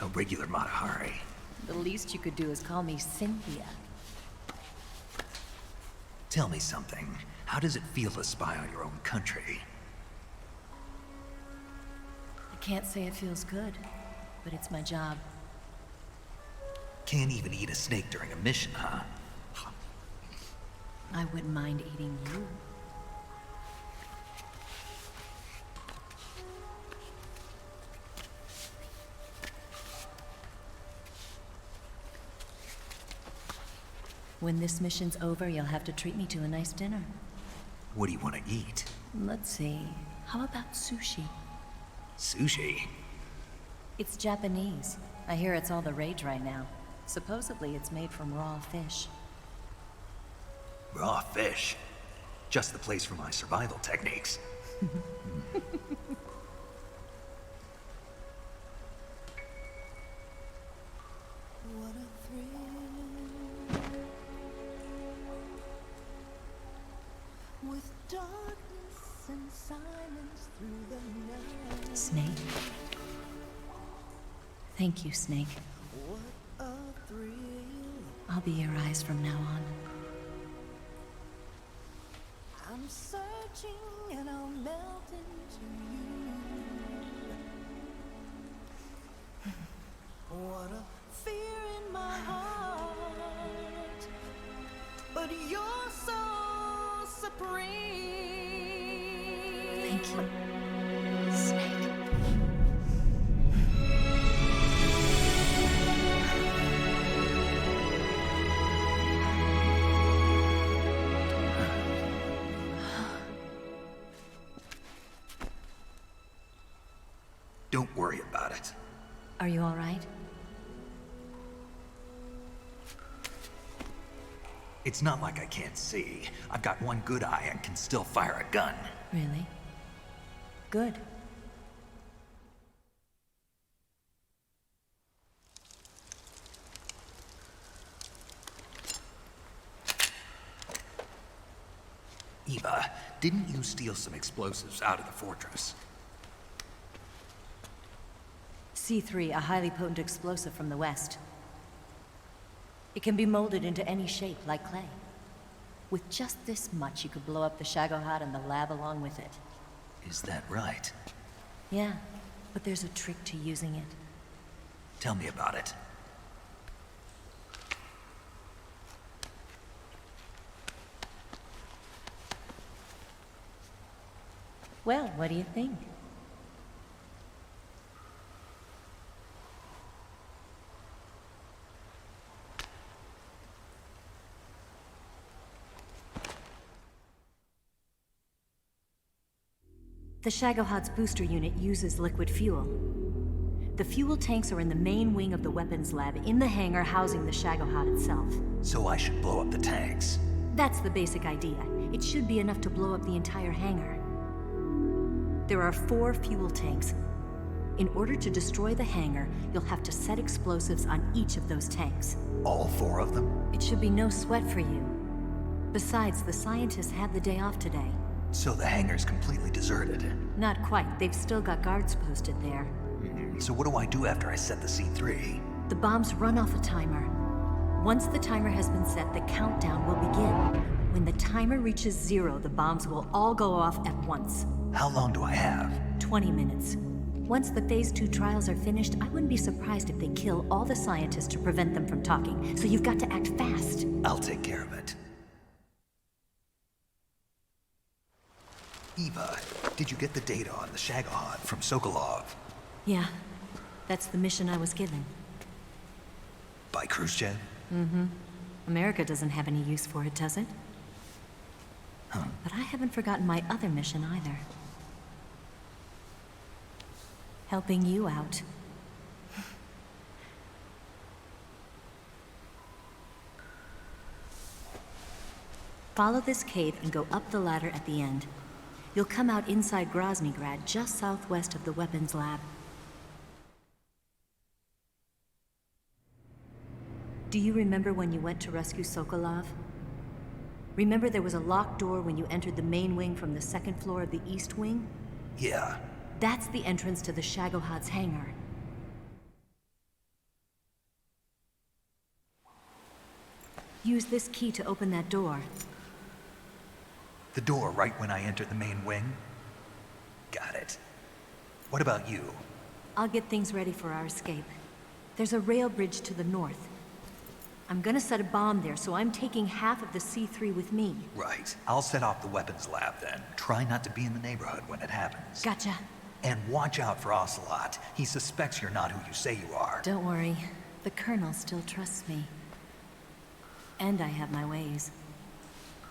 A regular Matahari. The least you could do is call me Cynthia. Tell me something. How does it feel to spy on your own country? I can't say it feels good, but it's my job. Can't even eat a snake during a mission, huh? I wouldn't mind eating you. When this mission's over, you'll have to treat me to a nice dinner. What do you want to eat? Let's see. How about sushi? Sushi? It's Japanese. I hear it's all the rage right now. Supposedly it's made from raw fish. Raw fish? Just the place for my survival techniques. What a thrill. With darkness and silence through the night. Snake? Thank you, Snake. I'll be your eyes from now on. I'm searching and I'll melt into you. What a fear in my heart, but you're so supreme. Thank you, Snake. Don't worry about it. Are you all right? It's not like I can't see. I've got one good eye and can still fire a gun. Really? Good. Eva, didn't you steal some explosives out of the fortress? C3, a highly potent explosive from the west. It can be molded into any shape, like clay. With just this much, you could blow up the Shagahod and the lab along with it. Is that right? Yeah, but there's a trick to using it. Tell me about it. Well, what do you think? The Shagahod's booster unit uses liquid fuel. The fuel tanks are in the main wing of the weapons lab in the hangar housing the Shagahod itself. So I should blow up the tanks. That's the basic idea. It should be enough to blow up the entire hangar. There are 4 fuel tanks. In order to destroy the hangar, you'll have to set explosives on each of those tanks. All 4 of them? It should be no sweat for you. Besides, the scientists had the day off today. So the hangar's completely deserted. Not quite. They've still got guards posted there. So what do I do after I set the C3? The bombs run off a timer. Once the timer has been set, the countdown will begin. When the timer reaches 0, the bombs will all go off at once. How long do I have? 20 minutes. Once the Phase 2 trials are finished, I wouldn't be surprised if they kill all the scientists to prevent them from talking. So you've got to act fast. I'll take care of it. Eva, did you get the data on the Shagahod from Sokolov? Yeah, that's the mission I was given. By Khrushchev? Mm-hmm. America doesn't have any use for it, does it? Huh. But I haven't forgotten my other mission either. Helping you out. Follow this cave and go up the ladder at the end. You'll come out inside Groznygrad, just southwest of the weapons lab. Do you remember when you went to rescue Sokolov? Remember there was a locked door when you entered the main wing from the 2nd floor of the east wing? Yeah. That's the entrance to the Shagahod's hangar. Use this key to open that door. The door right when I enter the main wing? Got it. What about you? I'll get things ready for our escape. There's a rail bridge to the north. I'm gonna set a bomb there, so I'm taking half of the C3 with me. Right. I'll set off the weapons lab then. Try not to be in the neighborhood when it happens. Gotcha. And watch out for Ocelot. He suspects you're not who you say you are. Don't worry. The Colonel still trusts me. And I have my ways.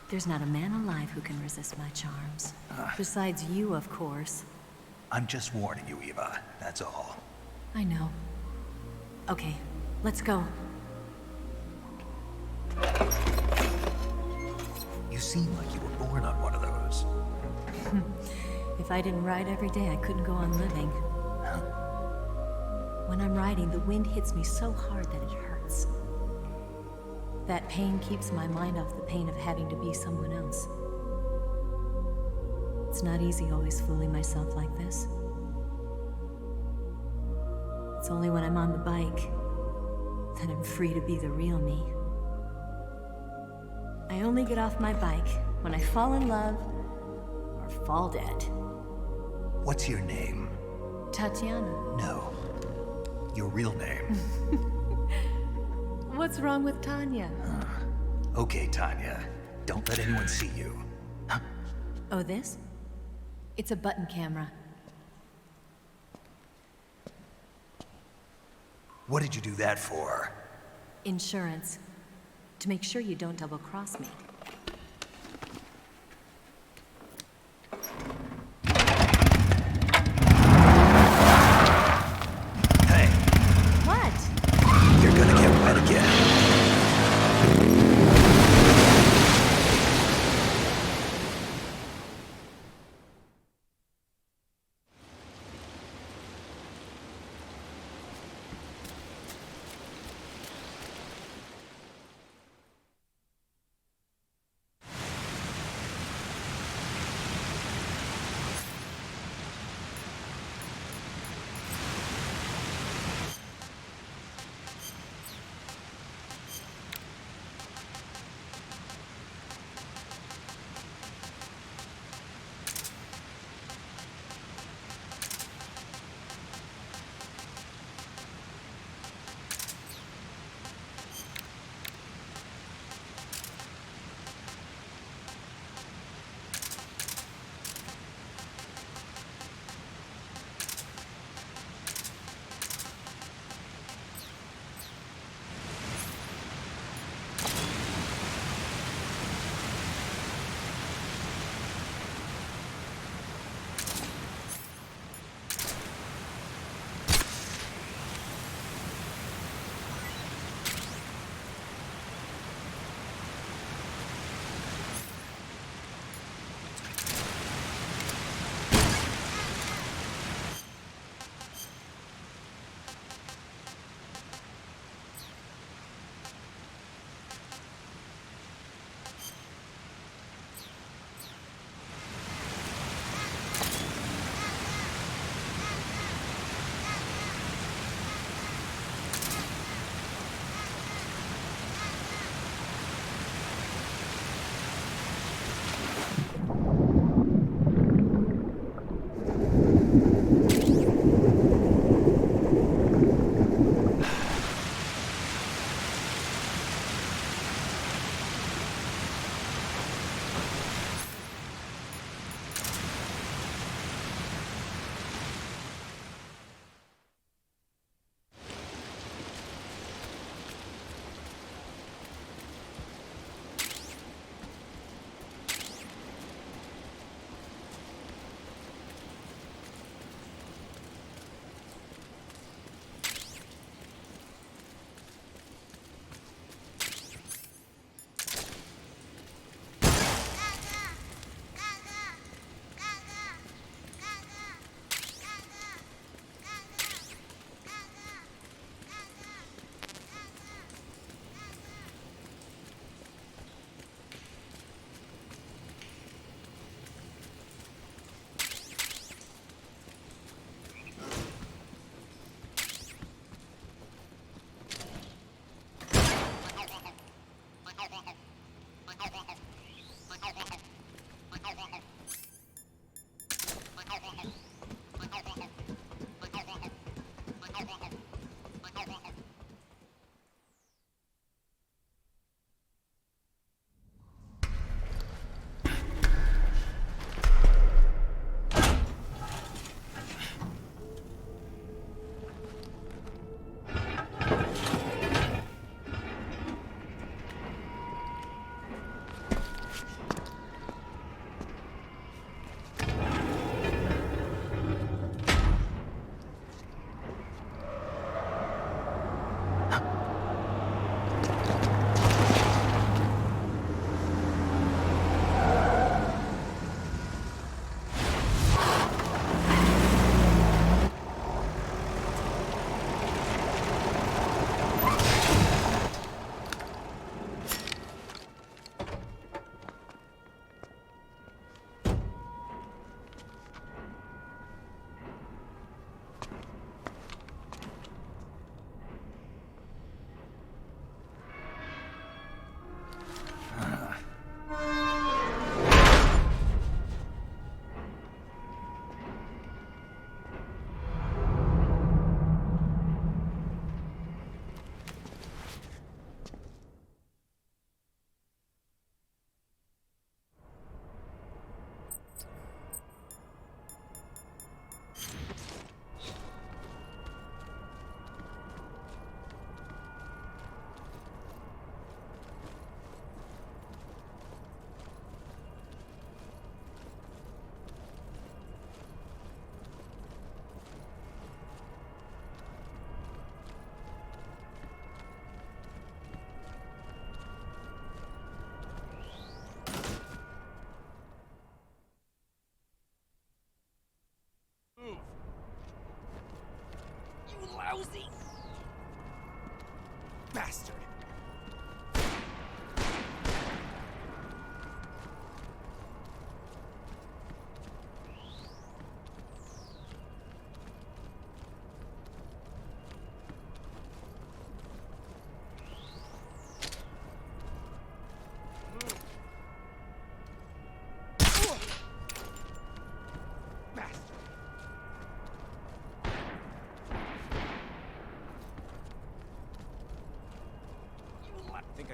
There's not a man alive who can resist my charms. Besides you, of course. I'm just warning you, Eva. That's all. I know. Okay, let's go. You seem like you were born on one of those. If I didn't ride every day, I couldn't go on living. When I'm riding, the wind hits me so hard that it hurts. That pain keeps my mind off the pain of having to be someone else. It's not easy always fooling myself like this. It's only when I'm on the bike that I'm free to be the real me. I only get off my bike when I fall in love or fall dead. What's your name? Tatiana. No. Your real name. What's wrong with Tanya? Okay, Tanya. Don't let anyone see you. Oh, this? It's a button camera. What did you do that for? Insurance. To make sure you don't double-cross me. Hey. What? You're gonna get wet again.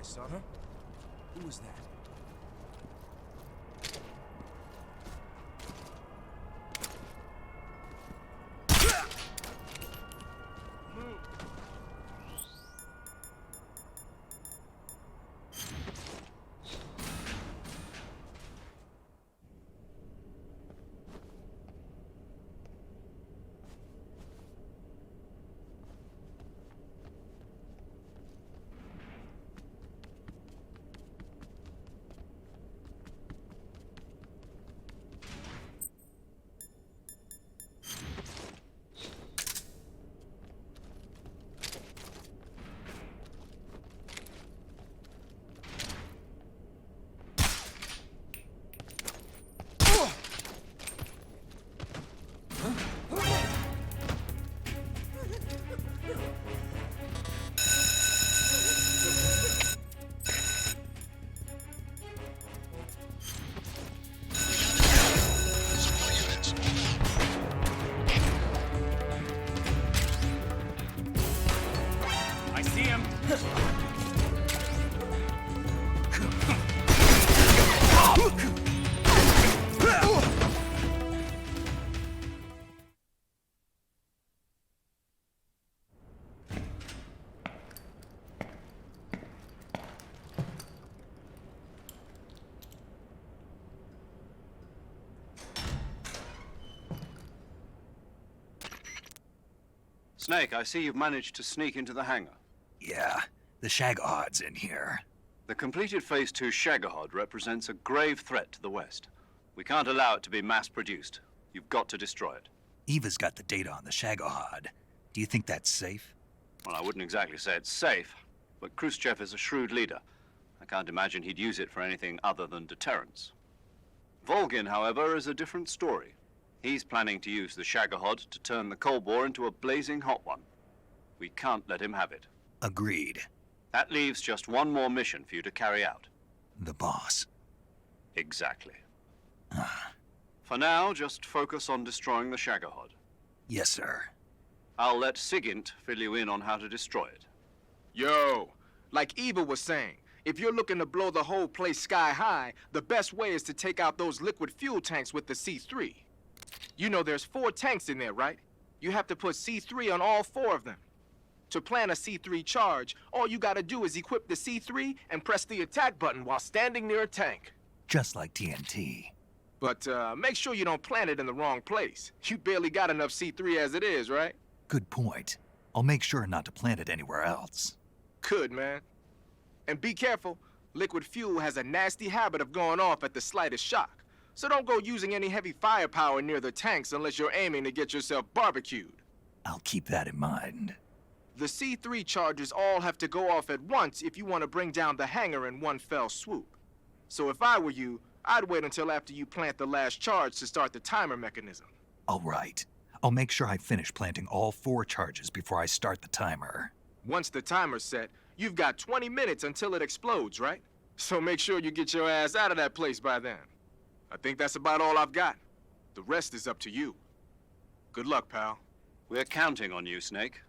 son. Huh? Who was that? Snake, I see you've managed to sneak into the hangar. Yeah, the Shagahod's in here. The completed Phase 2 Shagahod represents a grave threat to the West. We can't allow it to be mass-produced. You've got to destroy it. Eva's got the data on the Shagahod. Do you think that's safe? Well, I wouldn't exactly say it's safe, but Khrushchev is a shrewd leader. I can't imagine he'd use it for anything other than deterrence. Volgin, however, is a different story. He's planning to use the Shagahod to turn the Cold War into a blazing hot one. We can't let him have it. Agreed. That leaves just one more mission for you to carry out. The boss. Exactly. For now, just focus on destroying the Shagahod. Yes, sir. I'll let Sigint fill you in on how to destroy it. Yo, like Eva was saying, if you're looking to blow the whole place sky high, the best way is to take out those liquid fuel tanks with the C3. You know there's 4 tanks in there, right? You have to put C3 on all 4 of them. To plan a C3 charge, all you gotta do is equip the C3 and press the attack button while standing near a tank. Just like TNT. But make sure you don't plant it in the wrong place. You barely got enough C3 as it is, right? Good point. I'll make sure not to plant it anywhere else. Good, man. And be careful. Liquid fuel has a nasty habit of going off at the slightest shock. So don't go using any heavy firepower near the tanks unless you're aiming to get yourself barbecued. I'll keep that in mind. The C3 charges all have to go off at once if you want to bring down the hangar in one fell swoop. So if I were you, I'd wait until after you plant the last charge to start the timer mechanism. All right. I'll make sure I finish planting all 4 charges before I start the timer. Once the timer's set, you've got 20 minutes until it explodes, right? So make sure you get your ass out of that place by then. I think that's about all I've got. The rest is up to you. Good luck, pal. We're counting on you, Snake.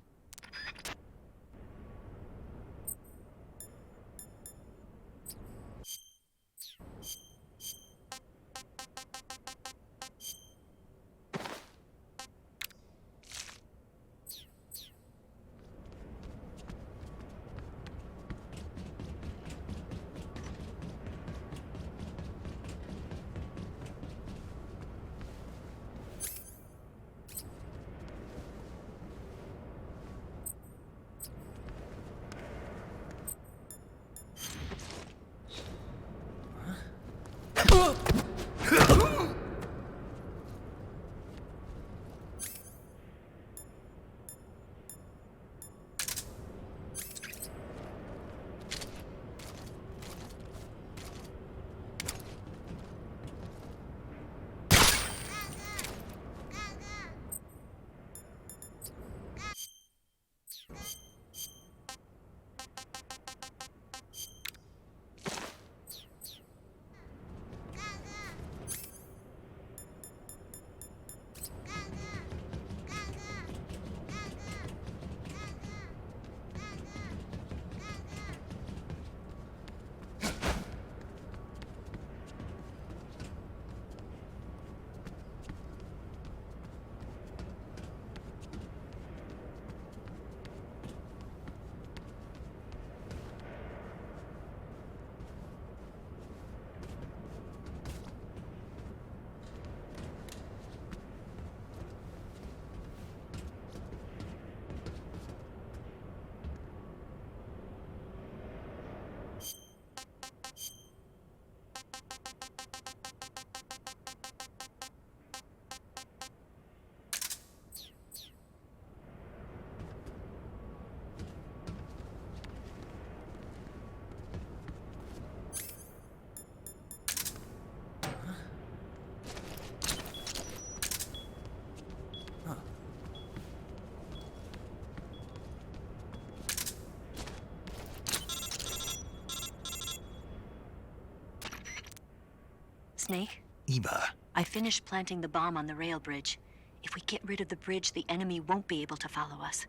Snake? Eva, I finished planting the bomb on the rail bridge. If we get rid of the bridge, the enemy won't be able to follow us.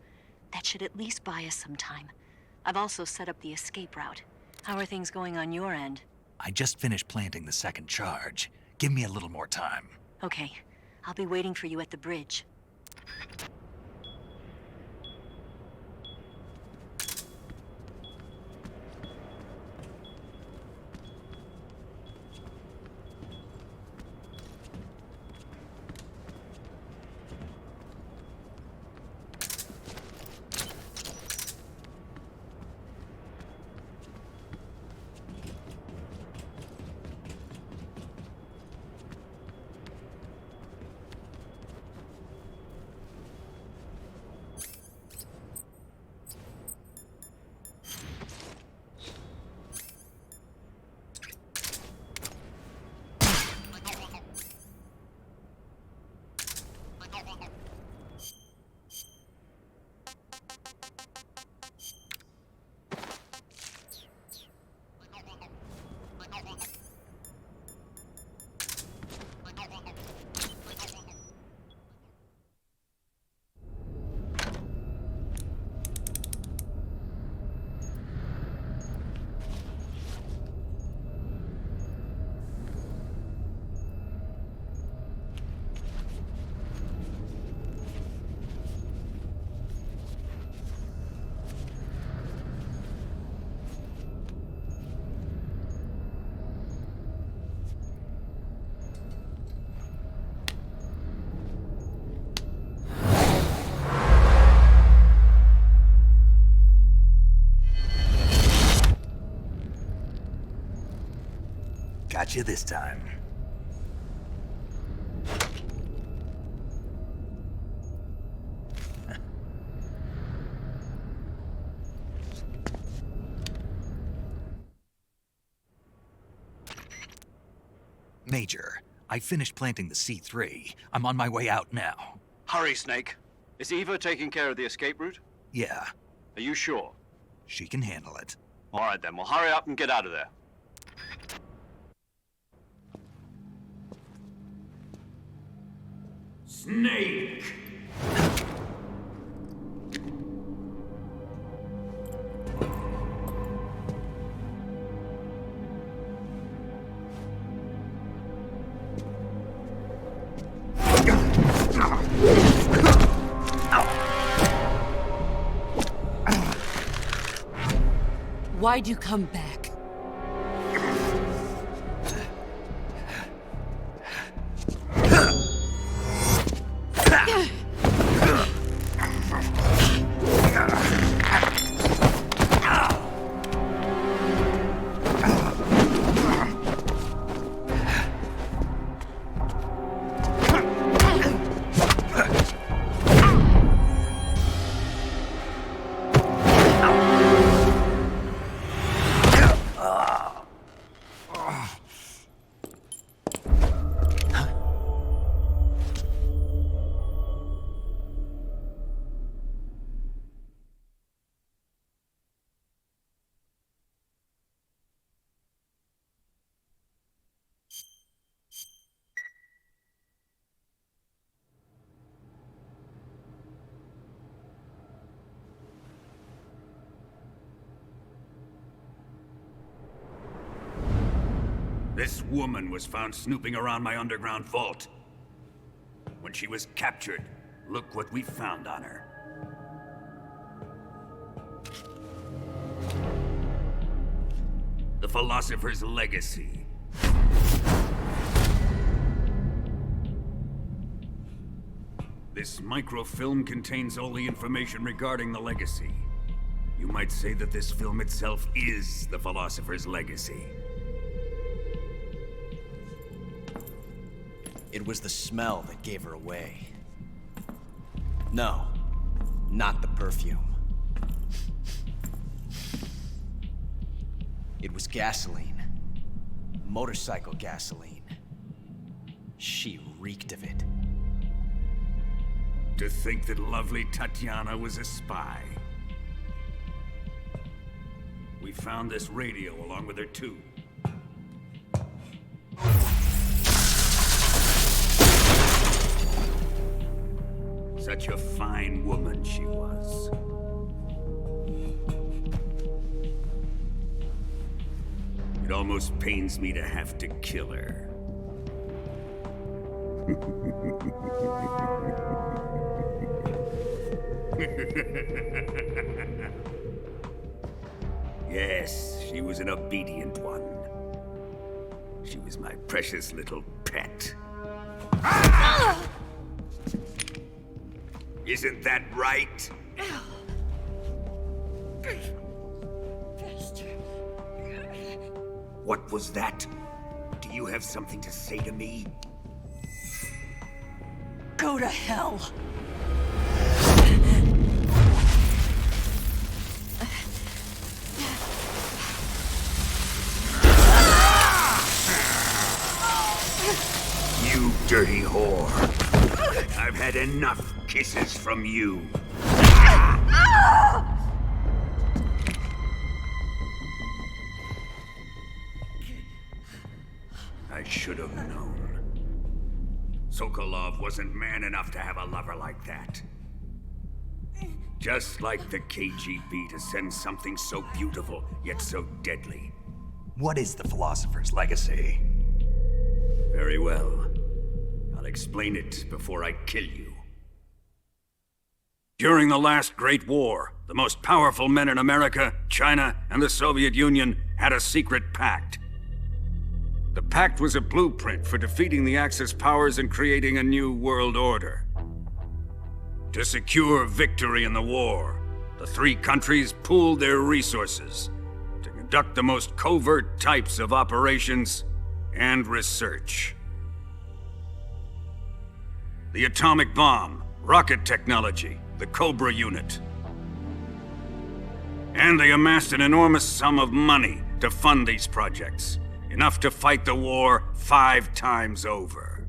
That should at least buy us some time. I've also set up the escape route. How are things going on your end? I just finished planting the second charge. Give me a little more time. Okay. I'll be waiting for you at the bridge. Got you this time. Major, I finished planting the C3. I'm on my way out now. Hurry, Snake. Is Eva taking care of the escape route? Yeah. Are you sure? She can handle it. All right, then. Well, hurry up and get out of there. Snake! Why'd you come back? This woman was found snooping around my underground vault. When she was captured, look what we found on her. The Philosopher's Legacy. This microfilm contains all the information regarding the Legacy. You might say that this film itself is the Philosopher's Legacy. It was the smell that gave her away. No, not the perfume. It was gasoline. Motorcycle gasoline. She reeked of it. To think that lovely Tatiana was a spy. We found this radio along with her too. such a fine woman she was. It almost pains me to have to kill her. Yes, she was an obedient one. She was my precious little pet. Isn't that right? What was that? Do you have something to say to me? Go to hell. You dirty whore. I've had enough kisses from you. I should have known. Sokolov wasn't man enough to have a lover like that. Just like the KGB to send something so beautiful, yet so deadly. What is the Philosopher's Legacy? Very well. I'll explain it before I kill you. During the last Great War, the most powerful men in America, China, and the Soviet Union had a secret pact. The pact was a blueprint for defeating the Axis powers and creating a new world order. To secure victory in the war, the three countries pooled their resources to conduct the most covert types of operations and research. The atomic bomb, rocket technology, the Cobra unit. And they amassed an enormous sum of money to fund these projects, enough to fight the war 5 times over.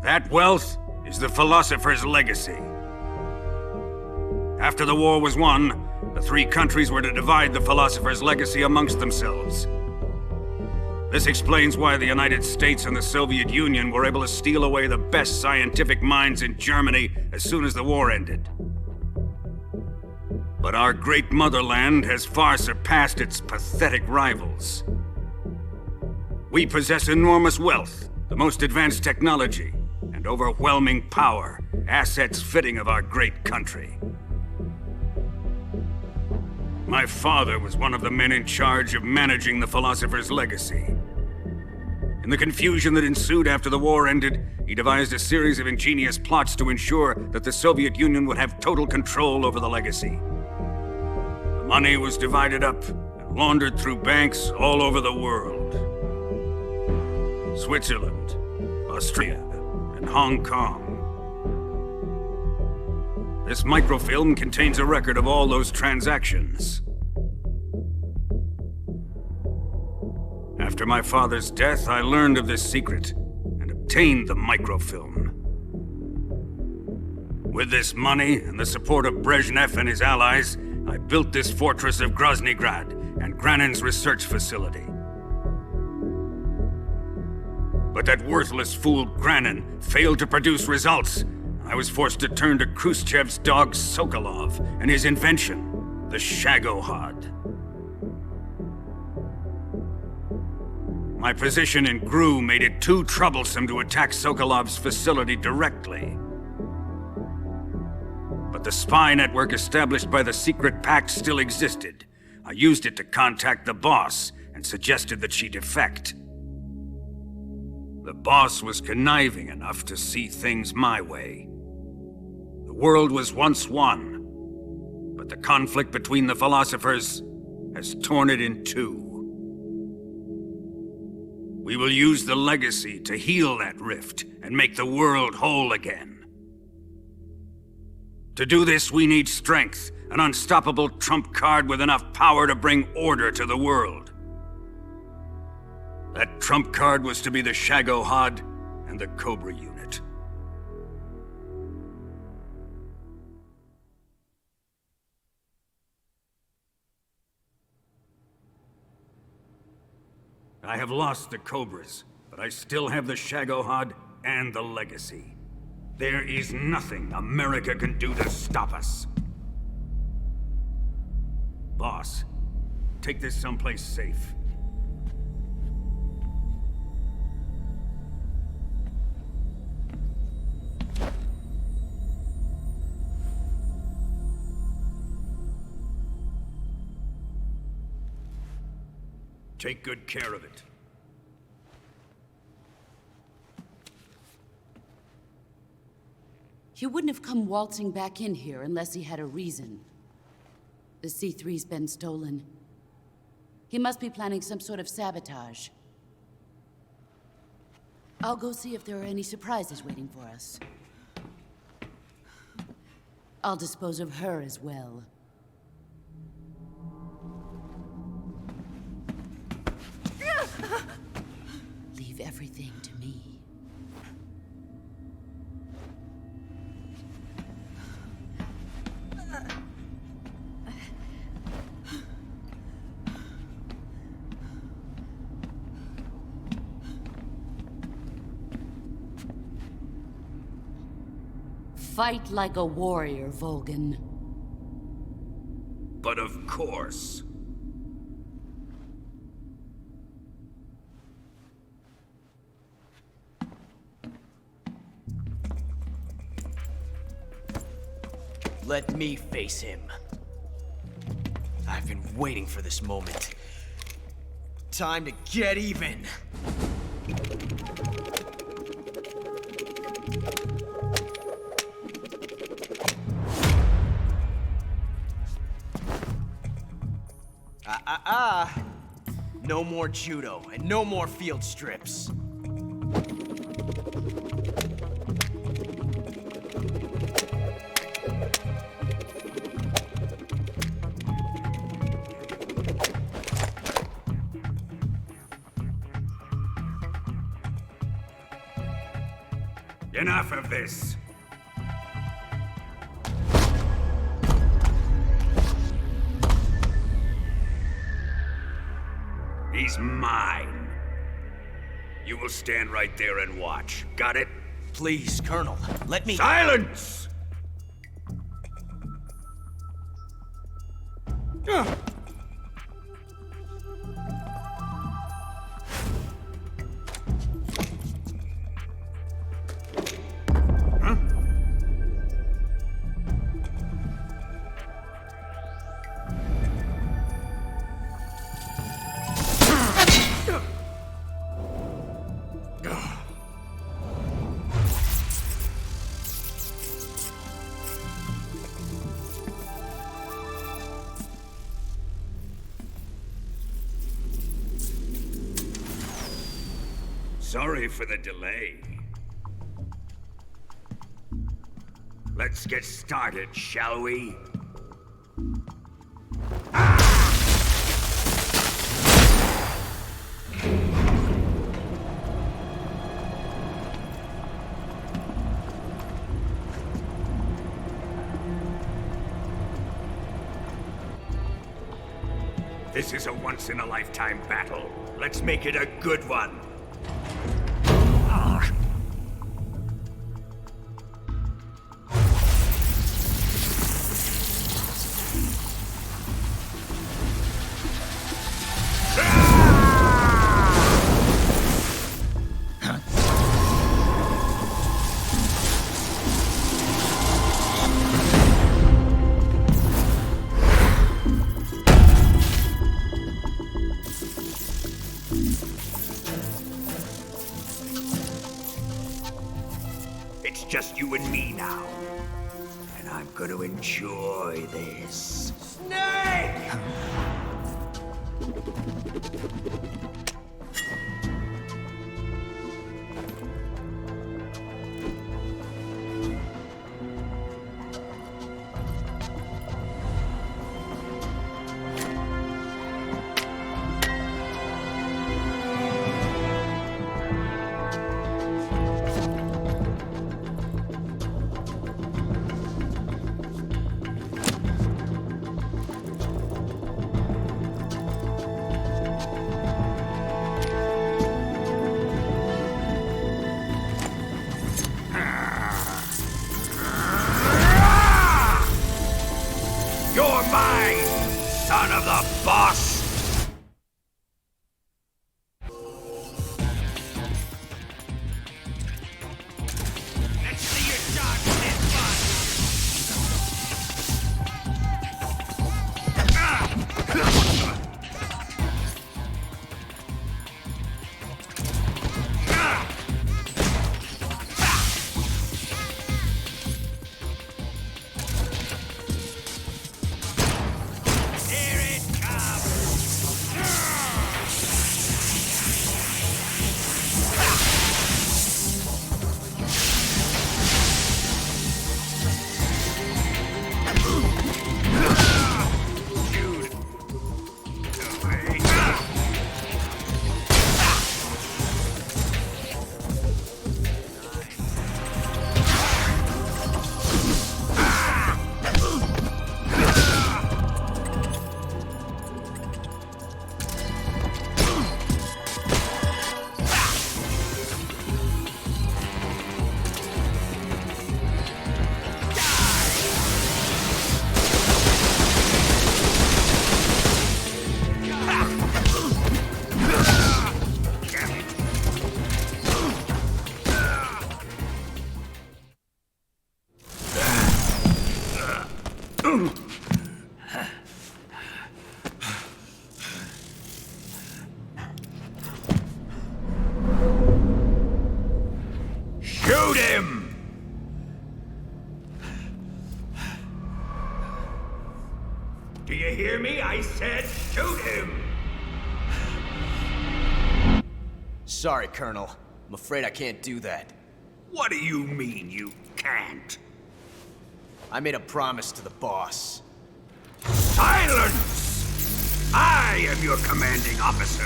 That wealth is the Philosopher's Legacy. After the war was won, the three countries were to divide the Philosopher's Legacy amongst themselves. This explains why the United States and the Soviet Union were able to steal away the best scientific minds in Germany as soon as the war ended. But our great motherland has far surpassed its pathetic rivals. We possess enormous wealth, the most advanced technology, and overwhelming power, assets fitting of our great country. My father was one of the men in charge of managing the Philosopher's Legacy. In the confusion that ensued after the war ended, he devised a series of ingenious plots to ensure that the Soviet Union would have total control over the legacy. The money was divided up and laundered through banks all over the world. Switzerland, Austria, and Hong Kong. This microfilm contains a record of all those transactions. After my father's death, I learned of this secret and obtained the microfilm. With this money and the support of Brezhnev and his allies, I built this fortress of Groznygrad and Granin's research facility. But that worthless fool Granin failed to produce results. I was forced to turn to Khrushchev's dog Sokolov and his invention, the Shagahod. My position in GRU made it too troublesome to attack Sokolov's facility directly. But the spy network established by the secret pact still existed. I used it to contact the boss and suggested that she defect. The boss was conniving enough to see things my way. The world was once one, but the conflict between the philosophers has torn it in two. We will use the legacy to heal that rift and make the world whole again. To do this, we need strength, an unstoppable trump card with enough power to bring order to the world. That trump card was to be the Shagahod and the Cobra unit. I have lost the Cobras, but I still have the Shagahod and the legacy. There is nothing America can do to stop us. Boss, take this someplace safe. Take good care of it. He wouldn't have come waltzing back in here unless he had a reason. The C3's been stolen. He must be planning some sort of sabotage. I'll go see if there are any surprises waiting for us. I'll dispose of her as well. Leave everything to me. Fight like a warrior, Volgin. But of course. Let me face him. I've been waiting for this moment. Time to get even. No more judo, and no more field strips. Enough of this. He's mine. You will stand right there and watch. Got it? Please, Colonel, let me— Silence! Sorry for the delay. Let's get started, shall we? This is a once-in-a-lifetime battle. Let's make it a good one. It's just you and me now. And I'm gonna enjoy this. Snake! Shoot him! Do you hear me? I said shoot him! Sorry, Colonel. I'm afraid I can't do that. What do you mean you can't? I made a promise to the boss. Silence! I am your commanding officer.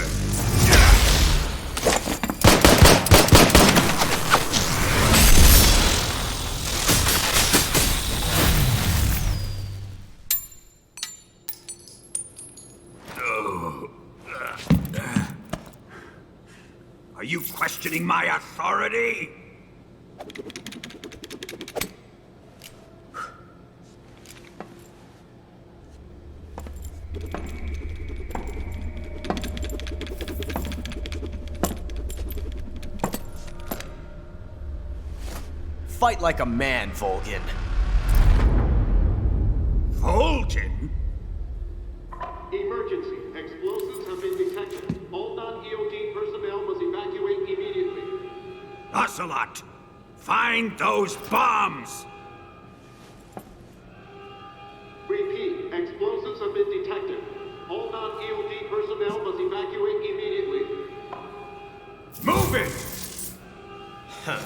Are you questioning my authority? Fight like a man, Volgin. Volgin? Emergency. Explosives have been detected. All non-EOD personnel must evacuate immediately. Ocelot! Find those bombs! Repeat. Explosives have been detected. All non-EOD personnel must evacuate immediately. Move it! Huh.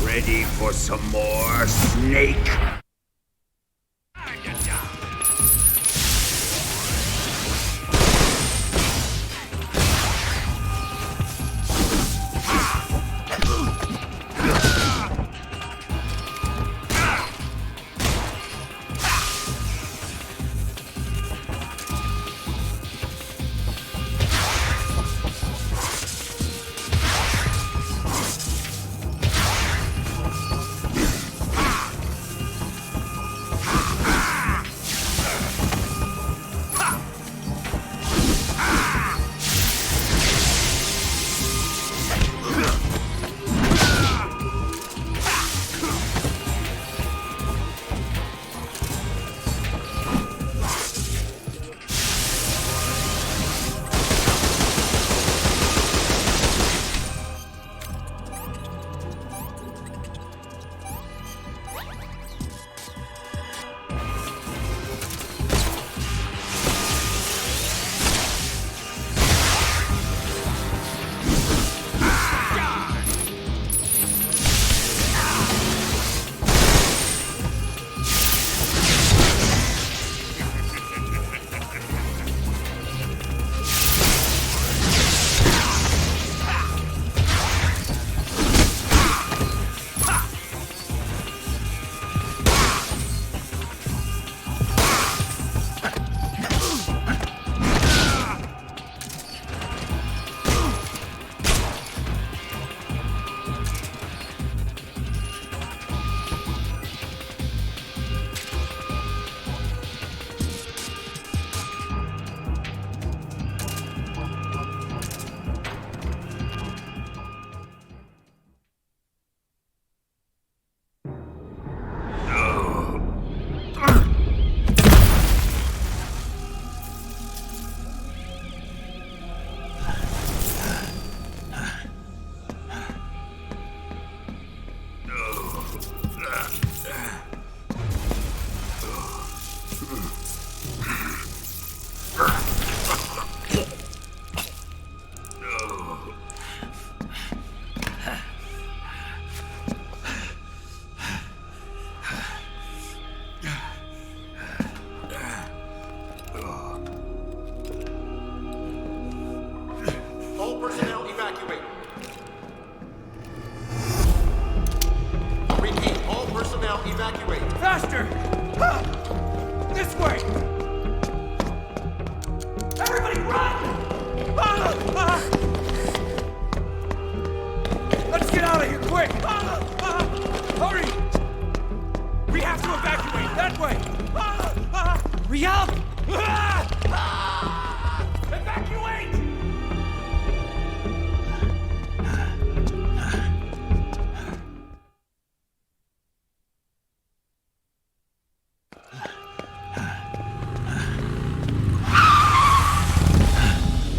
Ready for some more, Snake? Faster! This way! Everybody run! Let's get out of here, quick! Hurry! We have to evacuate, that way! Hurry up! Evacuate!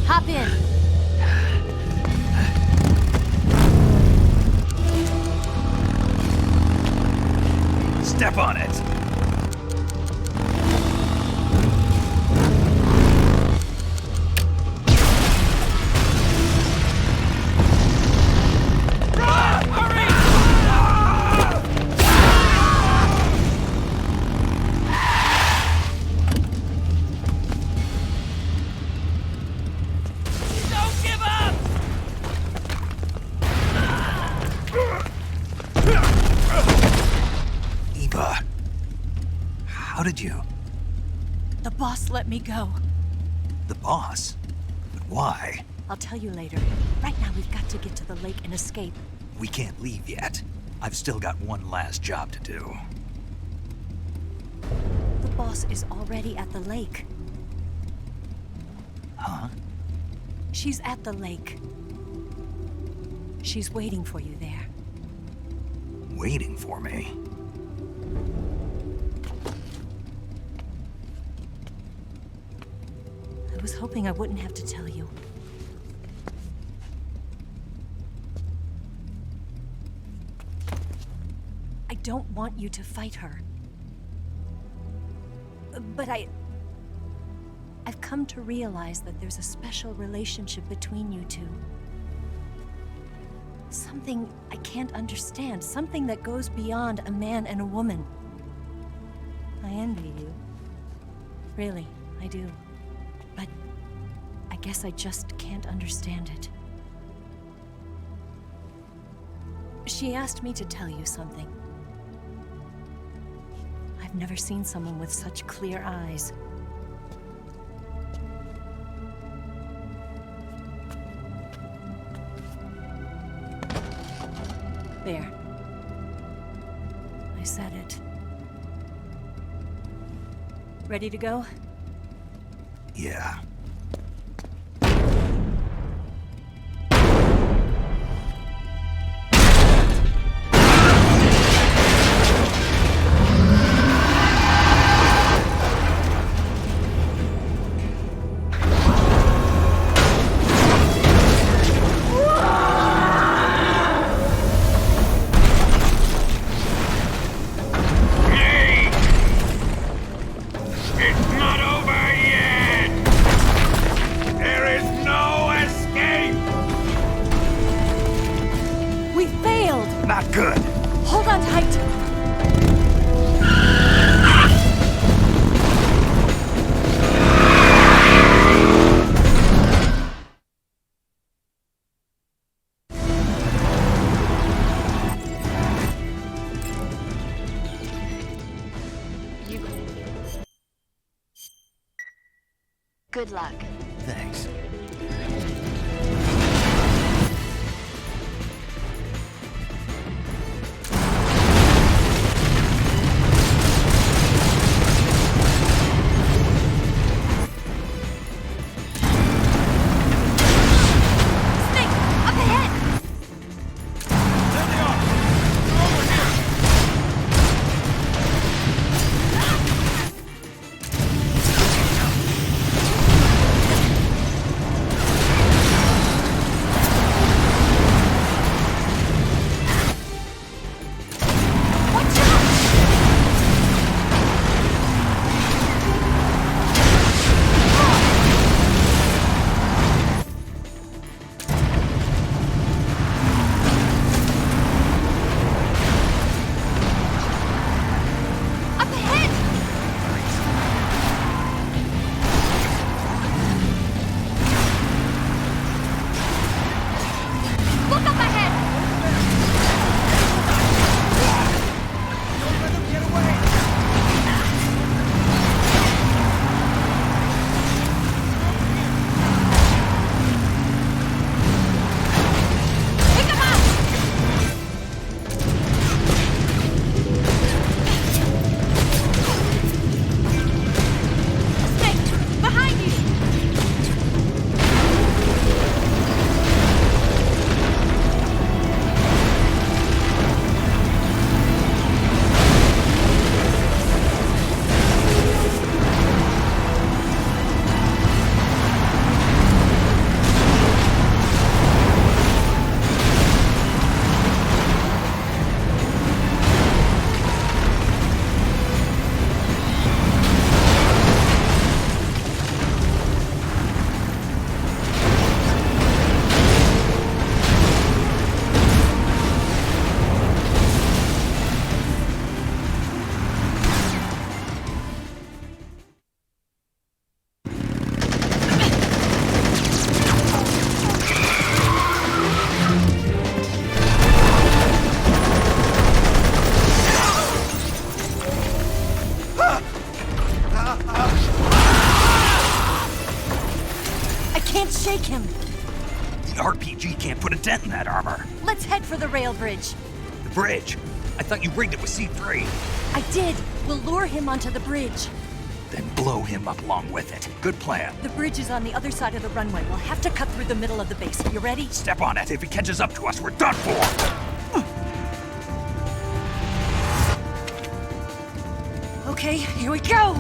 Hop in. Step on it. How did you? The boss let me go. The boss? But why? I'll tell you later. Right now, we've got to get to the lake and escape. We can't leave yet. I've still got one last job to do. The boss is already at the lake. Huh? She's at the lake. She's waiting for you there. Waiting for me? I was hoping I wouldn't have to tell you. I don't want you to fight her. But I've come to realize that there's a special relationship between you two. Something I can't understand. Something that goes beyond a man and a woman. I envy you. Really, I do. But I guess I just can't understand it. She asked me to tell you something. I've never seen someone with such clear eyes. There. I said it. Ready to go? Yeah. Good luck. Thanks. shake him. The RPG can't put a dent in that armor. Let's head for the rail bridge. The bridge? I thought you rigged it with C3. I did. We'll lure him onto the bridge. Then blow him up along with it. Good plan. The bridge is on the other side of the runway. We'll have to cut through the middle of the base. You ready? Step on it. If he catches up to us, we're done for. Okay, here we go!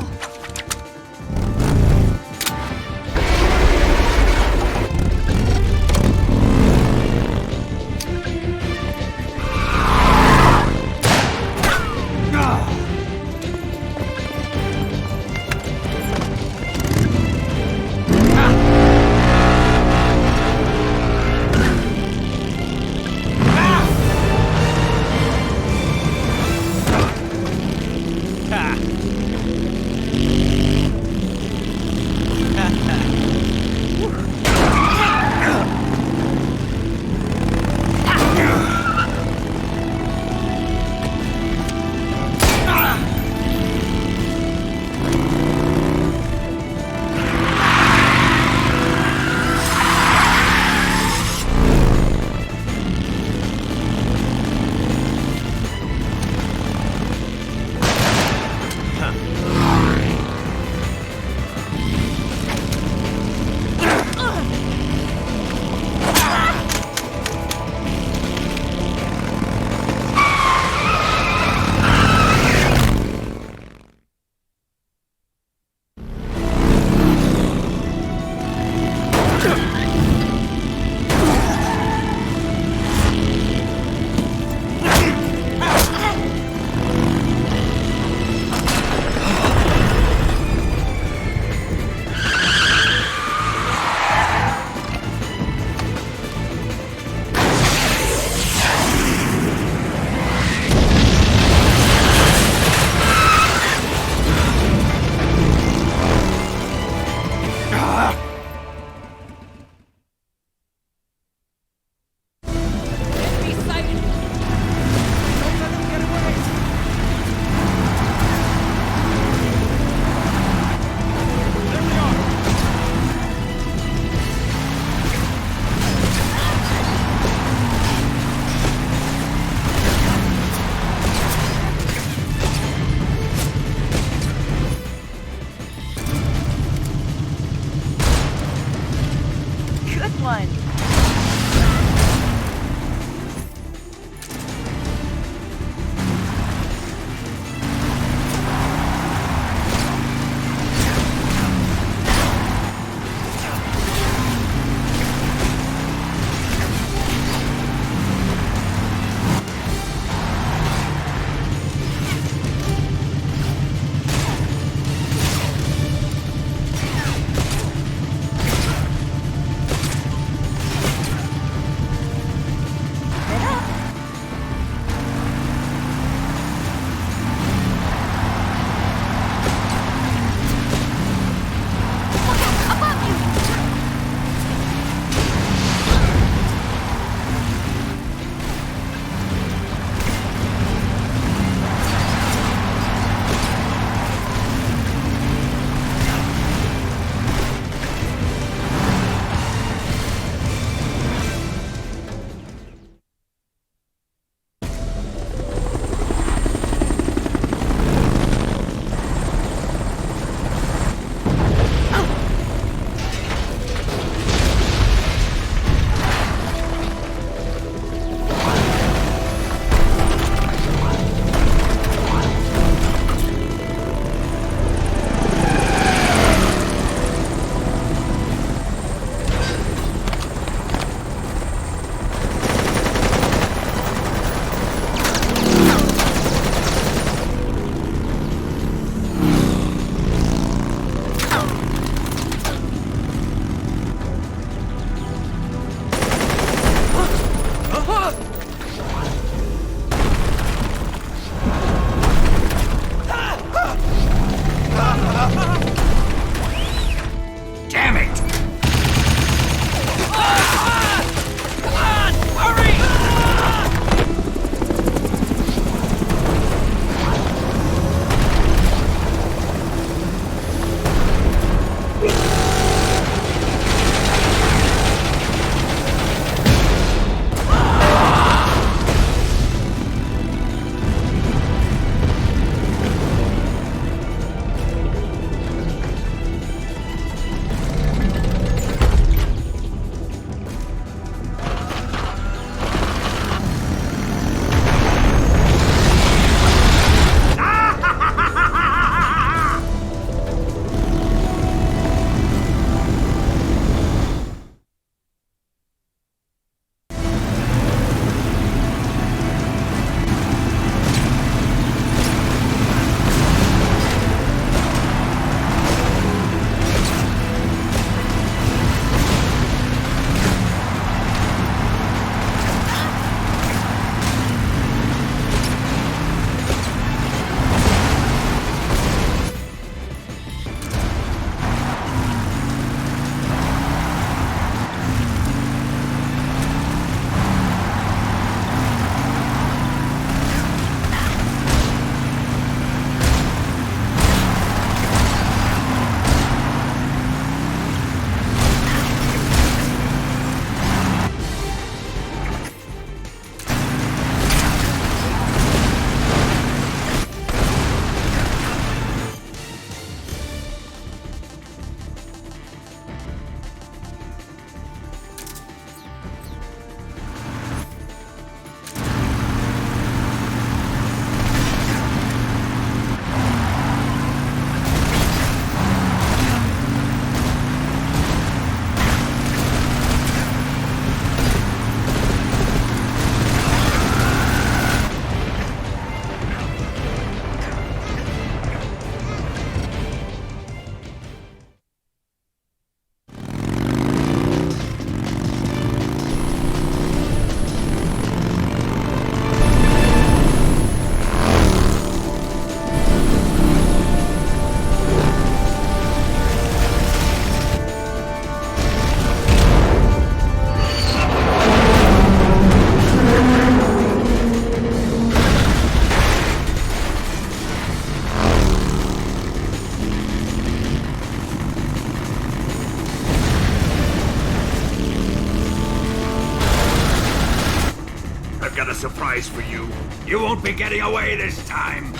surprise for you. You won't be getting away this time.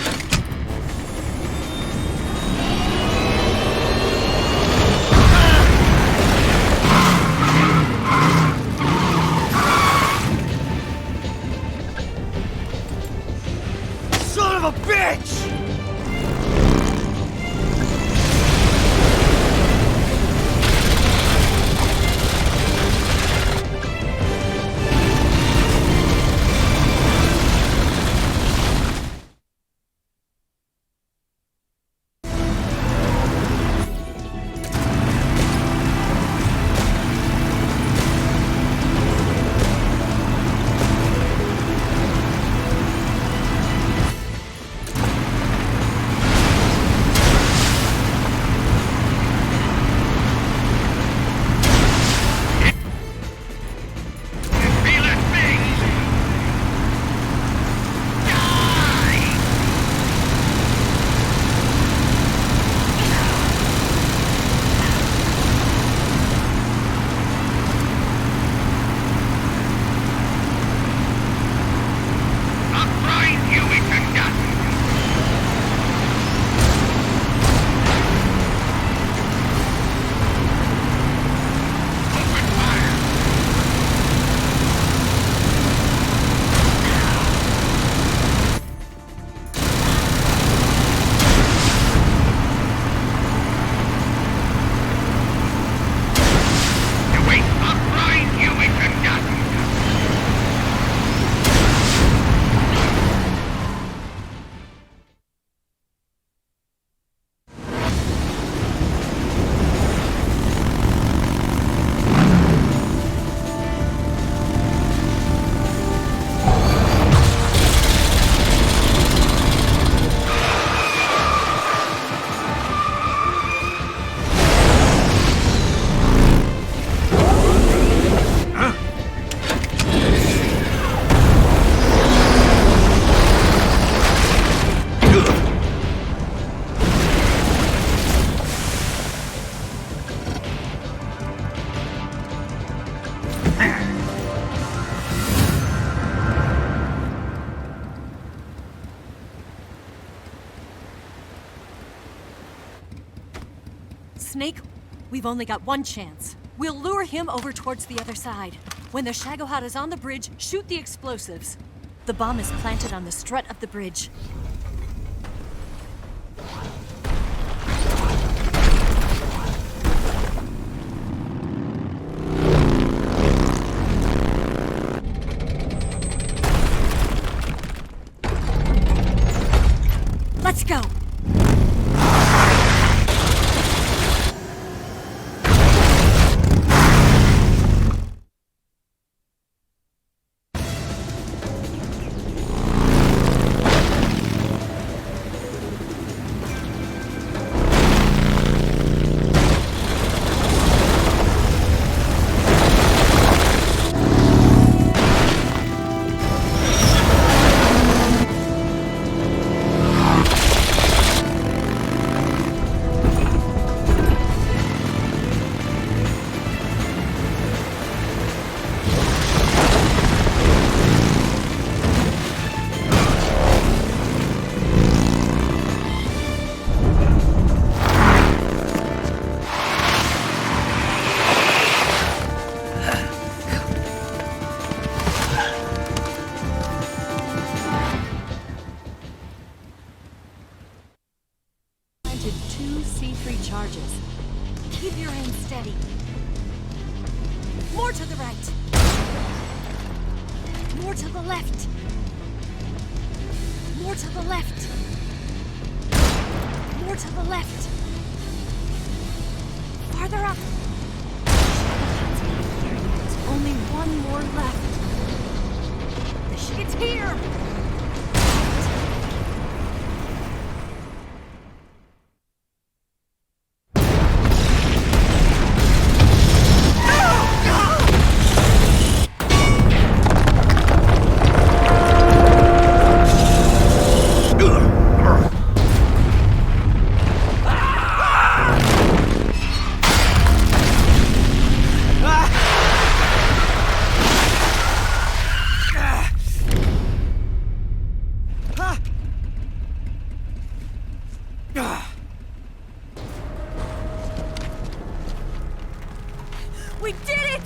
Son of a bitch! Snake, we've only got one chance. We'll lure him over towards the other side. When the Shagahod is on the bridge, shoot the explosives. The bomb is planted on the strut of the bridge. Let's go! Keep your aim steady. More to the right. More to the left. More to the left. More to the left. Farther up. There's only one more left. It's here! We did it!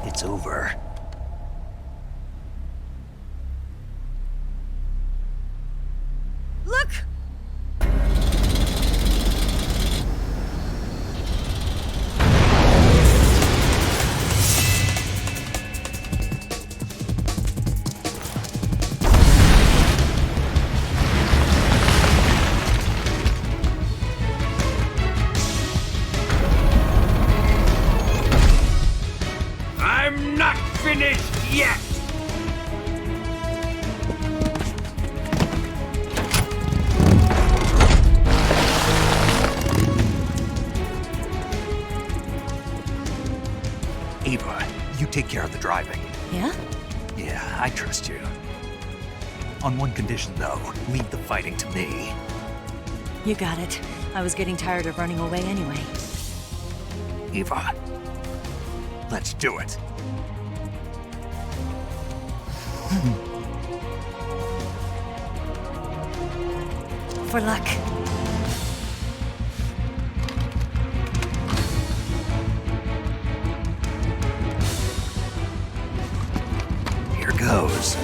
It's over. Look! I'm not finished yet! Ava, you take care of the driving. Yeah? Yeah, I trust you. On one condition, though, leave the fighting to me. You got it. I was getting tired of running away anyway. Ava, let's do it. For luck. Here goes.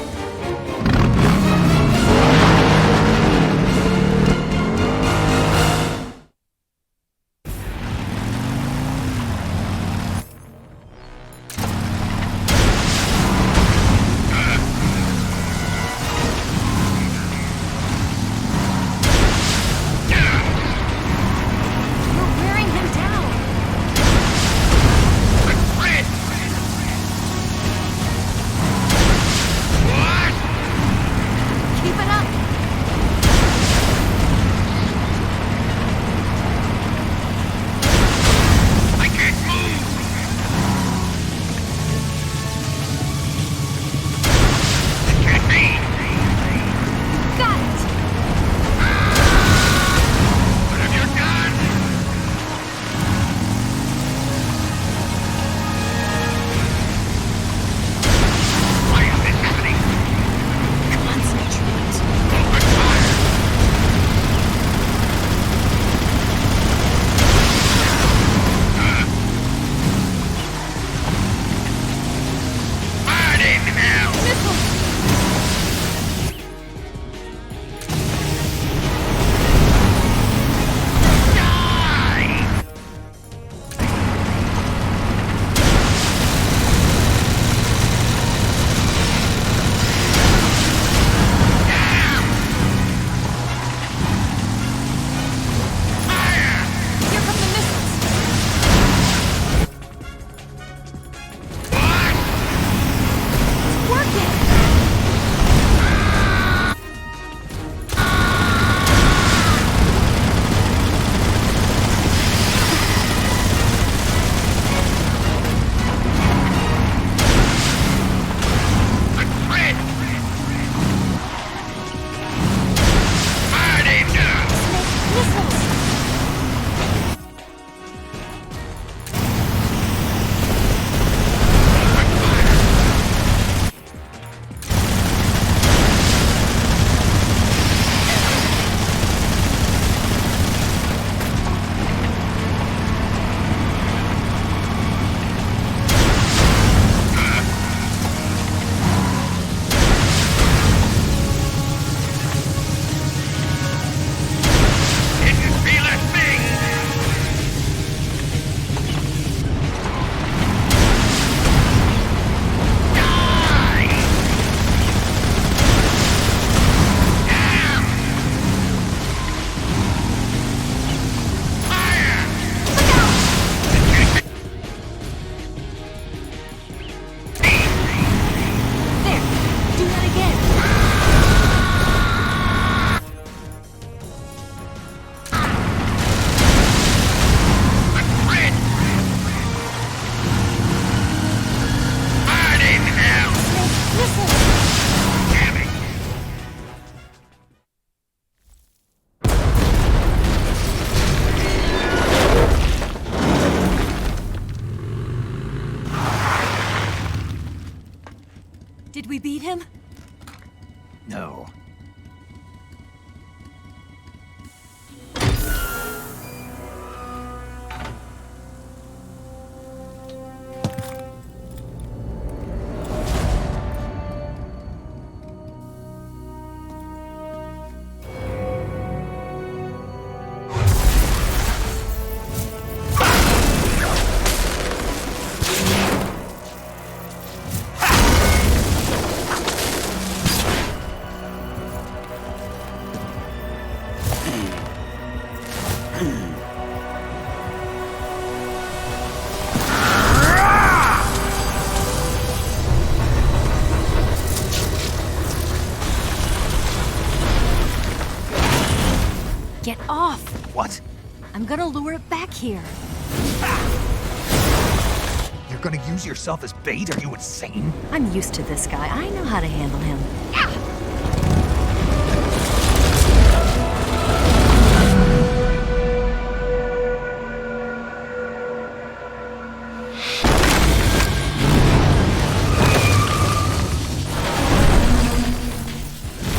Get off! What? I'm gonna lure it back here. You're gonna use yourself as bait? Are you insane? I'm used to this guy. I know how to handle him.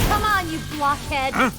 Come on, you blockhead! Huh?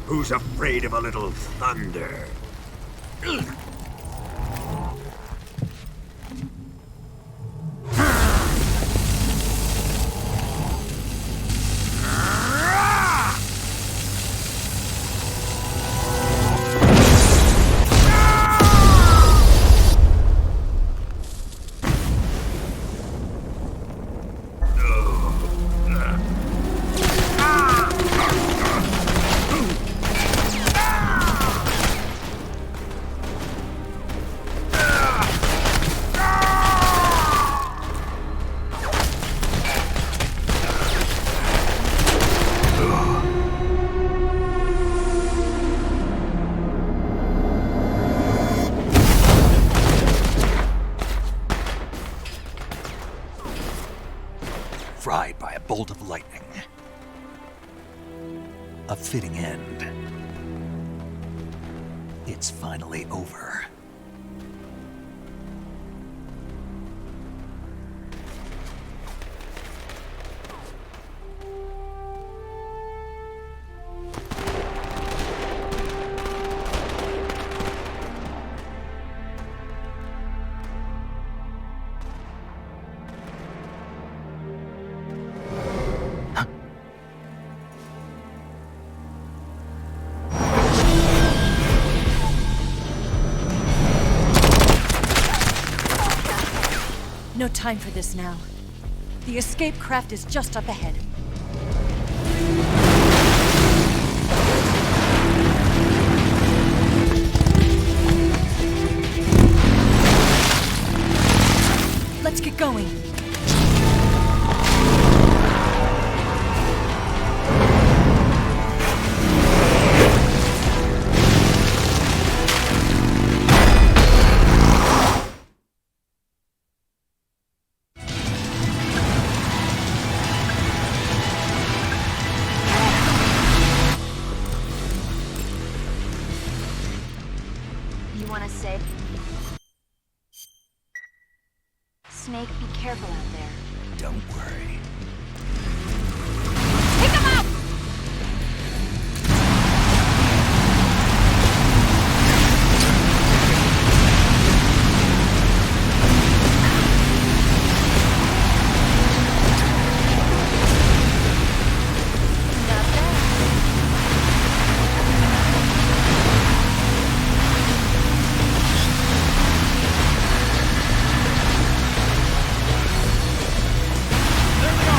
Who's afraid of a little thunder? Fried by a bolt of lightning. A fitting end. It's finally over. No time for this now. The escape craft is just up ahead. you want to say? Snake, be careful out there. Don't worry. Pick him up! There they are!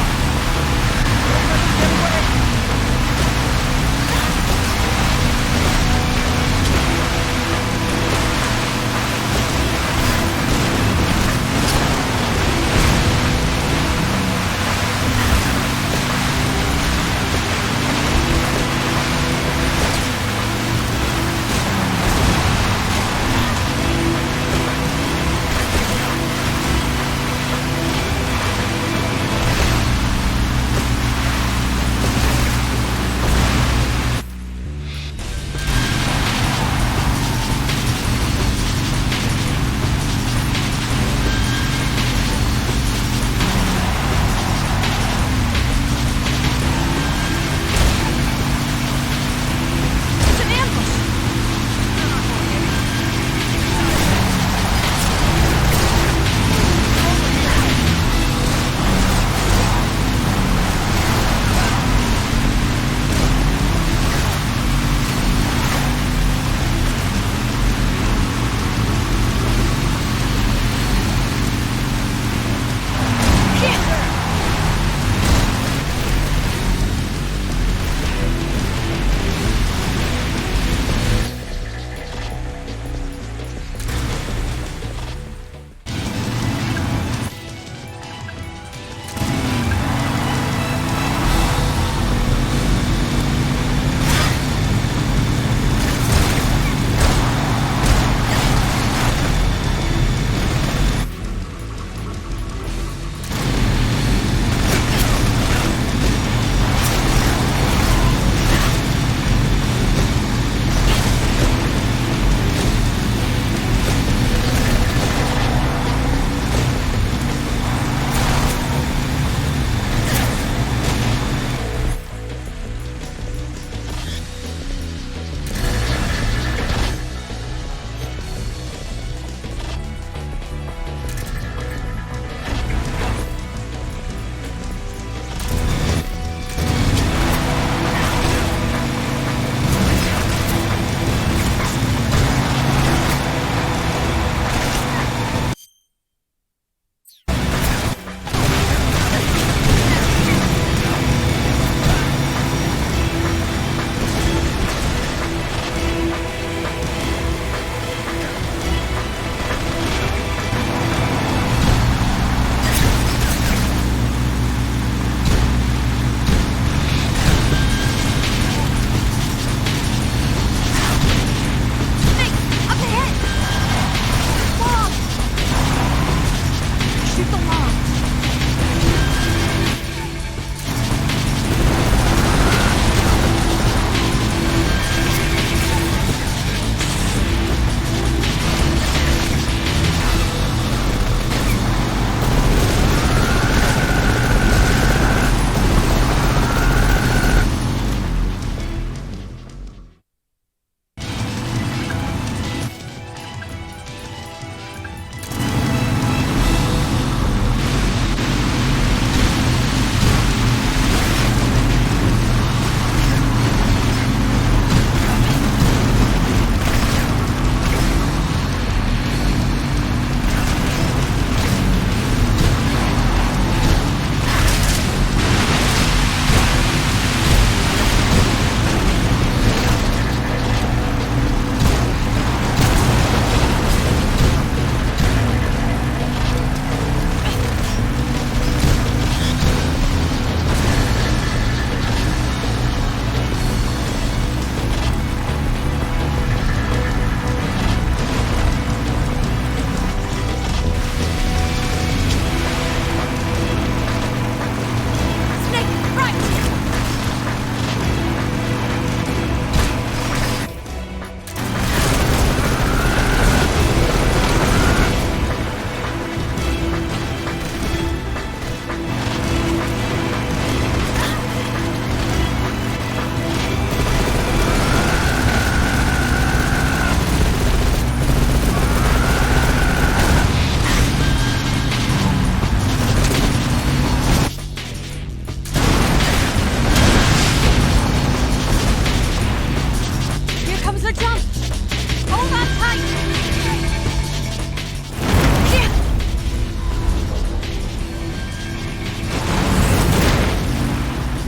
Hold on tight!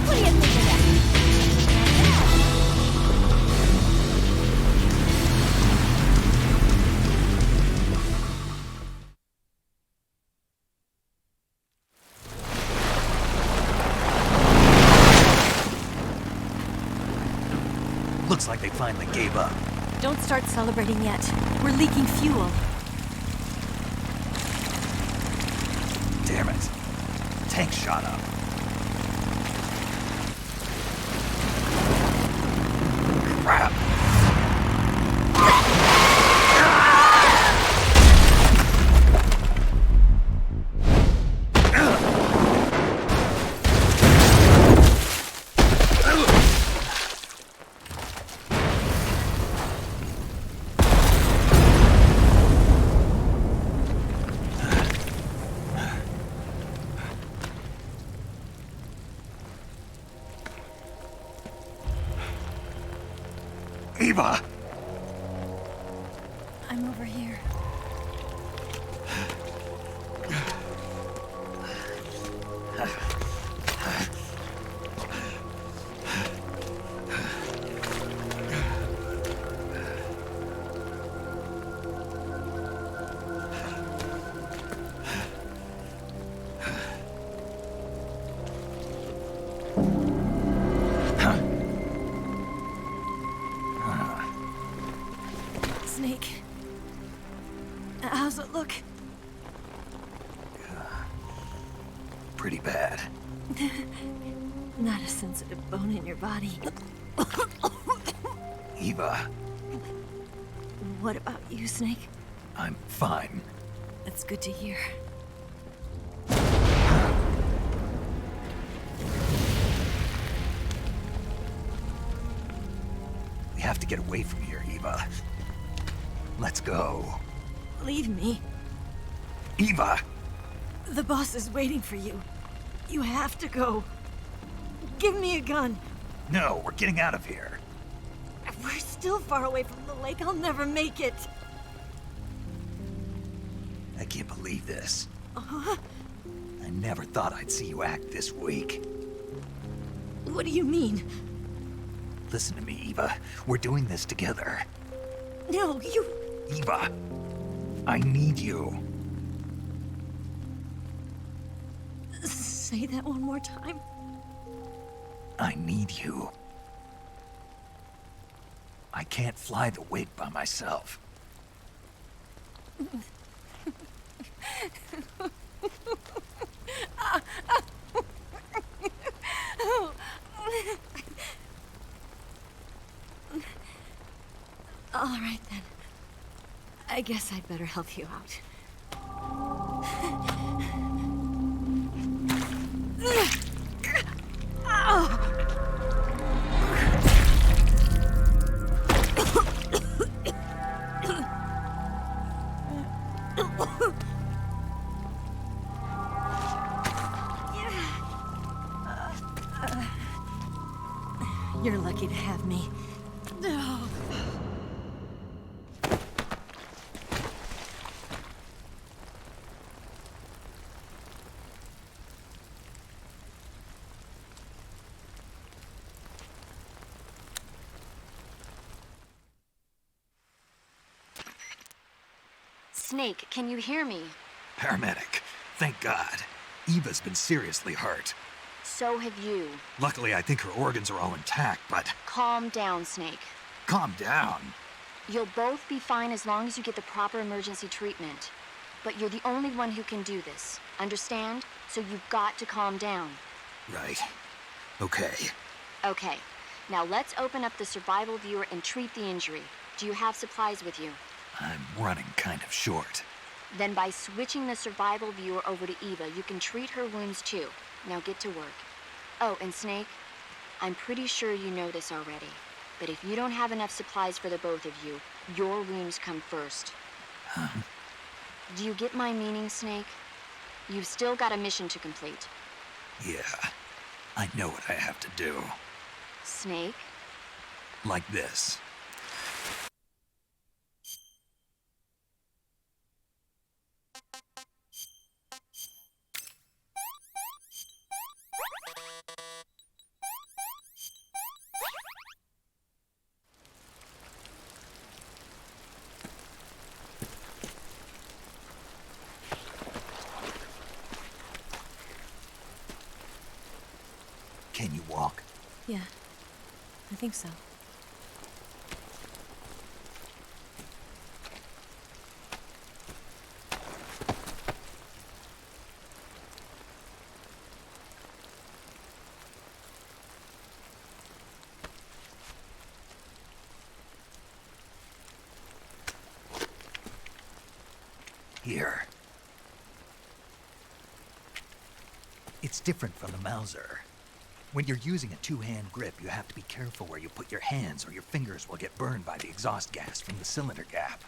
What do you think of that? Looks like they finally gave up. Don't start celebrating yet. We're leaking fuel. Damn it. Tank shot up. Crap. Eva! I'm over here. Snake. How's it look? Pretty bad. Not a sensitive bone in your body. Eva, What about you, Snake? I'm fine. That's good to hear. We have to get away from here, Eva. Let's go. Leave me. Eva! The boss is waiting for you. You have to go. Give me a gun. No, we're getting out of here. We're still far away from the lake. I'll never make it. I can't believe this. Uh-huh. I never thought I'd see you act this weak. What do you mean? Listen to me, Eva. We're doing this together. No, you... Eva, I need you. Say that one more time. I need you. I can't fly the wig by myself. All right, then. I guess I'd better help you out. You're lucky to have me. Snake, can you hear me? Paramedic, thank God. Eva's been seriously hurt. So have you. Luckily, I think her organs are all intact, but... Calm down, Snake. Calm down. You'll both be fine as long as you get the proper emergency treatment. But you're the only one who can do this. Understand? So you've got to calm down. Right. Okay. Okay. Now let's open up the survival viewer and treat the injury. Do you have supplies with you? I'm running kind of short. Then by switching the survival viewer over to Eva, you can treat her wounds too. Now get to work. Oh, and Snake, I'm pretty sure you know this already, but if you don't have enough supplies for the both of you, your wounds come first. Huh? Do you get my meaning, Snake? You've still got a mission to complete. Yeah, I know what I have to do. Snake? Like this. walk? Yeah, I think so. Here. It's different from the Mauser. When you're using a two-hand grip, you have to be careful where you put your hands or your fingers will get burned by the exhaust gas from the cylinder gap.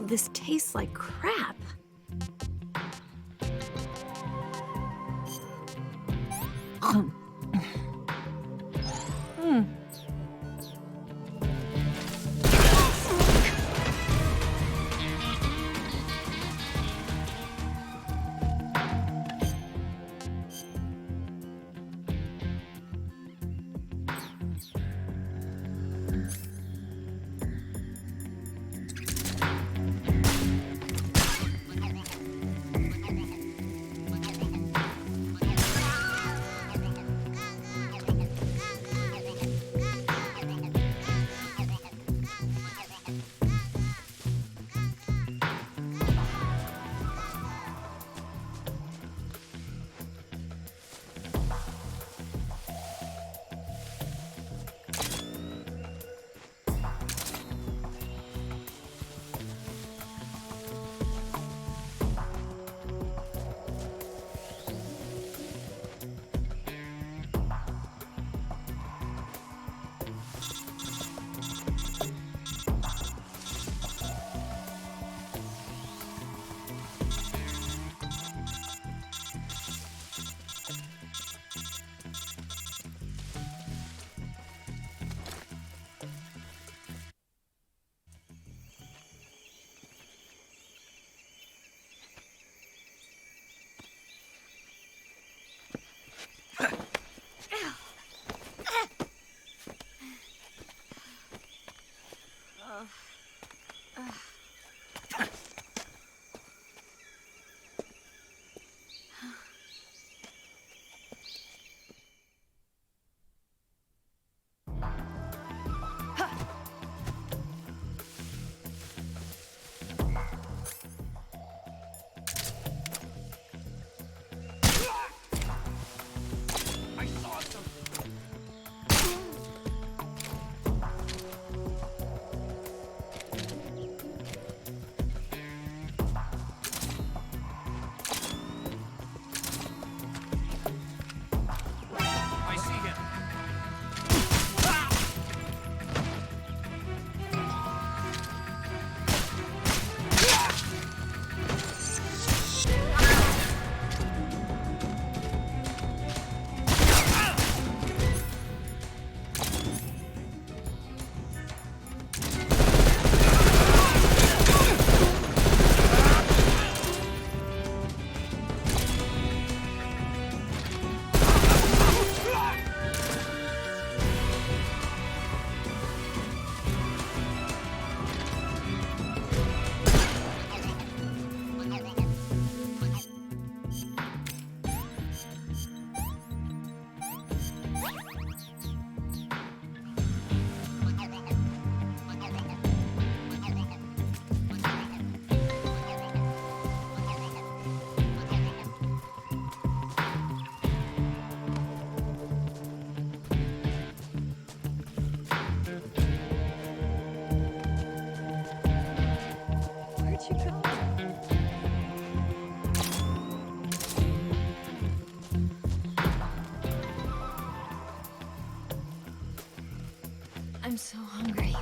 This tastes like crap. I'm so hungry.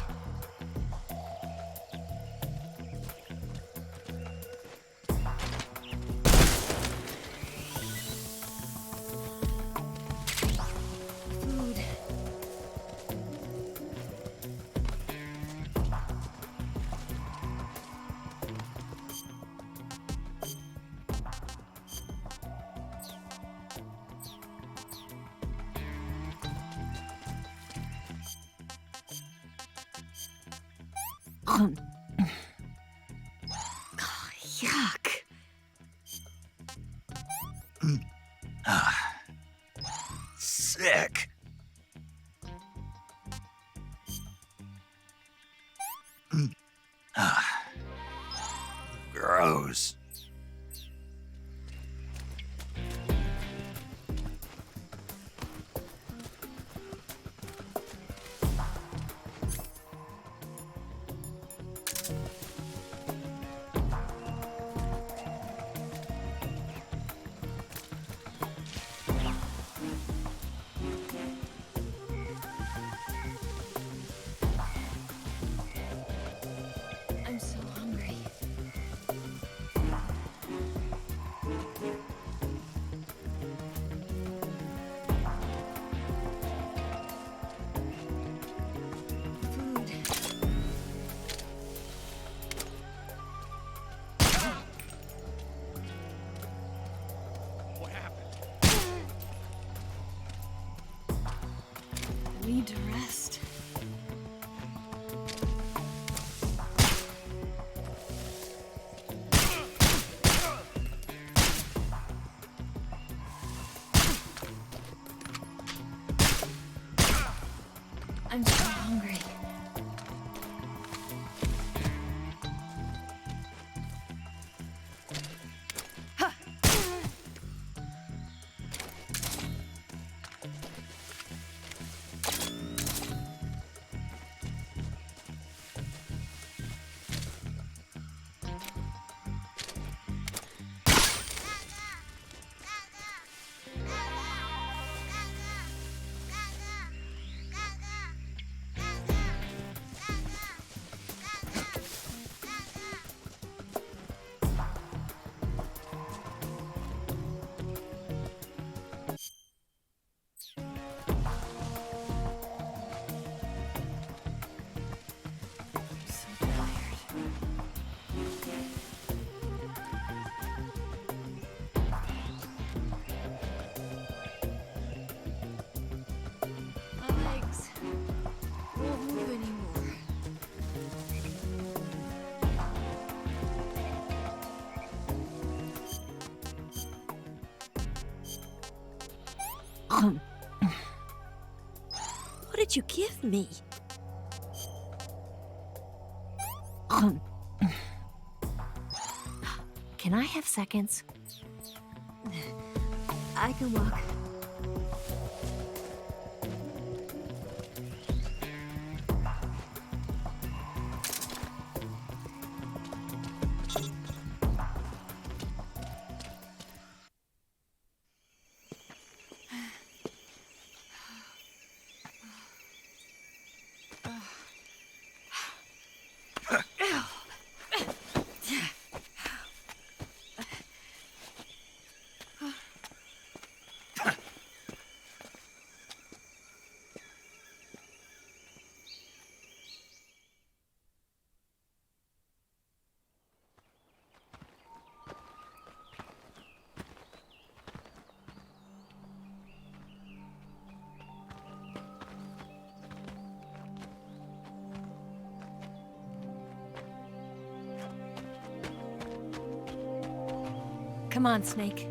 Food. Yuck. Sick. Gross. need to rest. I'm so hungry. What did you give me? Can I have seconds? I can walk. Come on, Snake.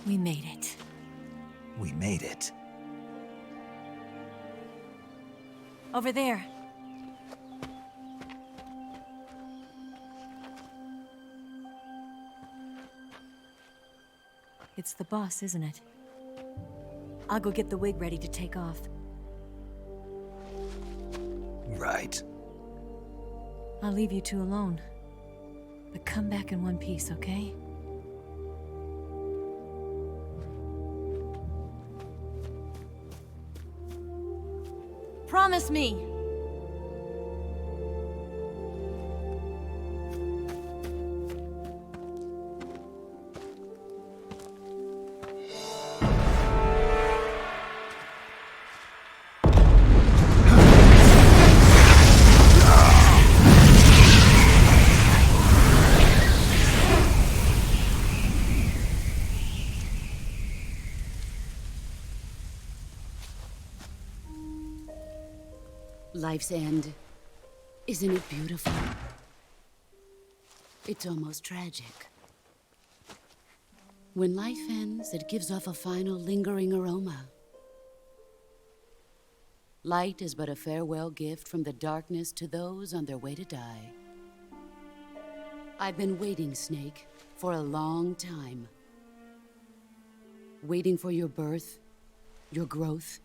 We made it. We made it. Over there. It's the boss, isn't it? I'll go get the wig ready to take off. Right. I'll leave you two alone. But come back in one piece, okay? Promise me! Life's end. Isn't it beautiful? It's almost tragic. When life ends, it gives off a final lingering aroma. Light is but a farewell gift from the darkness to those on their way to die. I've been waiting, Snake, for a long time. Waiting for your birth, your growth,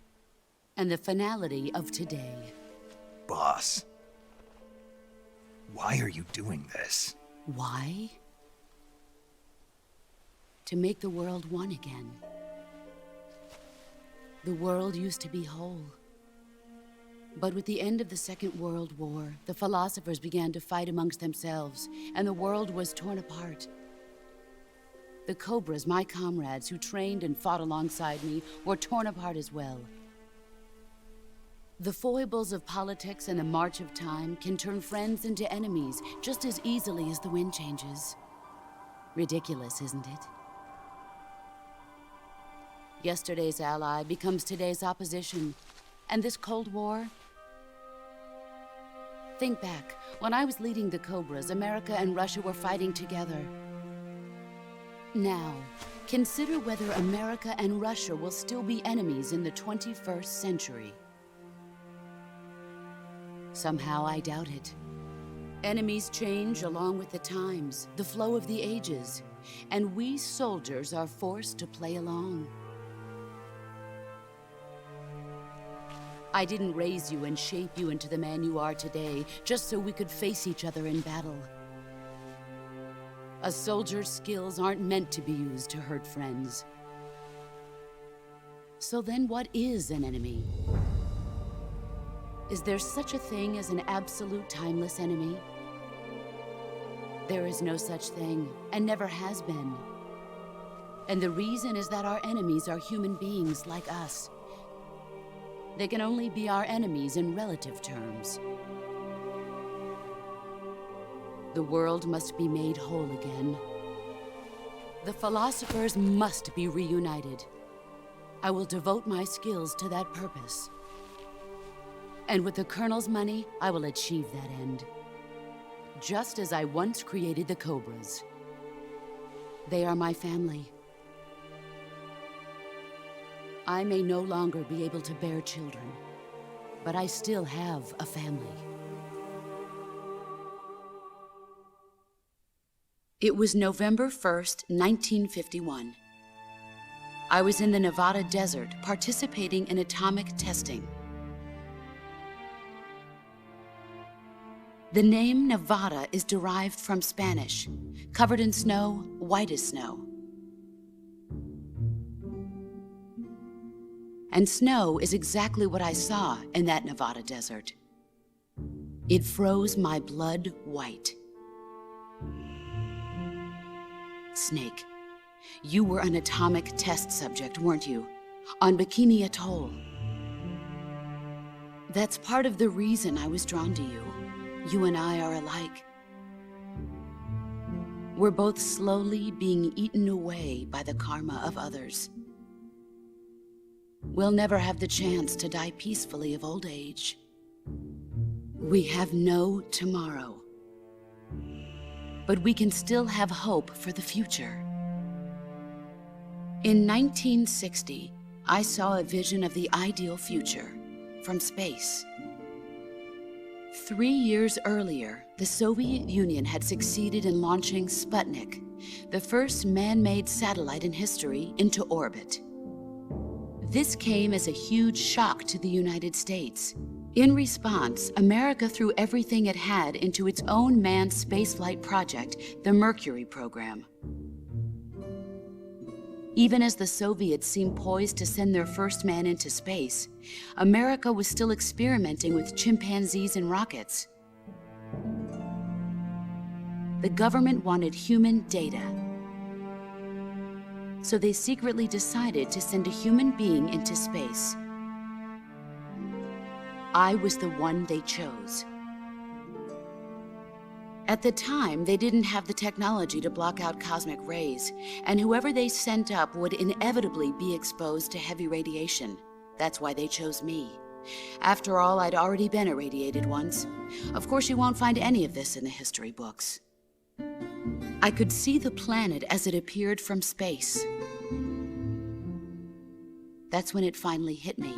and the finality of today. Boss. Why are you doing this? Why? To make the world one again. The world used to be whole. But with the end of the Second World War, the philosophers began to fight amongst themselves, and the world was torn apart. The Cobras, my comrades who trained and fought alongside me, were torn apart as well. The foibles of politics and the march of time can turn friends into enemies just as easily as the wind changes. Ridiculous, isn't it? Yesterday's ally becomes today's opposition. And this Cold War? Think back. When I was leading the Cobras, America and Russia were fighting together. Now, consider whether America and Russia will still be enemies in the 21st century. Somehow I doubt it. Enemies change along with the times, the flow of the ages, and we soldiers are forced to play along. I didn't raise you and shape you into the man you are today just so we could face each other in battle. A soldier's skills aren't meant to be used to hurt friends. So then what is an enemy? Is there such a thing as an absolute timeless enemy? There is no such thing, and never has been. And the reason is that our enemies are human beings like us. They can only be our enemies in relative terms. The world must be made whole again. The philosophers must be reunited. I will devote my skills to that purpose. And with the Colonel's money, I will achieve that end. Just as I once created the Cobras. They are my family. I may no longer be able to bear children, but I still have a family. It was November 1st, 1951. I was in the Nevada desert participating in atomic testing. The name Nevada is derived from Spanish, covered in snow, white as snow. And snow is exactly what I saw in that Nevada desert. It froze my blood white. Snake, you were an atomic test subject, weren't you? On Bikini Atoll. That's part of the reason I was drawn to you. You and I are alike. We're both slowly being eaten away by the karma of others. We'll never have the chance to die peacefully of old age. We have no tomorrow. But we can still have hope for the future. In 1960, I saw a vision of the ideal future from space. 3 years earlier, the Soviet Union had succeeded in launching Sputnik, the first man-made satellite in history, into orbit. This came as a huge shock to the United States. In response, America threw everything it had into its own manned spaceflight project, the Mercury program. Even as the Soviets seemed poised to send their first man into space, America was still experimenting with chimpanzees and rockets. The government wanted human data. So they secretly decided to send a human being into space. I was the one they chose. At the time, they didn't have the technology to block out cosmic rays, and whoever they sent up would inevitably be exposed to heavy radiation. That's why they chose me. After all, I'd already been irradiated once. Of course, you won't find any of this in the history books. I could see the planet as it appeared from space. That's when it finally hit me.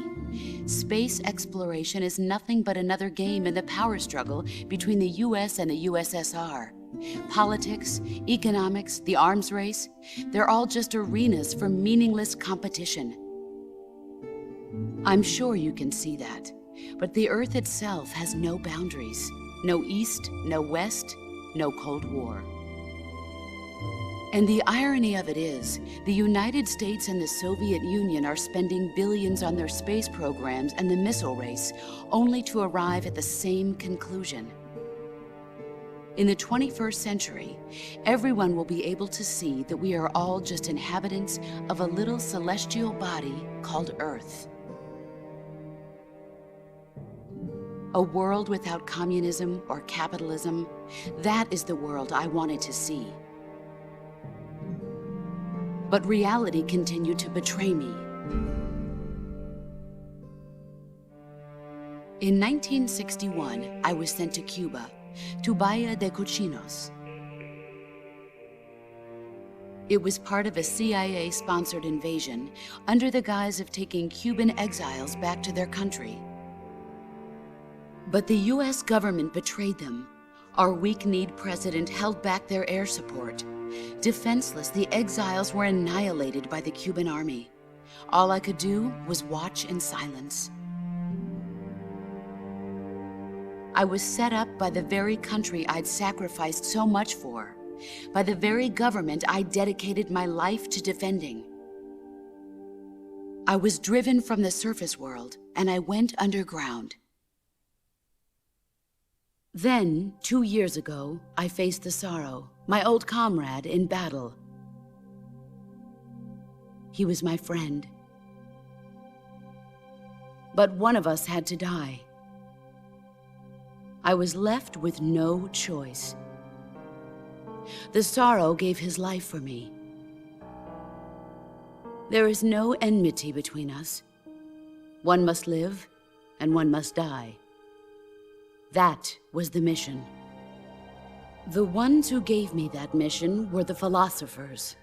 Space exploration is nothing but another game in the power struggle between the US and the USSR. Politics, economics, the arms race, they're all just arenas for meaningless competition. I'm sure you can see that, but the Earth itself has no boundaries. No East, no West, no Cold War. And the irony of it is, the United States and the Soviet Union are spending billions on their space programs and the missile race, only to arrive at the same conclusion. In the 21st century, everyone will be able to see that we are all just inhabitants of a little celestial body called Earth. A world without communism or capitalism, that is the world I wanted to see. But reality continued to betray me. In 1961, I was sent to Cuba, to Bahia de Cochinos. It was part of a CIA-sponsored invasion under the guise of taking Cuban exiles back to their country. But the US government betrayed them. Our weak-kneed president held back their air support. Defenseless, the exiles were annihilated by the Cuban army. All I could do was watch in silence. I was set up by the very country I'd sacrificed so much for, by the very government I dedicated my life to defending. I was driven from the surface world, and I went underground. Then, 2 years ago, I faced the Sorrow, my old comrade in battle. He was my friend. But one of us had to die. I was left with no choice. The Sorrow gave his life for me. There is no enmity between us. One must live, and one must die. That was the mission. The ones who gave me that mission were the philosophers.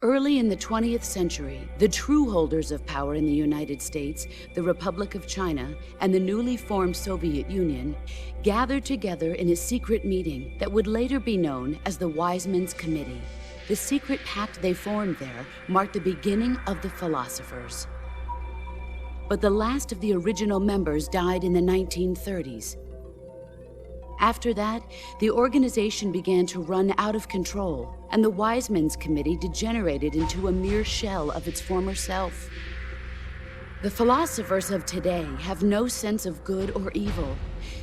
Early in the 20th century, the true holders of power in the United States, the Republic of China, and the newly formed Soviet Union gathered together in a secret meeting that would later be known as the Wise Men's Committee. The secret pact they formed there marked the beginning of the philosophers. But the last of the original members died in the 1930s. After that, the organization began to run out of control, and the Wise Men's Committee degenerated into a mere shell of its former self. The philosophers of today have no sense of good or evil.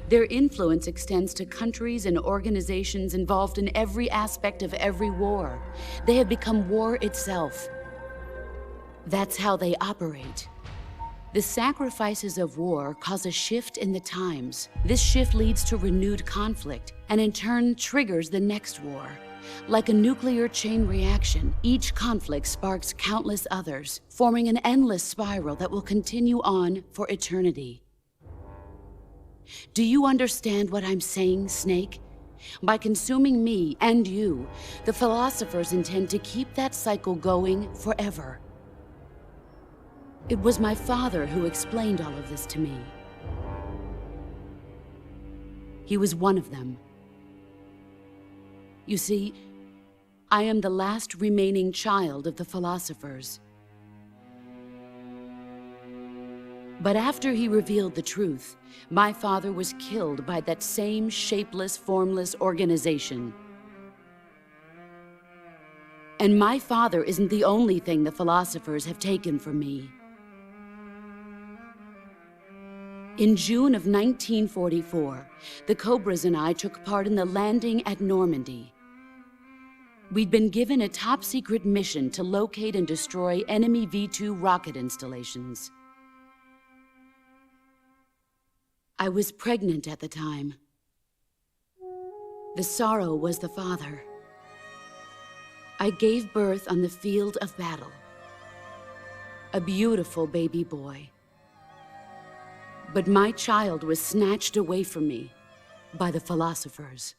Their influence extends to countries and organizations involved in every aspect of every war. They have become war itself. That's how they operate. The sacrifices of war cause a shift in the times. This shift leads to renewed conflict, and in turn triggers the next war. Like a nuclear chain reaction, each conflict sparks countless others, forming an endless spiral that will continue on for eternity. Do you understand what I'm saying, Snake? By consuming me and you, the philosophers intend to keep that cycle going forever. It was my father who explained all of this to me. He was one of them. You see, I am the last remaining child of the philosophers. But after he revealed the truth, my father was killed by that same shapeless, formless organization. And my father isn't the only thing the philosophers have taken from me. In June of 1944, the Cobras and I took part in the landing at Normandy. We'd been given a top-secret mission to locate and destroy enemy V-2 rocket installations. I was pregnant at the time. The Sorrow was the father. I gave birth on the field of battle. A beautiful baby boy. But my child was snatched away from me by the philosophers.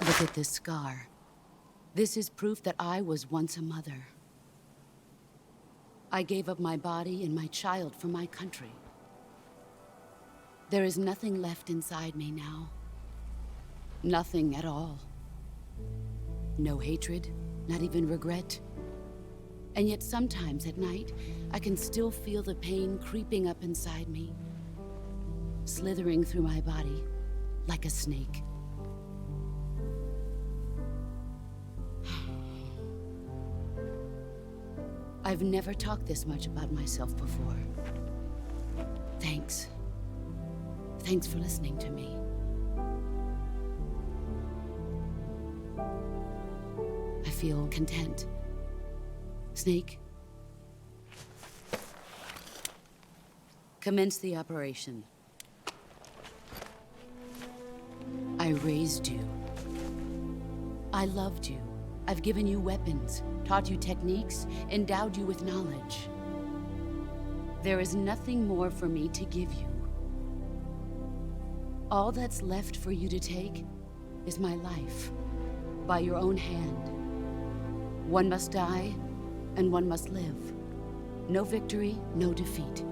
Look at this scar. This is proof that I was once a mother. I gave up my body and my child for my country. There is nothing left inside me now. Nothing at all. No hatred, not even regret. And yet sometimes at night, I can still feel the pain creeping up inside me, slithering through my body like a snake. I've never talked this much about myself before. Thanks. Thanks for listening to me. I feel content. Snake? Commence the operation. I raised you. I loved you. I've given you weapons, taught you techniques, endowed you with knowledge. There is nothing more for me to give you. All that's left for you to take is my life, by your own hand. One must die, and one must live. No victory, no defeat.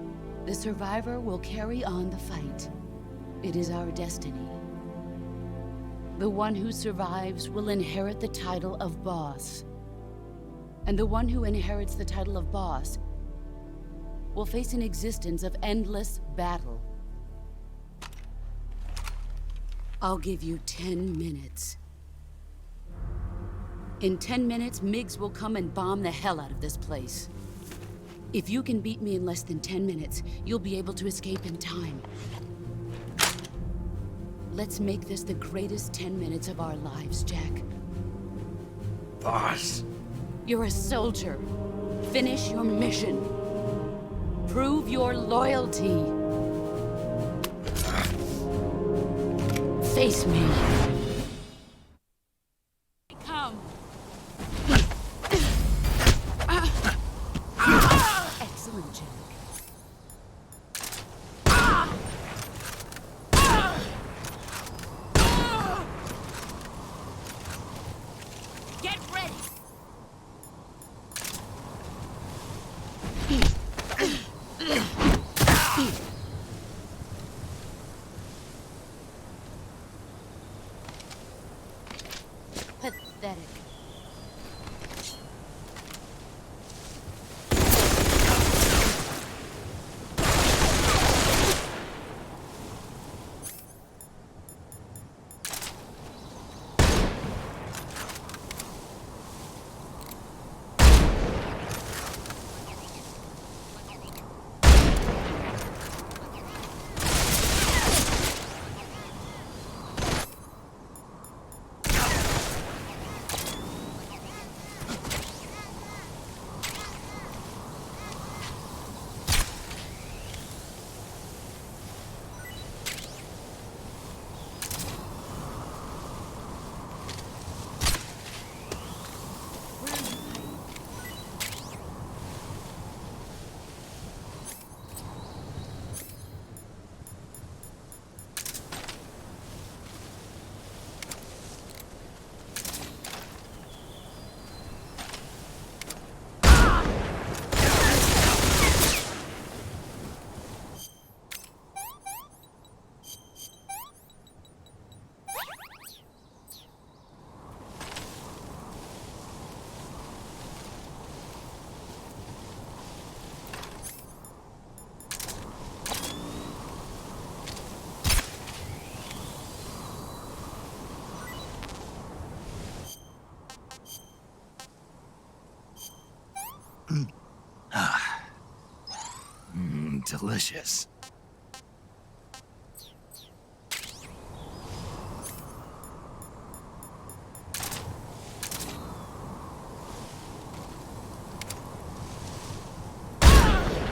The survivor will carry on the fight. It is our destiny. The one who survives will inherit the title of boss. And the one who inherits the title of boss will face an existence of endless battle. I'll give you 10 minutes. In 10 minutes, MIGs will come and bomb the hell out of this place. If you can beat me in less than 10 minutes, you'll be able to escape in time. Let's make this the greatest 10 minutes of our lives, Jack. Boss. You're a soldier. Finish your mission. Prove your loyalty. Face me. Come. Excellent, Jack. Get ready. Pathetic. Delicious.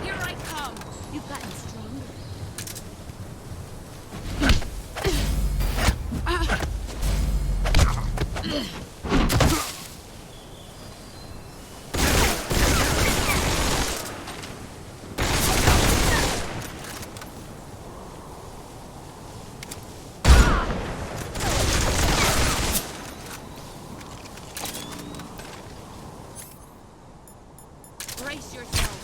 Here I come. You've gotten stronger. Brace yourself.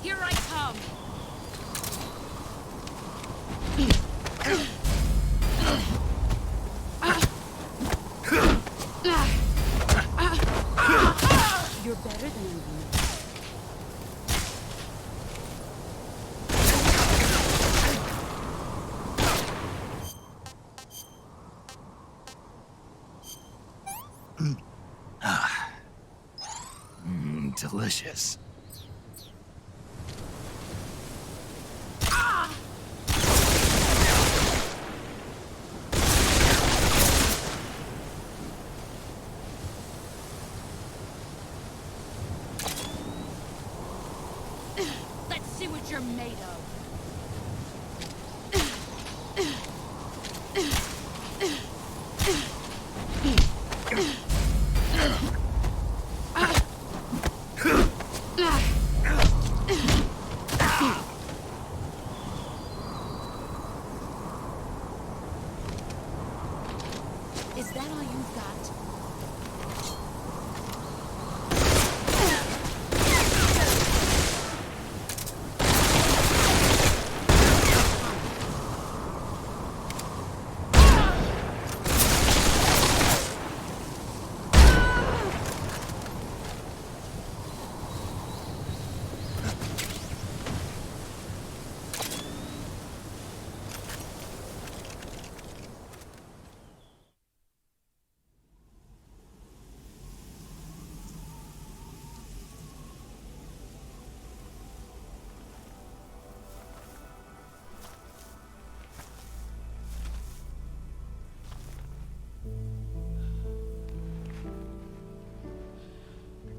Here I come. You're better than I know. Delicious. Let's see what you're made of. Is that all you've got?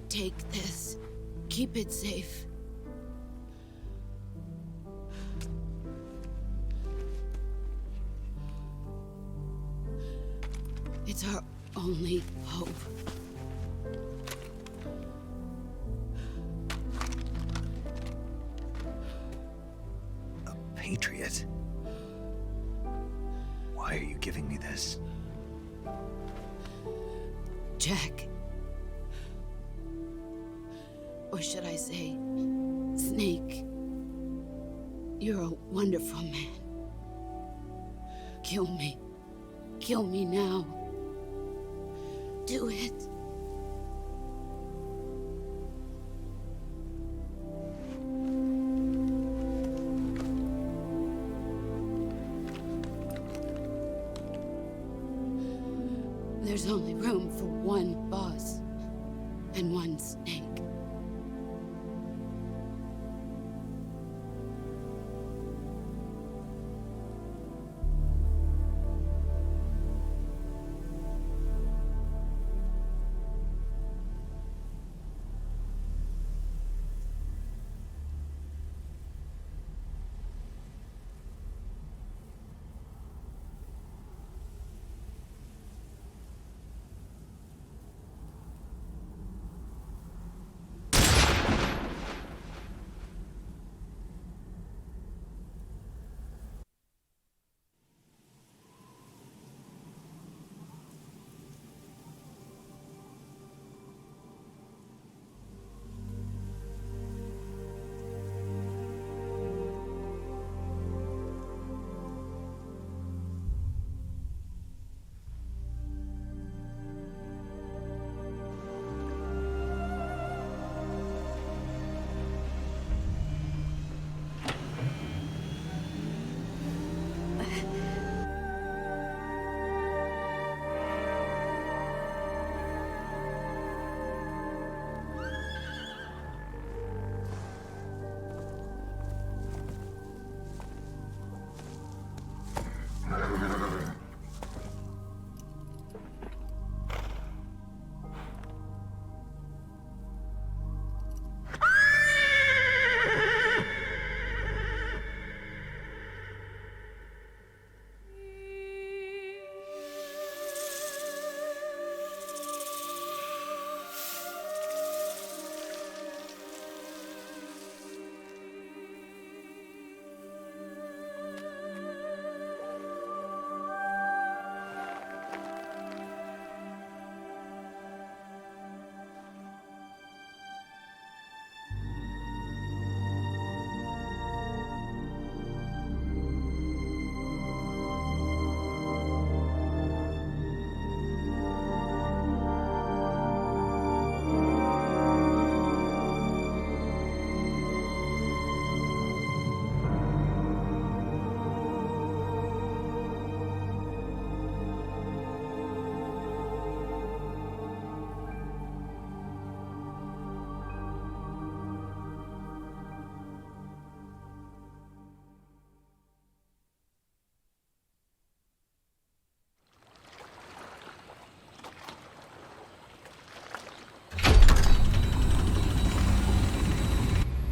Take this. Keep it safe. It's our only hope. A patriot? Why are you giving me this? Jack. Or should I say, Snake. You're a wonderful man. Kill me. Kill me now. Do it. There's only room for one boss and one snake.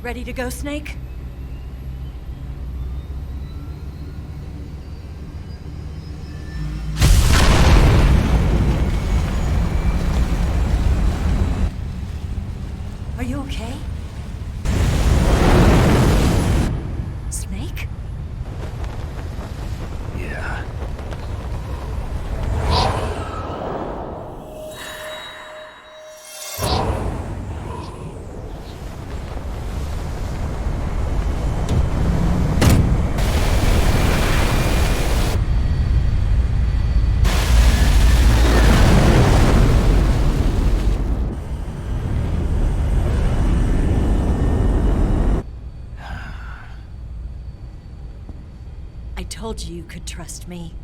Ready to go, Snake? Are you okay? Snake? Yeah. I told you you could trust me.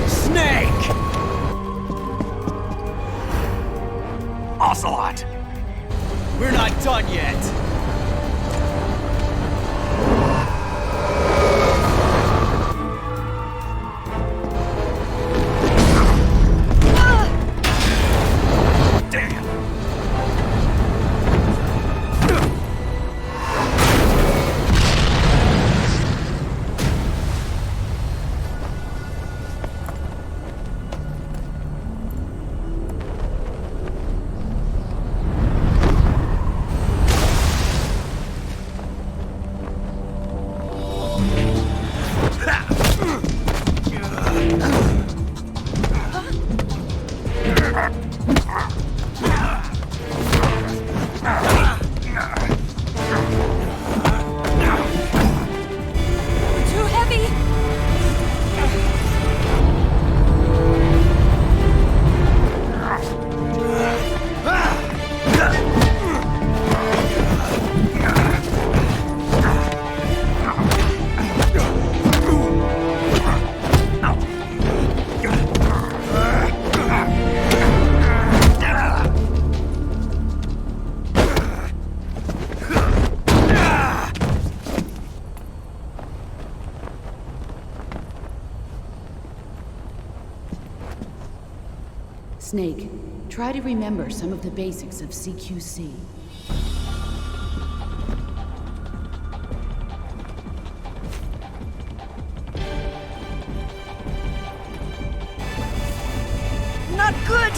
Snake! Ocelot! We're not done yet! Too heavy! Snake, try to remember some of the basics of CQC. Not good!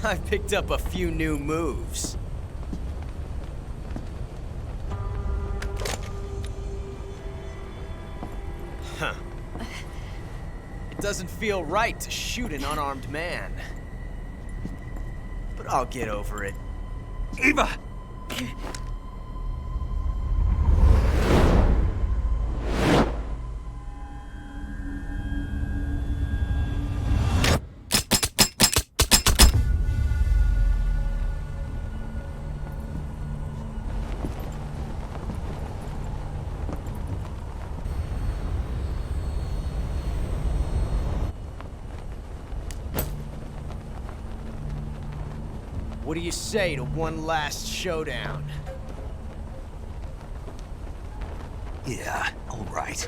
I picked up a few new moves. Huh. It doesn't feel right to shoot an unarmed man. But I'll get over it. Eva! What do you say to one last showdown? Yeah, all right.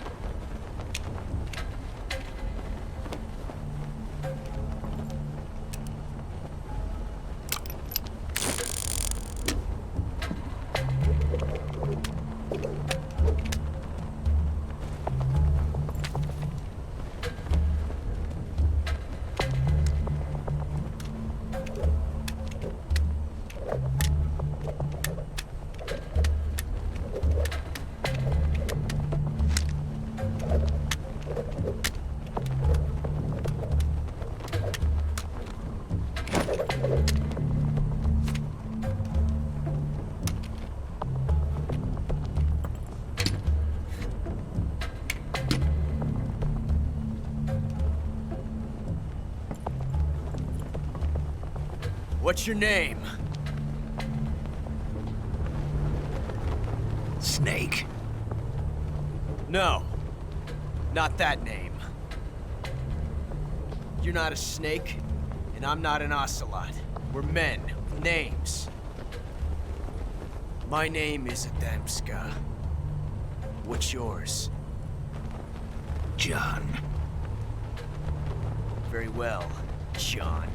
What's your name? Snake. No. Not that name. You're not a snake, and I'm not an Ocelot. We're men with names. My name is Adamska. What's yours? John. Very well, John.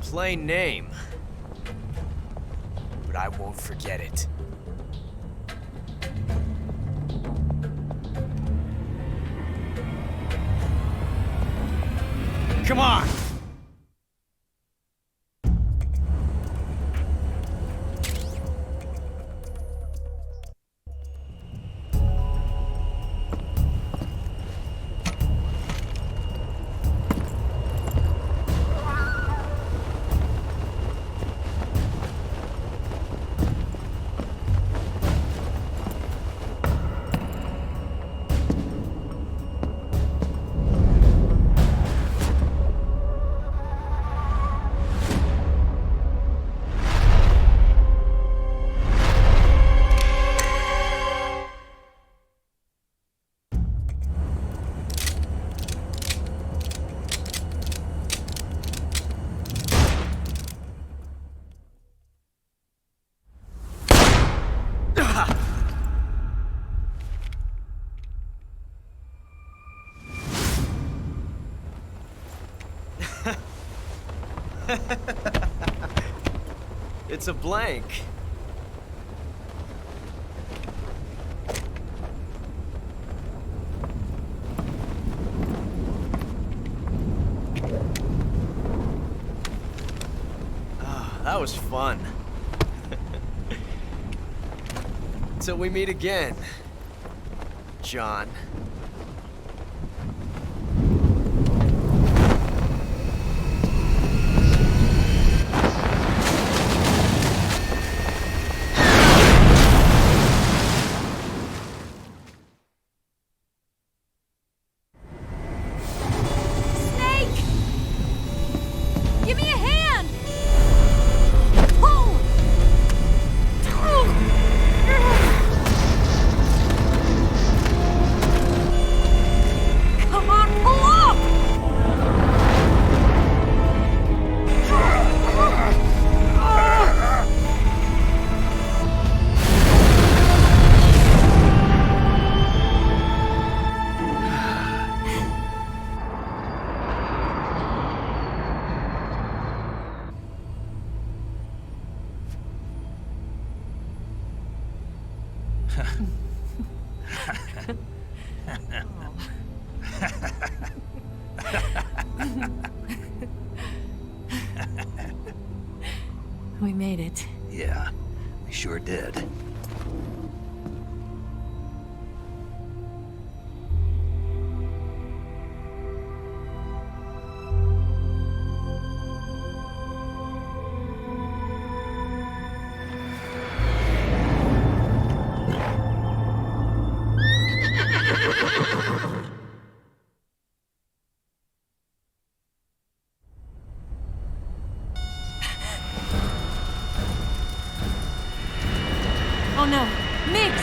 Plain name. But I won't forget it. Come on! It's a blank. Ah, that was fun. Till we meet again, John. We made it. Yeah, we sure did. Oh no, Migs!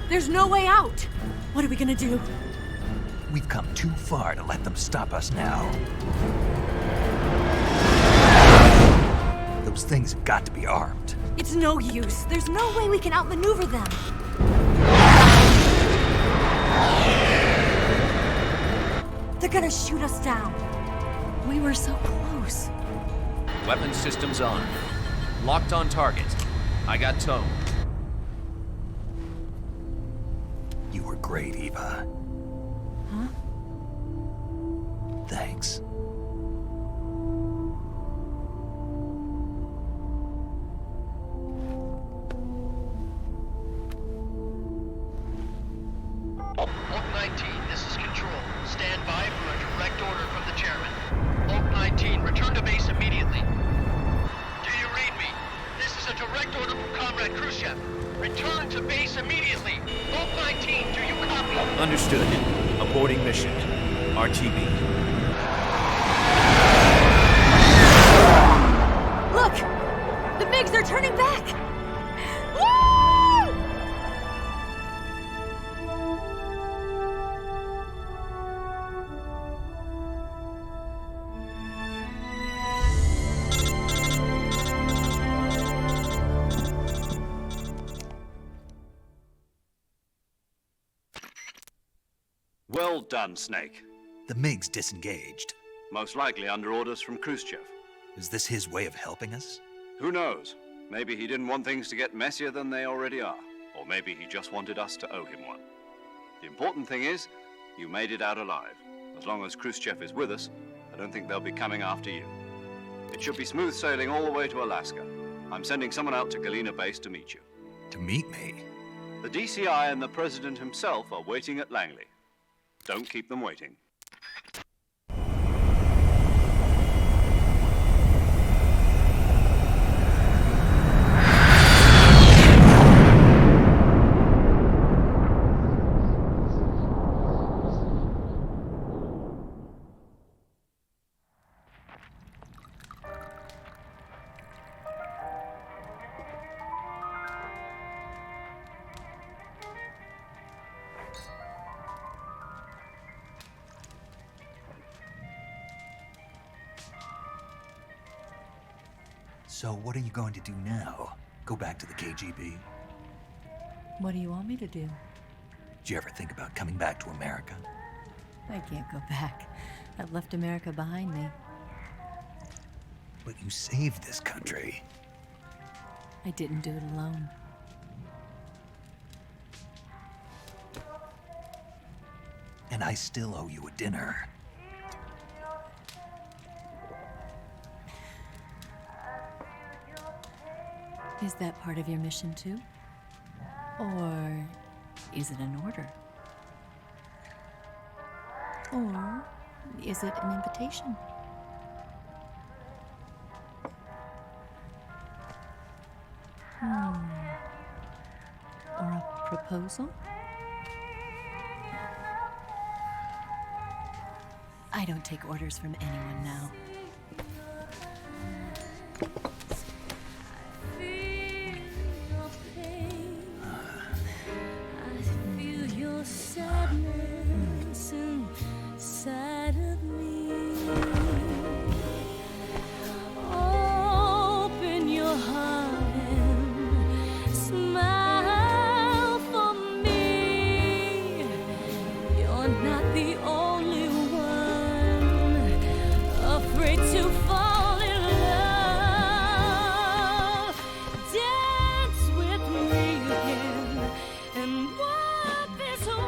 There's no way out! What are we gonna do? We've come too far to let them stop us now. Those things have got to be armed. It's no use. There's no way we can outmaneuver them. They're gonna shoot us down. We were so close. Weapons systems on. Locked on target. I got tone. You were great, Eva. Huh? Thanks. Oak 19, this is Control. Stand by for a direct order from the chairman. Oak 19, return to base immediately. Do you read me? This is a direct order Comrade Khrushchev, return to base immediately. Vault 19, do you copy? Understood. Aborting mission. RTB. Look! The MiGs are turning back! Woo! Well done, Snake. The MiG's disengaged. Most likely under orders from Khrushchev. Is this his way of helping us? Who knows? Maybe he didn't want things to get messier than they already are. Or maybe he just wanted us to owe him one. The important thing is, you made it out alive. As long as Khrushchev is with us, I don't think they'll be coming after you. It should be smooth sailing all the way to Alaska. I'm sending someone out to Galena Base to meet you. To meet me? The DCI and the President himself are waiting at Langley. Don't keep them waiting. So what are you going to do now? Go back to the KGB? What do you want me to do? Did you ever think about coming back to America? I can't go back. I've left America behind me. But you saved this country. I didn't do it alone. And I still owe you a dinner. Is that part of your mission too? Or is it an order? Or is it an invitation? Or a proposal? I don't take orders from anyone now. Sadness inside of me. Open your heart and smile for me. You're not the only one afraid to fall in love. Dance with me again and wipe this away.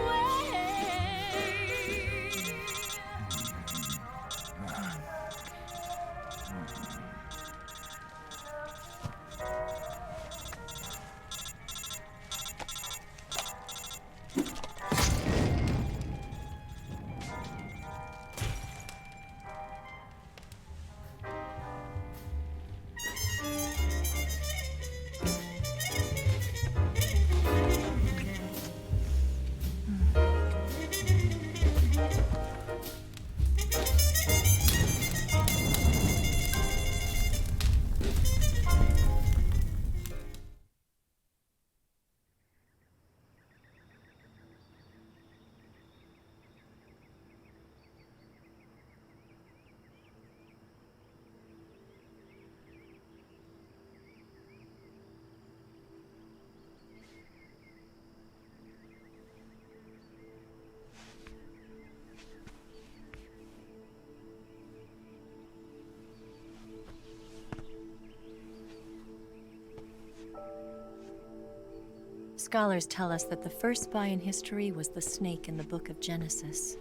Scholars tell us that the first spy in history was the snake in the book of Genesis.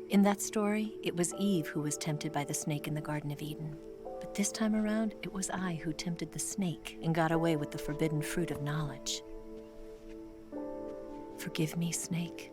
In that story, it was Eve who was tempted by the snake in the Garden of Eden. But this time around, it was I who tempted the snake and got away with the forbidden fruit of knowledge. Forgive me, snake.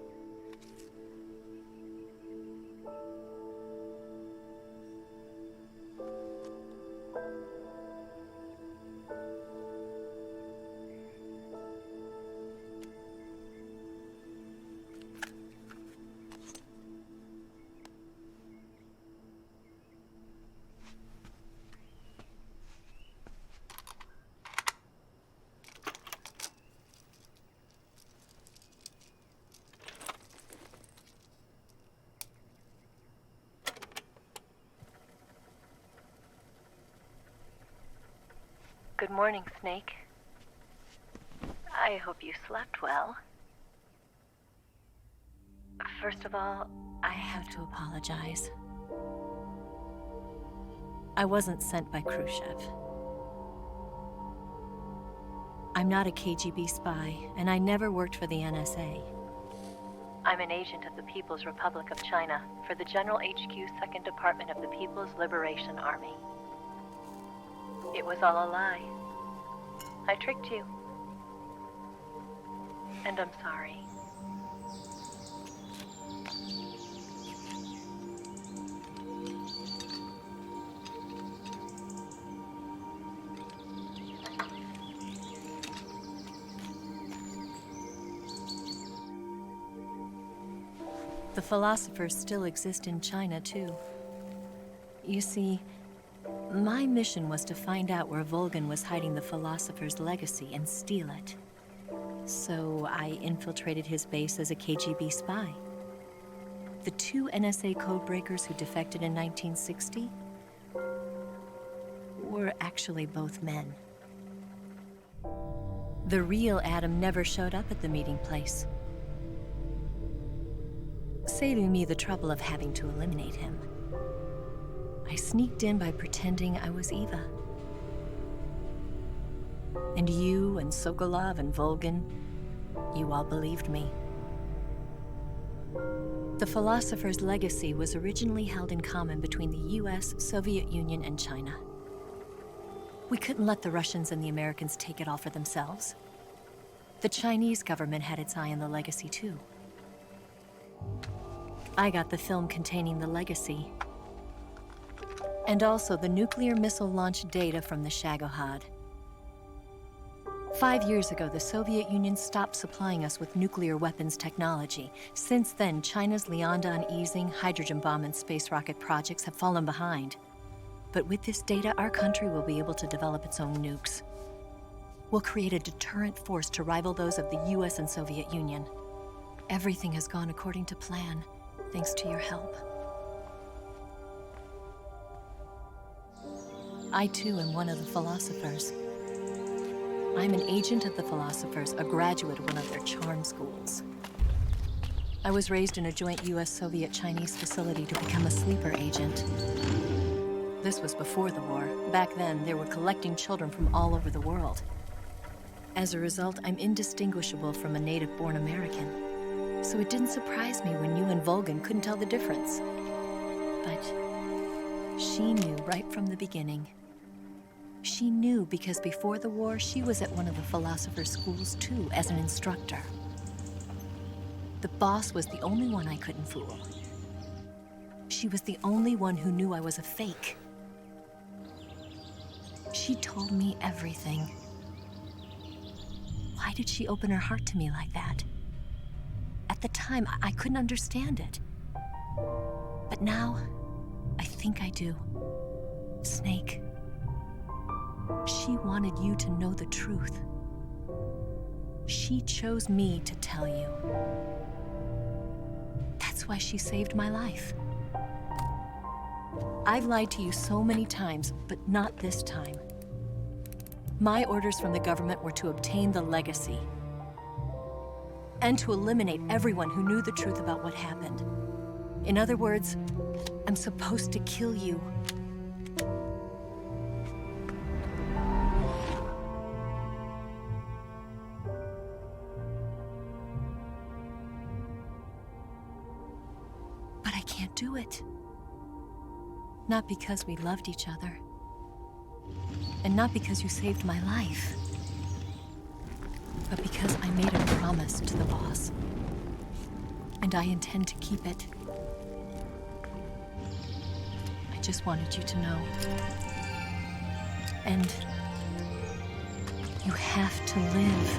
Good morning, Snake. I hope you slept well. First of all, I have to apologize. I wasn't sent by Khrushchev. I'm not a KGB spy, and I never worked for the NSA. I'm an agent of the People's Republic of China for the General HQ 2nd Department of the People's Liberation Army. It was all a lie. I tricked you. And I'm sorry. The philosophers still exist in China, too. You see, my mission was to find out where Volgin was hiding the philosopher's legacy and steal it. So I infiltrated his base as a KGB spy. The 2 NSA codebreakers who defected in 1960 were actually both men. The real Adam never showed up at the meeting place, saving me the trouble of having to eliminate him. I sneaked in by pretending I was Eva. And you and Sokolov and Volgin, you all believed me. The philosopher's legacy was originally held in common between the US, Soviet Union, and China. We couldn't let the Russians and the Americans take it all for themselves. The Chinese government had its eye on the legacy, too. I got the film containing the legacy, and also the nuclear missile launch data from the Shagahod. 5 years ago, the Soviet Union stopped supplying us with nuclear weapons technology. Since then, China's Liaodong easing, hydrogen bomb, and space rocket projects have fallen behind. But with this data, our country will be able to develop its own nukes. We'll create a deterrent force to rival those of the US and Soviet Union. Everything has gone according to plan, thanks to your help. I too am one of the philosophers. I'm an agent of the philosophers, a graduate of one of their charm schools. I was raised in a joint US-Soviet-Chinese facility to become a sleeper agent. This was before the war. Back then, they were collecting children from all over the world. As a result, I'm indistinguishable from a native-born American. So it didn't surprise me when you and Volgin couldn't tell the difference. But she knew right from the beginning. She knew because before the war, she was at one of the philosopher's schools too, as an instructor. The boss was the only one I couldn't fool. She was the only one who knew I was a fake. She told me everything. Why did she open her heart to me like that? At the time, I couldn't understand it. But now, I think I do. Snake. She wanted you to know the truth. She chose me to tell you. That's why she saved my life. I've lied to you so many times, but not this time. My orders from the government were to obtain the legacy and to eliminate everyone who knew the truth about what happened. In other words, I'm supposed to kill you. But I can't do it. Not because we loved each other. And not because you saved my life. But because I made a promise to the boss. And I intend to keep it. I just wanted you to know. And you have to live.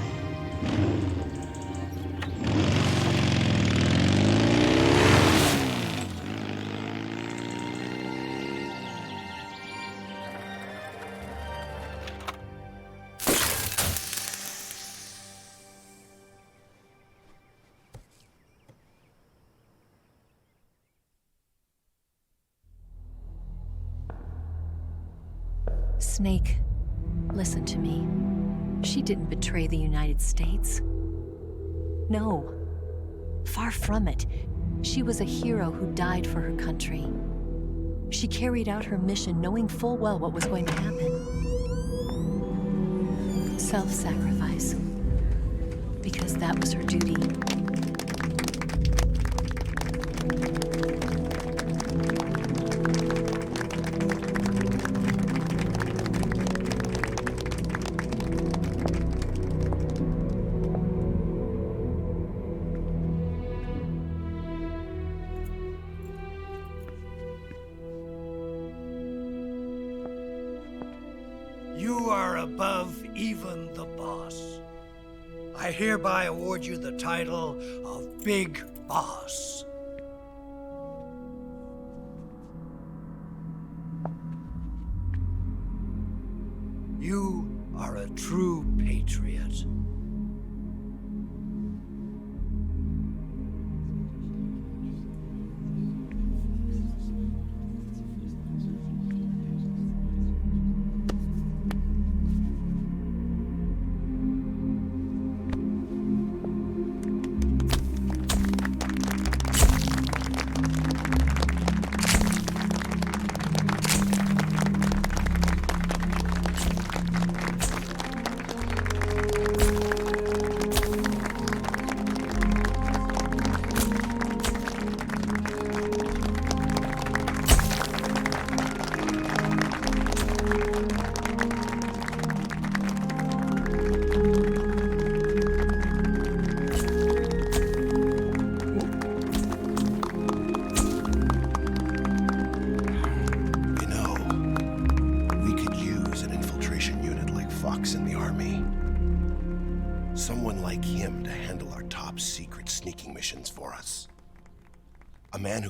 Snake, Listen to me. She didn't betray the United States. No. Far from it. She was a hero who died for her country. She carried out her mission knowing full well what was going to happen. Self-sacrifice. Because that was her duty. You are above even the boss. I hereby award you the title of Big Boss. You are a true patriot.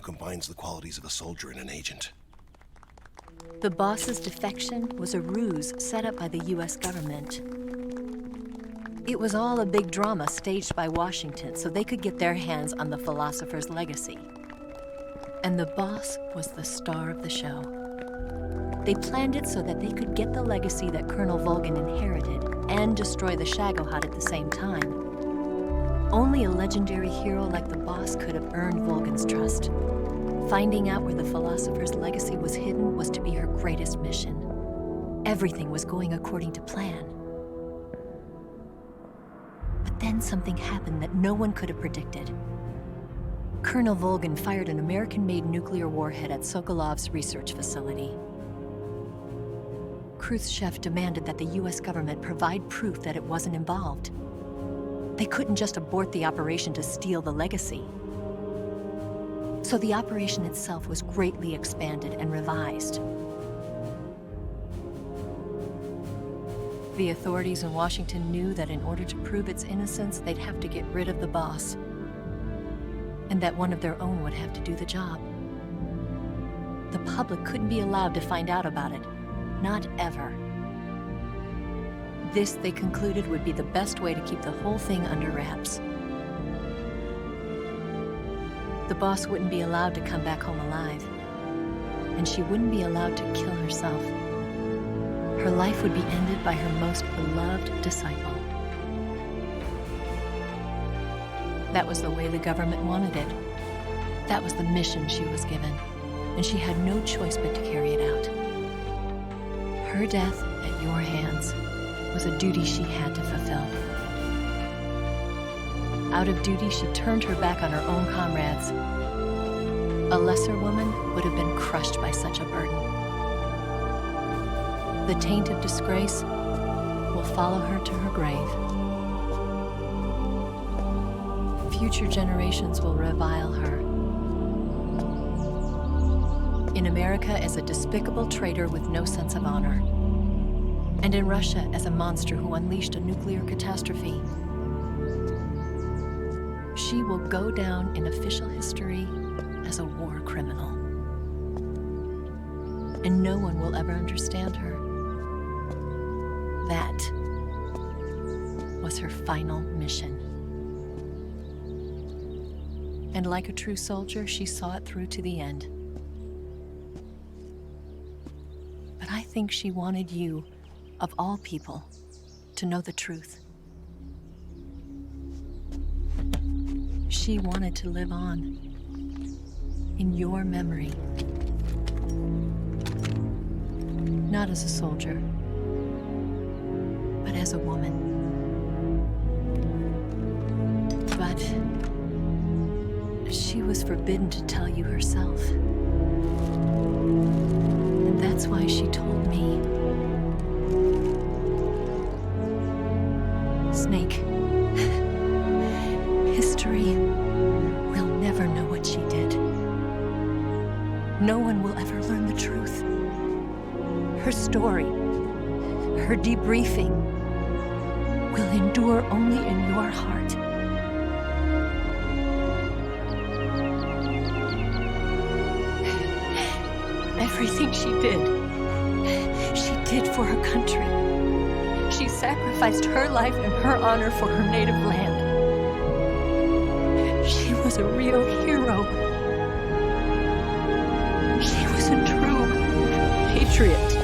Combines the qualities of a soldier and an agent. The boss's defection was a ruse set up by the US government. It was all a big drama staged by Washington so they could get their hands on the philosopher's legacy. And the boss was the star of the show. They planned it so that they could get the legacy that Colonel Volgin inherited and destroy the Shagahod at the same time. Only a legendary hero like the boss could have earned Volgin's trust. Finding out where the philosopher's legacy was hidden was to be her greatest mission. Everything was going according to plan. But then something happened that no one could have predicted. Colonel Volgin fired an American-made nuclear warhead at Sokolov's research facility. Khrushchev demanded that the US government provide proof that it wasn't involved. They couldn't just abort the operation to steal the legacy. So the operation itself was greatly expanded and revised. The authorities in Washington knew that in order to prove its innocence, they'd have to get rid of the boss, and that one of their own would have to do the job. The public couldn't be allowed to find out about it, not ever. This, they concluded, would be the best way to keep the whole thing under wraps. The boss wouldn't be allowed to come back home alive, and she wouldn't be allowed to kill herself. Her life would be ended by her most beloved disciple. That was the way the government wanted it. That was the mission she was given, and she had no choice but to carry it out. Her death at your hands was a duty she had to fulfill. Out of duty, she turned her back on her own comrades. A lesser woman would have been crushed by such a burden. The taint of disgrace will follow her to her grave. Future generations will revile her. In America as a despicable traitor with no sense of honor. And in Russia as a monster who unleashed a nuclear catastrophe. She will go down in official history as a war criminal. And no one will ever understand her. That was her final mission. And like a true soldier, she saw it through to the end. But I think she wanted you, of all people, to know the truth. She wanted to live on, in your memory. Not as a soldier, but as a woman. But she was forbidden to tell you herself. And that's why she told me. Snake, history will never know what she did. No one will ever learn the truth. Her story, her debriefing, will endure only in your heart. Everything she did for her country. She sacrificed her life and her honor for her native land. She was a real hero. She was a true patriot.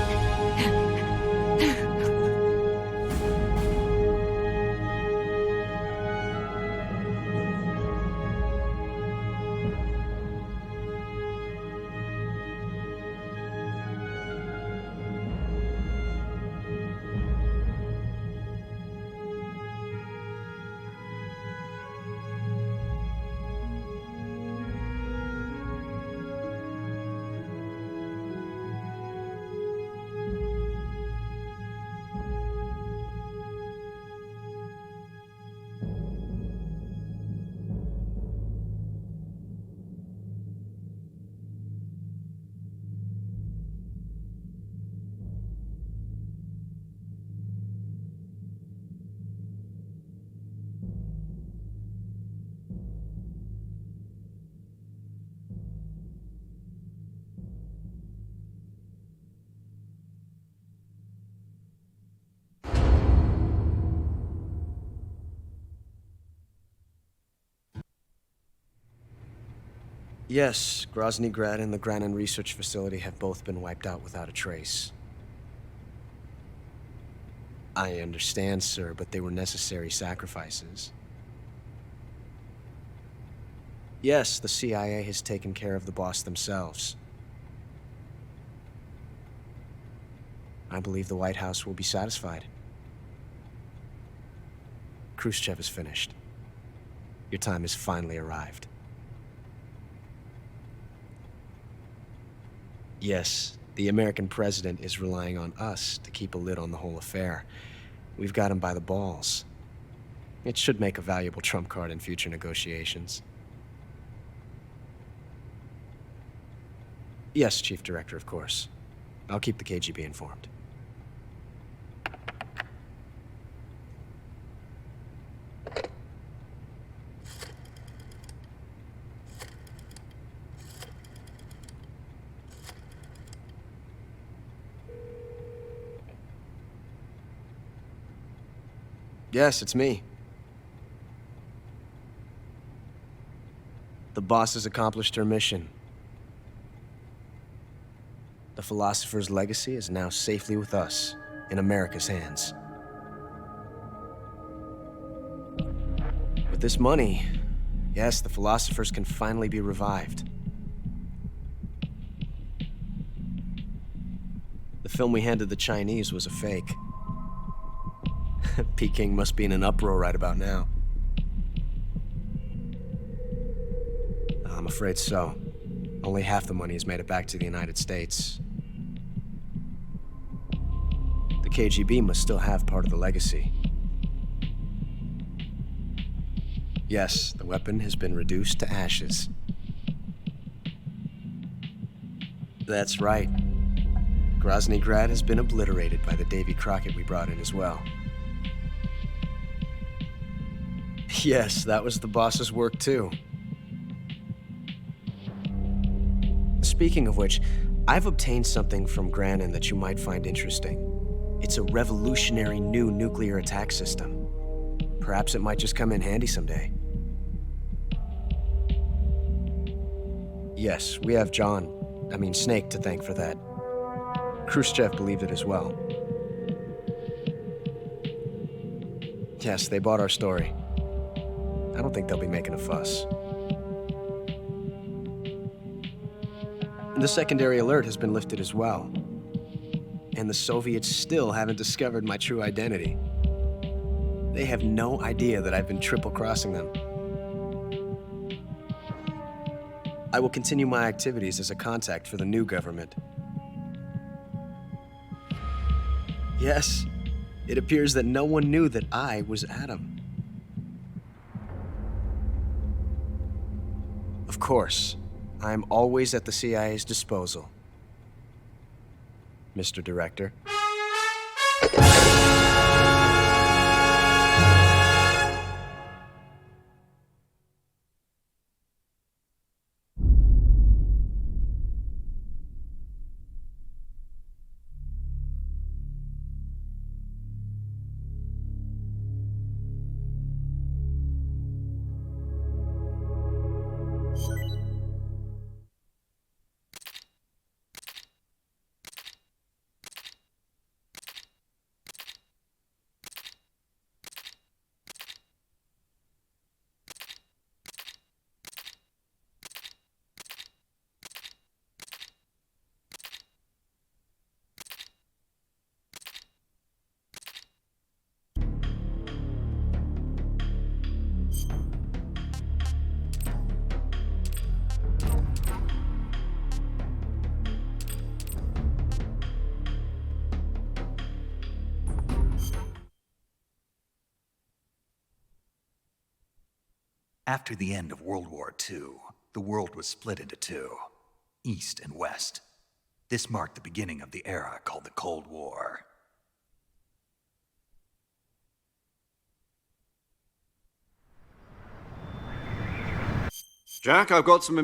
Yes, Grozny Grad and the Granin research facility have both been wiped out without a trace. I understand, sir, but they were necessary sacrifices. Yes, the CIA has taken care of the boss themselves. I believe the White House will be satisfied. Khrushchev is finished. Your time has finally arrived. Yes, the American president is relying on us to keep a lid on the whole affair. We've got him by the balls. It should make a valuable trump card in future negotiations. Yes, Chief Director, of course. I'll keep the KGB informed. Yes, it's me. The boss has accomplished her mission. The philosopher's legacy is now safely with us, in America's hands. With this money, yes, the philosophers can finally be revived. The film we handed the Chinese was a fake. Peking must be in an uproar right about now. I'm afraid so. Only half the money has made it back to the United States. The KGB must still have part of the legacy. Yes, the weapon has been reduced to ashes. That's right. Grozny Grad has been obliterated by the Davy Crockett we brought in as well. Yes, that was the boss's work too. Speaking of which, I've obtained something from Granin that you might find interesting. It's a revolutionary new nuclear attack system. Perhaps it might just come in handy someday. Yes, we have Snake to thank for that. Khrushchev believed it as well. Yes, they bought our story. I don't think they'll be making a fuss. The secondary alert has been lifted as well. And the Soviets still haven't discovered my true identity. They have no idea that I've been triple-crossing them. I will continue my activities as a contact for the new government. Yes, it appears that no one knew that I was Adam. Of course, I am always at the CIA's disposal, Mr. Director. After the end of World War II, the world was split into two, East and West. This marked the beginning of the era called the Cold War. Jack, I've got some...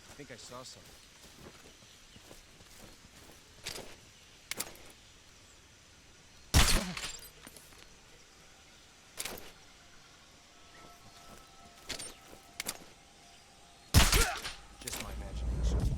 I think I saw something. Just my imagination.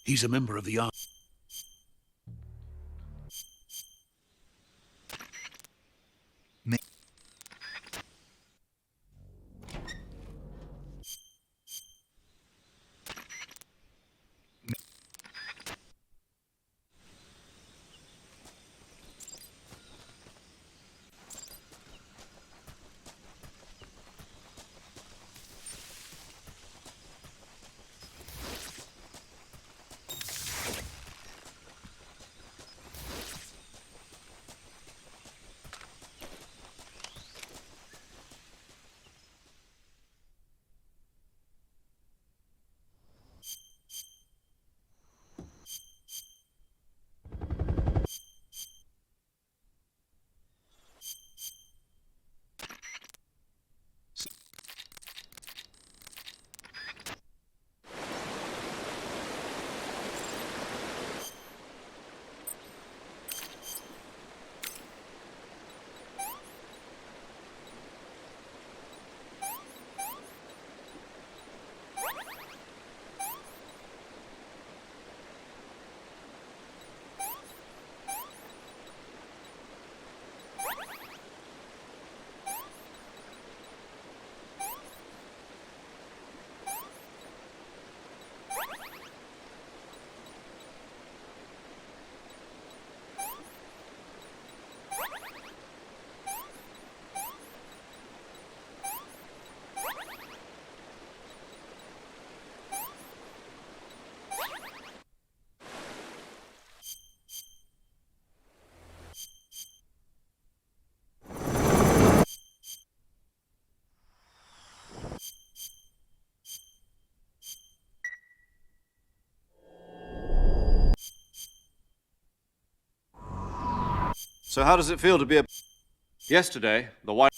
He's a member of the army. So how does it feel to be a... Yesterday, the white...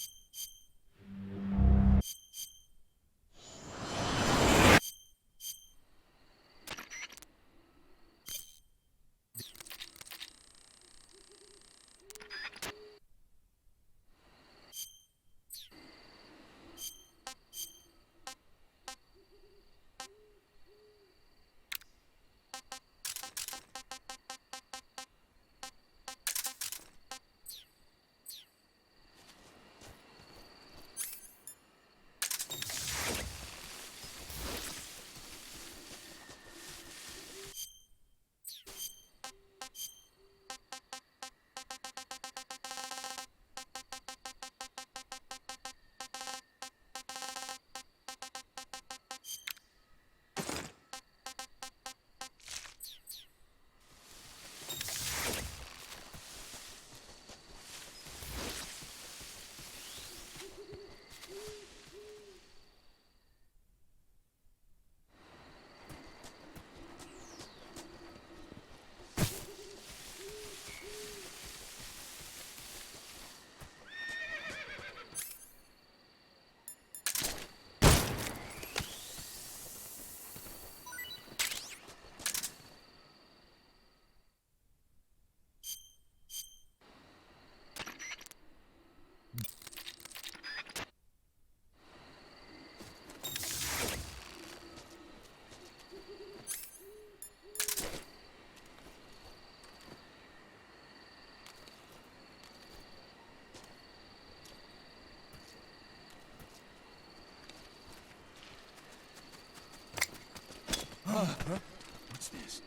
What's this?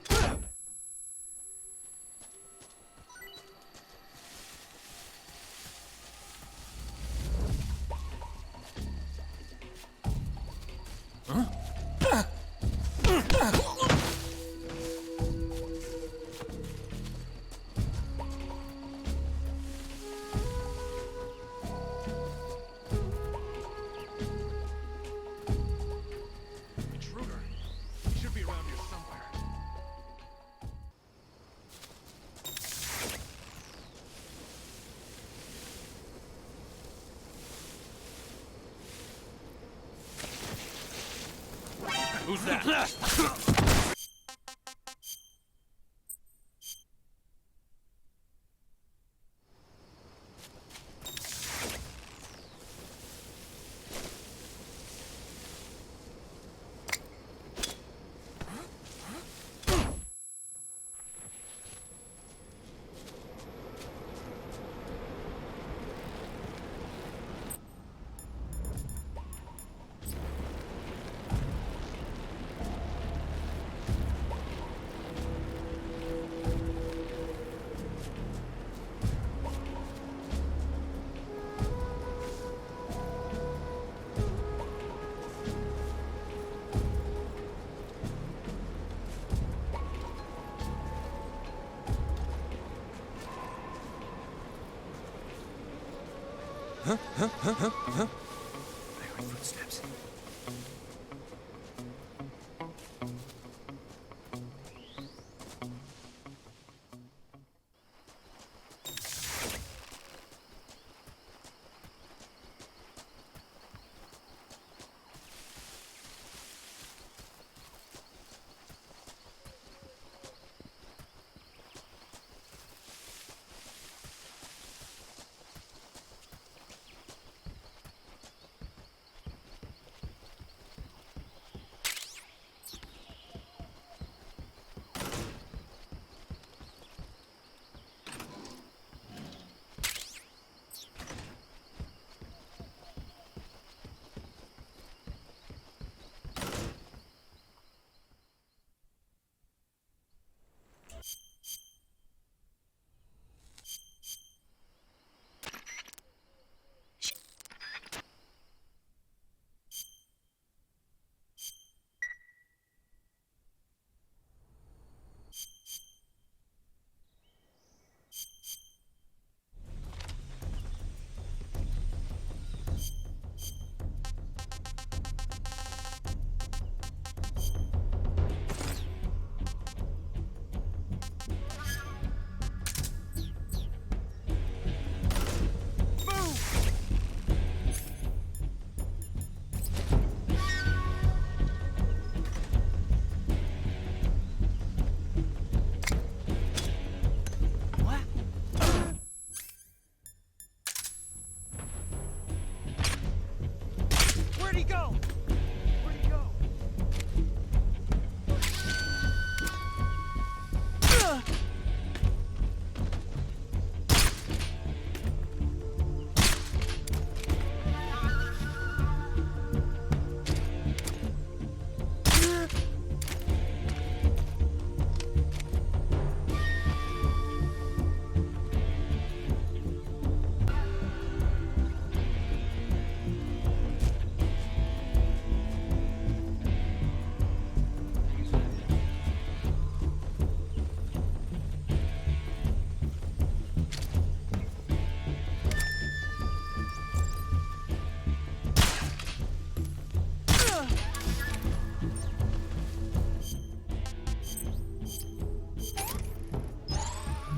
Who's that? Huh? I heard footsteps.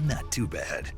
Not too bad.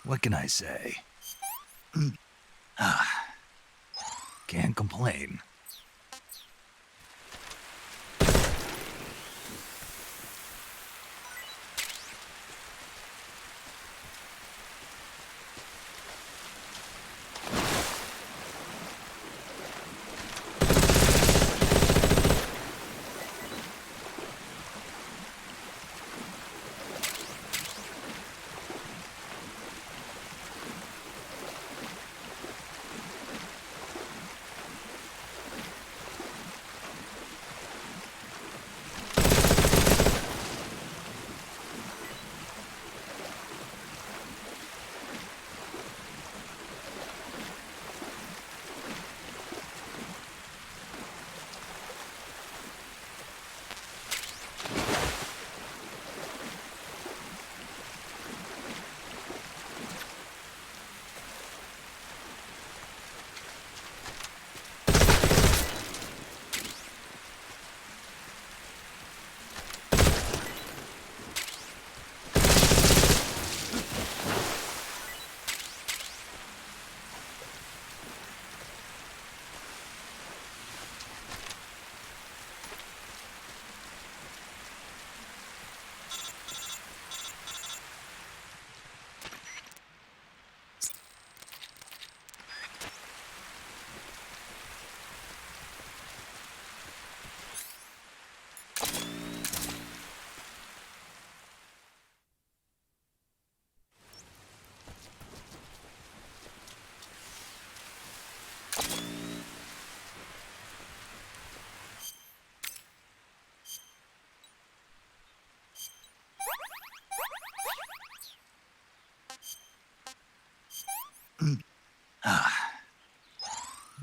What can I say? Can't complain.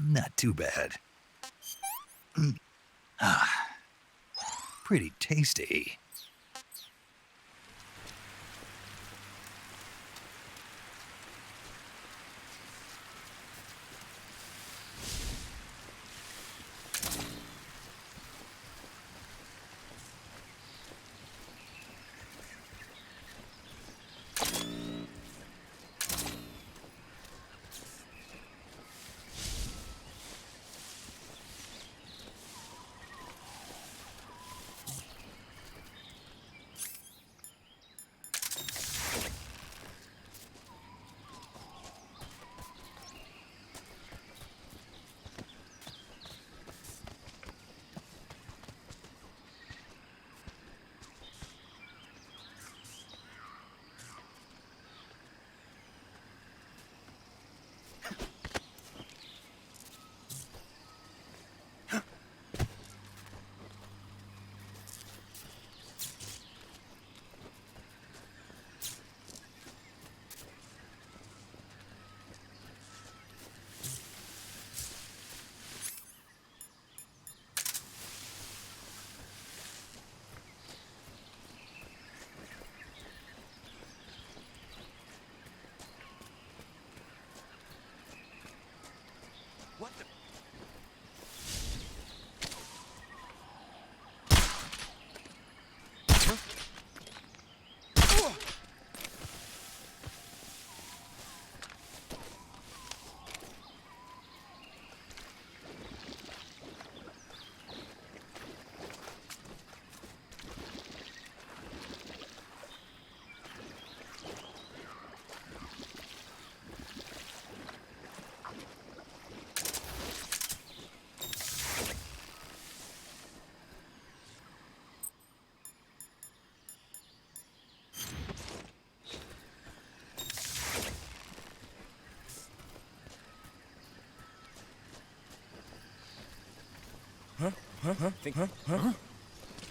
Not too bad. Pretty tasty. What the?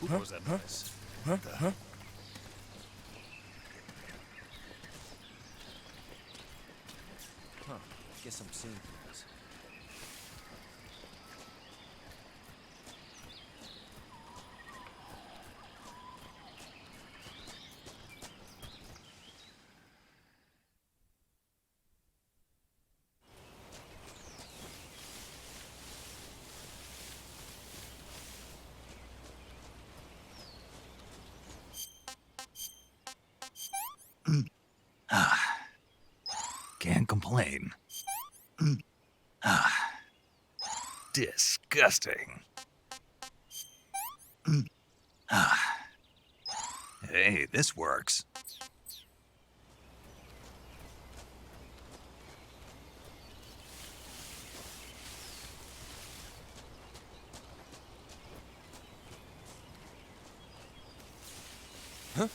Who was that noise? What the? Guess I'm seeing things. plane. Disgusting. Hey, this works. Huh?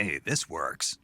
Hey, this works.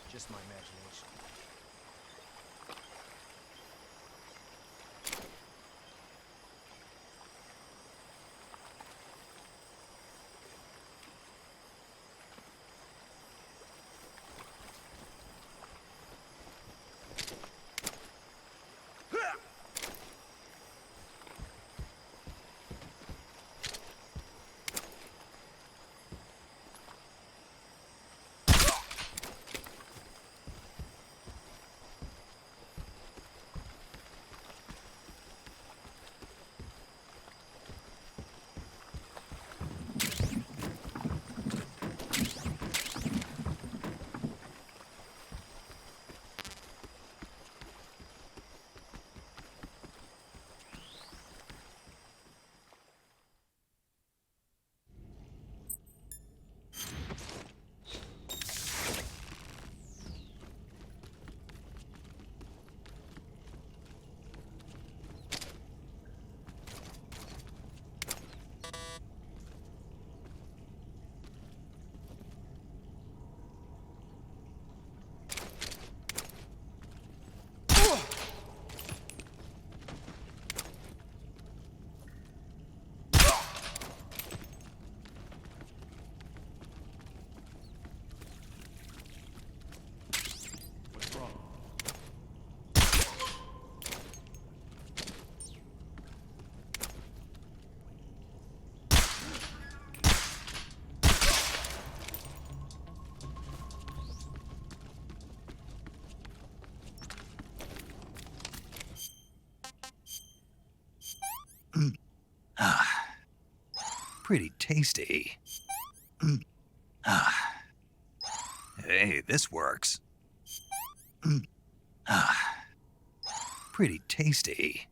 Just my imagination. Pretty tasty. Hey, this works. Pretty tasty.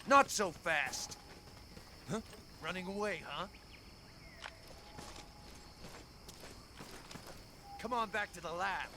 Not so fast. Running away, huh? Come on back to the lab.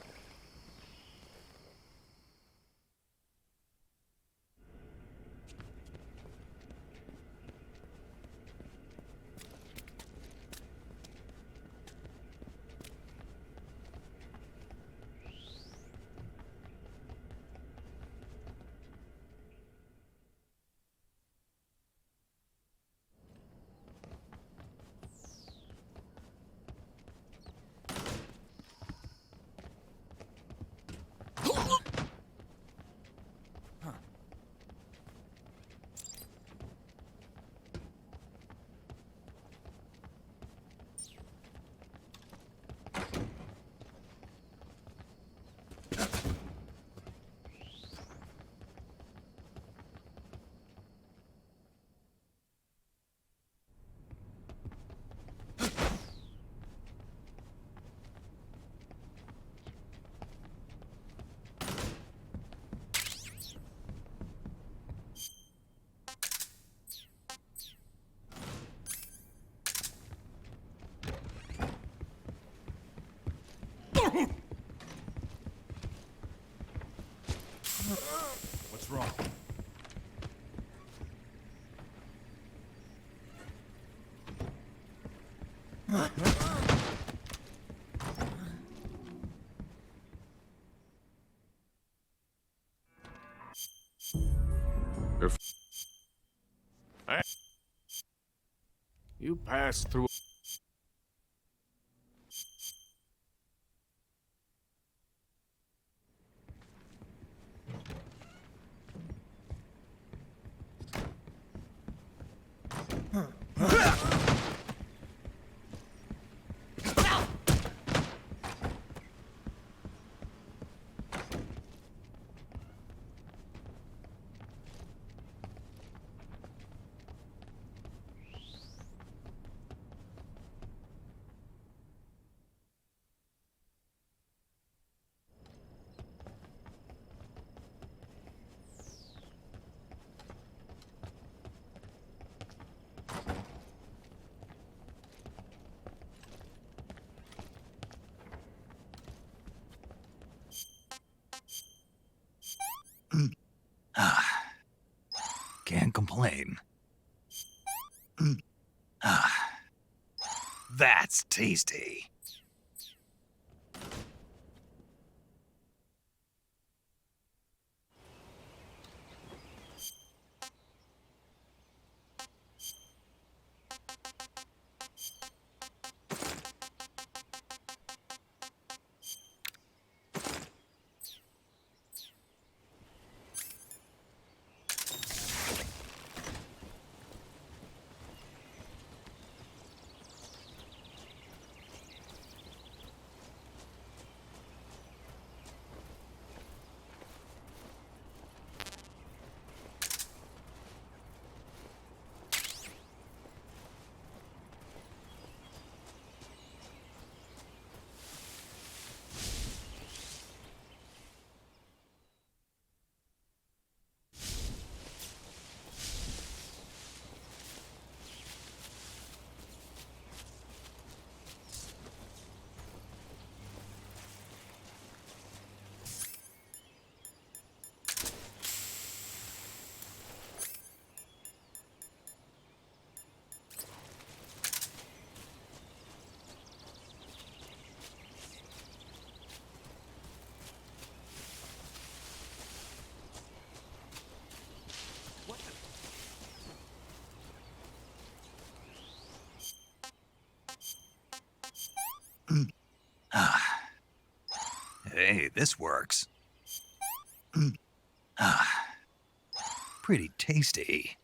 What's wrong? You passed through. Can't complain. That's tasty. Hey, this works. Pretty tasty.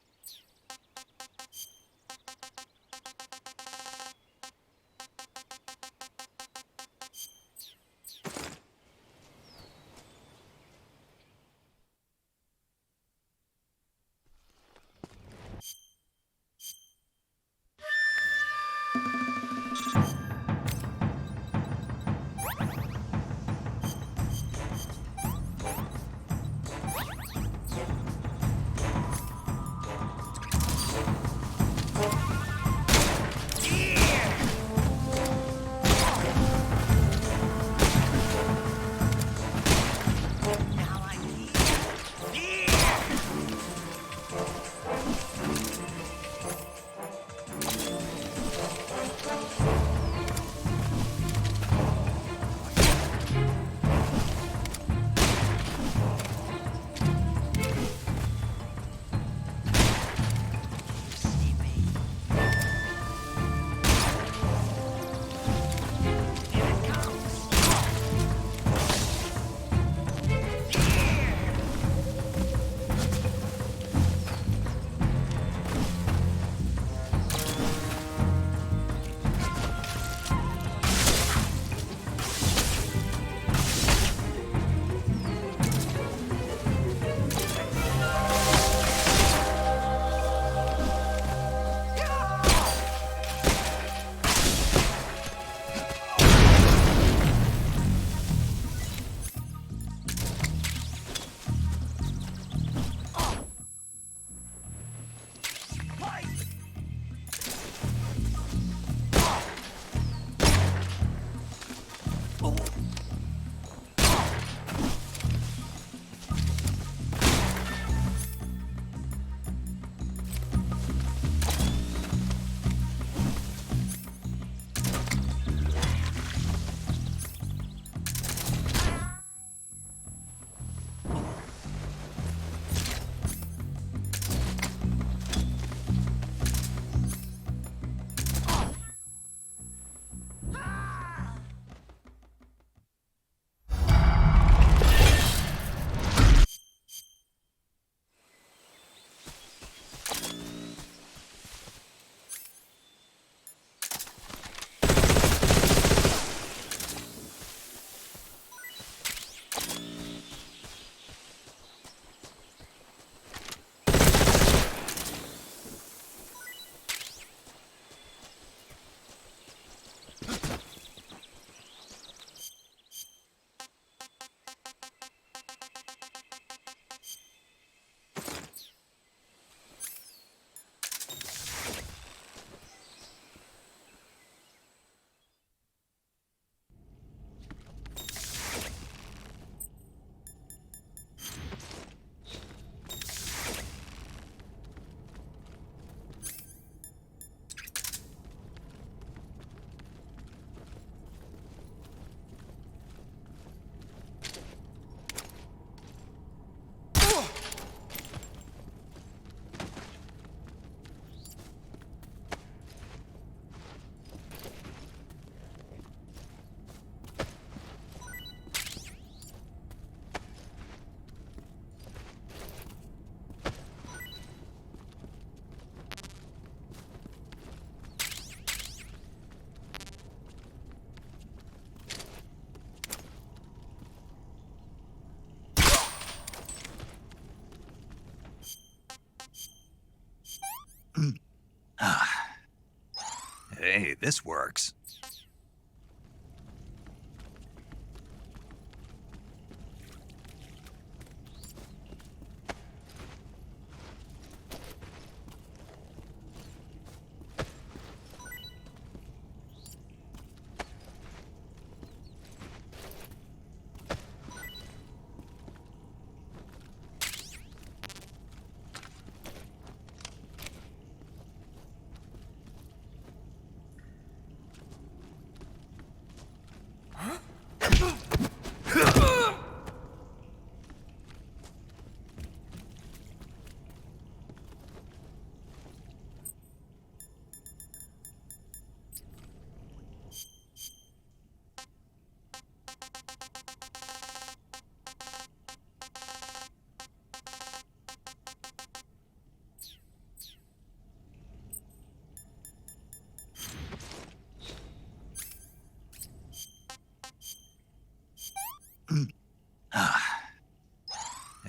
Hey, this works.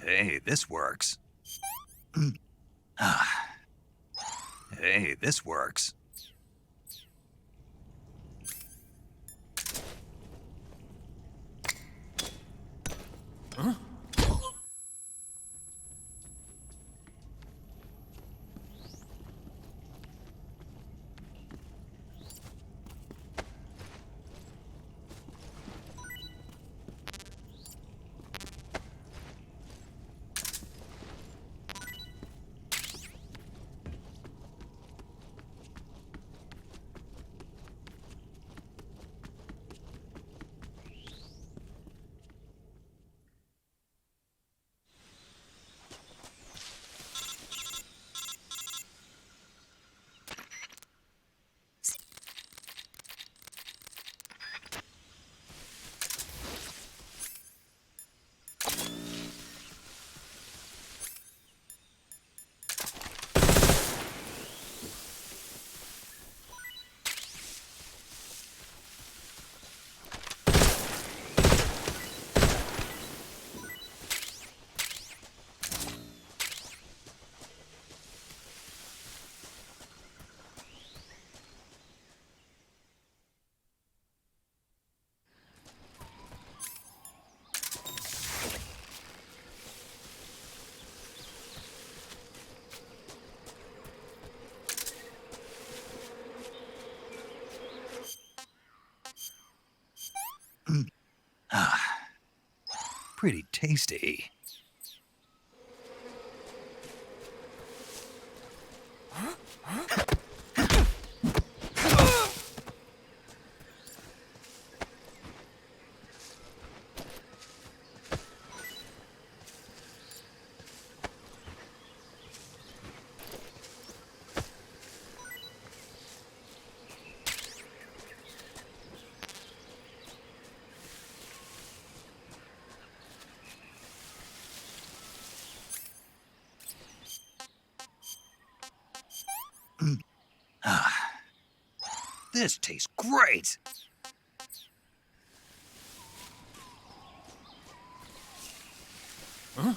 Hey, this works. Hey, this works. Huh? Pretty tasty. This tastes great! Huh?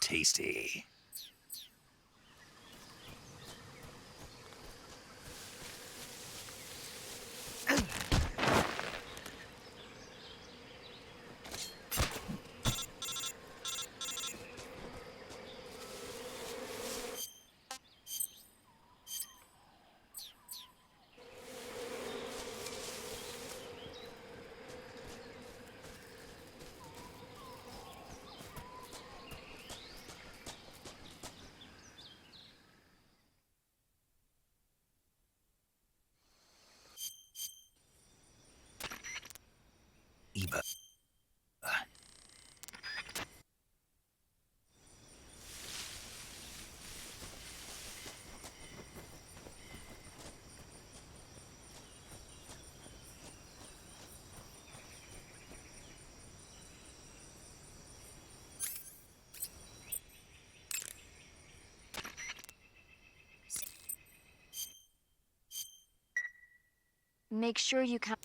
Tasty. Make sure you come.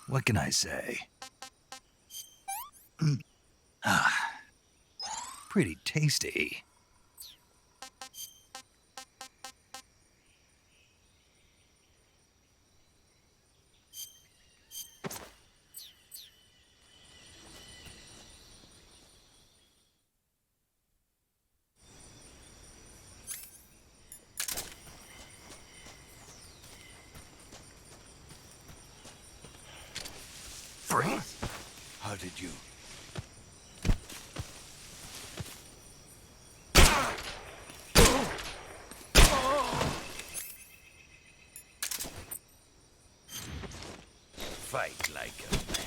What can I say? Pretty tasty. How did you? Fight like a man.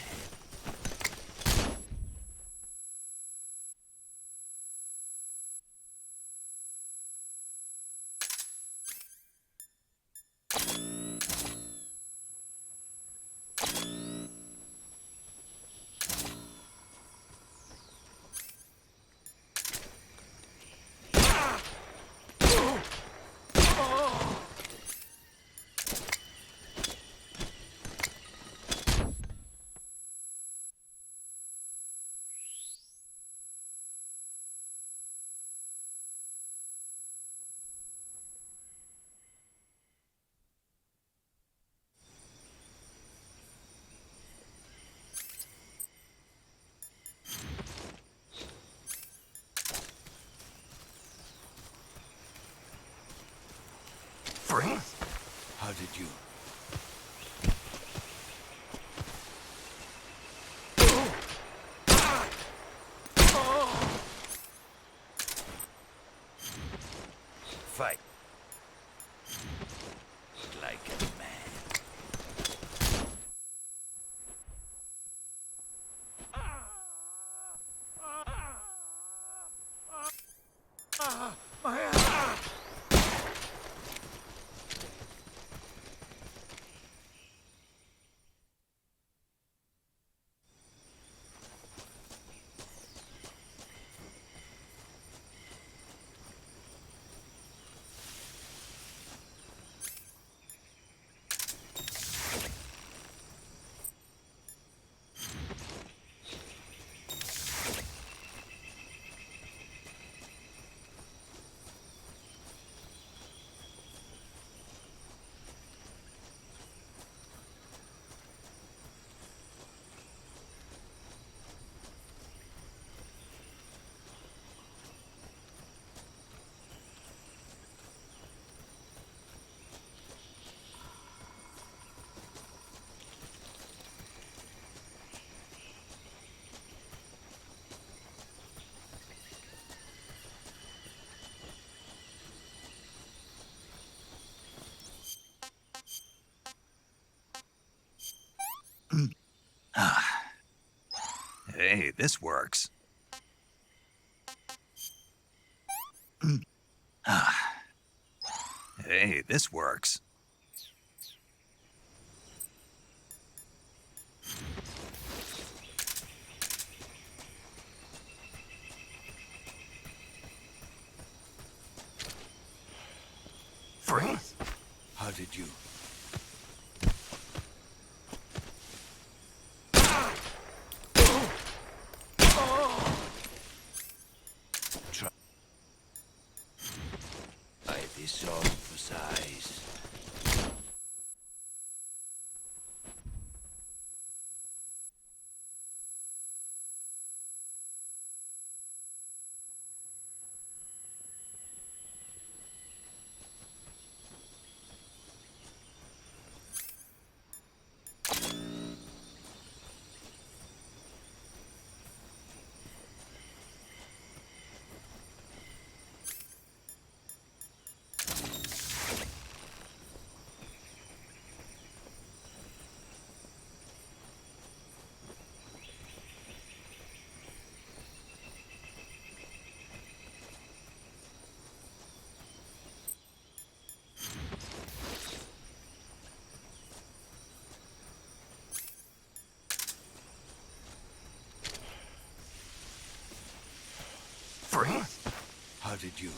How did you? Fight like a man. Hey, this works. Hey, this works. How did you? This all for size. How did you?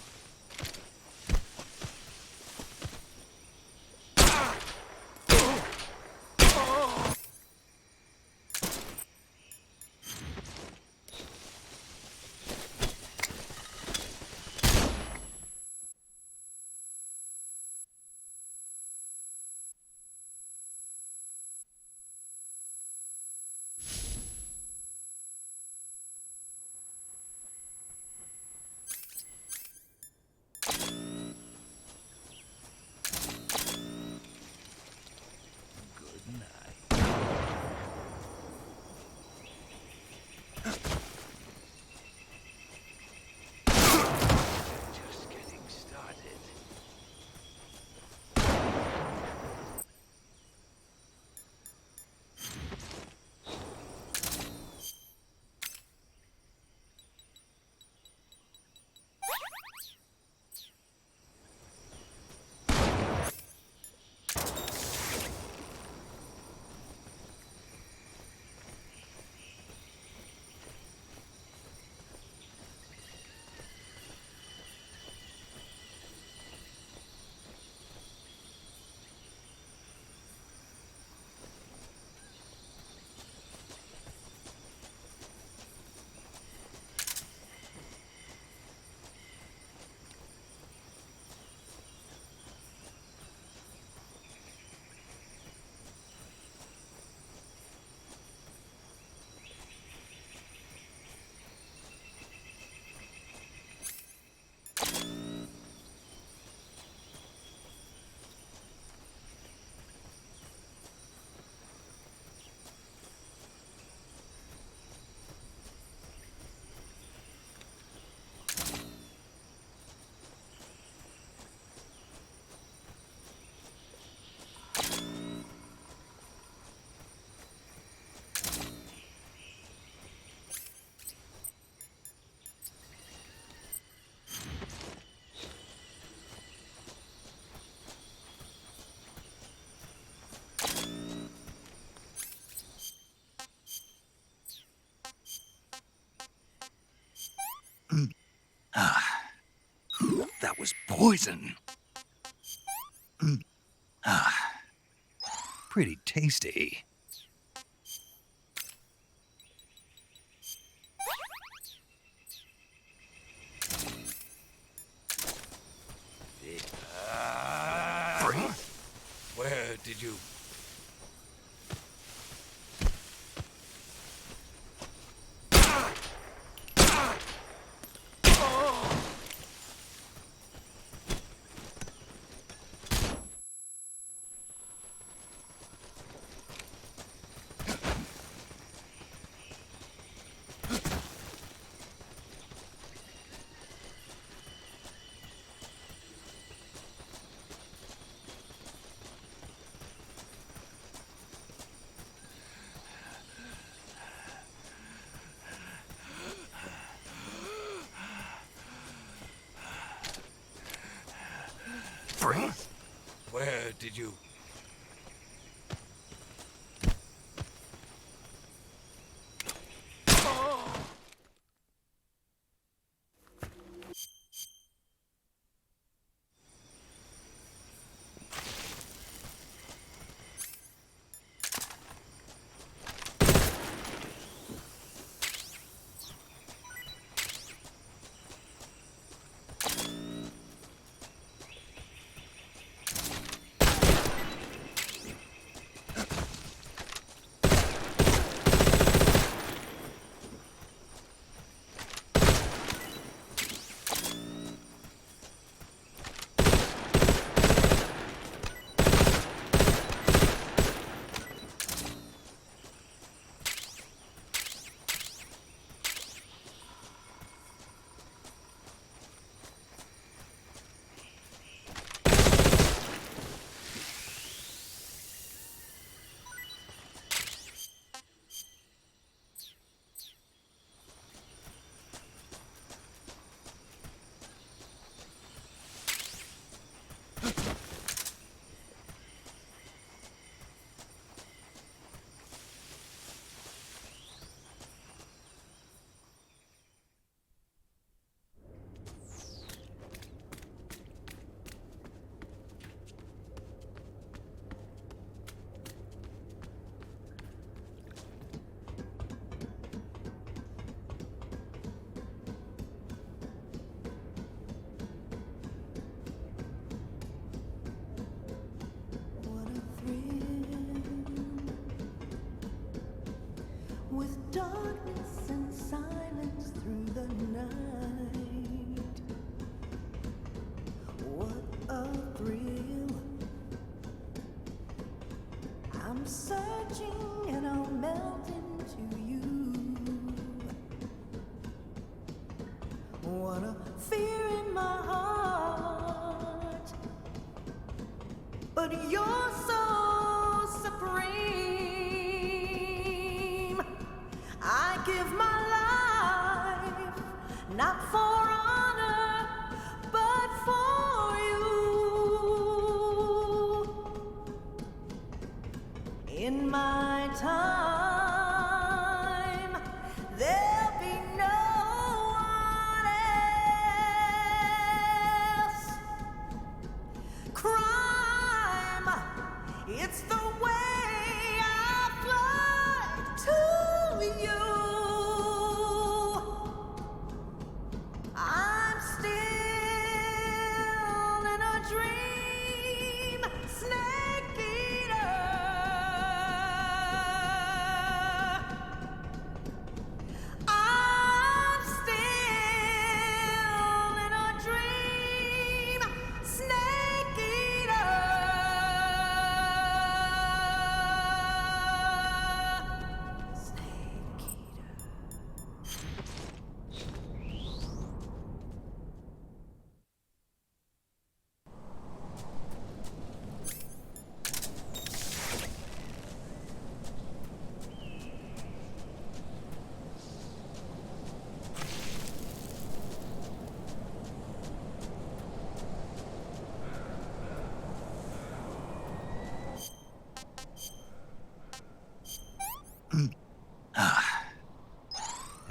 That was poison. Pretty tasty. Where did you? Where did you? you're so supreme. I give my life, not for honor, but for you. In my time, there'll be no one else. Crime, it's the way I fly to you. I'm still in a dream, snake eater. I'm still in a dream, snake eater.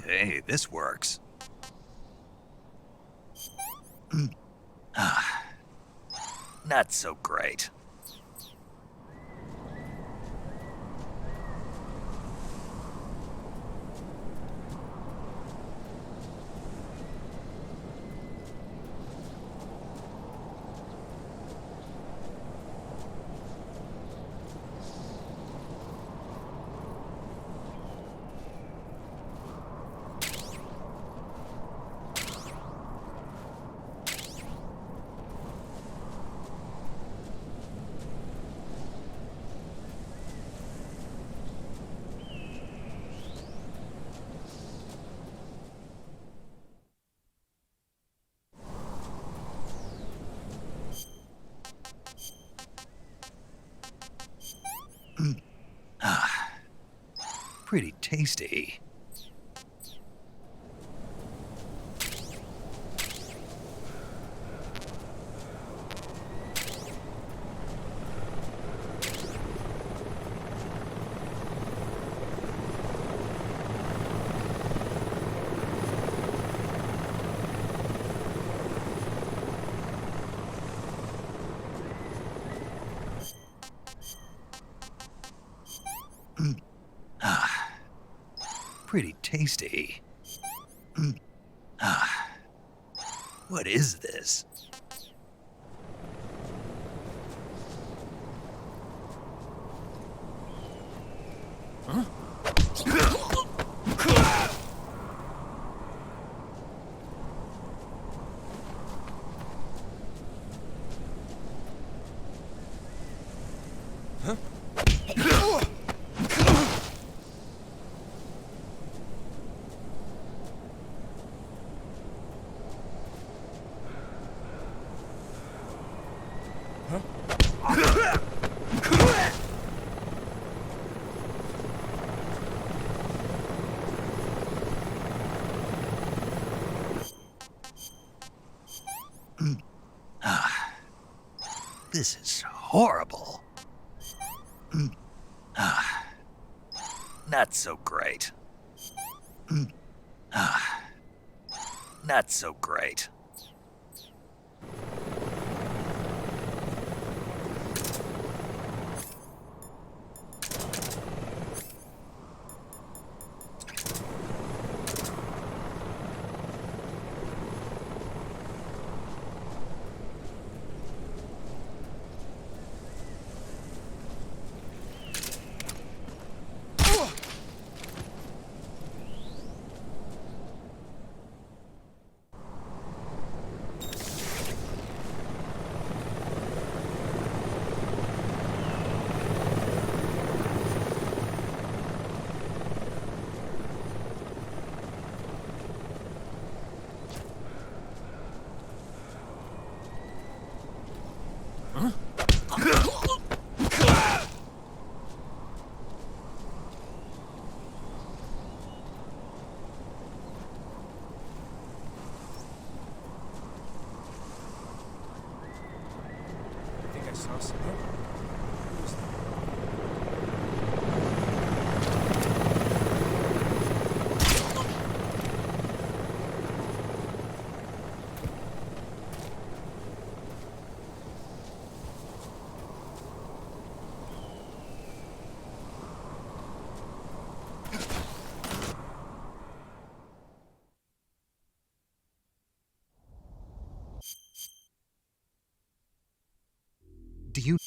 Hey, this works. Not so great. Pretty tasty. Pretty tasty. What is this? Huh? This is horrible. Not so great. Not so great. Huh? sus, huh? Who is that? Do you...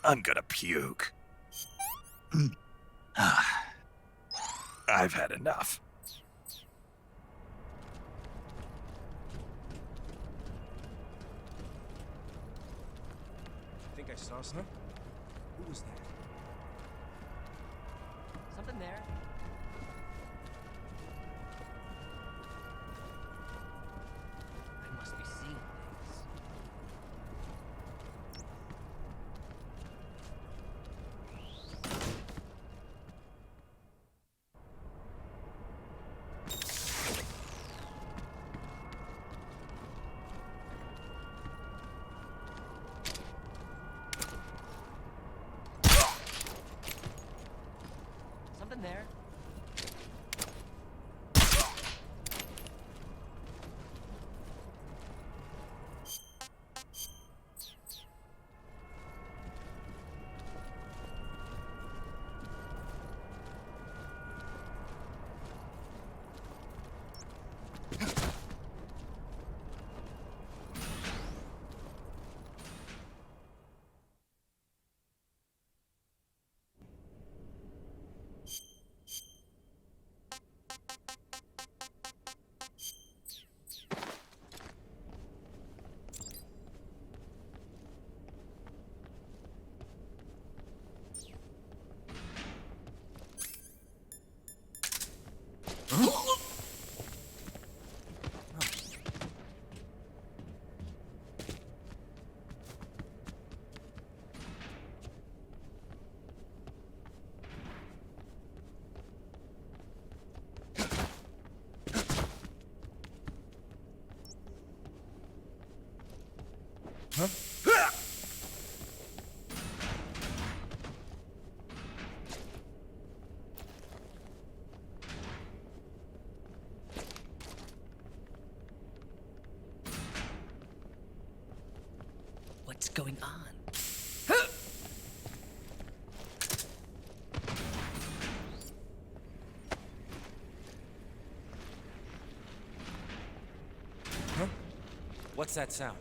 I'm gonna puke. I've had enough. I think I saw something. Who was that? Something there. I must be seeing things. Something there. Huh? What's going on? Huh? What's that sound?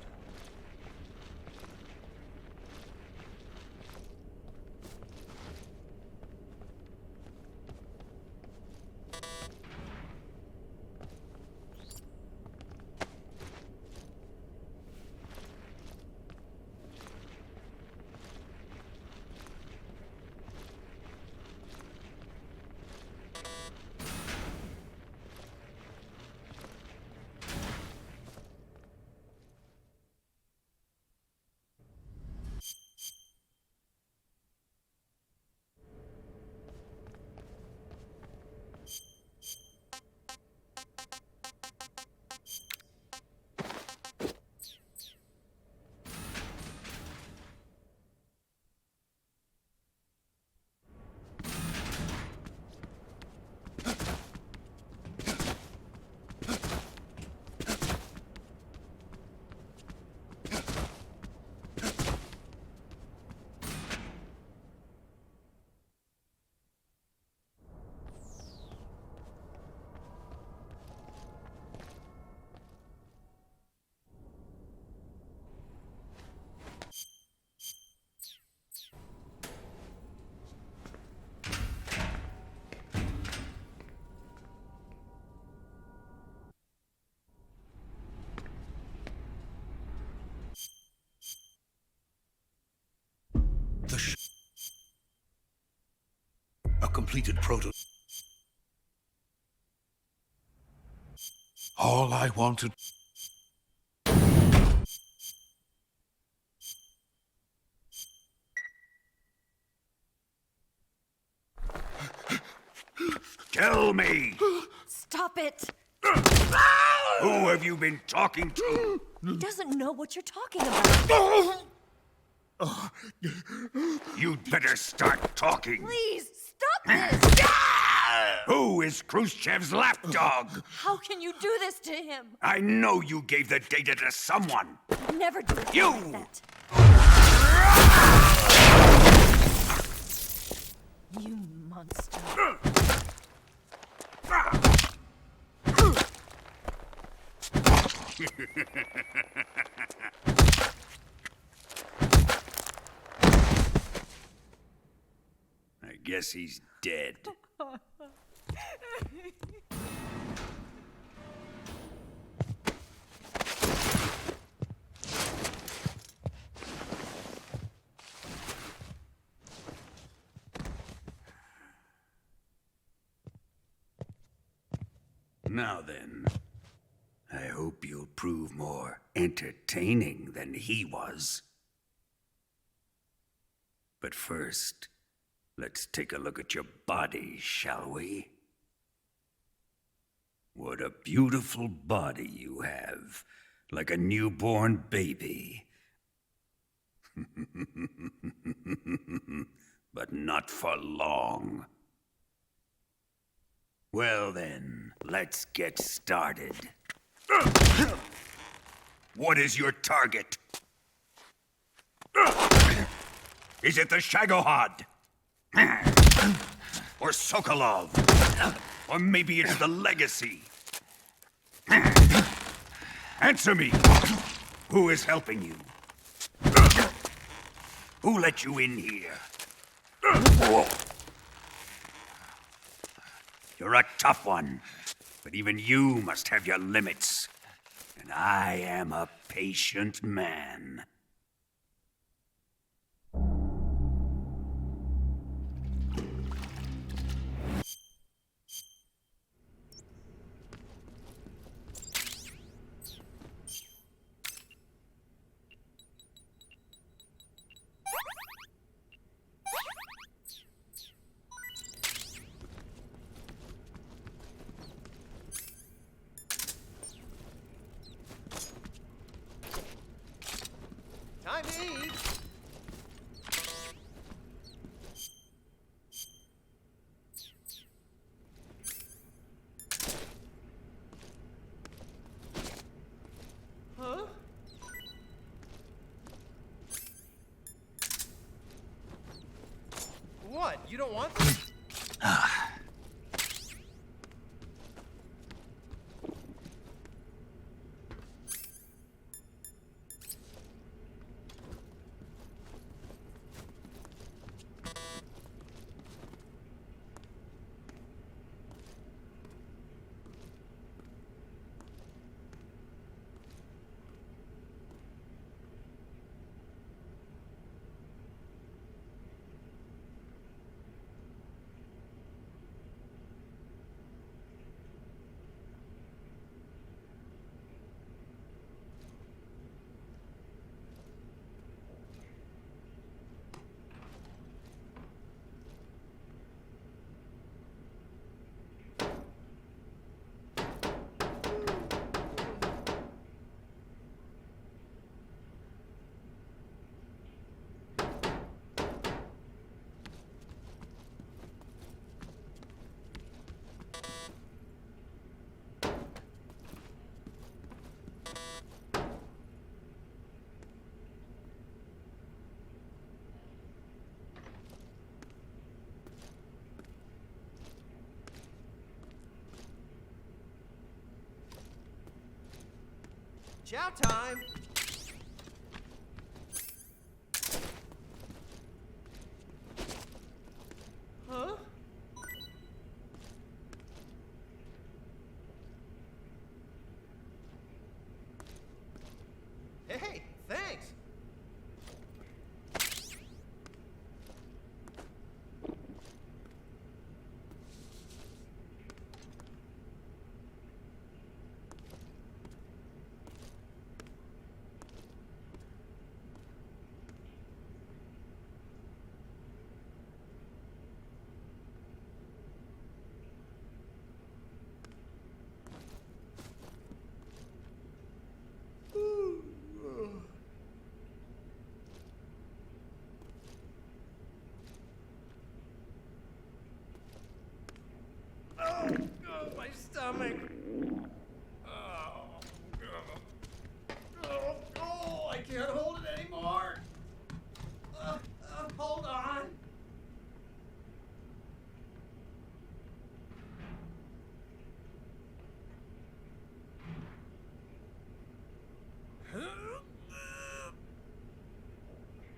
A completed proto. All I wanted. Tell me! Stop it! Who have you been talking to? He doesn't know what you're talking about. You'd better start talking. Please, stop this! Who is Khrushchev's lapdog? How can you do this to him? I know you gave the data to someone. Never do it You! like that. You monster. guess he's dead. Now then, I hope you'll prove more entertaining than he was. But first, let's take a look at your body, shall we? What a beautiful body you have, like a newborn baby. But not for long. Well then, let's get started. What is your target? Is it the Shagahod? Or Sokolov? Or maybe it's the Legacy? Answer me! Who is helping you? Who let you in here? You're a tough one, but even you must have your limits. And I am a patient man. Time to eat. Huh? What? You don't want this? Chow time! Huh? Hey, thanks! My stomach. Oh, I can't hold it anymore. Hold on.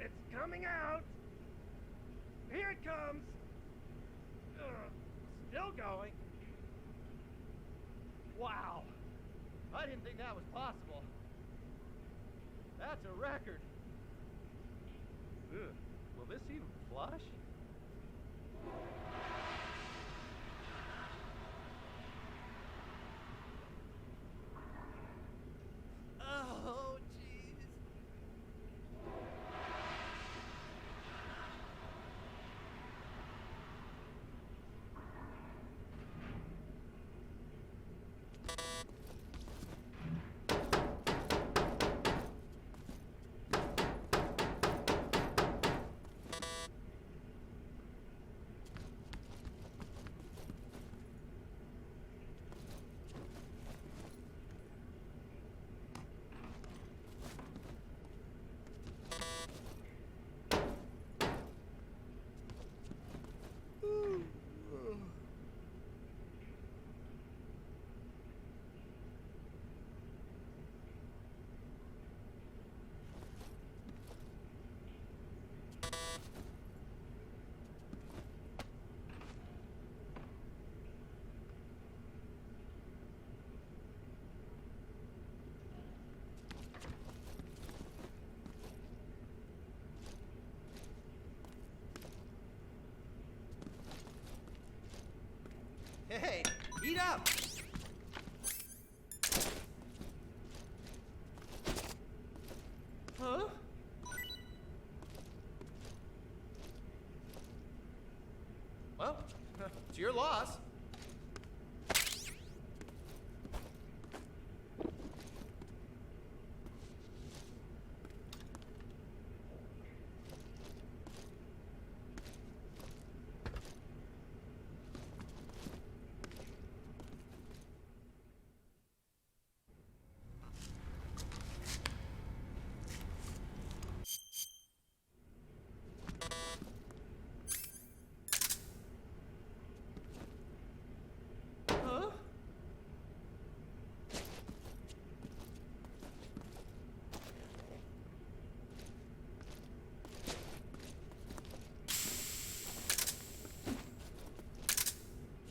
It's coming out. Here it comes. I didn't think that was possible. That's a record. Ugh. Will this even flush? Oh, jeez. Hey, eat up! Huh? Well, it's your loss.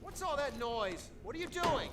What's all that noise? What are you doing?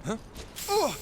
Huh? Oh!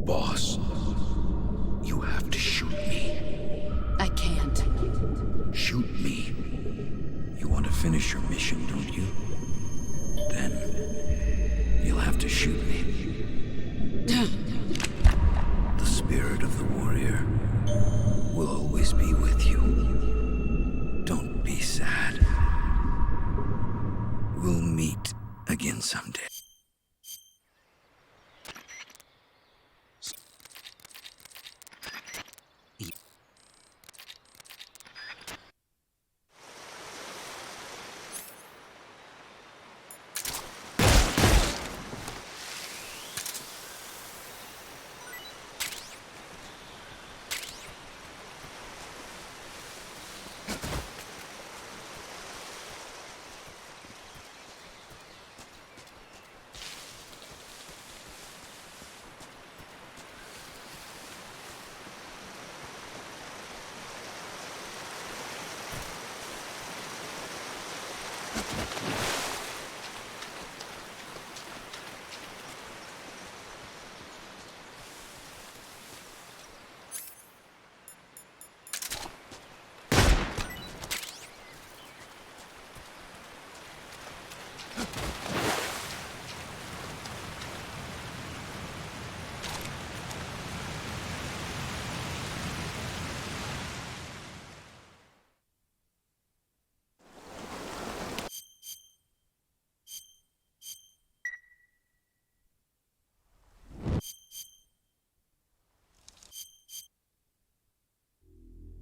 Boss, you have to shoot me. I can't. Shoot me. You want to finish your mission, don't you? Then you'll have to shoot me. The spirit of the warrior will always be with you. Don't be sad. We'll meet again someday.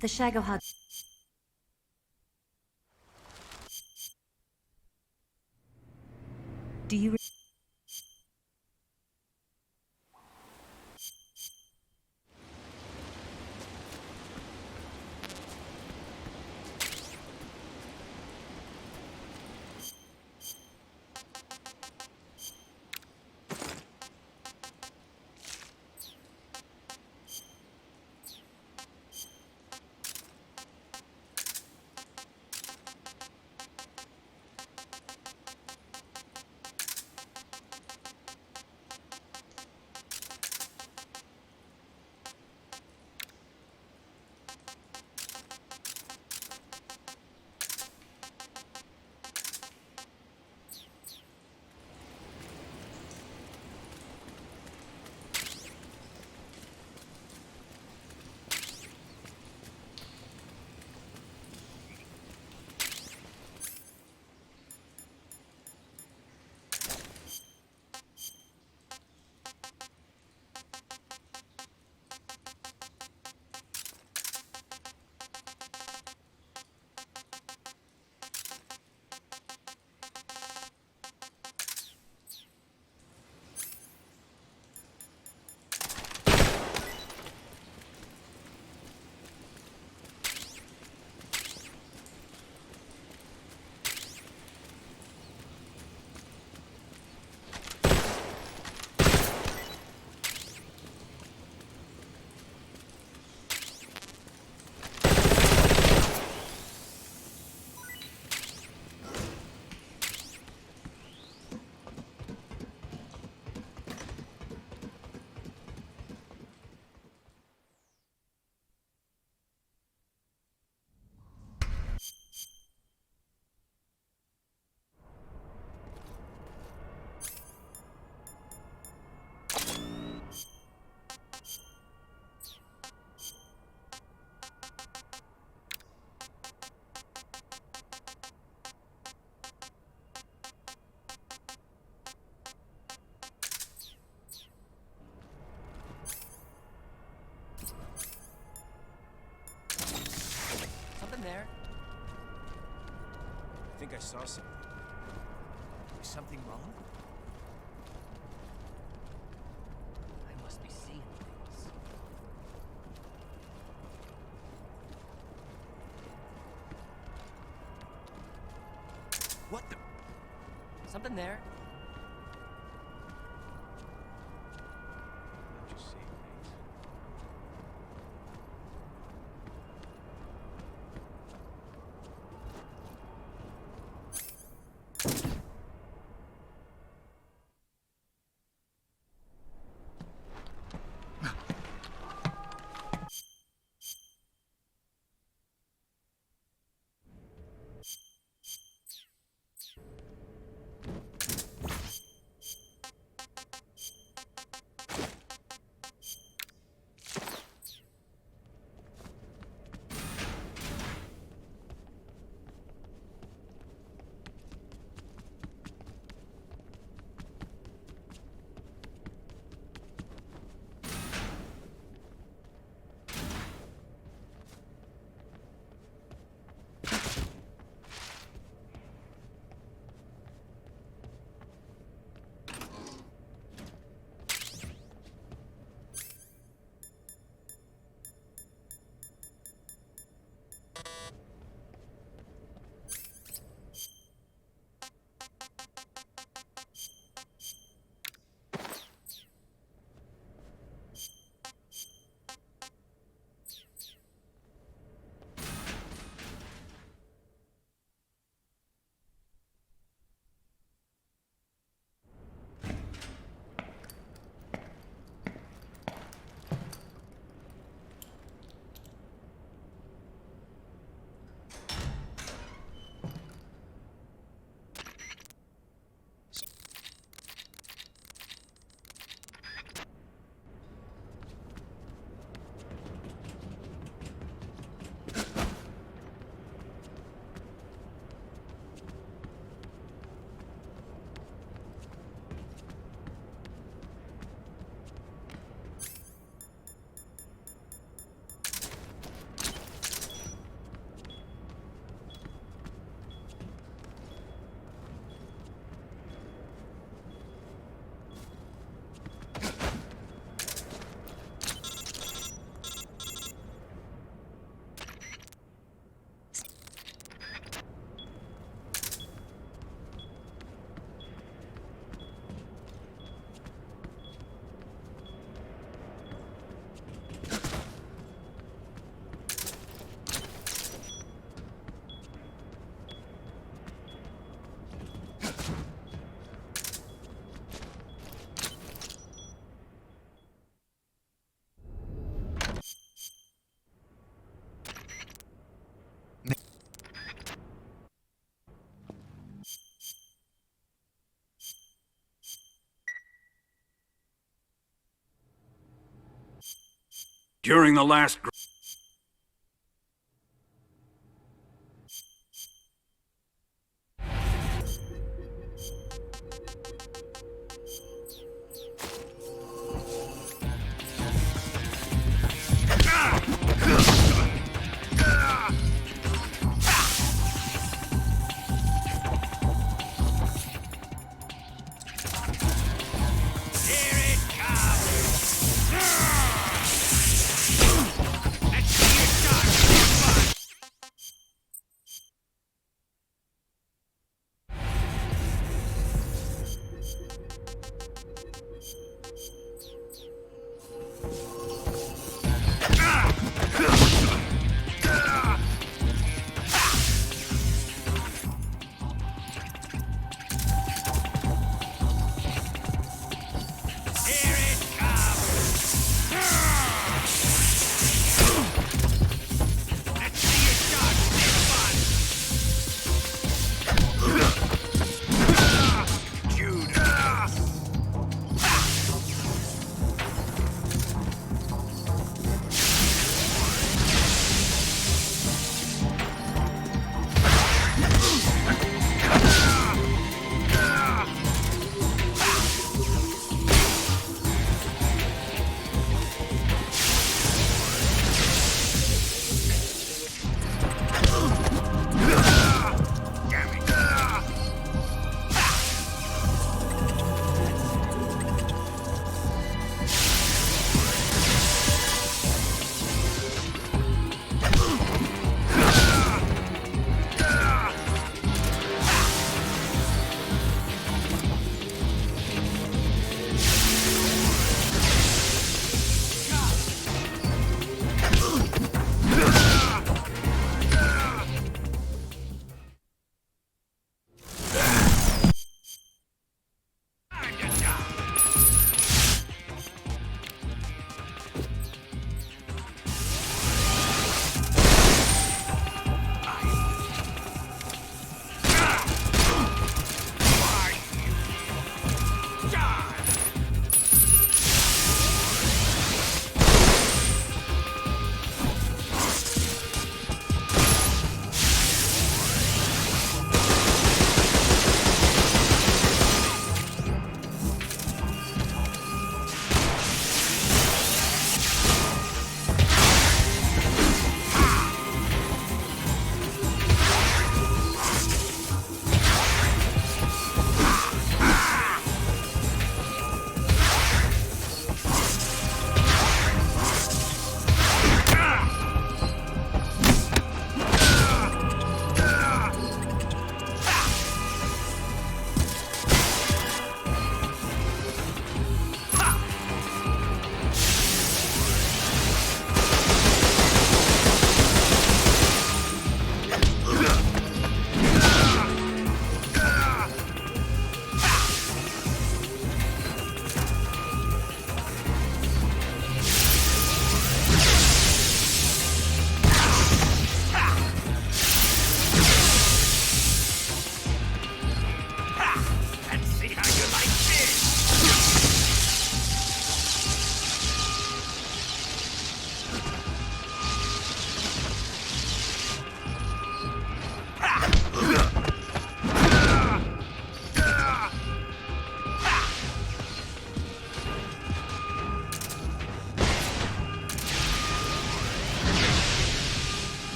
The Shagahod. Do you... There? I think I saw something. Is something wrong? I must be seeing things. What the? Something there? I'm just seeing things. During the last...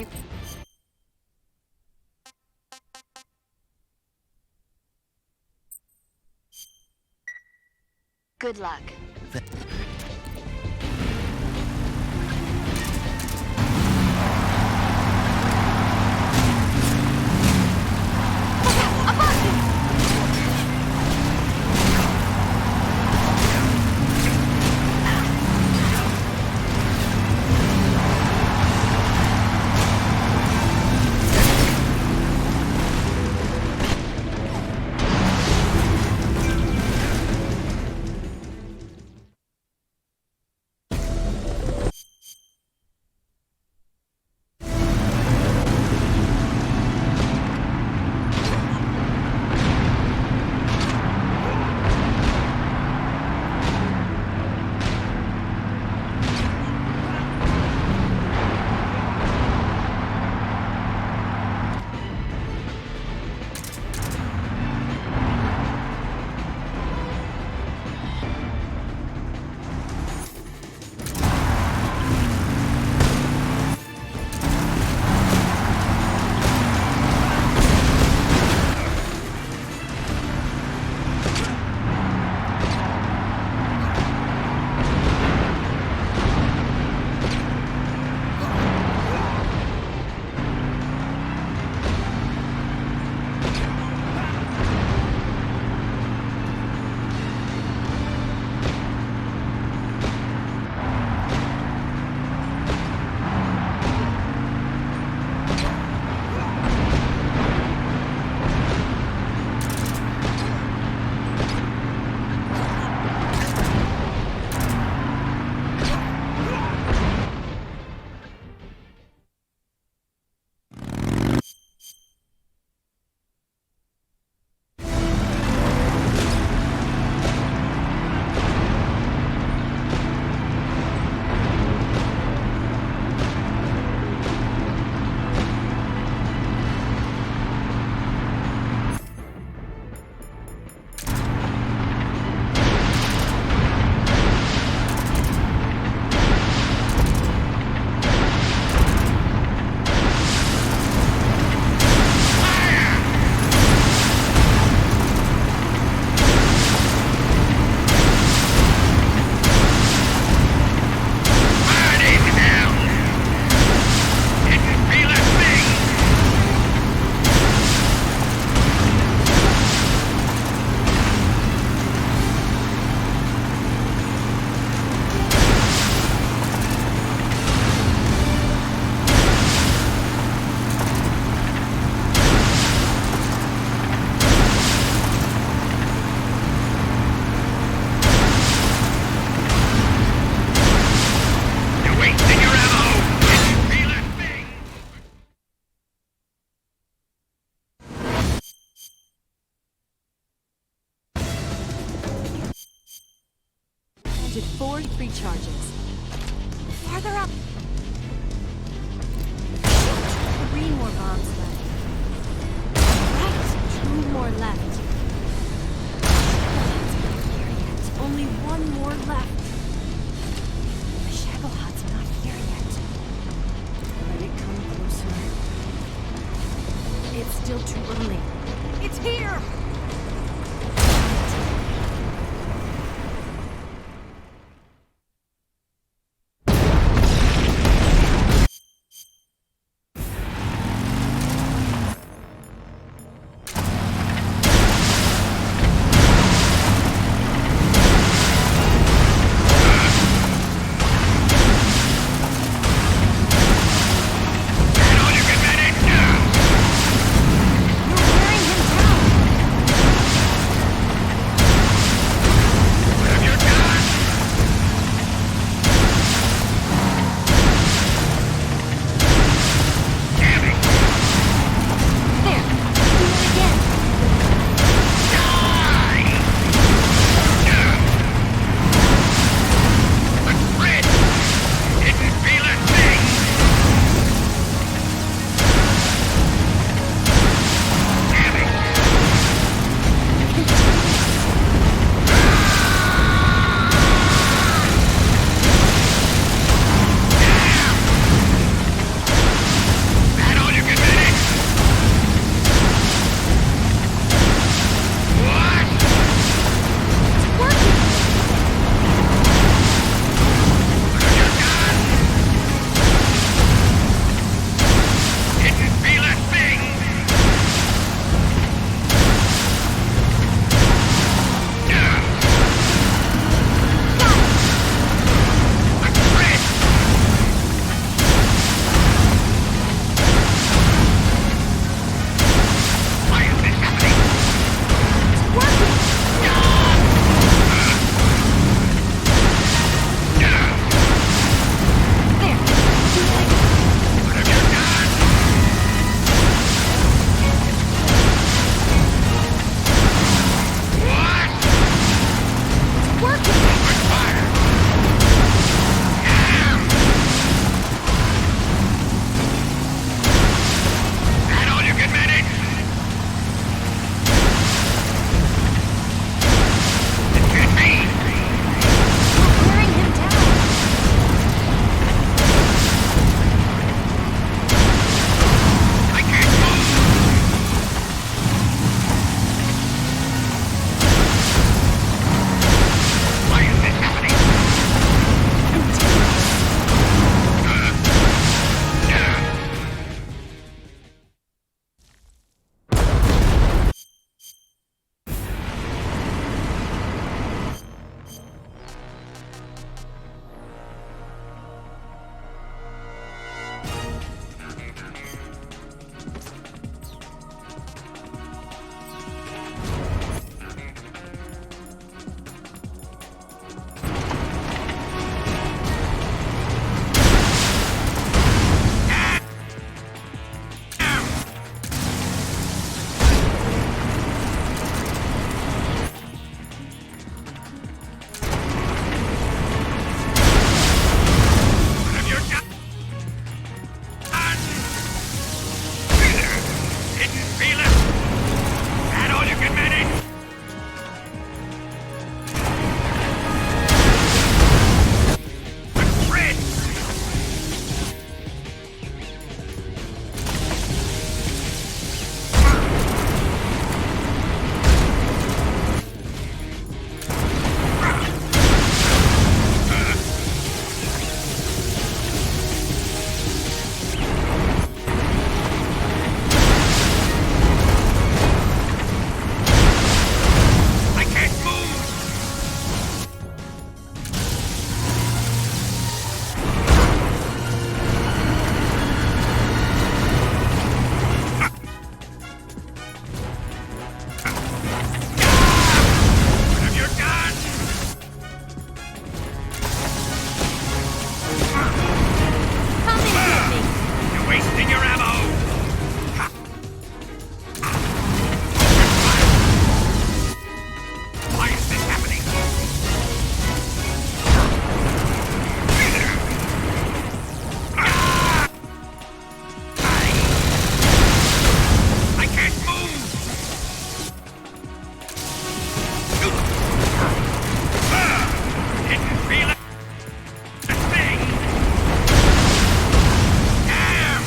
You... Good luck. Planted 4 free charges. Farther up! 3 more bombs left. Right! 2 more left. Only 1 more left. The Shagahad's not here yet. Let it come closer. It's still too early. It's here! Wasting your ammo! Why is this happening? I can't move! Didn't feel it. A thing! Damn!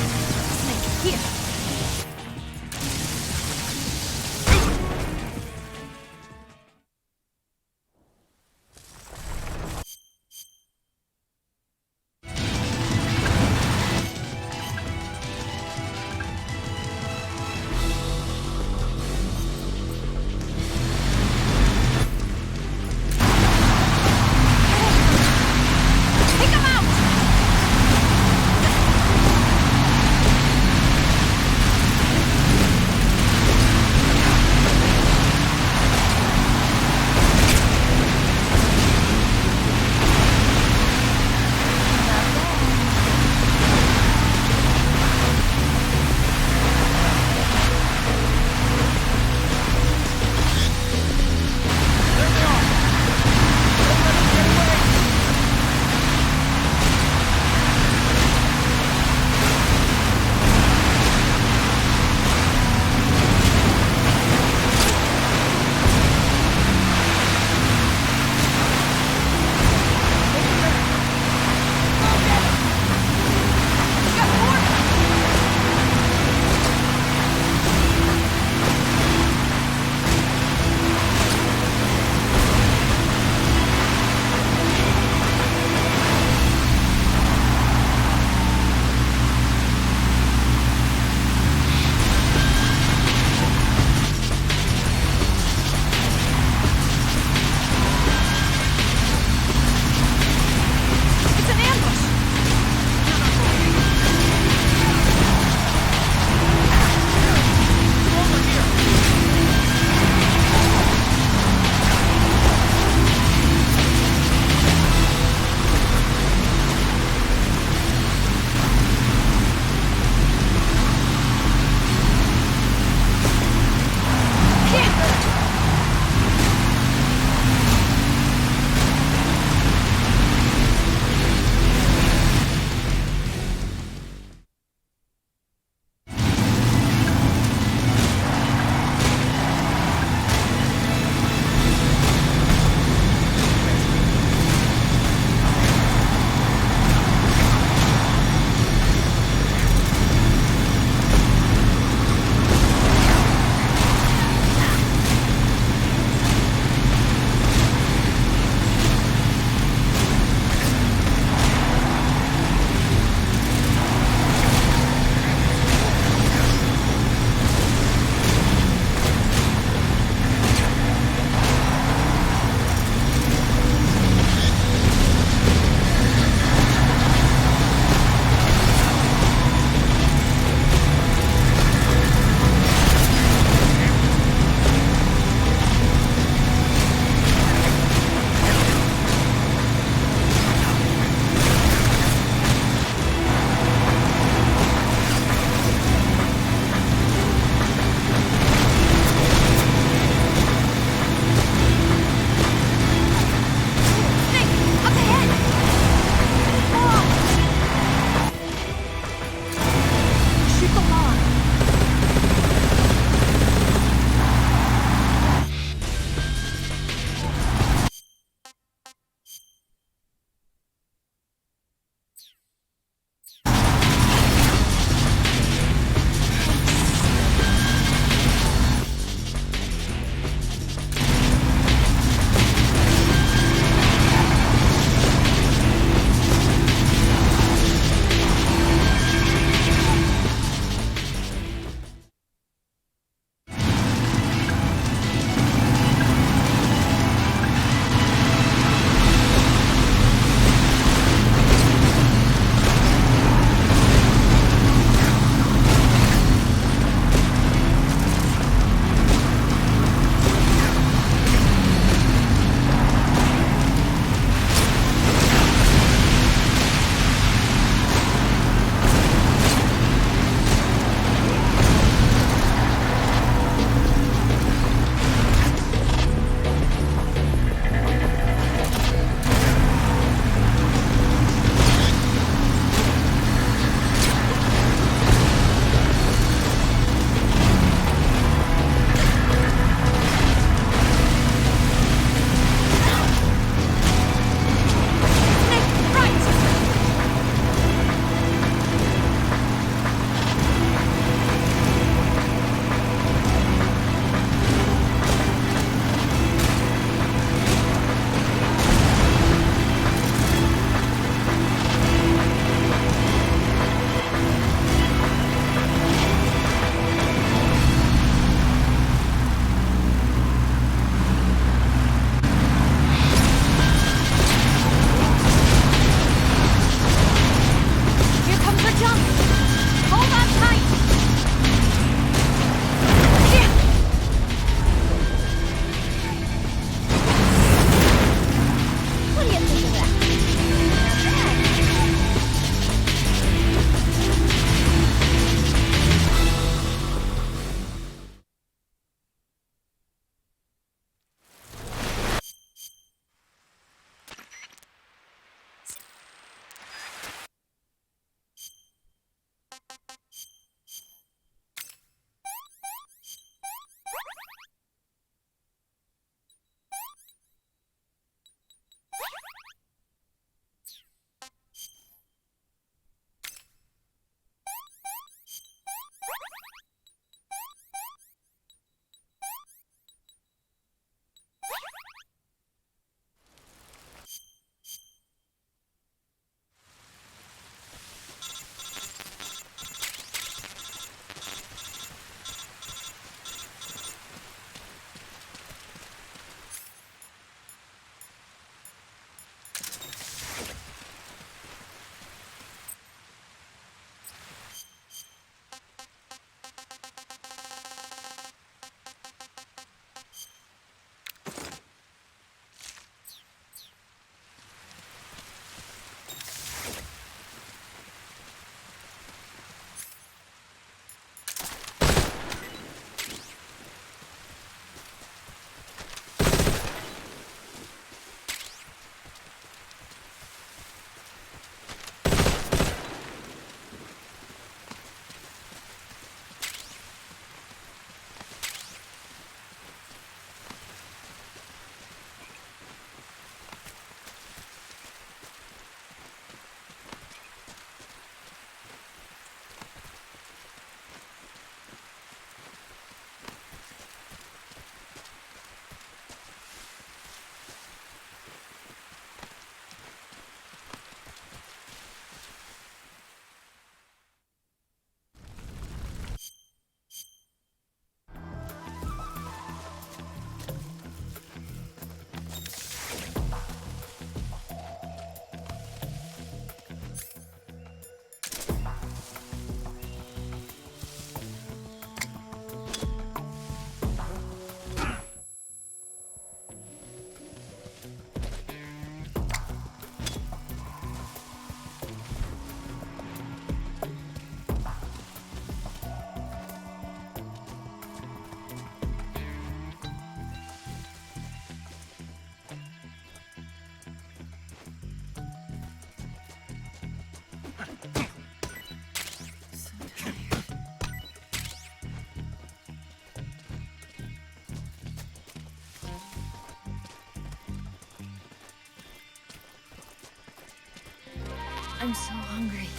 I'm so hungry.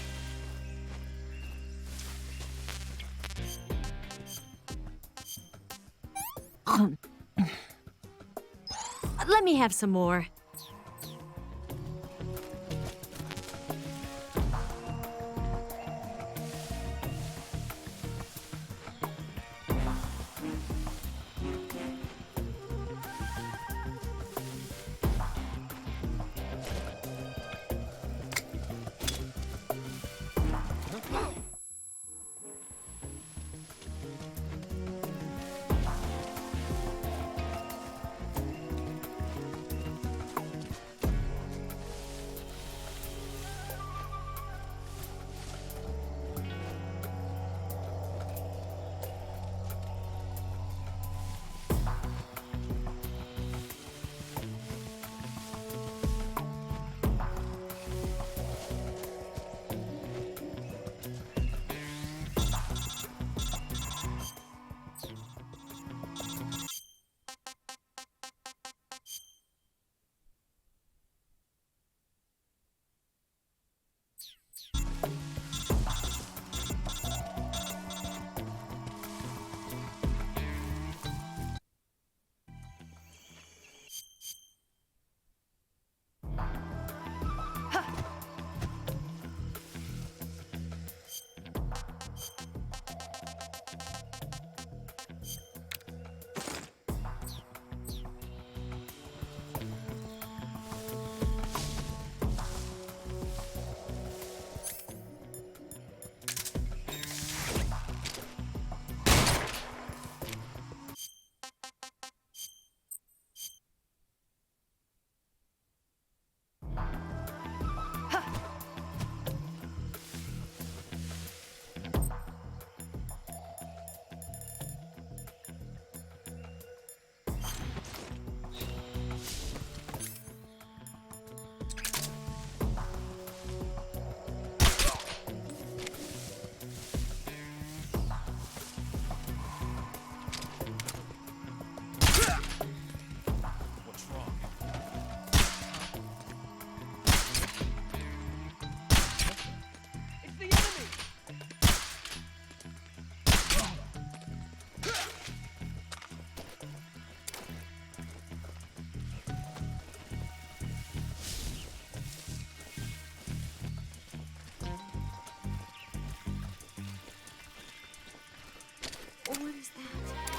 Let me have some more. What is that?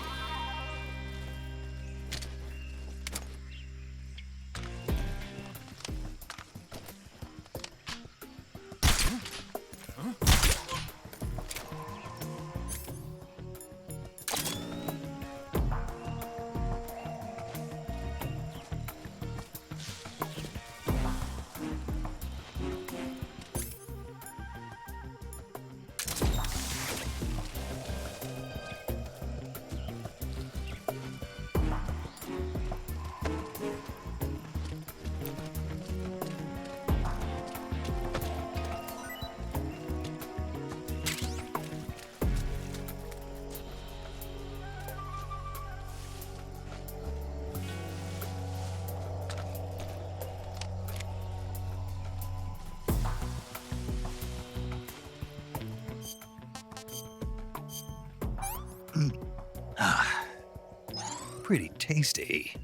Pretty tasty.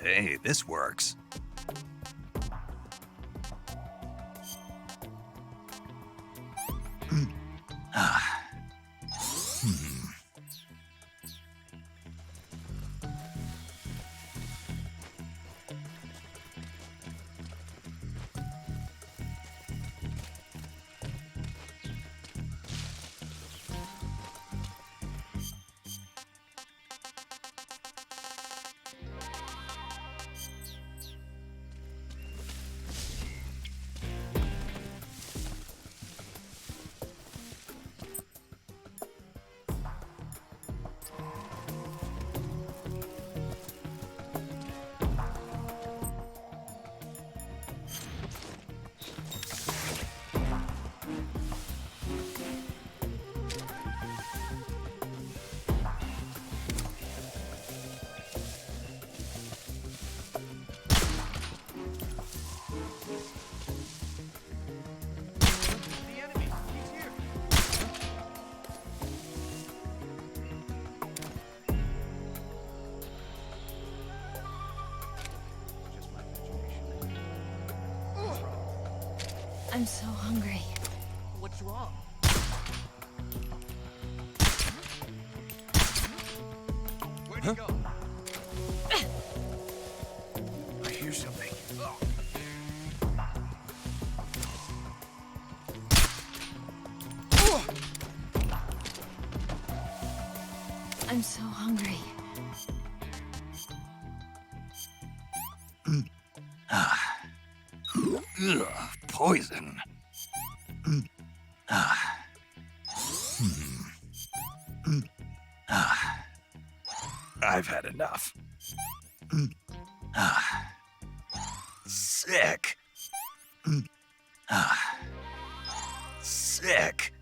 Hey, this works. I'm so hungry. What's wrong? Where'd you go? I hear something. I'm so hungry. Ugh, poison. I've had enough. Sick. Sick.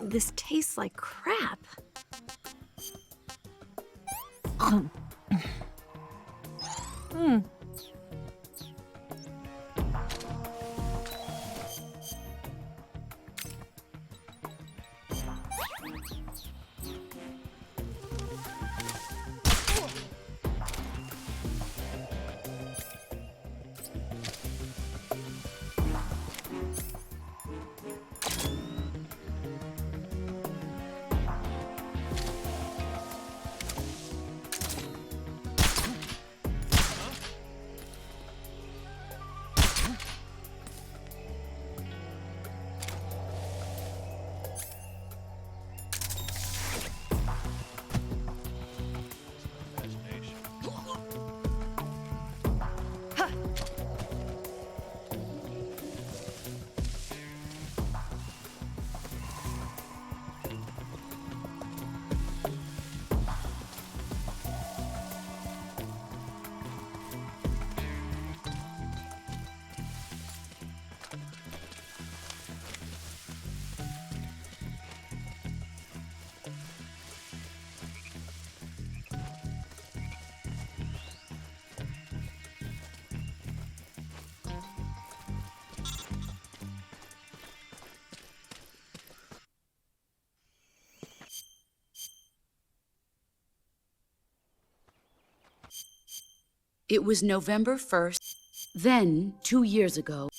This tastes like crap. It was November 1st, then 2 years ago,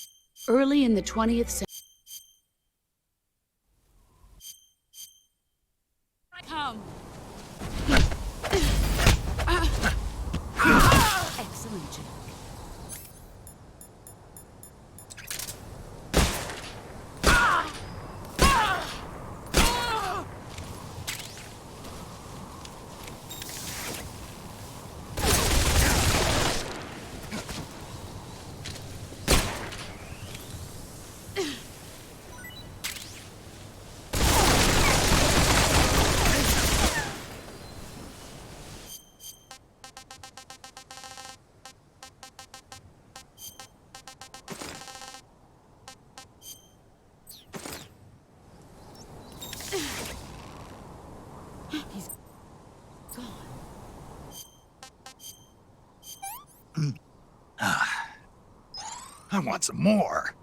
early in the 20th century. Come. Excellent, Jack. He's gone. I want some more.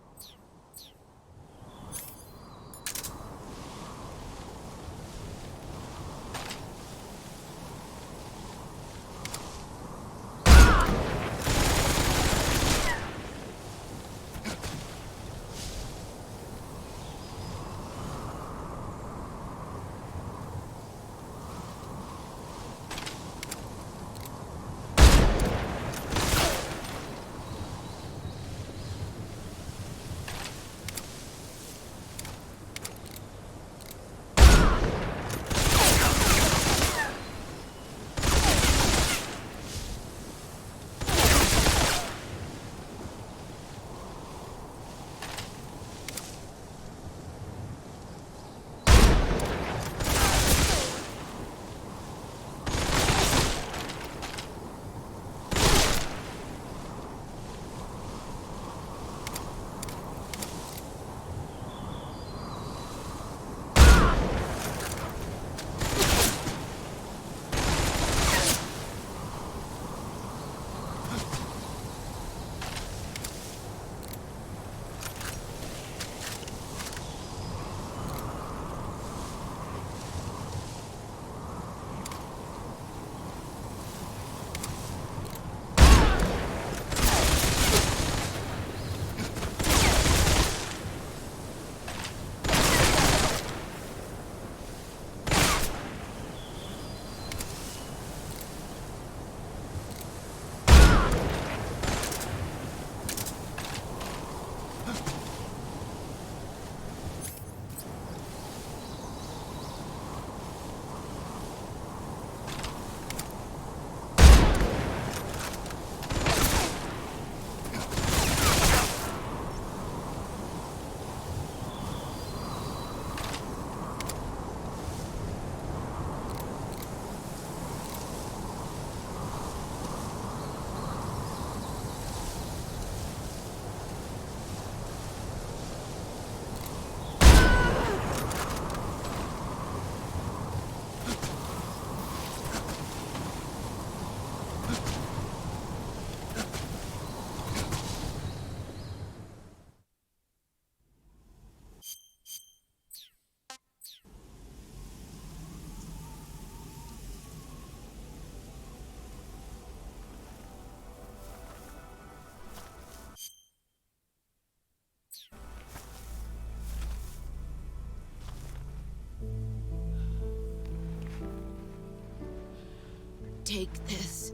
Take this.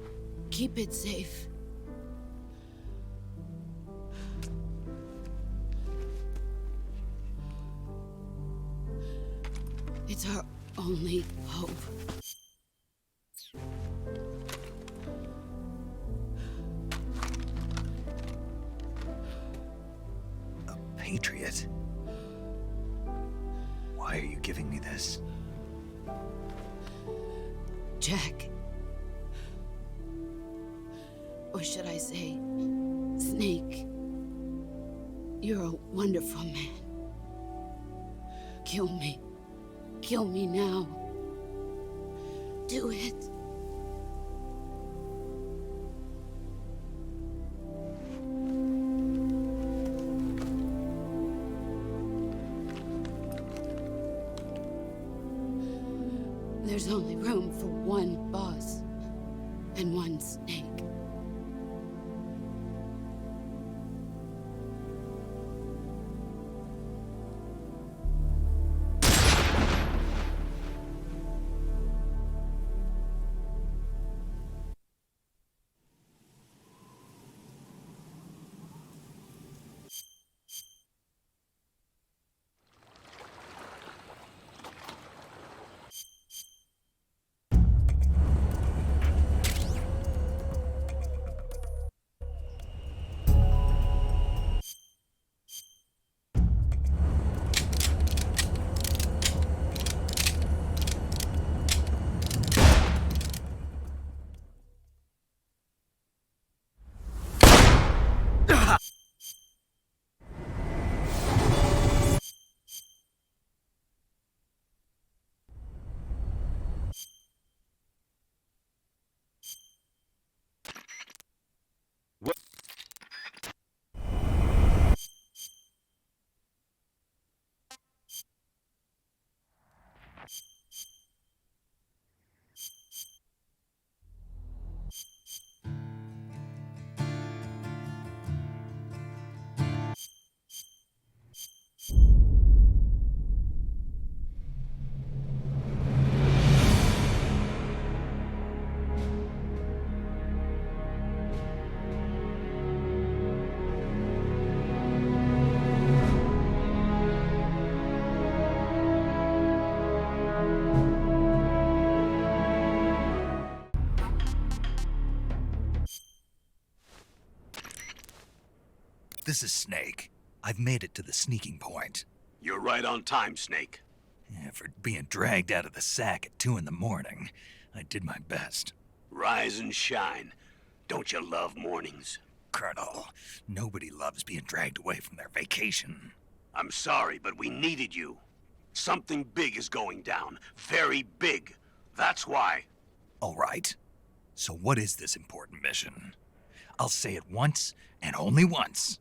Keep it safe. It's our only hope. A patriot? Why are you giving me this? Jack. Or should I say, Snake. You're a wonderful man. Kill me. Kill me now. Do it. There's only room for one boss and one snake. This is Snake. I've made it to the sneaking point. You're right on time, Snake. Yeah, for being dragged out of the sack at 2 in the morning, I did my best. Rise and shine. Don't you love mornings? Colonel, nobody loves being dragged away from their vacation. I'm sorry, but we needed you. Something big is going down. Very big. That's why. All right. So what is this important mission? I'll say it once, and only once.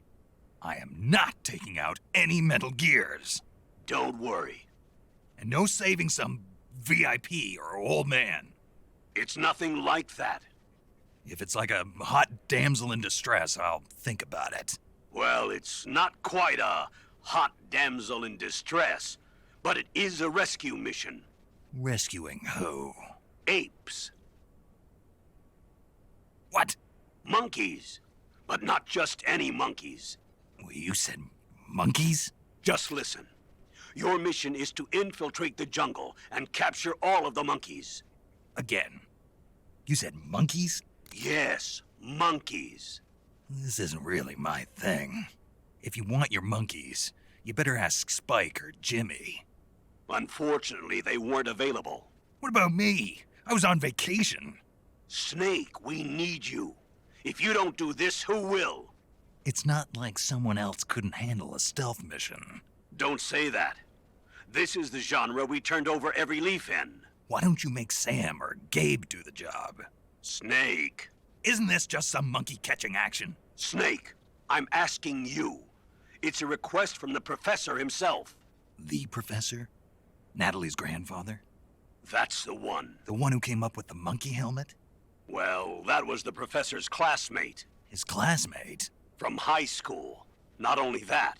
I am not taking out any Metal Gears. Don't worry. And no saving some VIP or old man. It's nothing like that. If it's like a hot damsel in distress, I'll think about it. Well, it's not quite a hot damsel in distress, but it is a rescue mission. Rescuing who? Apes. What? Monkeys. But not just any monkeys. You said monkeys? Just listen. Your mission is to infiltrate the jungle and capture all of the monkeys. Again. You said monkeys? Yes, monkeys. This isn't really my thing. If you want your monkeys, you better ask Spike or Jimmy. Unfortunately, they weren't available. What about me? I was on vacation. Snake, we need you. If you don't do this, who will? It's not like someone else couldn't handle a stealth mission. Don't say that. This is the genre we turned over every leaf in. Why don't you make Sam or Gabe do the job? Snake. Isn't this just some monkey catching action? Snake, I'm asking you. It's a request from the professor himself. The professor? Natalie's grandfather? That's the one. The one who came up with the monkey helmet? Well, that was the professor's classmate. His classmate? From high school. Not only that,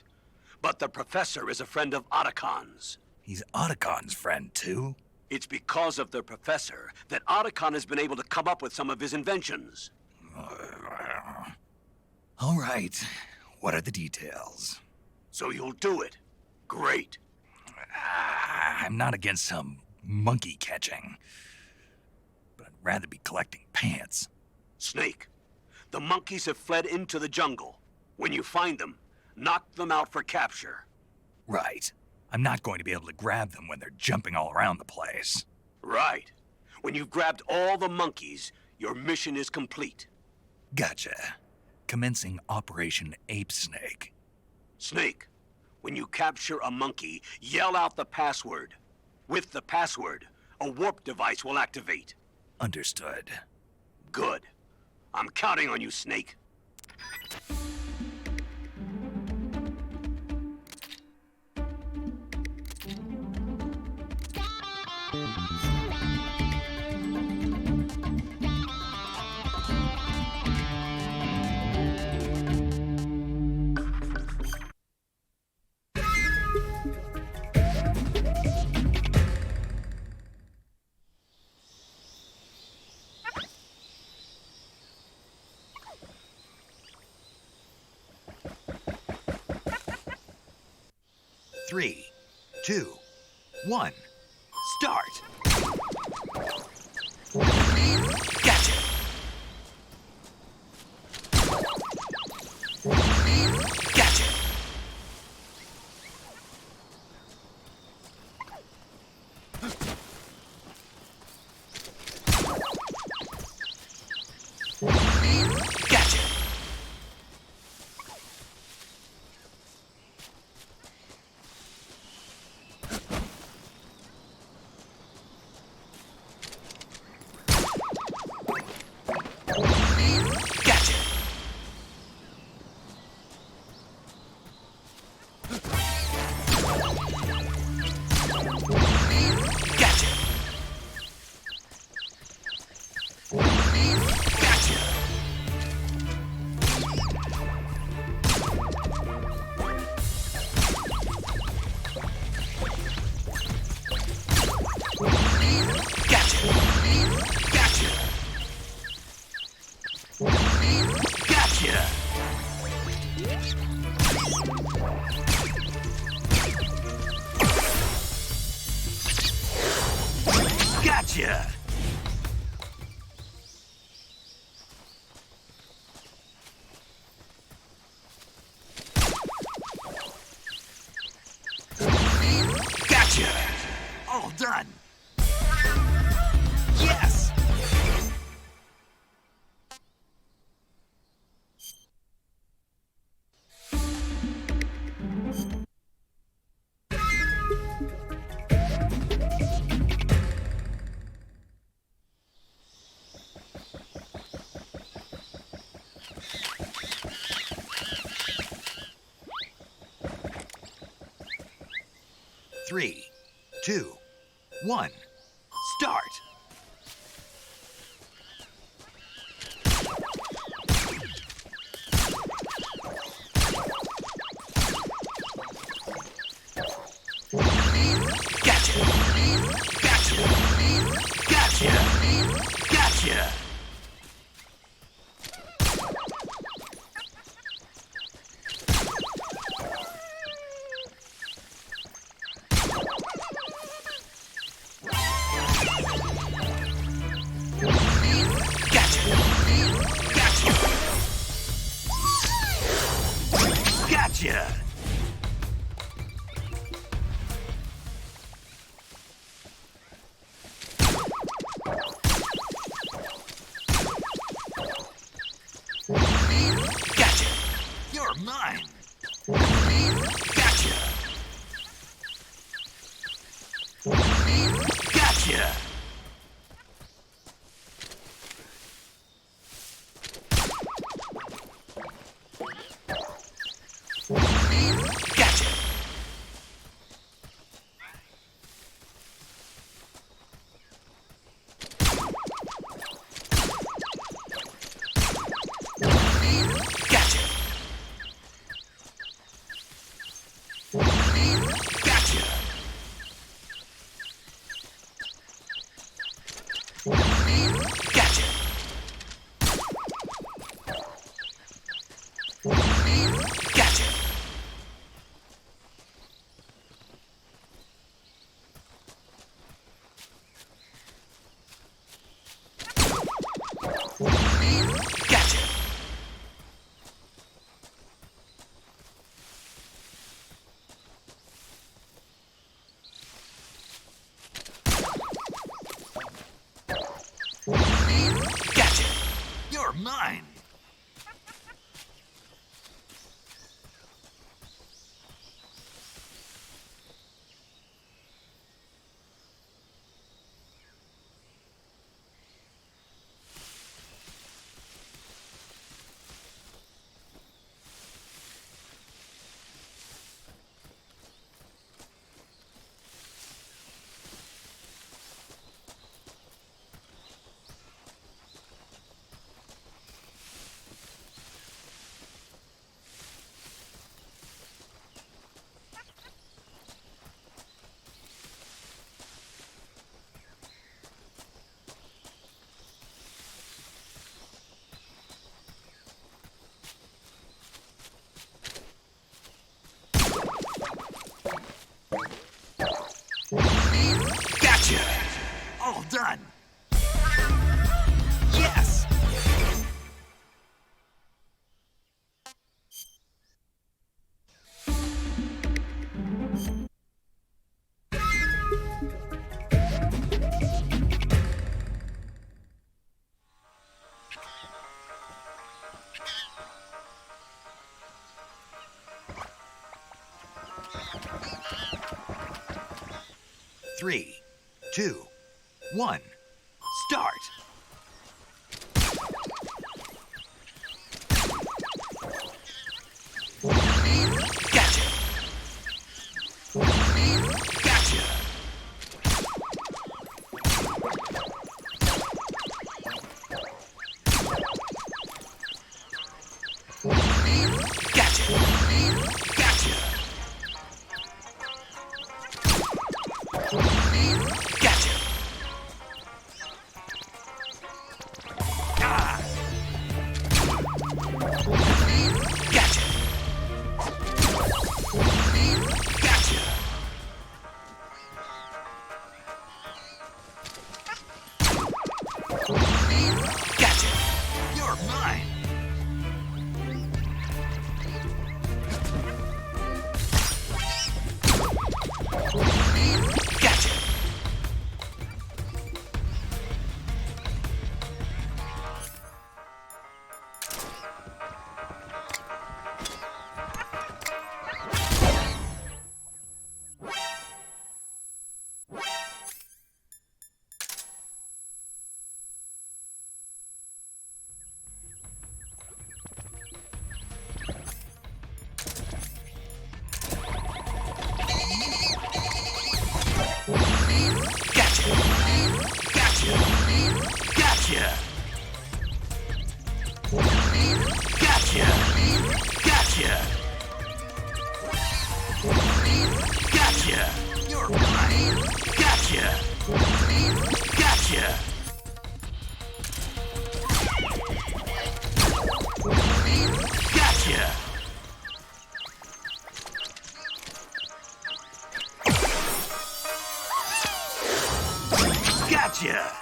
but the professor is a friend of Otacon's. He's Otacon's friend, too? It's because of the professor that Otacon has been able to come up with some of his inventions. All right. What are the details? So you'll do it. Great. I'm not against some monkey catching, but I'd rather be collecting pants. Snake, the monkeys have fled into the jungle. When you find them, knock them out for capture. Right. I'm not going to be able to grab them when they're jumping all around the place. Right. When you've grabbed all the monkeys, your mission is complete. Gotcha. Commencing Operation Ape Snake. Snake, when you capture a monkey, yell out the password. With the password, a warp device will activate. Understood. Good. I'm counting on you, Snake. Three, 2, 1, start! Gotcha! Gotcha! Gotcha! Gotcha! Gotcha! All done! Yes! Three, 2, 1, start! Gotcha! Gotcha! Gotcha! Gotcha! Gotcha! Gotcha! You're mine! Gotcha! Gotcha! 3, 2, 1, start! Gotcha! Gotcha!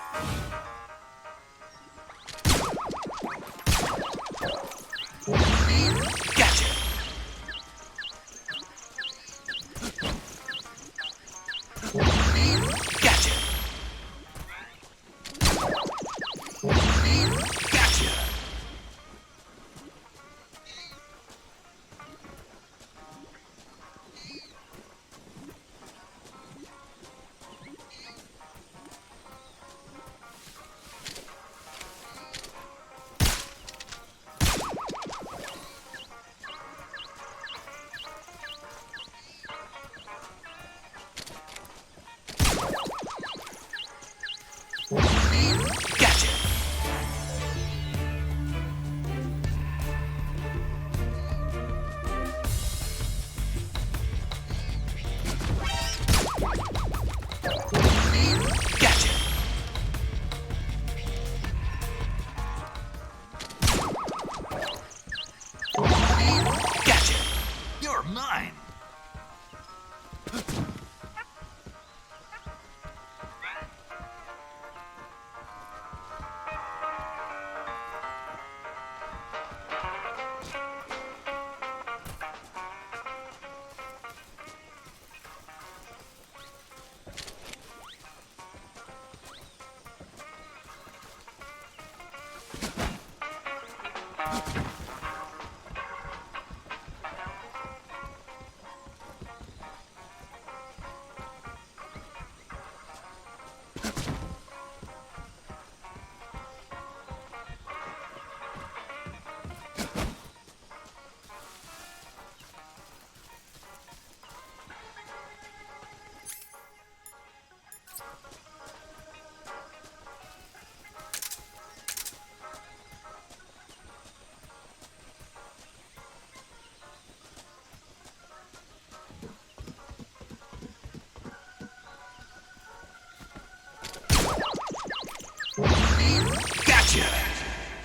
Gotcha!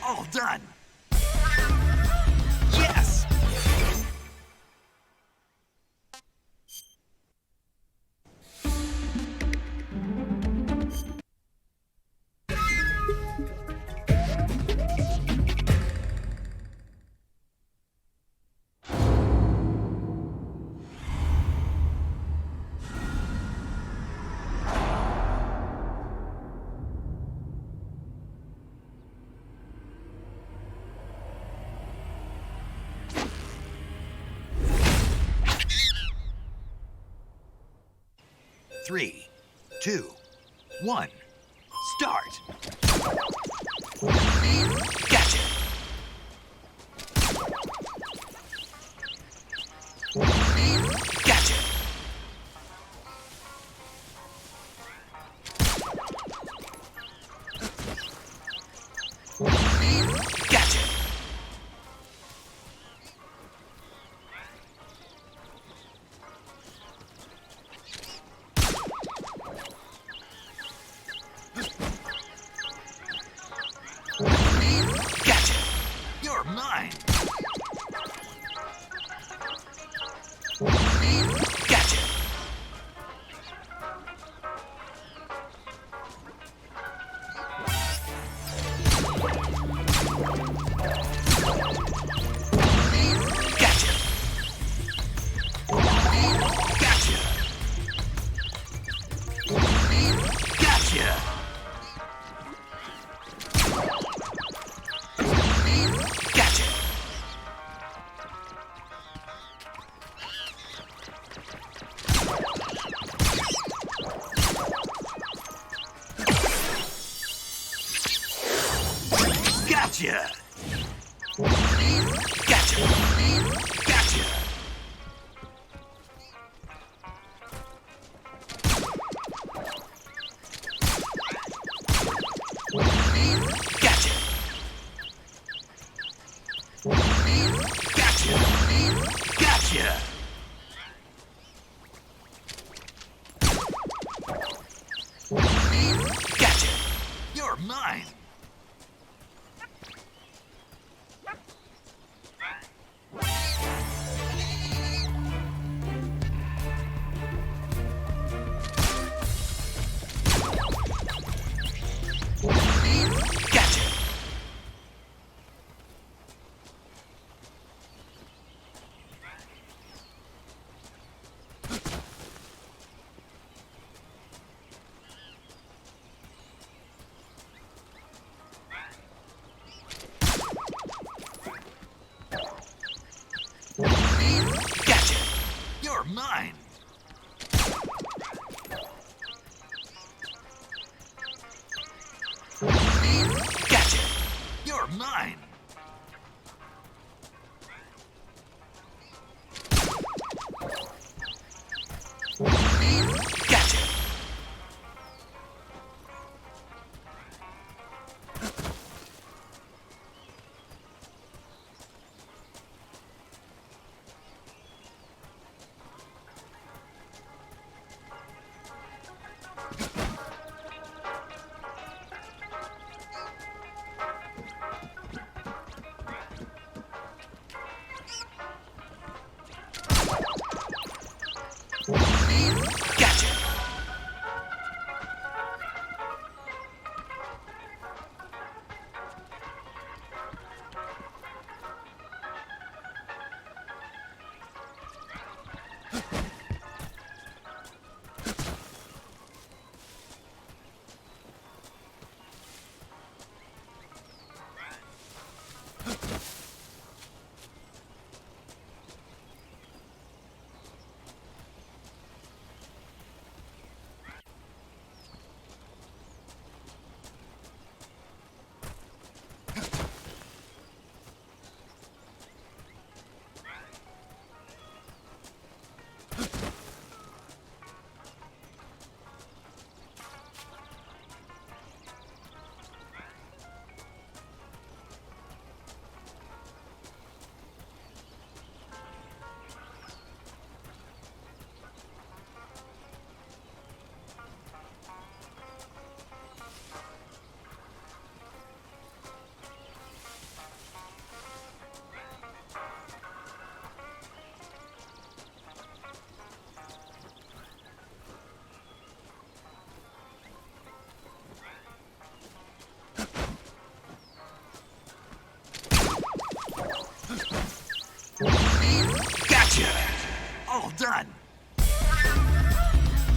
All done! Yes! Three, 2, 1, start! Gotcha! Gotcha! Gotcha! Gotcha! You're mine! Gotcha! Gotcha! Gotcha! Gotcha! Gotcha! Gotcha! Gotcha! Gotcha! Gotcha! Gotcha! Gotcha! Gotcha! You're mine! Gotcha! Gotcha! You're mine! Gotcha! You're mine! Gotcha! Gotcha! Gotcha! All done!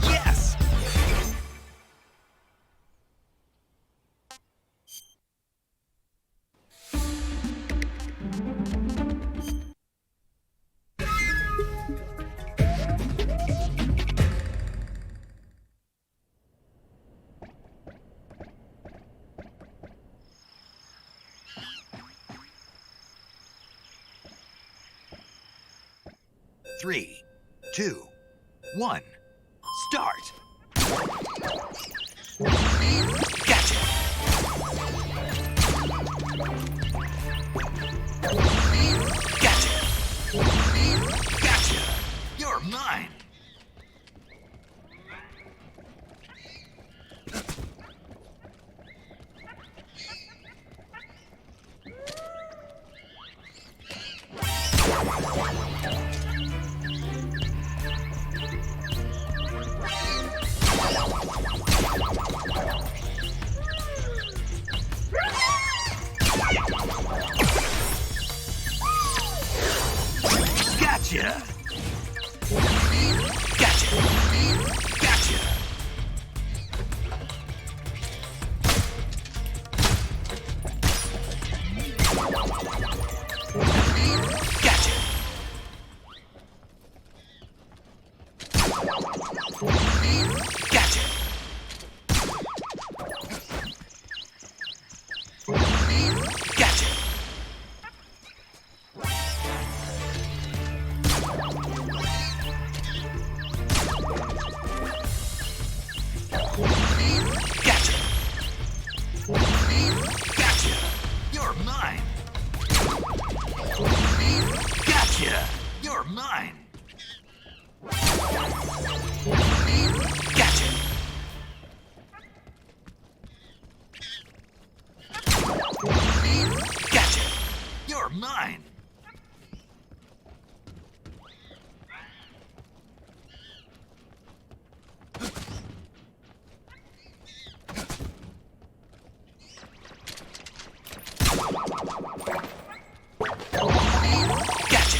Yes! 3, 2, 1, start! Gotcha! Gotcha! Gotcha! You're mine! Gotcha! Gotcha! Gotcha! Gotcha! Gotcha! Gotcha! Gotcha! Gotcha! You're mine! Gotcha! You're mine! Gotcha! Gotcha! You're mine! Gotcha!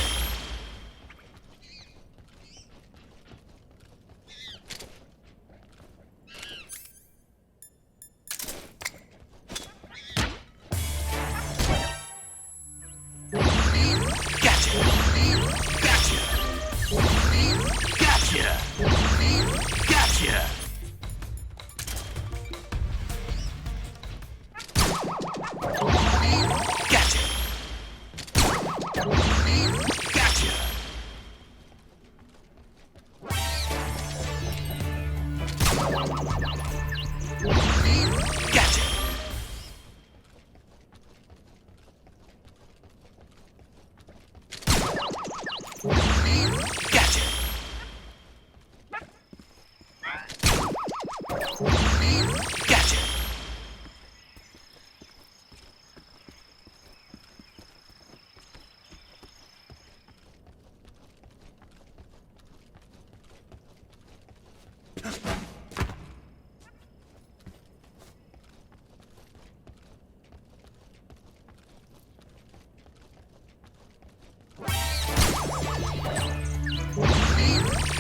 Gotcha! Gotcha! Gotcha! Gotcha! Gotcha! Gotcha! Gotcha! Gotcha! Gotcha!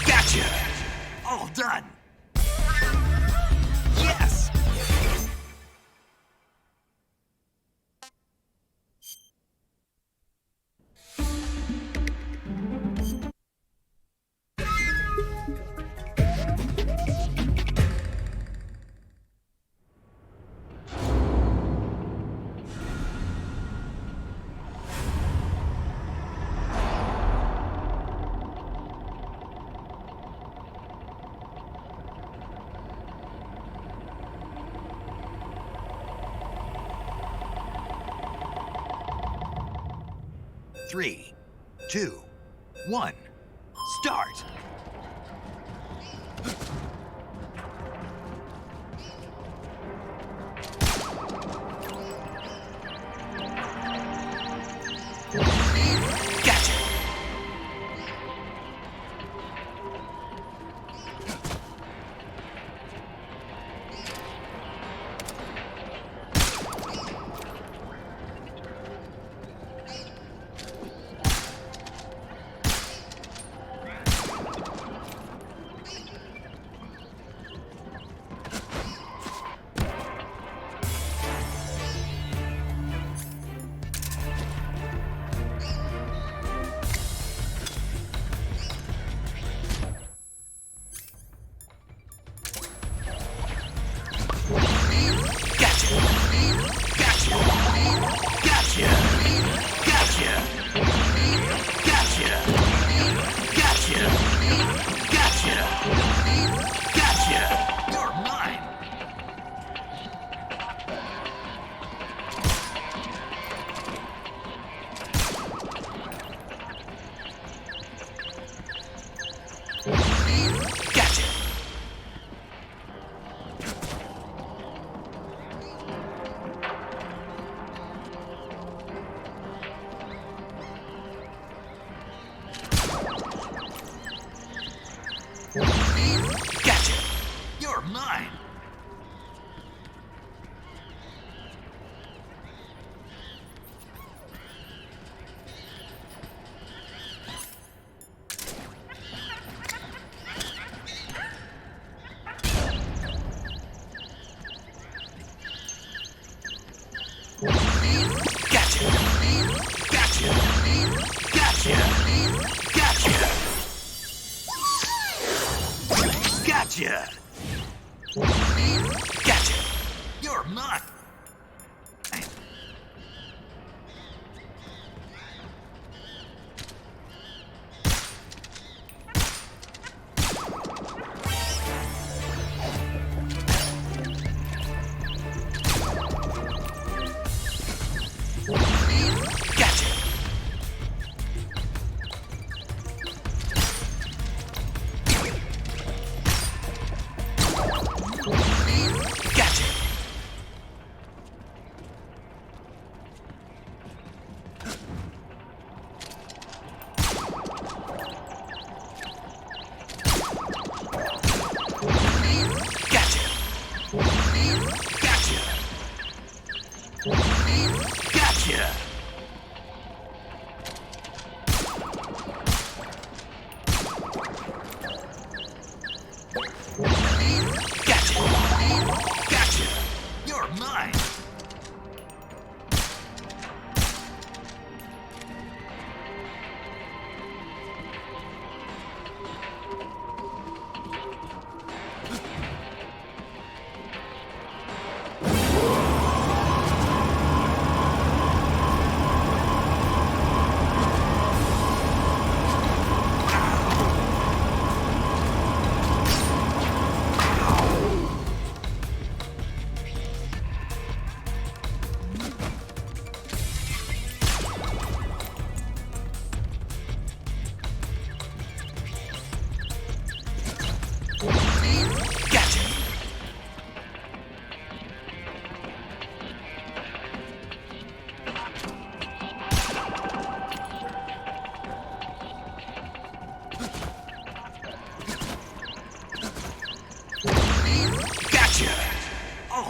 Gotcha! All done! Yes! Three, 2, 1, start! Gotcha! Gotcha! Gotcha! You're mine!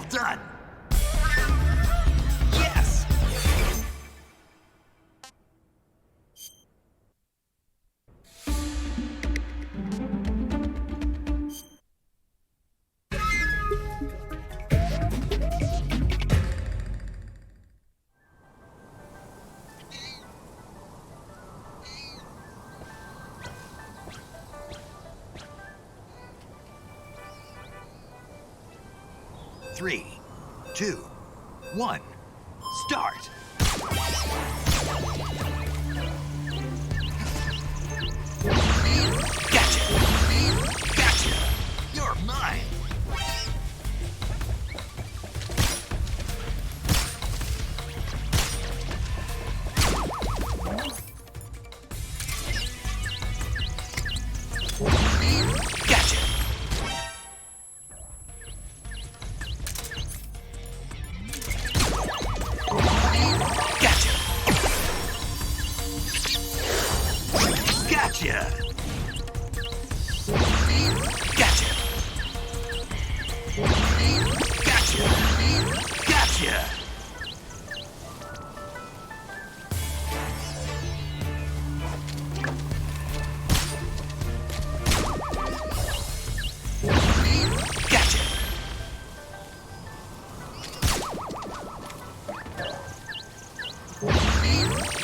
Done. Yes! Three, 2, 1, start! Gotcha! Gotcha! You're mine! Gotcha! Gotcha! Gotcha! Gotcha! Gotcha! Gotcha!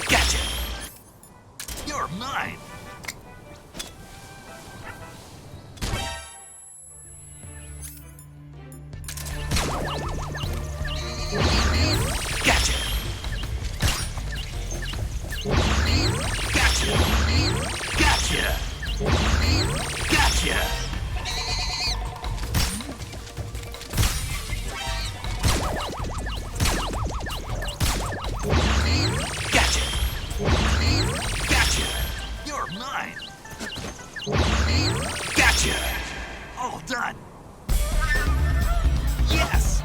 Gotcha! You're mine! Gotcha! Gotcha! Gotcha! Gotcha! Gotcha! Gotcha! You're mine! Gotcha! All done! Yes!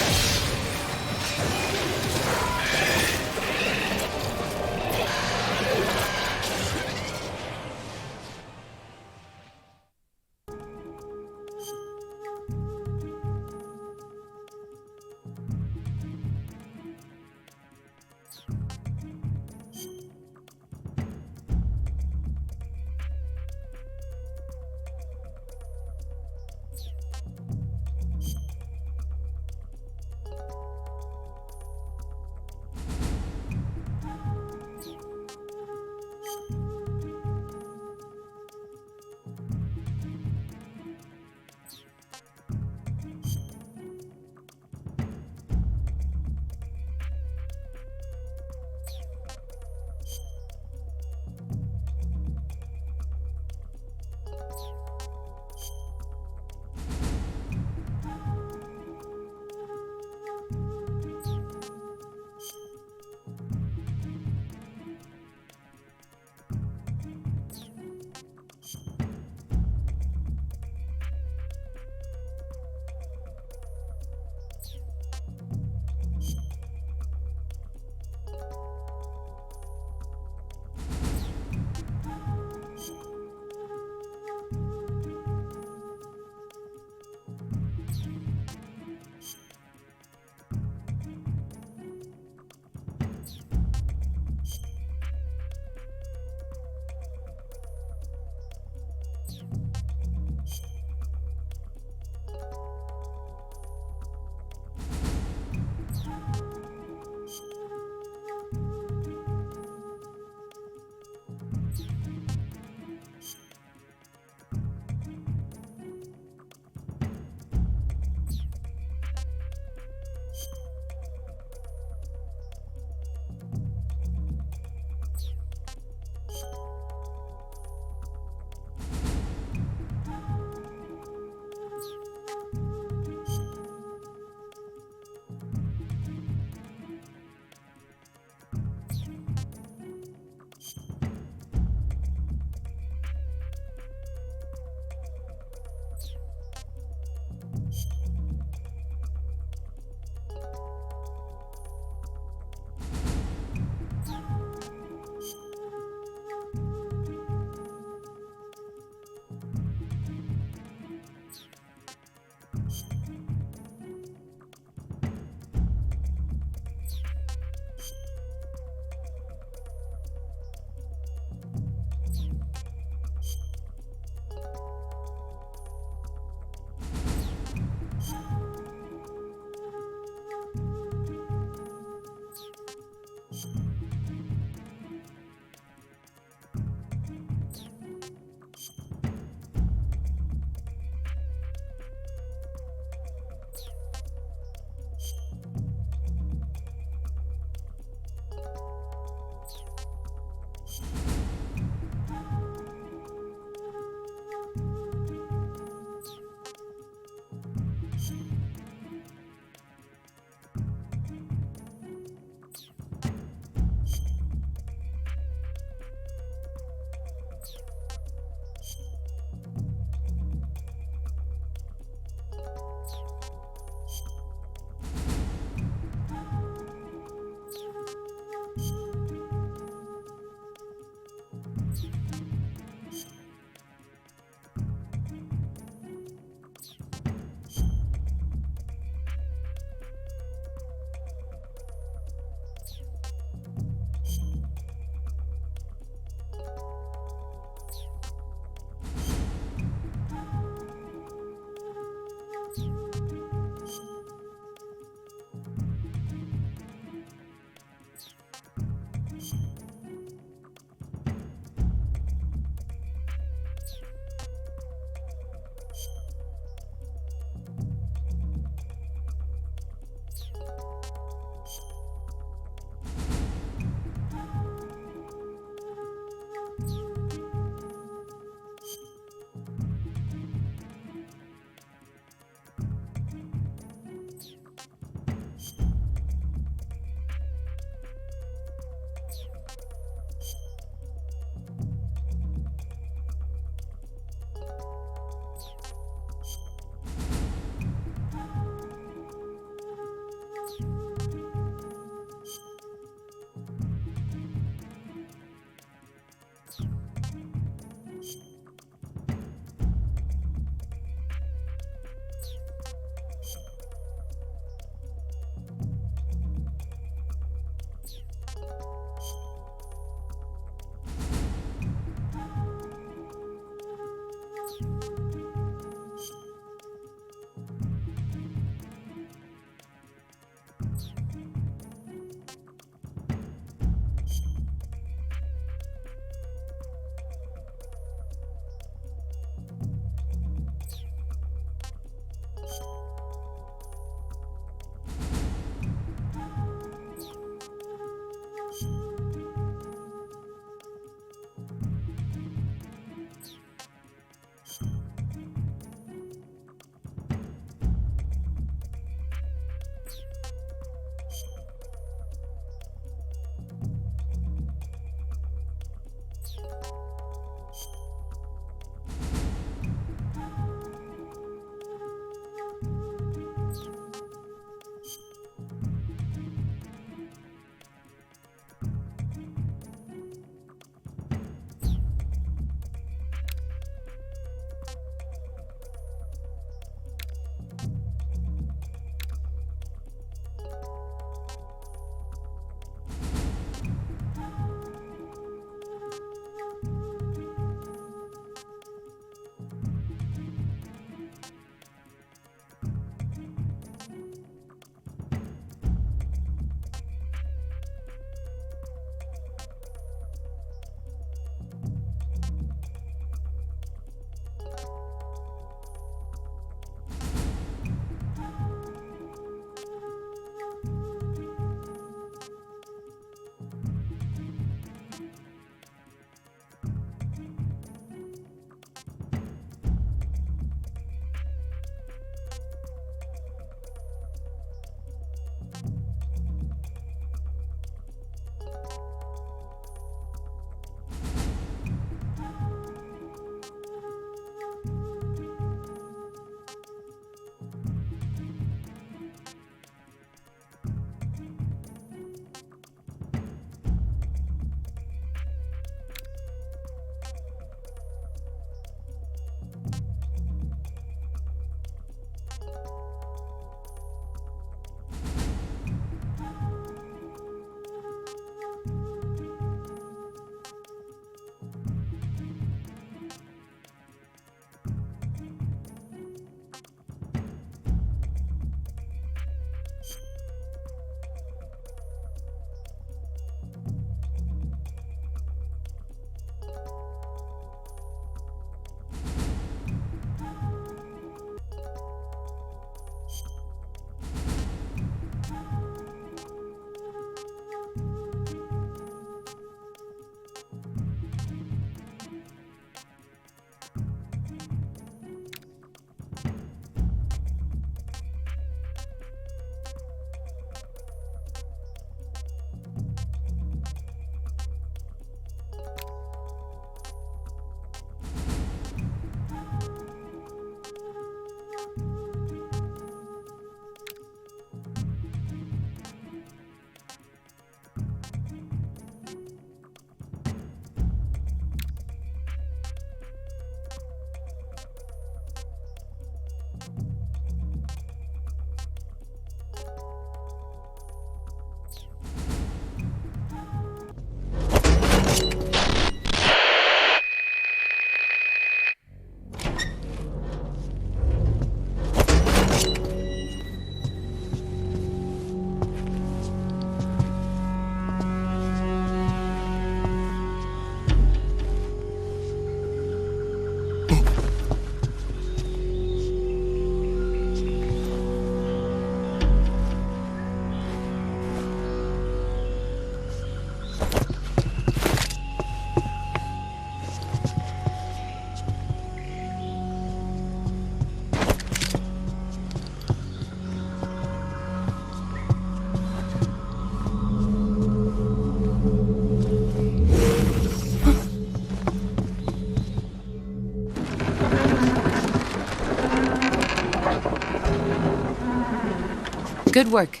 Good work,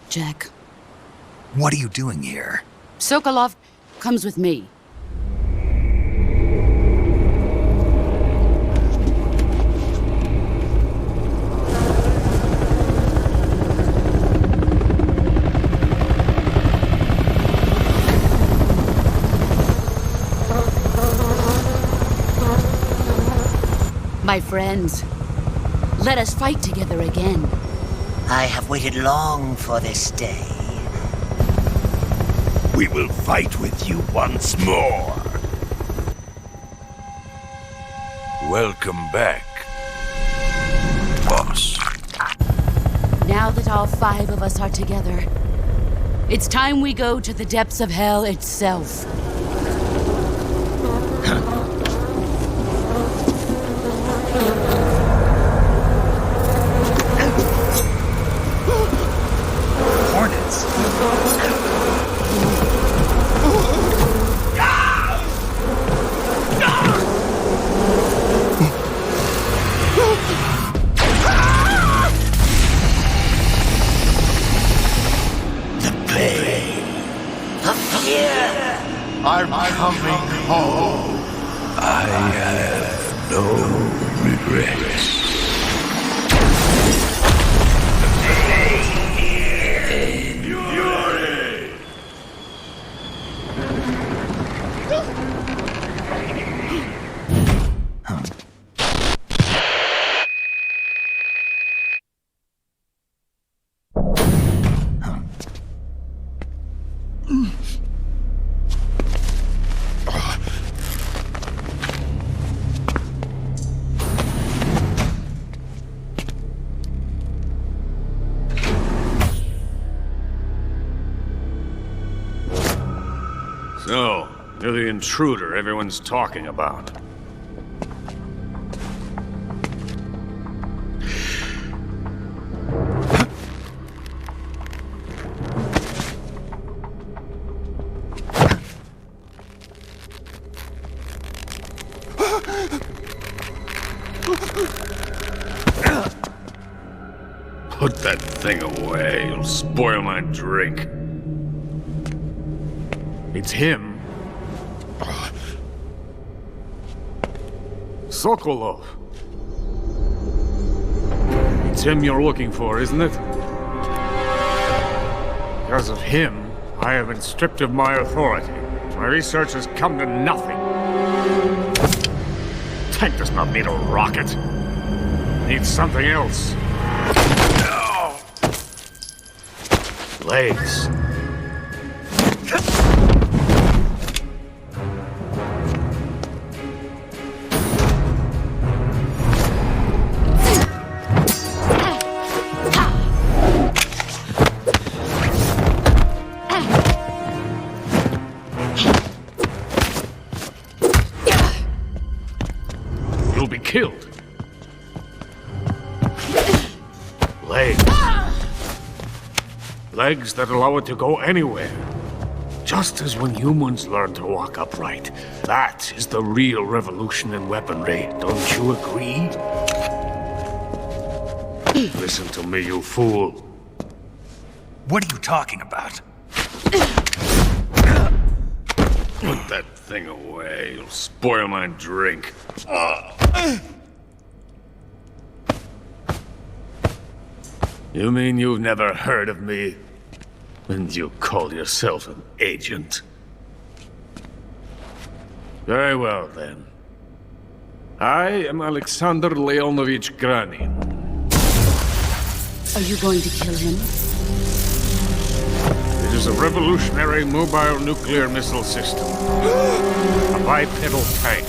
Jack. What are you doing here? Sokolov comes with me. My friends, let us fight together again. I have waited long for this day. We will fight with you once more. Welcome back, boss. Now that all 5 of us are together, it's time we go to the depths of hell itself. Hornets. The pain, the fear. I'm coming home. I have no regrets. So, you're the intruder everyone's talking about. Put that thing away, you'll spoil my drink. It's him. Sokolov. It's him you're looking for, isn't it? Because of him, I have been stripped of my authority. My research has come to nothing. Tank does not need a rocket. It needs something else. Legs. You'll be killed. Legs. Legs that allow it to go anywhere. Just as when humans learn to walk upright. That is the real revolution in weaponry. Don't you agree? Listen to me, you fool. What are you talking about? Put that thing away. You'll spoil my drink. You mean you've never heard of me? And you call yourself an agent? Very well, then. I am Alexander Leonovich Granin. Are you going to kill him? It is a revolutionary mobile nuclear missile system. A bipedal tank.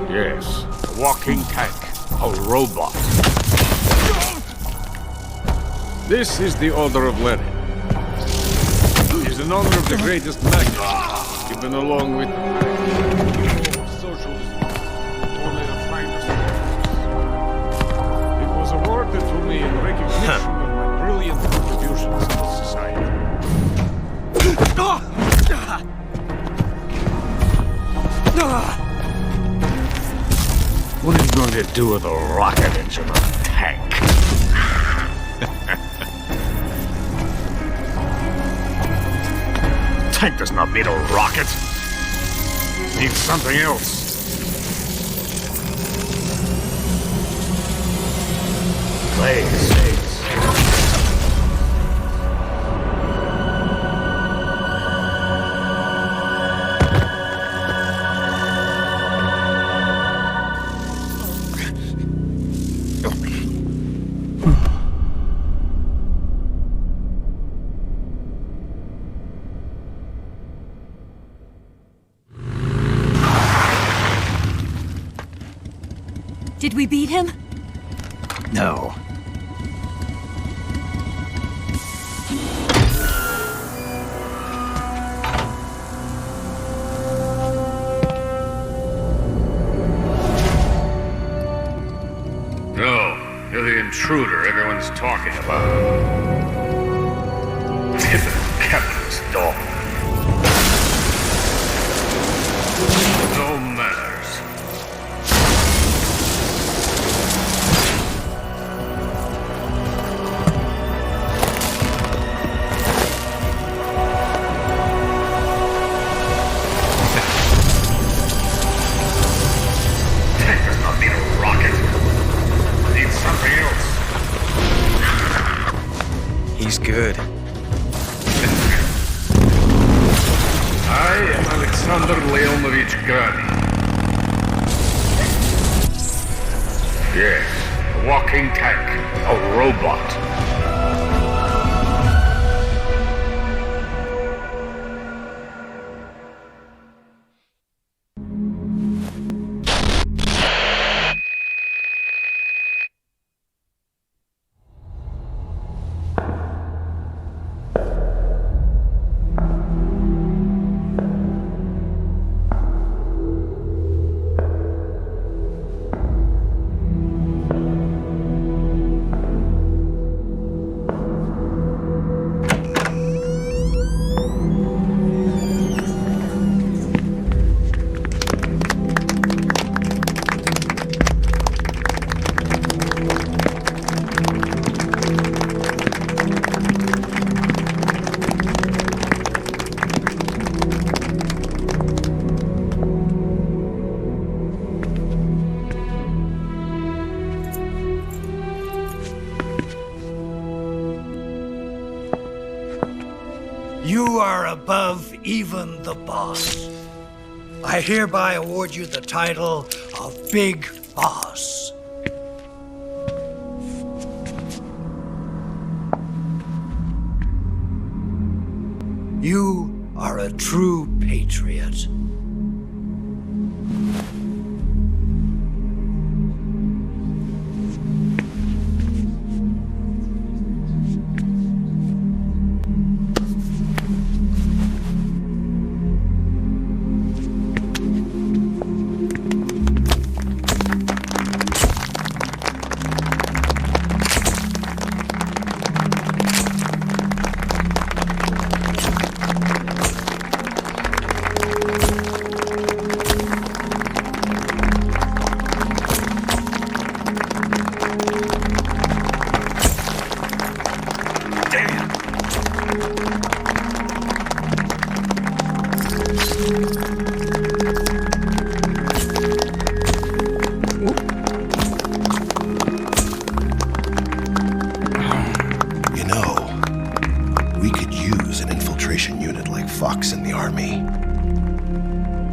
Yes, a walking tank. A robot. This is the Order of Lenin. It is in honor of the greatest magnate, given along with socialism, only the finest. It was awarded to me in recognition of my brilliant contributions to society. do with a rocket engine on a tank? Tank does not need a rocket. It needs something else. Blaze. Did we beat him? No. No, you're the intruder everyone's talking about. Get the captain's dog. No manners. He's good. I am Alexander Leonovich Granin. Yes, a walking tank, a robot. You are above even the boss. I hereby award you the title of Big Boss. You are a true patriot.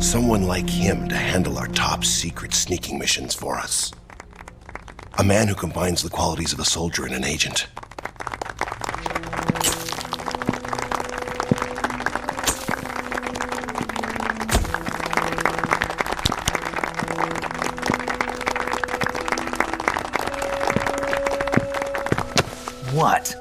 Someone like him to handle our top secret sneaking missions for us. A man who combines the qualities of a soldier and an agent. What?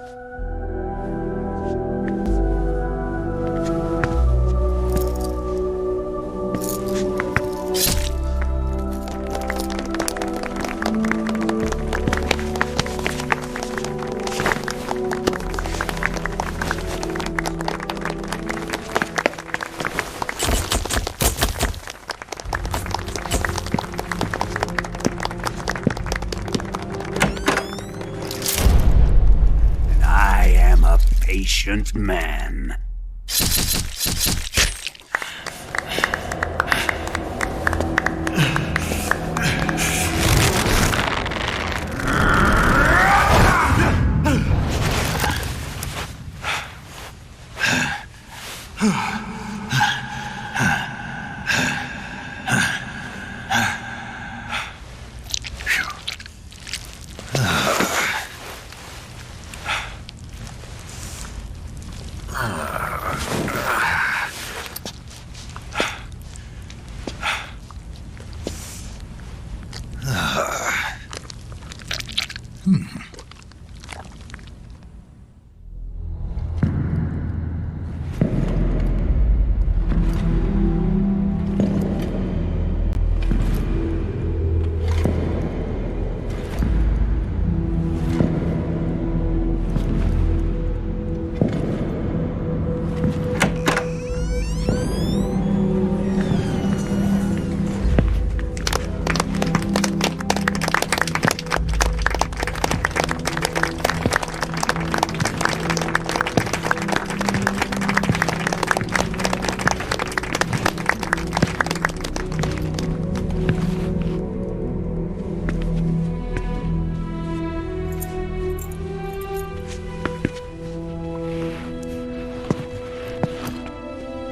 patient man.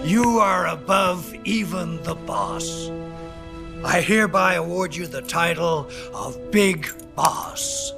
You are above even the boss. I hereby award you the title of Big Boss.